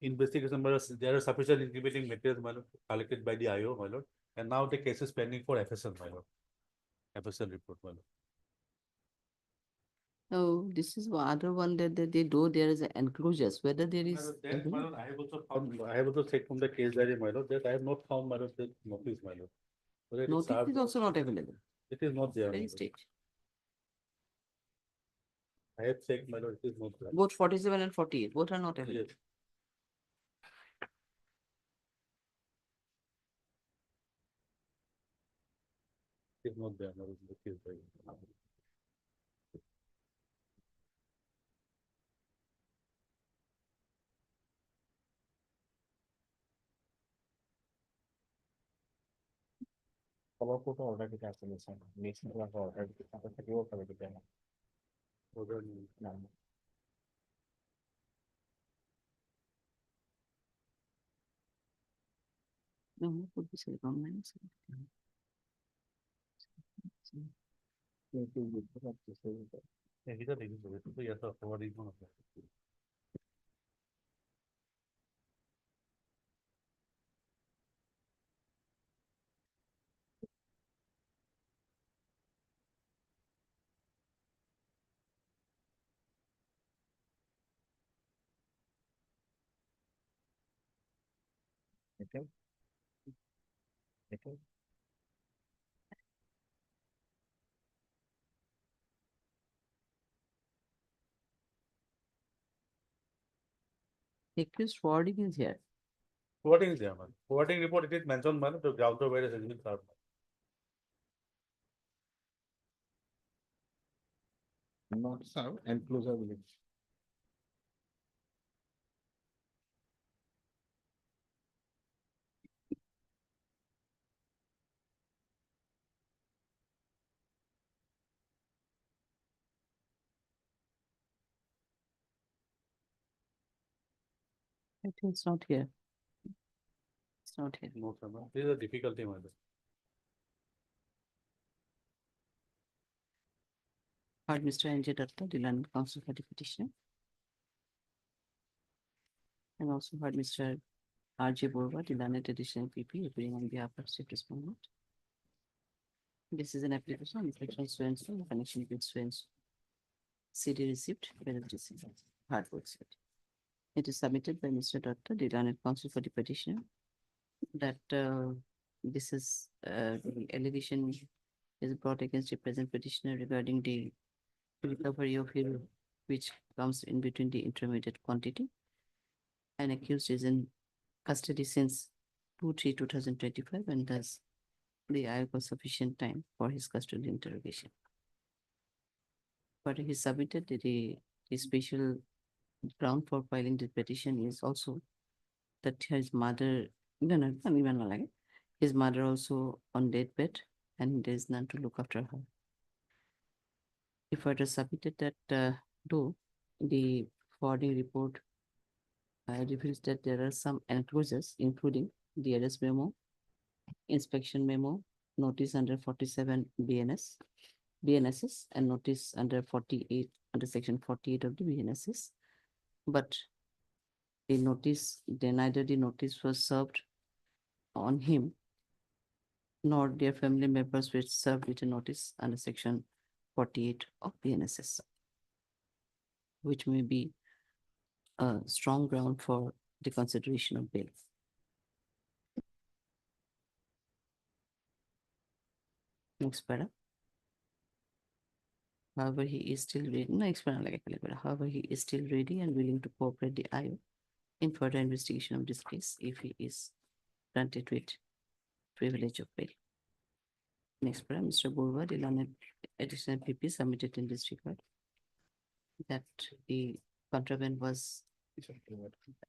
Investigation, my lord, there are sufficient incriminating materials, my lord, collected by the IO, my lord. And now the case is pending for FSL, my lord. FSL report, my lord. So this is other one that they do, there is enclosures, whether there is. That, my lord, I have also found, I have also checked from the case diary, my lord, that I have not found, my lord, the notice, my lord. Whether it is Notice served- is also not available. It is not there. my Very lord. stage. I have checked, my lord, it is not there. Both 47 and 48, both are not available. Yes. It is not there, my lord, in the case diary. Follow up order kita asal next order kita apa tadi kalau kita Order. No, could be said online. Yeah, these are taking place. So yes, sir, forward is one of them. Betul. Betul. Accused forwarding is here. Forwarding is there, man. Forwarding report, it is mentioned, man, the browser virus has been served. Not served, enclosure will. I think it's not here. It's not here. No, sir, man. This is a difficulty, man. Heard Mr. N.J. Datta, the land council for the petitioner. And also heard Mr. R.J. Borwa, the land additional PP, appearing on behalf of state respondent. This is an application on section so and so in connection with so and so. CD received, whereas received, hard work set. It is submitted by Mr. Datta, the land council for the petitioner. That this is the allegation is brought against the present petitioner regarding the recovery of hero which comes in between the intermediate quantity. And accused is in custody since 2/3/2025 and thus the IAC was sufficient time for his custodial interrogation. But he submitted the special ground for filing the petition is also that his mother, his mother also on deathbed and there is none to look after her. He further submitted that though the forwarding report reveals that there are some enclosures including the arrest memo, inspection memo, notice under 47 BNSS and notice under 48 under section 48 of the BNSS. But the notice, neither the notice was served on him nor their family members were served with a notice under section 48 of BNSS, which may be a strong ground for the consideration of bail. Next para. However, he is still ready. However, he is still ready and willing to cooperate the IO in further investigation of this case if he is granted with privilege of bail. Next para, Mr. Borwa, the learned additional PP submitted in this regard that the contraband was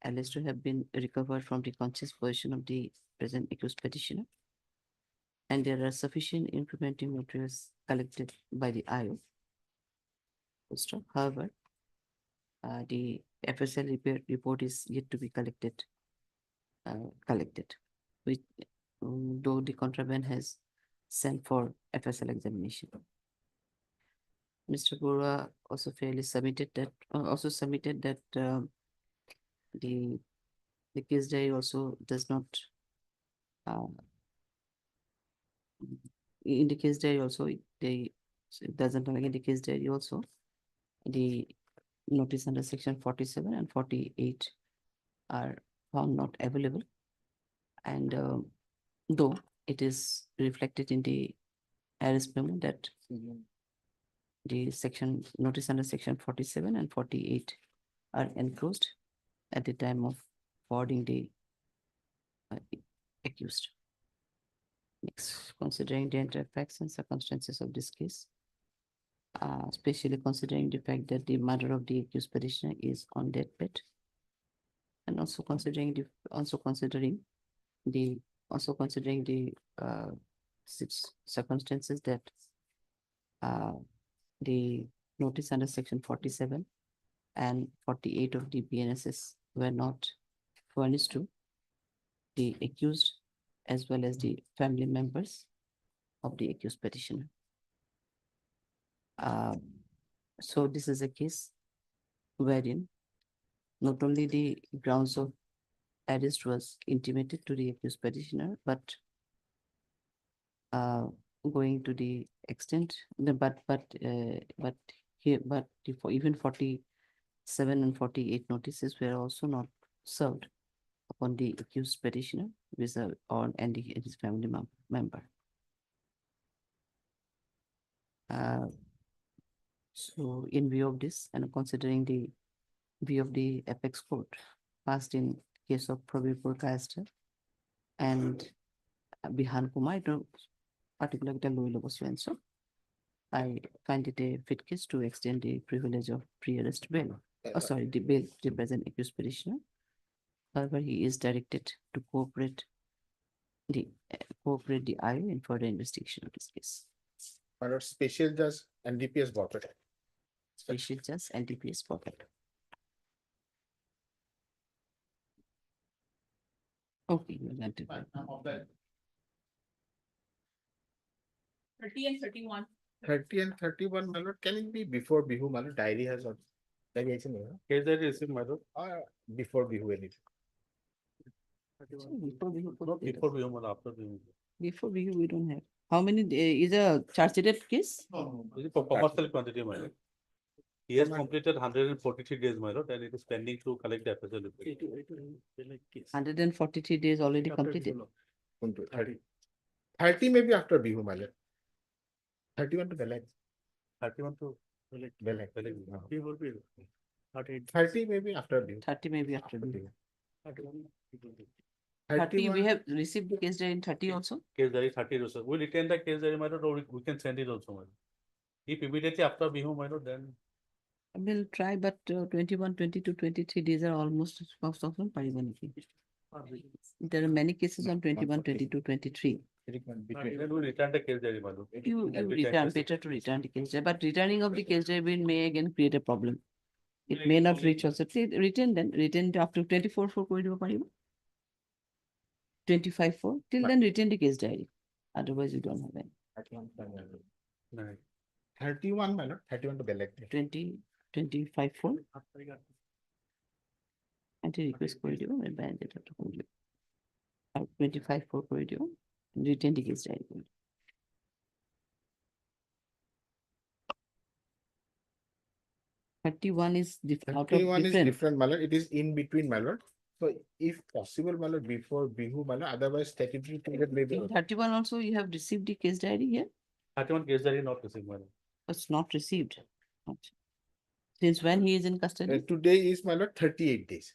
alleged to have been recovered from the conscious position of the present accused petitioner. And there are sufficient implementing materials collected by the IO. However, the FSL report is yet to be collected, which though the contraband has sent for FSL examination. Mr. Borwa also submitted that the case diary also does not in the case diary also it doesn't like in the case diary also the notice under section 47 and 48 are found not available, and though it is reflected in the arrest memo that the section notice under section 47 and 48 are enclosed at the time of forwarding the accused. Next, considering the entire facts and circumstances of this case, especially considering the fact that the mother of the accused petitioner is on deathbed, and also considering the circumstances that the notice under section 47 and 48 of the BNSS were not furnished to the accused as well as the family members of the accused petitioner. So this is a case wherein not only the grounds of arrest was intimated to the accused petitioner, but going to the extent, even 47 and 48 notices were also not served upon the accused petitioner and his family member. So in view of this and considering the view of the apex court passed in case of Prabhipur Kaster and Bihan Kumar, it was particularly the low level so I find it a fit case to extend the privilege of pre-arrest bail. Oh, sorry, the bail to present accused petitioner. However, he is directed to cooperate the I in further investigation of this case. My lord, special judge and DPS Buffett. Special judge and DPS Buffett. Okay, you granted. 30 and 31. 30 and 31, my lord, can it be before Bihu, my lord? Diary has also. Diary is in here. Case that is in my lord. Before Bihu, anything. Before we Not before we have, after we. Before we don't have. How many is a charge sheeted case? This is for commercial quantity, my lord. He has completed 143 days, my lord, and it is pending to collect the FSL report. 143 days already completed. 30 maybe after Bihu, my lord. 31 to Belek. 31 to Belek. He will be. 30 maybe after Bihu. 30 maybe after Bihu. 30 31. we have received the case diary in 30 also. Case diary 30 also. We retain the case diary, my lord, or we can send it also, my lord. If immediately after Bihu, my lord, then. We'll try, but 21, 22, 23 days are almost there are many cases on 21, 22, 23. Then we return the case diary, my lord. You return, better to return the case diary, but returning of the case diary may again create a problem. It may not reach also. Return then, return after 24 for 25-4, till then return the case diary. Otherwise you don't have any. 31, my lord. 31 to Belek. 20, 25-4. And the request for you, and by that to hold you. 25-4 for you, return the case diary. 31 is out of 31 is different. different, my lord. It is in between, my lord. So if possible, my lord, before Bihu, my lord, otherwise statutory period may be. In 31 also you have received the case diary here? 31 case diary not received, my lord. It's not received. Okay. Since when he is in custody? Today is, my lord, 38 days.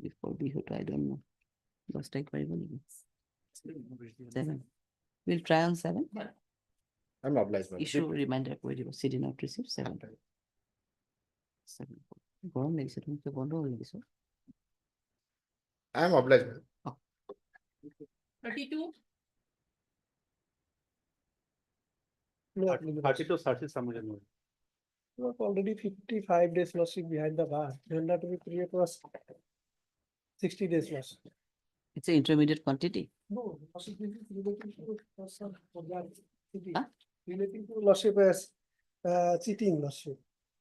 Before Bihu, I don't know. Last time, 7. We'll try on 7. I'm obliged, my lord. Issue reminder where you CD not received 7. 7. গরম লেগেছে তুমি তো বন্ধ হয়ে গেছো I am obliged. 32. 32 searches submitted. Already 55 days lordship behind the bar. Then that will create was 60 days loss. It's an intermediate quantity. No, lordship is relating to person for that city. Relating to lordship as cheating lordship.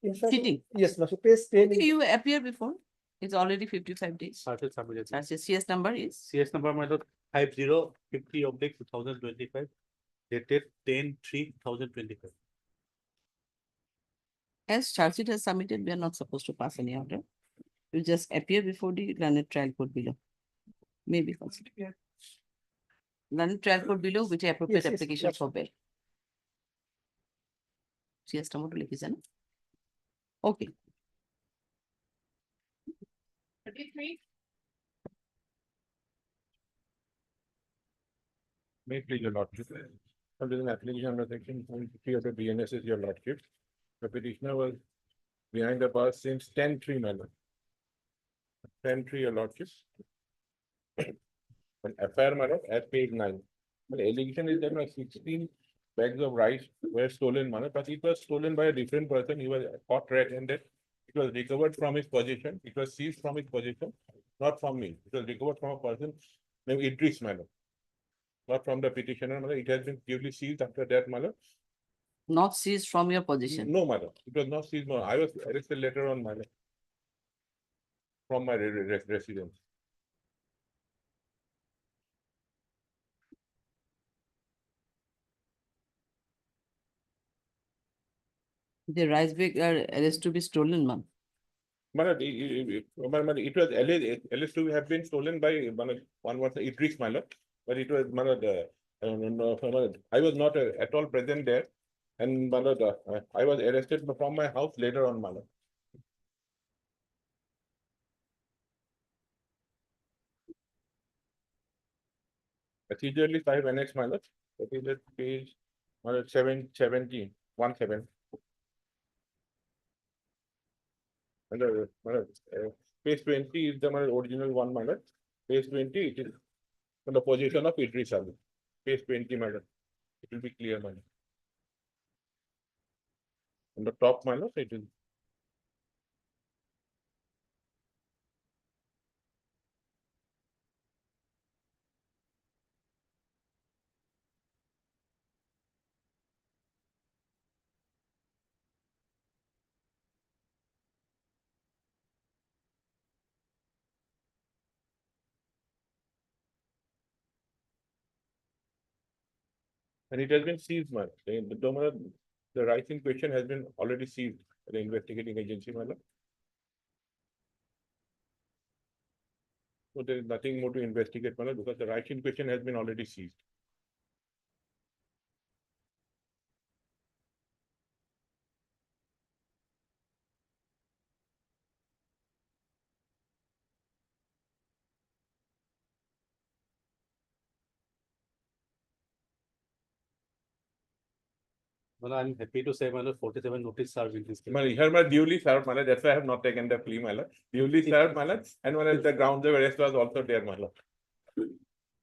In fact, Cheating? yes, lordship pays 10. You appear before. It's already 55 days. Searches submitted. CS number is? CS number, my lord, 5050/2025, dated 10/3/2025. As charge sheet has submitted, we are not supposed to pass any order. You just appear before the learned trial court below. Maybe considered. Learned trial court below with the appropriate Yes, yes, application yes. for bail. CS number to লিখিছে না? Okay. 33. May please your lordship. There is an application under section 3 of the BNS is your lordship. The petitioner was behind the bars since 10/3, my lord. 10/3, your lordship. An FIR, my lord, at page 9. The allegation is that my 16 bags of rice were stolen, my lord, but it was stolen by a different person. He was caught red-handed. It was recovered from his possession. It was seized from his possession, not from me. It was recovered from a person named Idris, my lord. Not from the petitioner, my lord. It has been duly seized after that, my lord. Not seized from your position. No, my lord. It was not seized. No, I was arrested later on, my lord. From my residence. The rice bag are alleged to be stolen, ma'am. My lord, it was alleged to have been stolen by one was Idris, my lord. But it was, my lord, no, my lord, I was not at all present there. And my lord, I was arrested from my house later on, my lord. Procedurally 5 NX minus, that is at page 17, 17. And page 20 is the original one minus. Page 20, it is from the position of Idris Ali. Page 20 minus. It will be clear minus. On the top minus, it is. And it has been seized, man. The rights in question has been already seized by the investigating agency, man. So there is nothing more to investigate, man, because the rights in question has been already seized. Well, I'm happy to say, my lord, 47 notice served in this case. Man, here my duly served, man. That's why I have not taken the plea, man. Duly served, man. And when the grounds of arrest was also there, man.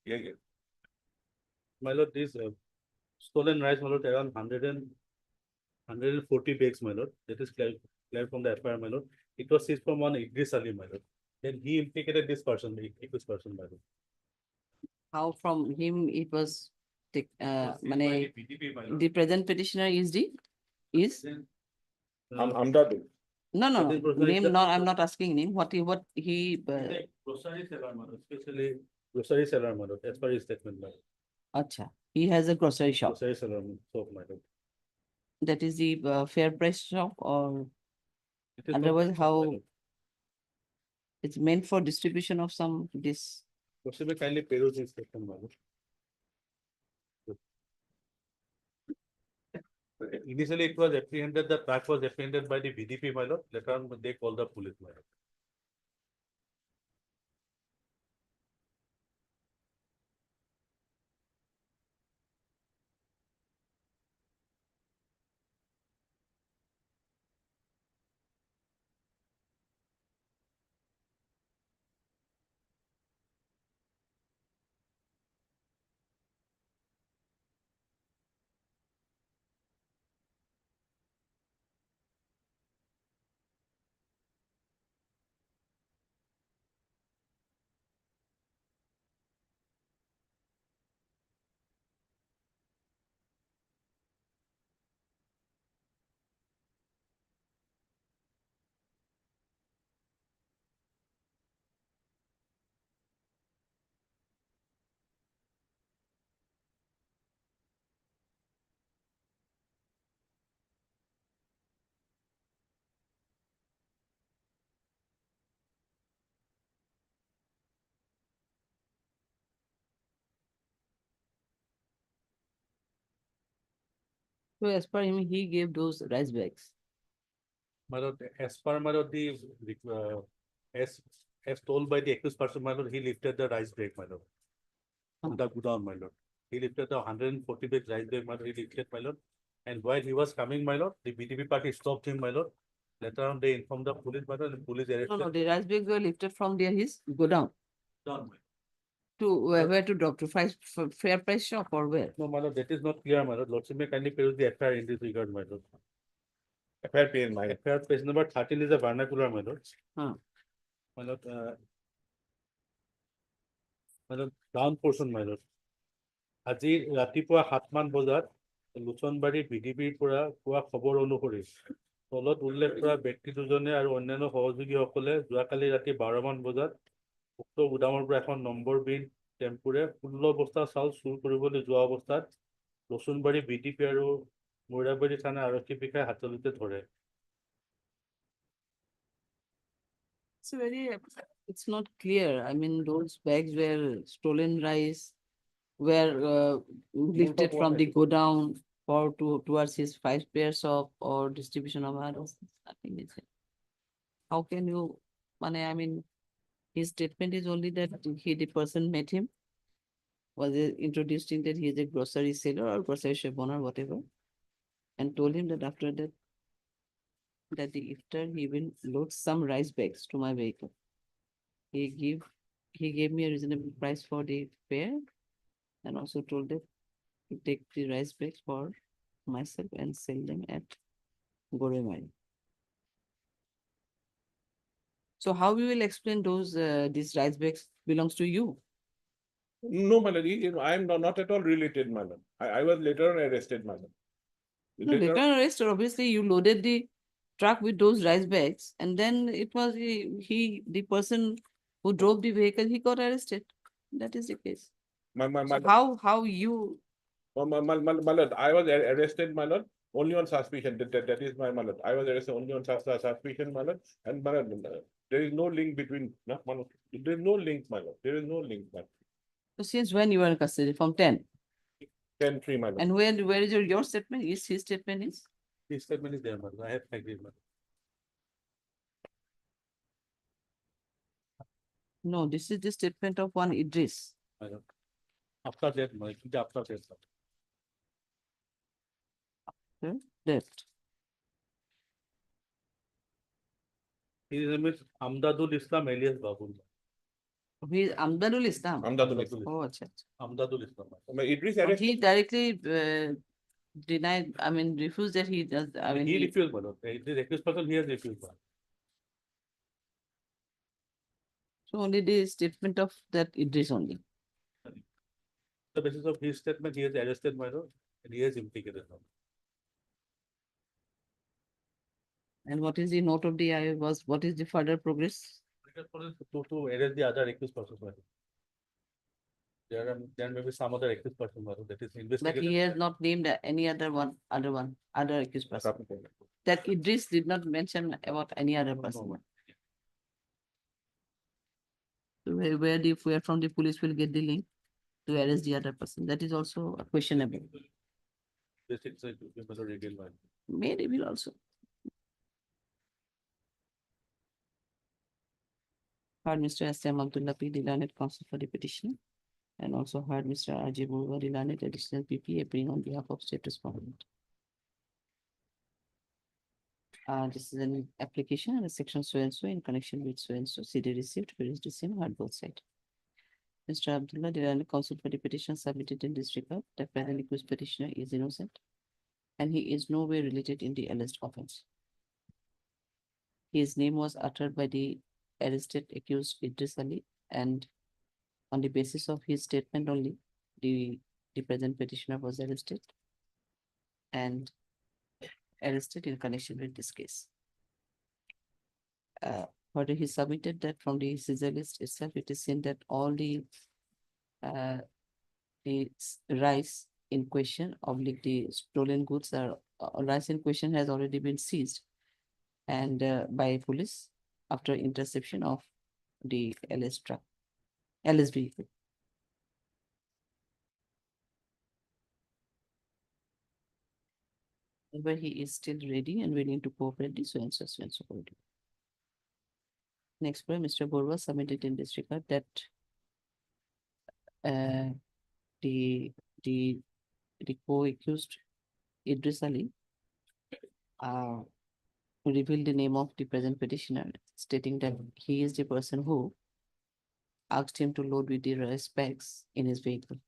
Yeah, yeah. My lord, this stolen rice, my lord, around 140 bags, my lord. That is clear from the FIR, my lord. It was seized from one Idris Ali, my lord. Then he implicated this person, this person, my lord. How from him it was take, by the PDP, my lord. the present petitioner is I'm not. no, no, Present no, petitioner is name, the- no, I'm not asking name, what he, Grocery seller, my lord, especially grocery seller, my lord, as per his statement, my lord. acha, he has a grocery shop, Grocery seller, soap, my lord. that is the fair price shop, or It is not otherwise mentioned, my how lord. it's meant for distribution of some this. Possibly kindly peruse his statement, my lord. Initially, it was apprehended, the truck was apprehended by the BDP, my lord. Later on, they called the police, my lord. So as per him, he gave those rice bags. My lord, as per my lord, as told by the accused person, my lord, he lifted the rice bag, my lord. From the godown, my lord. He lifted the 140 bag rice bag, my lord, he lifted, my lord. And while he was coming, my lord, the BDP party stopped him, my lord. Later on, they informed the police, my lord, and the police No, arrested. no, the rice bags were lifted from there, his go down Down, my lord. to where to drop to fair price shop or where? No, my lord, that is not clear, my lord. Lordship may kindly peruse the FIR in this regard, my lord. FIR page, my. FIR page number 13 is a vernacular, my lord. Huh. My lord, down portion, my lord. আজি ৰাতিপুৱা 7 মান বজাত লোচনবাৰী বিডিপিৰ পৰা পোৱা খবৰ অনুসৰি তলত উল্লেখ কৰা ব্যক্তি দুজনে আৰু অন্যান্য সহযোগীসকলে যোৱাকালি ৰাতি 12 মান বজাত উক্ত গুদামৰ পৰা এখন নম্বৰবিহীন টেম্পুৰে 16 বস্তা চাউল চুৰ কৰিবলৈ যোৱা অৱস্থাত লোচনবাৰী বিডিপি আৰু মৈৰাবাৰী থানা আৰক্ষী বিষয়াই হাতলিতে ধৰে। It's very, it's not clear. I mean, those bags were stolen rice, were lifted from the godown or towards his 5 pairs of or distribution of others. I think it's. How can you, I mean, his statement is only that he, the person met him was introducing that he is a grocery seller or grocery shop owner, whatever, and told him that after that, that the iftar he will load some rice bags to my vehicle. He gave me a reasonable price for the fare, and also told that to take the rice bags for myself and sell them at Goremari. So how we will explain those these rice bags belongs to you? No, my lord, I am not at all related, my lord. I was later on arrested, my lord. No, later on arrested, obviously you loaded the truck with those rice bags, and then it was the person who drove the vehicle, he got arrested. That is the case. So how you? My lord, I was arrested, my lord, only on suspicion. That is my lord. I was arrested only on suspicion, my lord. And my lord, there is no link between, no, my lord. There is no link, my lord. There is no link, my lord. So since when you were in custody? From 10? 10-3, my lord. And where is your statement? His statement is? His statement is there, my lord. I have agreed, my lord. No, this is the statement of one Idris. My lord. After that, my lord, after that, sir. That. His name is Amdadul Islam alias Babul. He is Amdadul Islam. Amdadul Islam. Oh, acha. Amdadul Islam. Idris But arrested. he directly denied, I mean, refused that he does. I mean, He refused, my lord. The accused person, he has refused, my lord. So only the statement of that Idris only. The basis of his statement, he has arrested, my lord, and he has implicated, my lord. And what is the note of the IO was, what is the further progress? To arrest the other accused persons, my lord. There may be some other accused person, my lord, that is But investigated. he has not named any other accused person. That Idris did not mention about any other person. So where from the police will get the link to arrest the other person? That is also questionable. This is a reveal, my lord. May reveal also. Heard Mr. S.M. Abdullah P. the learned counsel for the petitioner, and also heard Mr. R.J. Burwa, the learned additional PP, appearing on behalf of state respondent. This is an application and a section so and so in connection with so and so. CD received, where is the same, heard both sides. Mr. Abdullah, the learned counsel for the petition submitted in this regard, that present accused petitioner is innocent, and he is no way related in the alleged offense. His name was uttered by the arrested accused Idris Ali, and on the basis of his statement only, the present petitioner was arrested and arrested in connection with this case. Further, he submitted that from the Caesar list itself, it is seen that all the rice in question, oblique the stolen goods are rice in question has already been seized and by police after interception of the LS vehicle. However, he is still ready and willing to cooperate the so and so party. Next, Mr. Borwa submitted in this regard that the co-accused Idris Ali revealed the name of the present petitioner, stating that he is the person who asked him to load with the rice bags in his vehicle.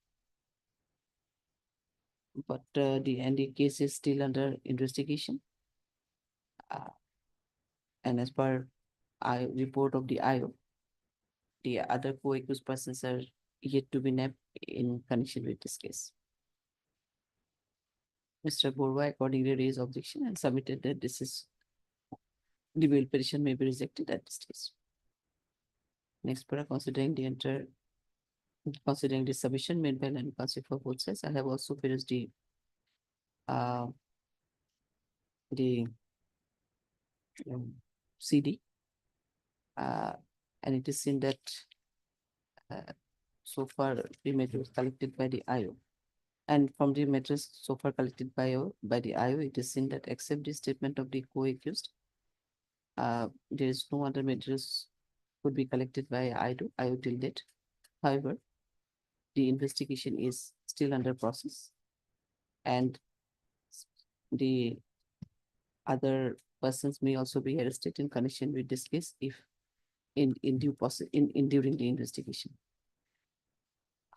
But the case is still under investigation. And as per report of the IO, the other co-accused persons are yet to be nabbed in connection with this case. Mr. Borwa accordingly raised objection and submitted that the bail petition may be rejected at this stage. Next, considering the submission made by land counsel for both sides, I have also finished the CD, and it is seen that so far the materials collected by the IO, and from the materials so far collected by the IO, it is seen that except the statement of the co-accused, there is no other materials could be collected by IO till date. However, the investigation is still under process. And the other persons may also be arrested in connection with this case if in due process, in during the investigation.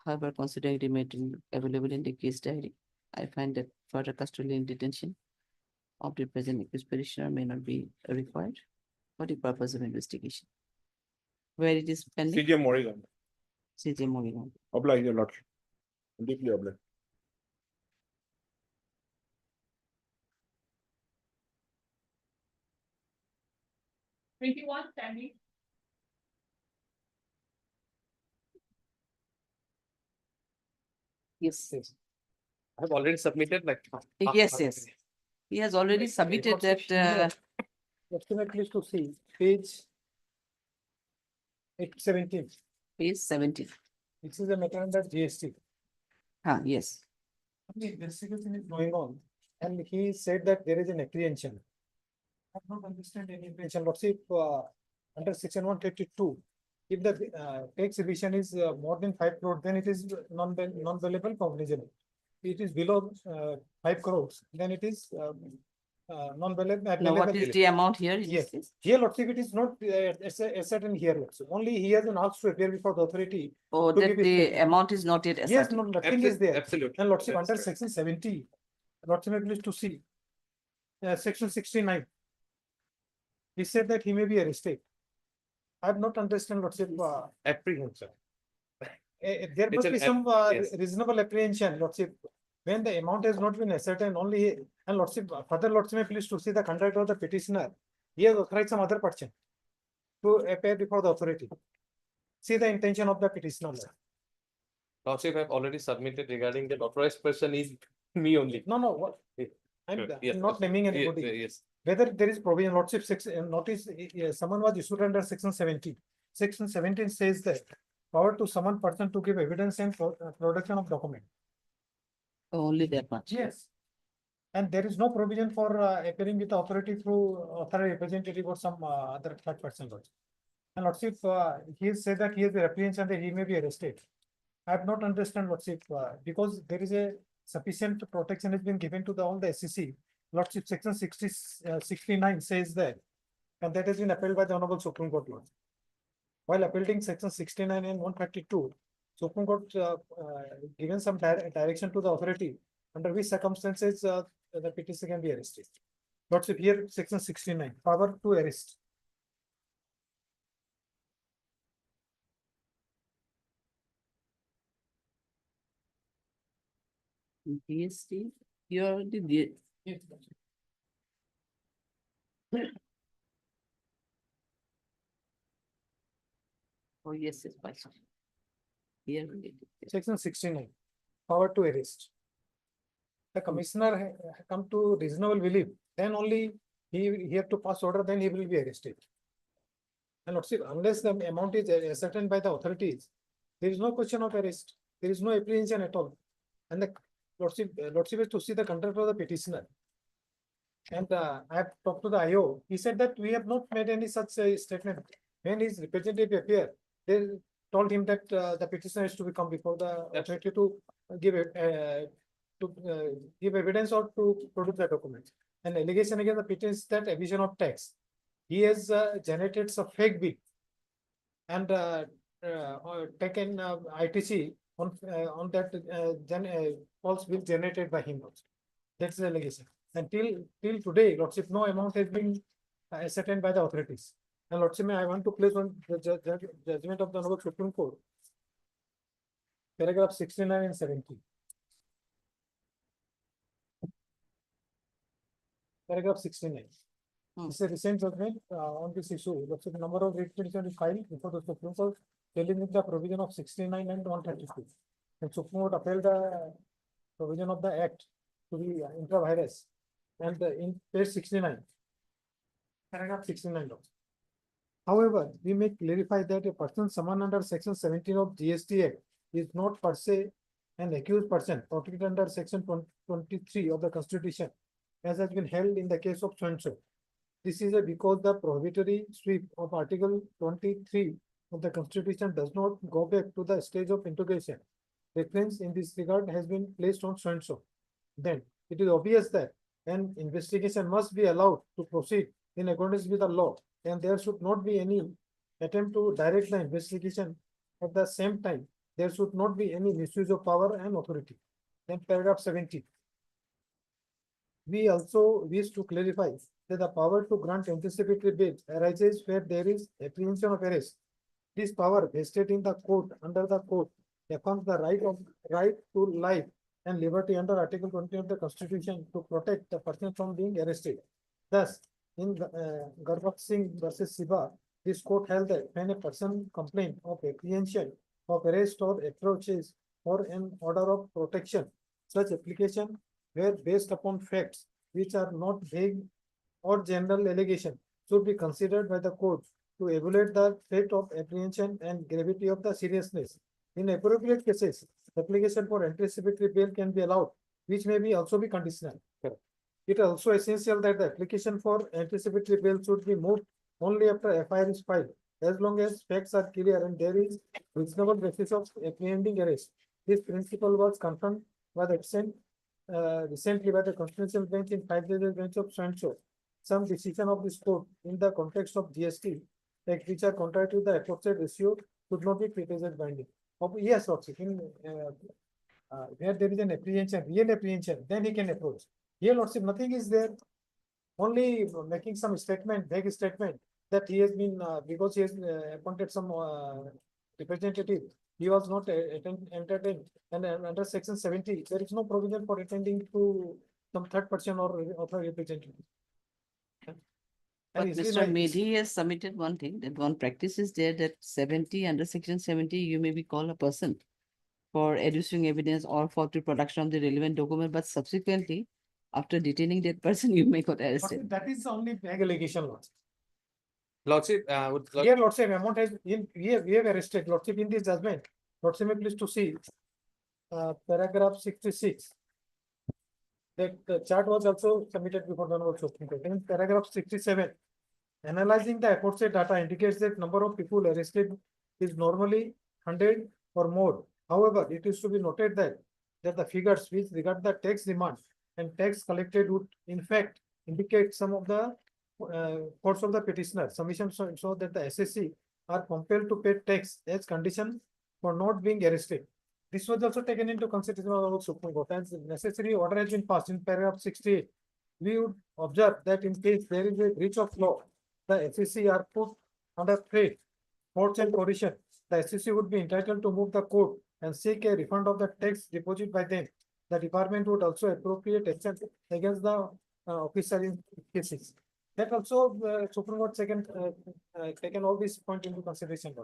However, considering the material available in the case diary, I find that further custodial detention of the present accused petitioner may not be required for the purpose of investigation. Where it is pending? CJ Morrigan, CJ Morrigan. oblige your lordship, deeply oblige. Tammy. Yes, yes. I have already submitted like. Yes, yes. He has already submitted that, Estimate please to see page 817. page 17. This is a matter under GST. Yes. The investigation is going on, and he said that there is an apprehension. I don't understand any apprehension. Let's see, under section 132, if the tax evasion is more than 5 crore, then it is non-billable cognizable. It is below 5 crores, then it is non-billable. Now, what is the amount here? Yes, here, let's see, it is not certain here. Let's see. Only he has been asked to appear before the authority. Oh, to that give his the statement. amount is not yet Yes, ascertained. no, nothing is there. Absolutely. And lots of That's under correct. section 70, lots of please to see. Section 69. He said that he may be arrested. I have not understand lots of, Apprehension. there It's must an be some yes. reasonable apprehension, lots of. When the amount has not been ascertained, only, and lots of, further lots may please to see the conduct of the petitioner. He has authorized some other person to appear before the authority. See the intention of the petitioner. Lordship, I have already submitted regarding that authorized person is me only. No, no, what? I'm Sure, yes, not okay. naming Yes, anybody. yes. Whether there is provision, lordship notice, someone was issued under section 17. Section 17 says that power to summon person to give evidence and production of document. Only that much. Yes. And there is no provision for appearing with the authority through authorized representative or some other third person. And lordship, he said that he has the apprehension that he may be arrested. I have not understand lordship, because there is a sufficient protection has been given to the all the SEC. Lordship, section 69 says that, and that has been upheld by the Honorable Supreme Court. Lord. While upholding section 69 and 132, Supreme Court given some direction to the authority under which circumstances the petitioner can be arrested. Lordship, here section 69, power to arrest. DST, you're the, Yes. oh, yes, yes, by some. Here. we did it. Section 69, power to arrest. The commissioner come to reasonable belief, then only he have to pass order, then he will be arrested. And let's see, unless the amount is ascertained by the authorities, there is no question of arrest. There is no apprehension at all. And the lordship is to see the conduct of the petitioner. And I have talked to the IO. He said that we have not made any such statement. When his representative appeared, they told him that the petitioner is to come before the authority to give evidence or to produce the documents. An allegation against the petitioner is that evasion of tax. He has generated some fake bill and taken ITC on that false bill generated by him also. That's the allegation. And till today, lordship, no amount has been ascertained by the authorities. And lordship, I want to place on the judgment of the Honorable Supreme Court, paragraph 69 and 70. Paragraph 69. It's a recent judgment on this issue. Lordship, the number of writ petition is filed before the Supreme Court dealing with the provision of 69 and 132. And Supreme Court upheld the provision of the act to be intra-virus. And in page 69, paragraph 69. However, we may clarify that a person summoned under section 17 of GST Act is not per se an accused person protected under section 23 of the Constitution, as has been held in the case of so-and-so. This is because the prohibitory sweep of Article 23 of the Constitution does not go back to the stage of integration reference in this regard has been placed on so and so. Then it is obvious that an investigation must be allowed to proceed in accordance with the law, and there should not be any attempt to direct the investigation. At the same time, there should not be any misuse of power and authority. Then paragraph 70. We also wish to clarify that the power to grant anticipatory bail arises where there is apprehension of arrest. This power vested in the court under the code affirms the right to life and liberty under Article 20 of the Constitution to protect the person from being arrested. Thus, in Garbhak Singh versus Siba, this court held that when a person complains of apprehension of arrest or approaches for an order of protection, such application where based upon facts which are not vague or general allegation should be considered by the court to evaluate the threat of apprehension and gravity of the seriousness. In appropriate cases, application for anticipatory bail can be allowed, which may be also be conditional. It is also essential that the application for anticipatory bail should be moved only after FIR is filed, as long as facts are clear and there is reasonable basis of apprehending arrest. This principle was confirmed by the recently by the Constitutional Bench in 5 judges bench of so and so. Some decision of this court in the context of GST, like which are contrary to the aforesaid ratio, should not be treated as binding. Yes, Lordship, in where there is an apprehension, real apprehension, then he can approach. Here, Lordship, nothing is there. Only making some statement, vague statement that he has been because he has appointed some representative. He was not entertained, and under section 70, there is no provision for attending to some third person or author representative. But Mr. Medhi has submitted one thing, that one practice is there that 70, under section 70, you may be called a person for adducing evidence or for the production of the relevant document, but subsequently, after detaining that person, you may got arrested. That is only vague allegation, Lordship. Lordship, Here, Lordship, amount has we have arrested Lordship in this judgment. Lordship, may please to see paragraph 66. That the chart was also submitted before the Honorable Supreme Court. In paragraph 67, analyzing the aforesaid data indicates that number of people arrested is normally 100 or more. However, it is to be noted that the figures which regard the tax demand and tax collected would in fact indicate some of the courts of the petitioner. Submission so that the SSC are compelled to pay tax as condition for not being arrested. This was also taken into consideration of the Supreme Court, and necessary order has been passed in paragraph 68. We would observe that in case there is a breach of law, the SSC are put under threat, courts and coercion. The SSC would be entitled to move the court and seek a refund of the tax deposit by them. The department would also appropriate action against the officer in cases. That also Supreme Court taken all these points into consideration.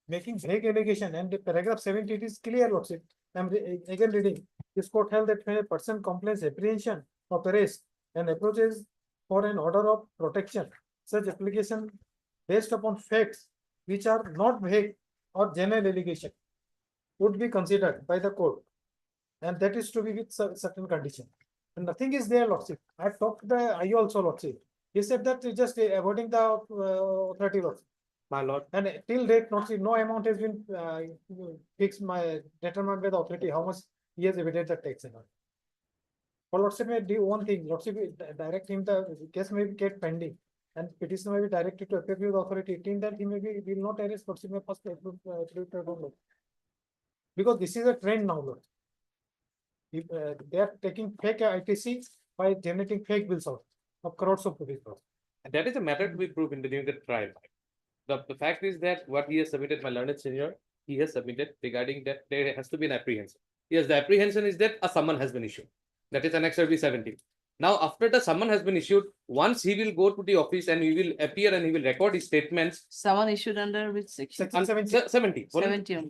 Making vague allegation, and the paragraph 70, it is clear, Lordship. I'm again reading. This court held that when a person complains apprehension of arrest and approaches for an order of protection, such application based upon facts which are not vague or general allegation would be considered by the court, and that is to be with certain condition. And nothing is there, Lordship. I talked to the IU also, Lordship. He said that just avoiding the authority, Lordship. My lord. And till date, no amount has been fixed, determined by the authority how much he has evaded the tax and all. For Lordship may do one thing, Lordship direct him, the case may get pending, and petition may be directed to appear with the authority. In that he may be will not arrest, Lordship may first because this is a trend now, Lord. If they are taking fake ITC by generating fake bills out of crores of rupees. And that is a matter to be proved during the trial. The fact is that what he has submitted, my learned senior, he has submitted regarding that there has to be an apprehension. Yes, the apprehension is that a summon has been issued. That is Annex RB 70. Now, after the summon has been issued, once he will go to the office and he will appear and he will record his statements. Someone issued under which section? 70. 70.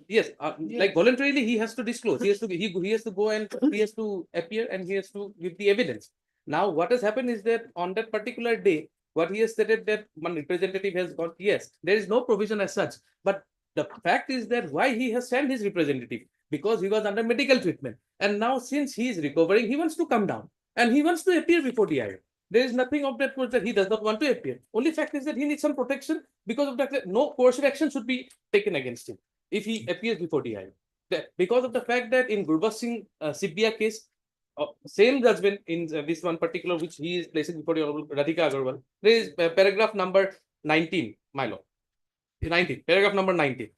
Yes, like voluntarily he has to disclose. He has to he has to go and he has to appear and he has to give the evidence. Now, what has happened is that on that particular day, what he has stated that one representative has got, yes, there is no provision as such. But the fact is that why he has sent his representative? Because he was under medical treatment. And now since he is recovering, he wants to come down. And he wants to appear before the IO. There is nothing of that sort that he does not want to appear. Only fact is that he needs some protection. Because of that, no coercive action should be taken against him if he appears before the IO. because of the fact that in Gurbakh Singh CBI case, same judgment in this one particular which he is placing before the Honorable Radhika Agarwal, there is paragraph number 19, my lord. 19, paragraph number 19.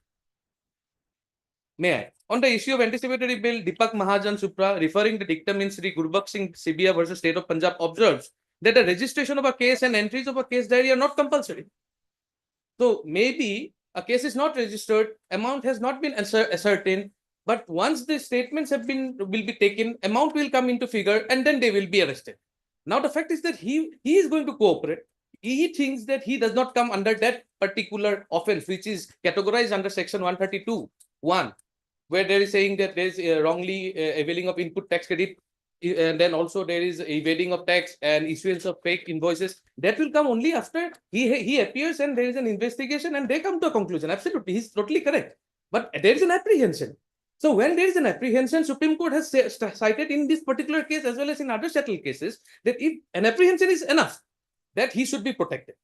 May I? On the issue of anticipatory bill, Deepak Mahajan Supra, referring the dictum in Sri Gurbakh Singh CBI versus State of Punjab, observes that the registration of a case and entries of a case diary are not compulsory. So maybe a case is not registered, amount has not been ascertained, but once the statements will be taken, amount will come into figure and then they will be arrested. Now the fact is that he is going to cooperate. He thinks that he does not come under that particular offense, which is categorized under section 132(1), where there is saying that there is wrongly availing of input tax credit, and then also there is evading of tax and issuance of fake invoices. That will come only after he appears and there is an investigation and they come to a conclusion. Absolutely, he's totally correct. But there is an apprehension. So when there is an apprehension, Supreme Court has cited in this particular case as well as in other settled cases that if an apprehension is enough, that he should be protected.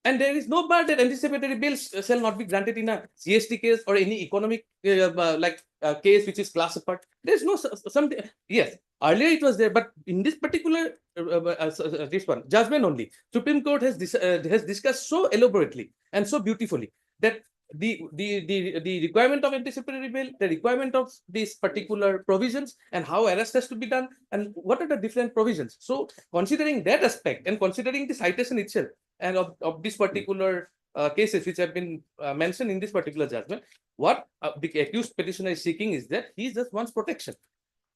And there is no bar that anticipatory bills shall not be granted in a GST case or any economic case which is class apart. There is no something. Yes, earlier it was there, but in this particular this one judgment only, Supreme Court has discussed so elaborately and so beautifully that the requirement of anticipatory bill, the requirement of these particular provisions, and how arrest has to be done, and what are the different provisions. So considering that aspect and considering the citation itself and of this particular cases which have been mentioned in this particular judgment, what the accused petitioner is seeking is that he just wants protection.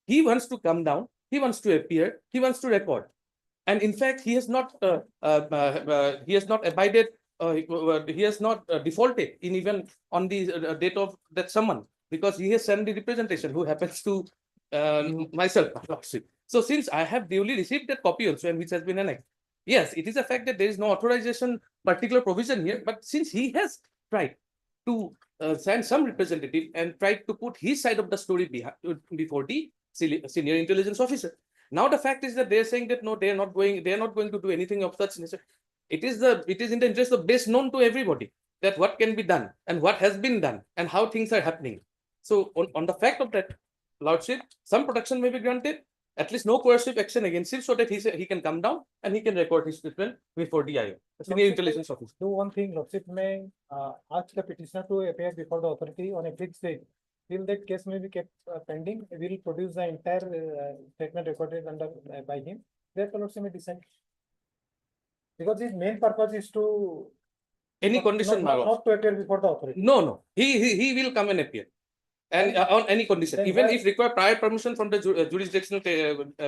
He wants to come down, he wants to appear, he wants to record. And in fact, he has not abided, he has not defaulted in even on the date of that summon, because he has sent the representation who happens to myself. So since I have duly received that copy also and which has been annexed, yes, it is a fact that there is no authorization particular provision here, but since he has tried to send some representative and tried to put his side of the story before the senior intelligence officer. Now the fact is that they are saying that no, they are not going to do anything of such nature. It is in the interest of best known to everybody that what can be done and what has been done and how things are happening. So on the fact of that, Lordship, some protection may be granted, at least no coercive action against him, so that he can come down and he can record his statement before DIO, Senior Intelligence Officer. Do one thing, Lordship may ask the petitioner to appear before the authority on a fixed date. Till that case may be kept pending, we will produce the entire statement recorded under by him. Therefore, Lordship may decide. Because his main purpose is to any condition, not to appear before the authority. No, he will come and appear, and on any condition, Then even why- if require prior permission from the jurisdictional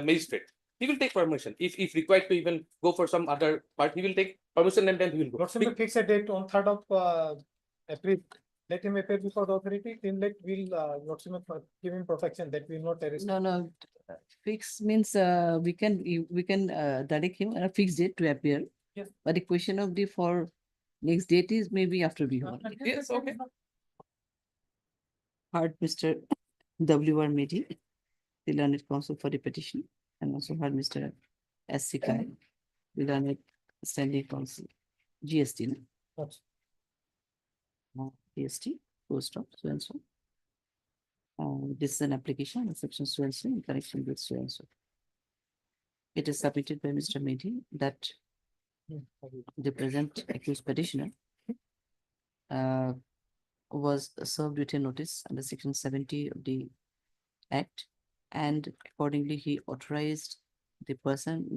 magistrate, he will take permission. If required to even go for some other part, he will take permission and then he will go. Lordship may fix a date on 3rd of April. Let him appear before the authority. Till that we'll Lordship may give him protection that we will not arrest. No. Fix means we can direct him on a fixed date to appear. Yes. But the question of the for next date is maybe after we heard. Yes, okay. Heard Mr. W.R. Mehdi, the learned counsel for the petition, and also heard Mr. S.C. Kai, the learned standing counsel, GST. GST, post stop, so and so. This is an application, section so and so, in connection with so and so. It is submitted by Mr. Mehdi that the present accused petitioner was served with a notice under section 70 of the Act, and accordingly he authorized the person,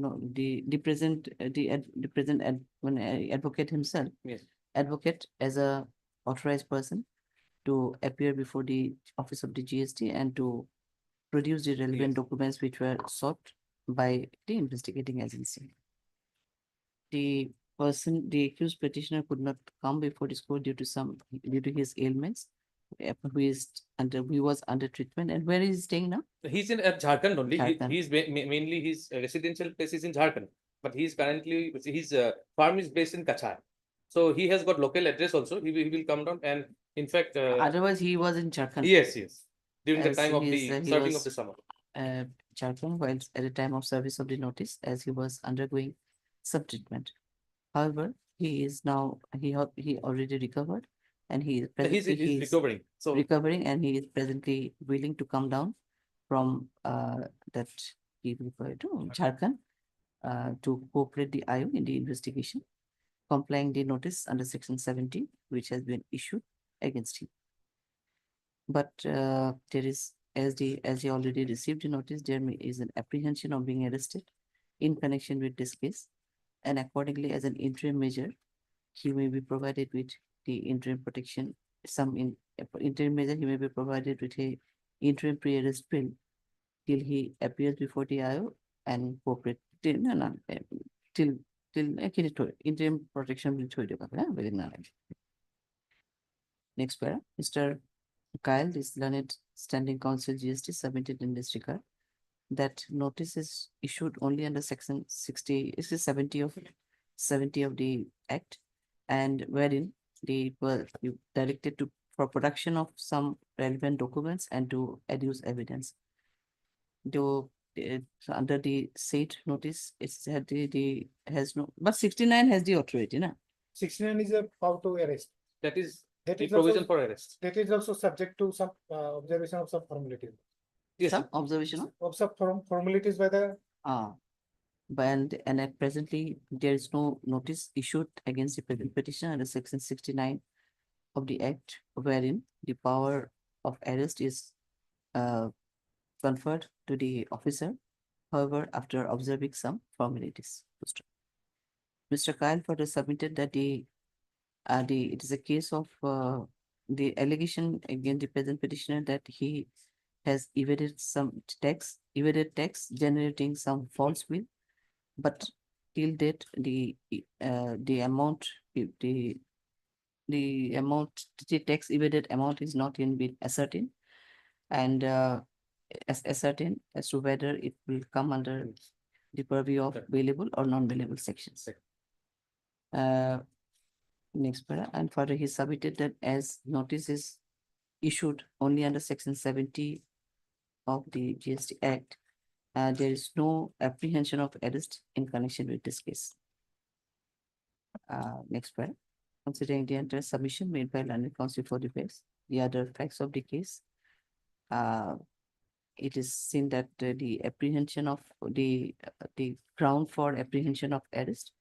advocate himself, Yes. advocate as a authorized person to appear before the office of the GST and to produce the relevant documents which were sought by the investigating agency. The accused petitioner could not come before this court due to his ailments. He was under treatment. And where is he staying now? He's in Jharkhand only. Jharkhand. He's mainly his residential place is in Jharkhand, but he's currently his farm is based in Kachar. So he has got local address also. He will come down, and in fact, Otherwise he was in Jharkhand. yes, during the As time of he the is, he serving was- of the summer. Jharkhand, while at the time of service of the notice, as he was undergoing some treatment. However, he is now he already recovered, and he is He's presently he is recovering. So recovering, and he is presently willing to come down from that he referred to Jharkhand to cooperate the IO in the investigation, complying the notice under section 70, which has been issued against him. But there is, as he already received the notice, there is an apprehension of being arrested in connection with this case, and accordingly, as an interim measure, he may be provided with the interim protection. Interim measure, he may be provided with a interim pre-arrest bail till he appears before the IO and cooperate till interim protection will show within the Next para, Mr. Kyle, this learned standing counsel GST submitted in this regard that notice is issued only under section 70 of the Act, and wherein they were directed to for production of some relevant documents and to adduce evidence. Though so under the said notice, it's had the has no, but 69 has the authority, na? 69 is a power to arrest. that is That the is also- provision for arrest. That is also subject to some observation of some formalities. Yes, Some observation of? Of some formalities by the And at presently, there is no notice issued against the petitioner under section 69 of the Act, wherein the power of arrest is conferred to the officer, however, after observing some formalities. Mr. Kyle further submitted that it is a case of the allegation against the present petitioner that he has evaded tax, generating some false bill, but till date the amount the tax evaded amount is not yet been ascertained, and ascertained as to whether it will come under the purview of bailable or non-bailable sections. Next para, and further he submitted that as notice is issued only under section 70 of the GST Act, there is no apprehension of arrest in connection with this case. Next para, considering the entire submission made by learned counsel for the case, the other facts of the case, it is seen that the apprehension of the ground for apprehension of arrest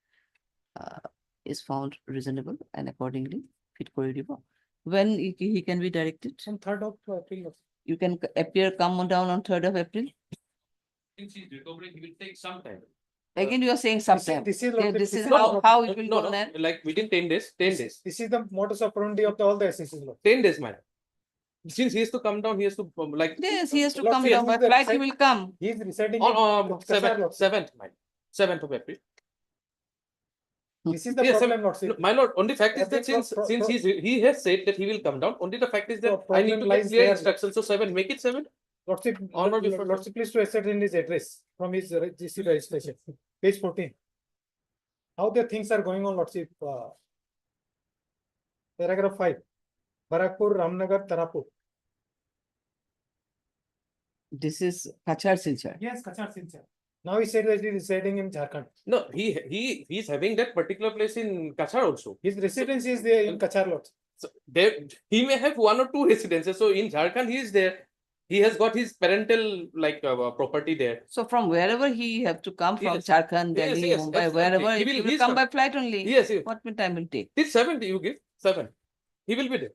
is found reasonable, and accordingly fit corrigible. When he can be directed? on 3rd of April. You can come on down on 3rd of April. Since he's recovering, he will take some time. Again, you are saying sometime. This is This is No, how it will no, go then. like within 10 days, 10 days, This is the modus operandi of all the SECs law. 10 days, man. Since he has to come down, he has to Yes, he has to Lord, come see, down by who's the flight, he site? will come. He is residing on in Kasar, 7th, 7th of April. This is the Yes, problem, Lord. No, my lord, only fact is Every that since pro- since he has said that he will come down, only the fact is that So I need problem to get lies clear there. instructions. So 7, make it 7. Lordship, On or before- Lordship, please to ascertain his address from his GC registration, page 14. How the things are going on, Lordship. Paragraph 5, Barakpur, Ramnagar, Tarapur. This is Kachar Silchar. Yes, Kachar Silchar. Now he said that he is residing in Jharkhand. No, he's having that particular place in Kachar also. His residence is there in Kachar, Lord. So there he may have 1 or 2 residences. So in Jharkhand, he is there. He has got his parental property there. So from wherever he have to come from, Yes. Jharkhand, Yes, Delhi, yes, Mumbai, absolutely. wherever, He he will- will he's come by come. flight only. Yes, yes. What time will take? This 7 you give 7. He will be there.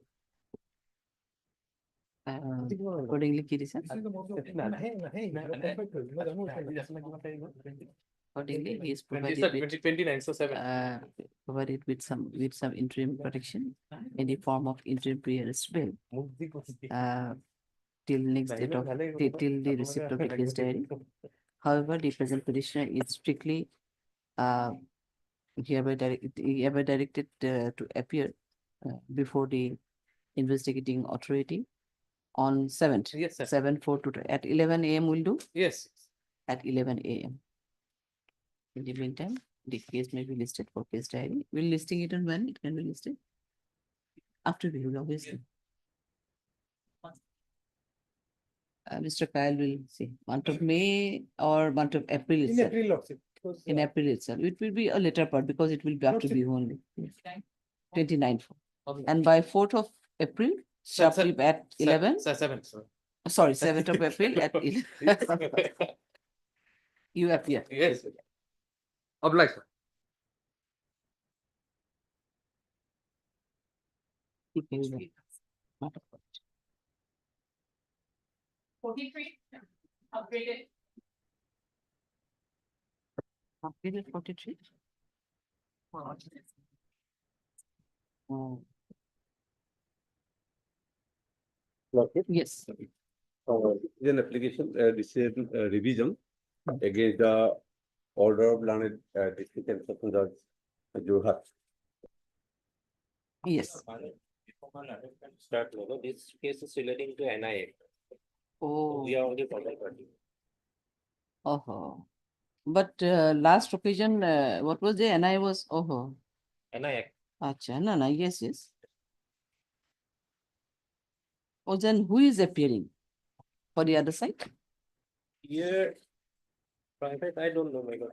Accordingly, Kiri sir. Accordingly, he is provided with 29, so 7. provided with some interim protection in the form of interim pre-arrest bail. Till next date of till the receipt of the case diary. However, the present petitioner is strictly hereby directed to appear before the investigating authority on 7th. Yes, sir. 7/4 at 11 a.m. will do. Yes. At 11 a.m. In the meantime, the case may be listed for case diary. We'll listing it on when it can be listed. After we will obviously. Mr. Kyle will see month of May or month of April In itself. April, Lordship. Because, In April itself. It will be a later part because it will be after Lordship. Bihu only. 29th. And by 4th of April, sharply at 11, Seven, sir. sorry, 7th of April at 11, you appear. Yes. Obliged, sir. Not a point. 43, upgraded. Upgraded 43. Oh, yes. Is an application, this is a revision against the order of learned district and section judge Jorhat. Yes. Start, this case is relating to NIA. Oh. We are only formal party. Oh. But last occasion, what was the NI was? Oh. NIA. Acha, no, yes, yes. Oh, then who is appearing for the other side? Here, private, I don't know, my God.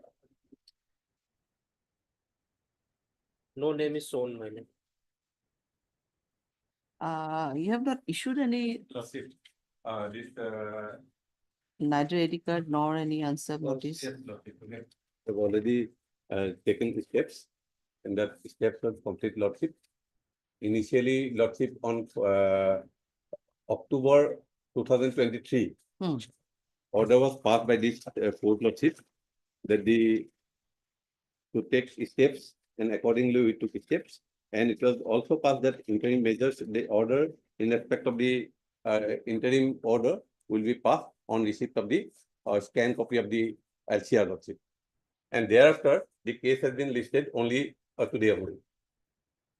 No name is shown, my name. You have not issued any, This neither ID card nor any answer notice. Yes, Lordship, okay. Have already taken steps, and that steps was complete, Lordship. Initially, Lordship, on October 2023, order was passed by this court, Lordship, that to take steps, and accordingly we took steps. And it was also passed that interim measures, the order in respect of the interim order will be passed on receipt of the scanned copy of the LCR, Lordship. And thereafter, the case has been listed only today only.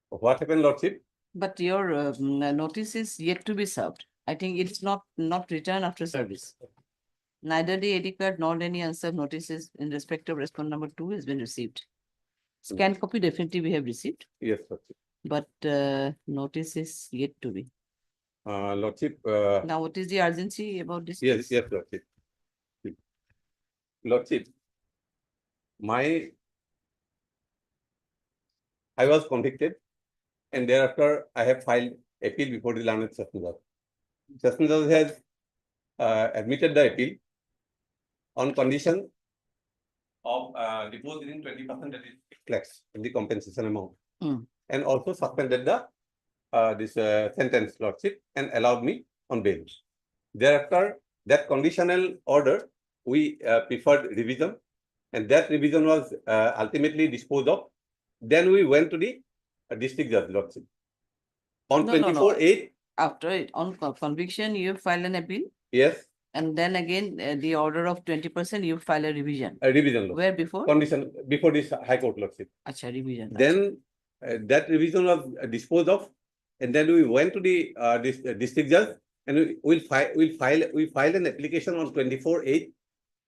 What happened, Lordship? But your notice is yet to be served. I think it's not returned after service. Neither the ID card nor any answer notices in respect of respondent number 2 has been received. Scanned copy definitely we have received. Yes, Lordship. But notice is yet to be. Lordship. Now, what is the urgency about this? Yes, case? yes, Lordship. Lordship, I was convicted, and thereafter I have filed appeal before the learned session judge. Session judge has admitted the appeal on condition of depositing 20%, that is 6 lakhs in the compensation amount, and also suspended the this sentence, Lordship, and allowed me on bail. Thereafter, that conditional order, we preferred revision, and that revision was ultimately disposed of. Then we went to the district judge, Lordship. On 24/8. After it, on conviction, you filed an appeal. Yes. And then again, the order of 20%, you file a revision. A revision, Lordship. Where before? Condition, before this High Court, Lordship. Acha, revision. Then that revision was disposed of, and then we went to the district judge, and we filed an application on 24/8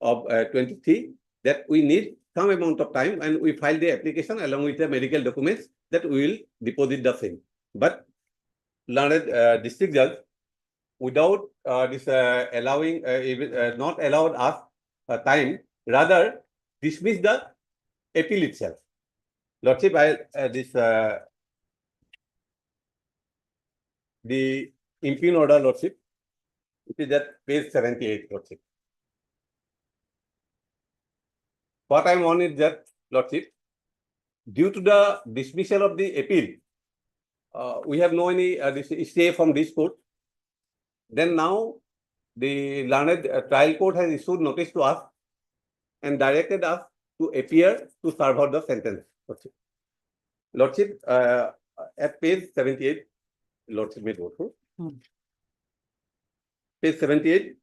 of 23 that we need some amount of time, and we filed the application along with the medical documents that we will deposit the same. But learned district judge, without this allowing, not allowed us time, rather dismiss the appeal itself. Lordship, the impugn order, Lordship, it is at page 78, Lordship. What I want is that, Lordship, due to the dismissal of the appeal, we have no any stay from this court. Then now the learned trial court has issued notice to us and directed us to appear to serve out the sentence. Lordship, at page 78, Lordship may go through. Page 78,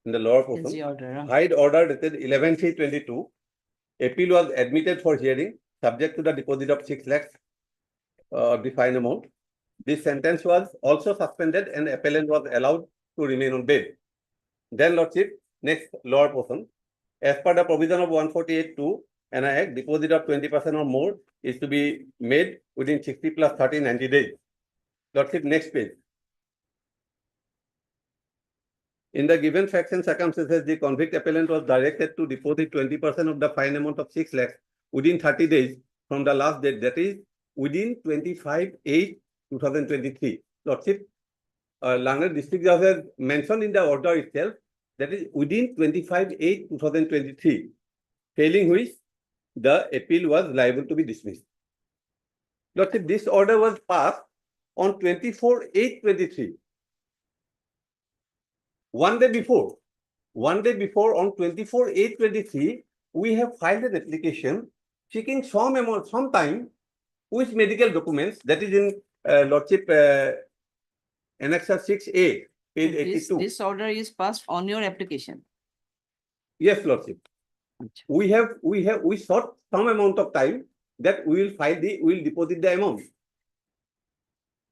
in the lower portion, Is the order, Hyde order dated 11/3/22, appeal was admitted for hearing, subject to the deposit of 6 lakhs of the fine amount. This sentence was also suspended, and appellant was allowed to remain on bail. Then, Lordship, next lower portion, as per the provision of 148(2), NI Act, deposit of 20% or more is to be made within 60 plus 30, 90 days. Lordship, next page. In the given facts and circumstances, the convict appellant was directed to deposit 20% of the fine amount of 6 lakhs within 30 days from the last date, that is within 25/8/2023. Lordship, learned district judge has mentioned in the order itself that is within 25/8/2023, failing which the appeal was liable to be dismissed. Lordship, this order was passed on 24/8/23. One day before on 24/8/23, we have filed an application seeking some amount, some time with medical documents that is in Lordship Annexure 6A, page 82. This order is passed on your application. Yes, Lordship. We sought some amount of time that we will deposit the amount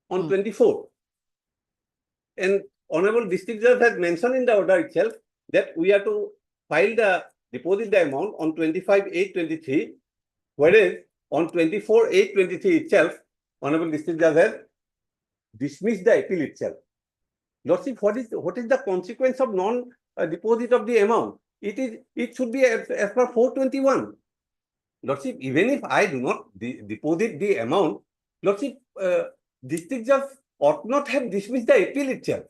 on 24. And Honorable District Judge has mentioned in the order itself that we are to deposit the amount on 25/8/23, whereas on 24/8/23 itself, Honorable District Judge has dismissed the appeal itself. Lordship, what is the consequence of non-deposit of the amount? It should be as per 421. Lordship, even if I do not deposit the amount, Lordship, District Judge ought not have dismissed the appeal itself.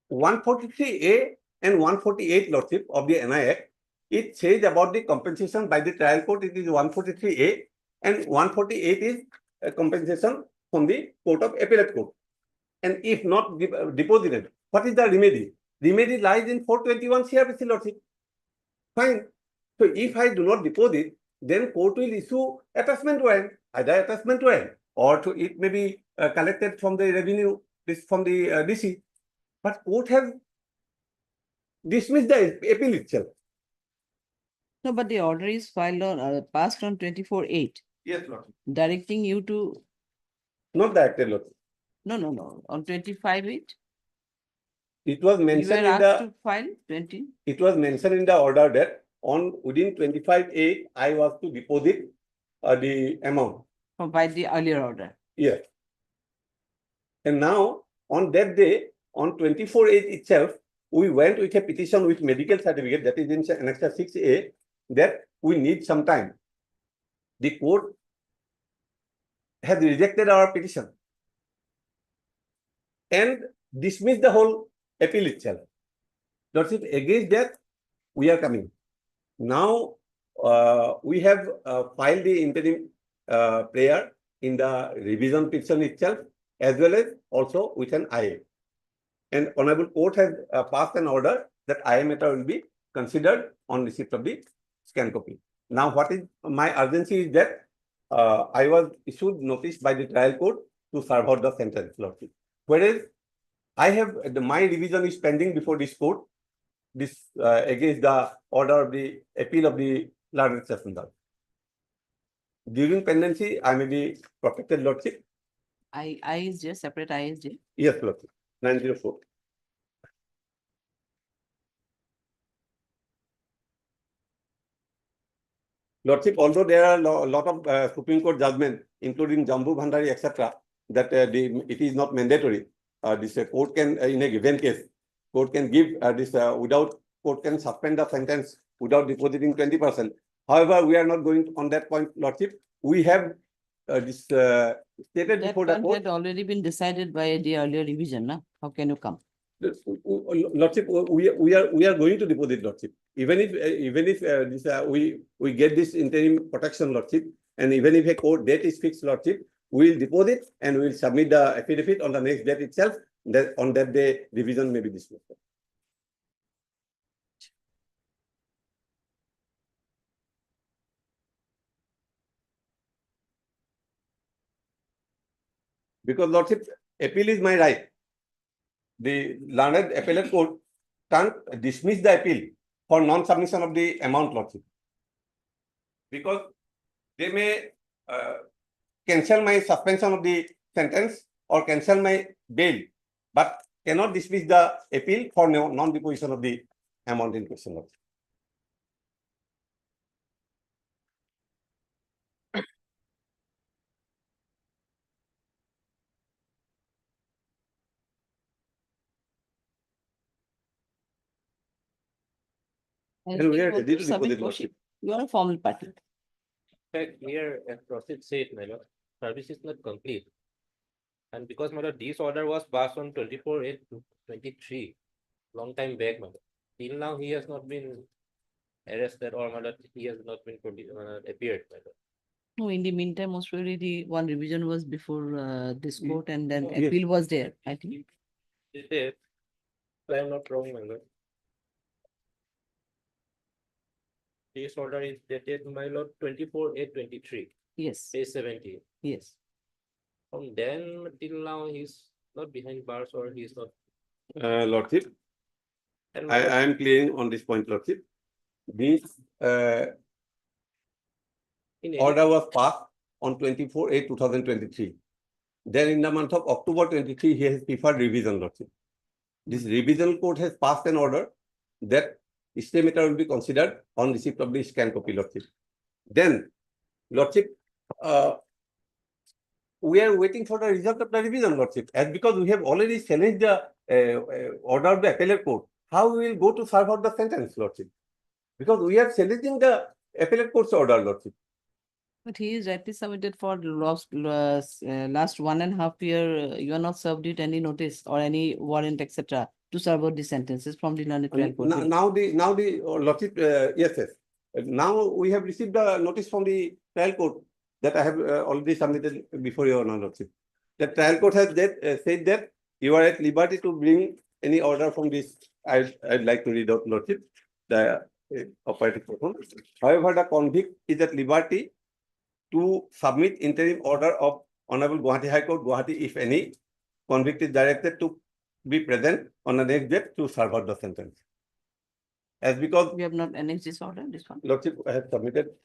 143A and 148, Lordship, of the NI Act, it says about the compensation by the trial court, it is 143A, and 148 is a compensation from the Court of Appellate Court. And if not deposited, what is the remedy? Remedy lies in 421 CRPC, Lordship. Fine. So if I do not deposit, then court will issue attachment warrant, either attachment warrant, or it may be collected from the revenue, from the DC. But court has dismissed the appeal itself. No, but the order is filed on, passed on 24/8, Yes, Lordship. directing you to, Not directed, Lordship. no, on 25/8. It was You were mentioned in asked the to file 20. it was mentioned in the order that within 25/8, I was to deposit the amount. By the earlier order. Yes. And now, on that day, on 24/8 itself, we went with a petition with medical certificate, that is in Annexure 6A, that we need some time. The court has rejected our petition and dismissed the whole appeal itself. Lordship, against that, we are coming. Now, we have filed the interim prayer in the revision petition itself, as well as also with an IA. And Honorable Court has passed an order that IA matter will be considered on receipt of the scan copy. Now, what is my urgency is that I was issued notice by the trial court to serve out the sentence, Lordship. Whereas I have my revision is pending before this court, against the order of the appeal of the learned session. During pendency, I may be protected, Lordship. ISJ, separate ISJ. Yes, Lordship. 904. Lordship, although there are a lot of Supreme Court judgment, including Jambu Bhandari, etc., that it is not mandatory. This court can, in a given case, court can give court can suspend the sentence without depositing 20%. However, we are not going on that point, Lordship. We have stated That before the point court. had already been decided by the earlier revision, na? How can you come? Lordship, we are going to deposit, Lordship. Even if we get this interim protection, Lordship, and even if a court date is fixed, Lordship, we will deposit and we will submit the affidavit on the next date itself. That on that day, revision may be dismissed. Because, Lordship, appeal is my right. The learned appellate court can't dismiss the appeal for non-submission of the amount, Lordship. Because they may cancel my suspension of the sentence or cancel my bail, but cannot dismiss the appeal for non-deposition of the amount in question, Lordship. And we are ready to deposit, Lordship. You are a formal party. fact, here, as Rosit said, my lord, service is not complete. And because, my lord, this order was passed on 24/8/23, long time back, my lord. Till now, he has not been arrested or, my lord, he has not been appeared, my lord. No, in the meantime, most probably the one revision was before this court and then Yes. appeal was there, I think. Is there? If I am not wrong, my lord. This order is dated, my lord, 24/8/23. Yes. Page 70. Yes. From then till now, he's not behind bars or he's not. Lordship, And I am clearing on this point, Lordship. This in any- order was passed on 24/8/2023. Then in the month of October 23, he has preferred revision, Lordship. This revision court has passed an order that stay matter will be considered on receipt of the scan copy, Lordship. Then, Lordship, we are waiting for the result of the revision, Lordship. As because we have already challenged the order of the appellate court, how we will go to serve out the sentence, Lordship? Because we are challenging the appellate court's order, Lordship. But he is rightly submitted for the last 1.5 year. You are not served it any notice or any warrant, etc. to serve out the sentences from the learned trial court. Now the Lordship, yes. Now we have received the notice from the trial court that I have already submitted before your Honor, Lordship. The trial court has said that you are at liberty to bring any order from this. I'd like to read out, Lordship, the operative person. However, the convict is at liberty to submit interim order of Honorable Guwahati High Court, Guwahati, if any convict is directed to be present on the next date to serve out the sentence. As because we have not annexed this order, this one. Lordship, I have submitted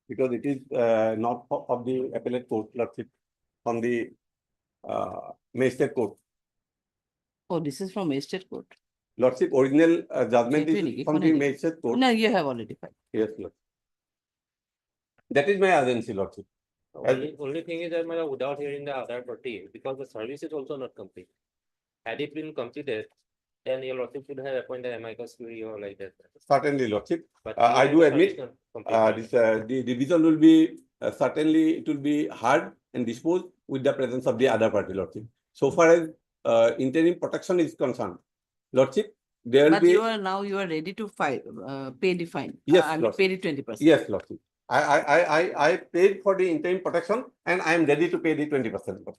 because it is not of the appellate court, Lordship, from the magistrate court. Oh, this is from magistrate court. Lordship, original judgment is from the magistrate court. No, you have already filed. Yes, Lord. That is my agency, Lordship. Only thing is that, my lord, without hearing the other party, because the service is also not complete. Had it been completed, then your lordship should have appointed amicus curiae or like that. Certainly, Lordship. But I do the admit service not complete. the division will be certainly it will be heard and disposed with the presence of the other party, Lordship. So far as interim protection is concerned, Lordship, there will But be. you are ready to file, pay the fine. Yes, I mean, Lordship. pay the 20%. Yes, Lordship. I paid for the interim protection and I am ready to pay the 20%.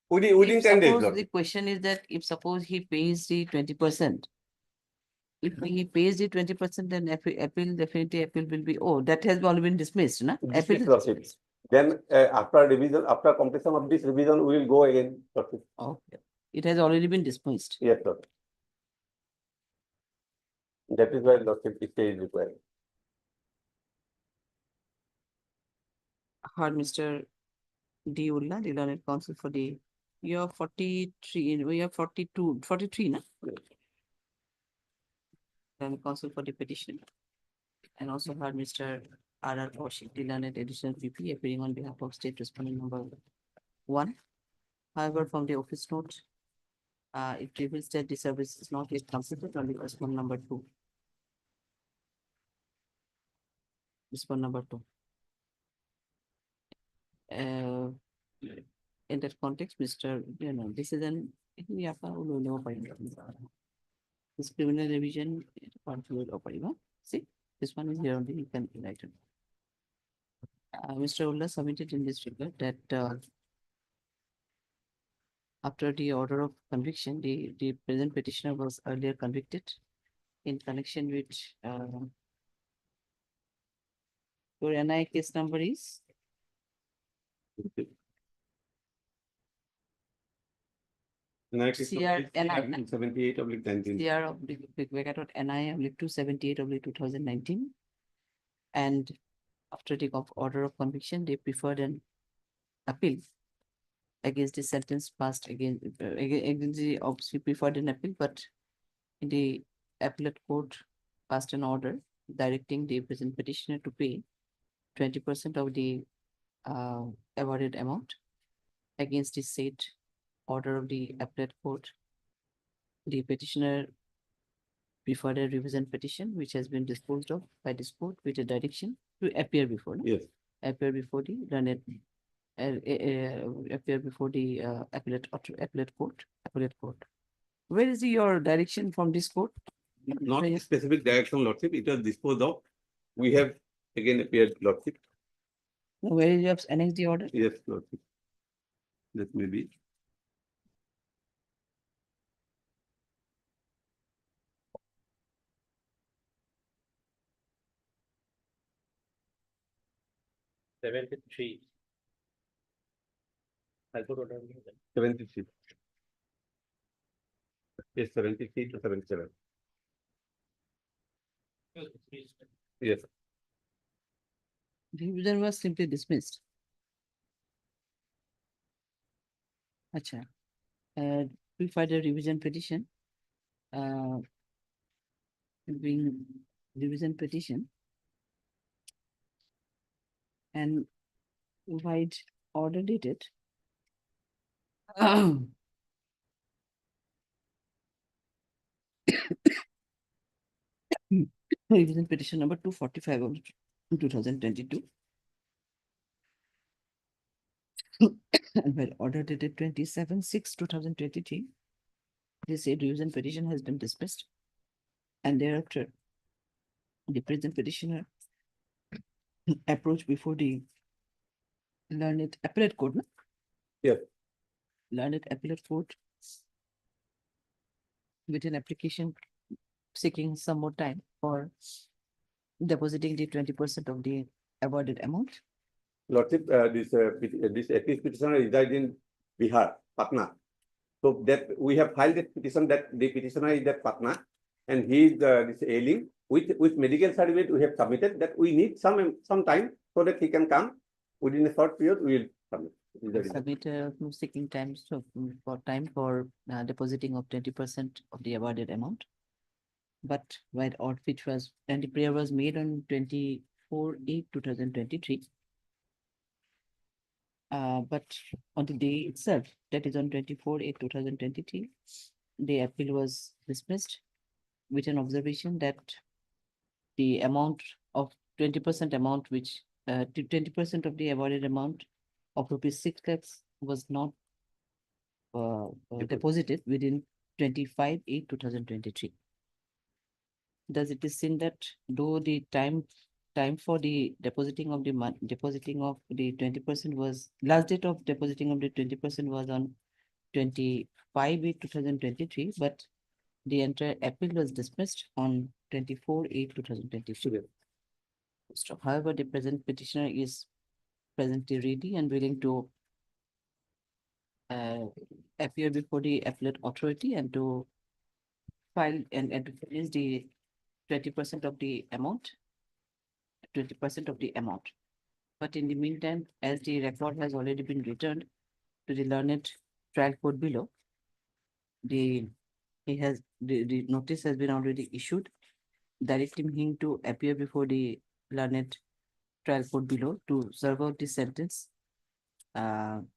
Within If 10 days, suppose Lordship. the question is that if suppose he pays the 20%, if he pays the 20%, then appeal definitely appeal will be, oh, that has already been dismissed, na? Appeal Dismissed, is Lordship. dismissed. Then after revision, after completion of this revision, we will go again, Lordship. Okay. It has already been dismissed. Yes, Lord. That is why Lordship stay is required. Heard Mr. D. Ulla, the learned counsel for the year 43, we have 42, 43, na? Learned counsel for the petition. And also heard Mr. R.R. Kaushik, the learned additional PP, appearing on behalf of state respondent number 1. However, from the office note, it reveals that the service is not yet completed on the respondent number 2. Respondent number 2. In that context, Mr. This is an this criminal revision see, this one is here on the you can write it. Mr. Ulla submitted in this regard that after the order of conviction, the present petitioner was earlier convicted in connection with your NI case number is CR NI 78/19. CR of the NI of 278/2019. And after the order of conviction, they preferred an appeal against the sentence passed against the obviously preferred an appeal, but in the appellate court passed an order directing the present petitioner to pay 20% of the awarded amount against the said order of the appellate court. The petitioner preferred a revision petition which has been disposed of by this court with a direction to appear before, no? Yes. Appear before the learned, appear before the appellate court. Where is your direction from this court? Not Where- specific direction, Lordship, it was disposed of. We have again appeared, Lordship. Where you have annexed the order? Yes, Lordship. That may be. $73. I could order. 73. Yes, 73 to 77. Yes. The revision was simply dismissed. Acha. We filed a revision petition. Being revision petition. And provide order dated. Revision petition number 245 of 2022. And while order dated 27/6/2023, the said revision petition has been dismissed. And thereafter, the present petitioner approached before the learned appellate court. No? Yes. Learned appellate court with an application seeking some more time for depositing the 20% of the awarded amount. Lordship, this appeal petitioner resides in Bihar, Patna. So that we have filed this petition that the petitioner is at Patna and he is this ailing with medical certificate we have submitted that we need some time so that he can come within a short period we will submit. Submit seeking time for depositing of 20% of the awarded amount. But while which was and the prayer was made on 24/8/2023. But on the day itself, that is on 24/8/2023, the appeal was dismissed with an observation that the amount of 20% amount which 20% of the awarded amount of rupees 6 lakhs was not deposited within 25/8/2023. Thus, it is seen that though the time for the depositing of the 20% was last date of depositing of the 20% was on 25/8/2023, but the entire appeal was dismissed on 24/8/2023. So, however, the present petitioner is presently ready and willing to appear before the appellate authority and to file and to finish the 20% of the amount. 20% of the amount. But in the meantime, as the record has already been returned to the learned trial court below, the notice has been already issued, directing him to appear before the learned trial court below to serve out the sentence on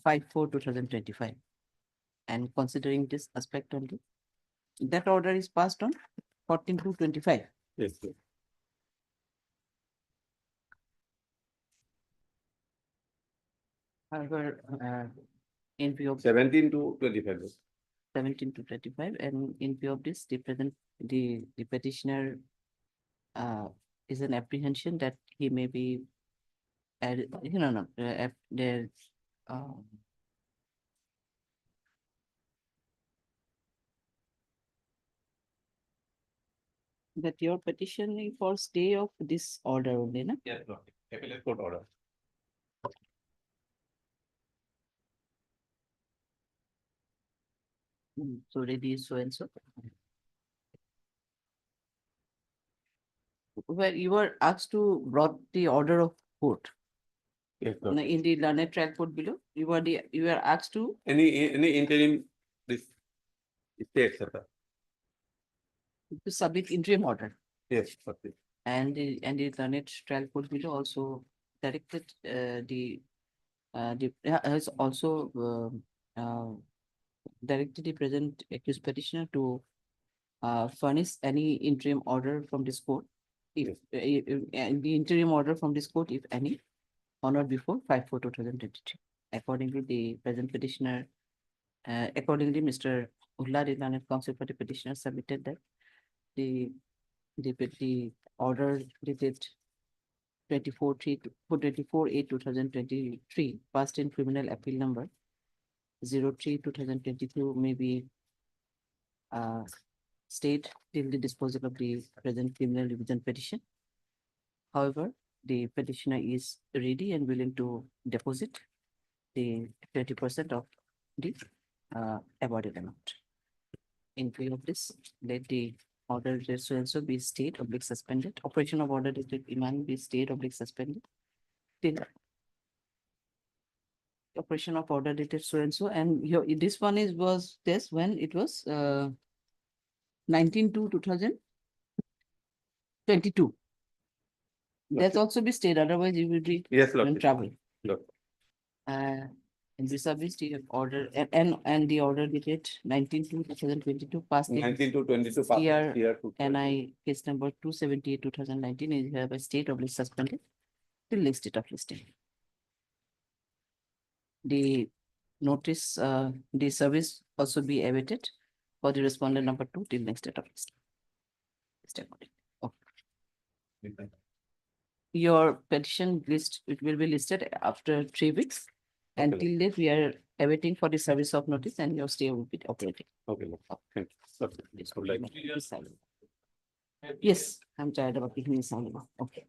5/4/2025. And considering this aspect only, that order is passed on 14/2/25. Yes, sir. However, in view of 17 to 25. 17 to 25, and in view of this, the petitioner is an apprehension that he may be there's that your petition for stay of this order only, na? Yes, Lordship. Appellate court order. So ready so and so. Where you were asked to brought the order of court. Yes, In the learned trial court below, you were asked to Any interim this stay, etc. submit interim order. Yes, Lordship. And the learned trial court below also directed has also directed the present accused petitioner to furnish any interim order from this court if, and the interim order from this court, if any, on or before 5/4/2022. Accordingly, the present petitioner, accordingly, Mr. Ullari Learned Counsel for the petitioner submitted that the order dated 24/8/2023 passed in criminal appeal number 03/2022 may be stayed till the disposal of the present criminal revision petition. However, the petitioner is ready and willing to deposit the 20% of the awarded amount. In view of this, let the order dated so and so be stayed or suspended. Operation of order dated Iman be stayed or suspended till operation of order dated so and so, and here this one was this when it was 19/2/2022. That's also be stayed, otherwise you will be Yes, in Lordship. trouble. Lord. And this service the order and the order dated 19/2/2022 passed in 19/2/22 passed CR here to NI case number 278/2019 is hereby state or suspended till next date of listing. The notice, the service also be awaited for the respondent number 2 till next date of listing. Okay. Your petition list, it will be listed after 3 weeks. Okay. Until that, we are awaiting for the service of notice and your stay will be operating. Okay, Lord. Thank you. Lord, This would will like- be silent. Yes, I'm tired of keeping it silent. Okay.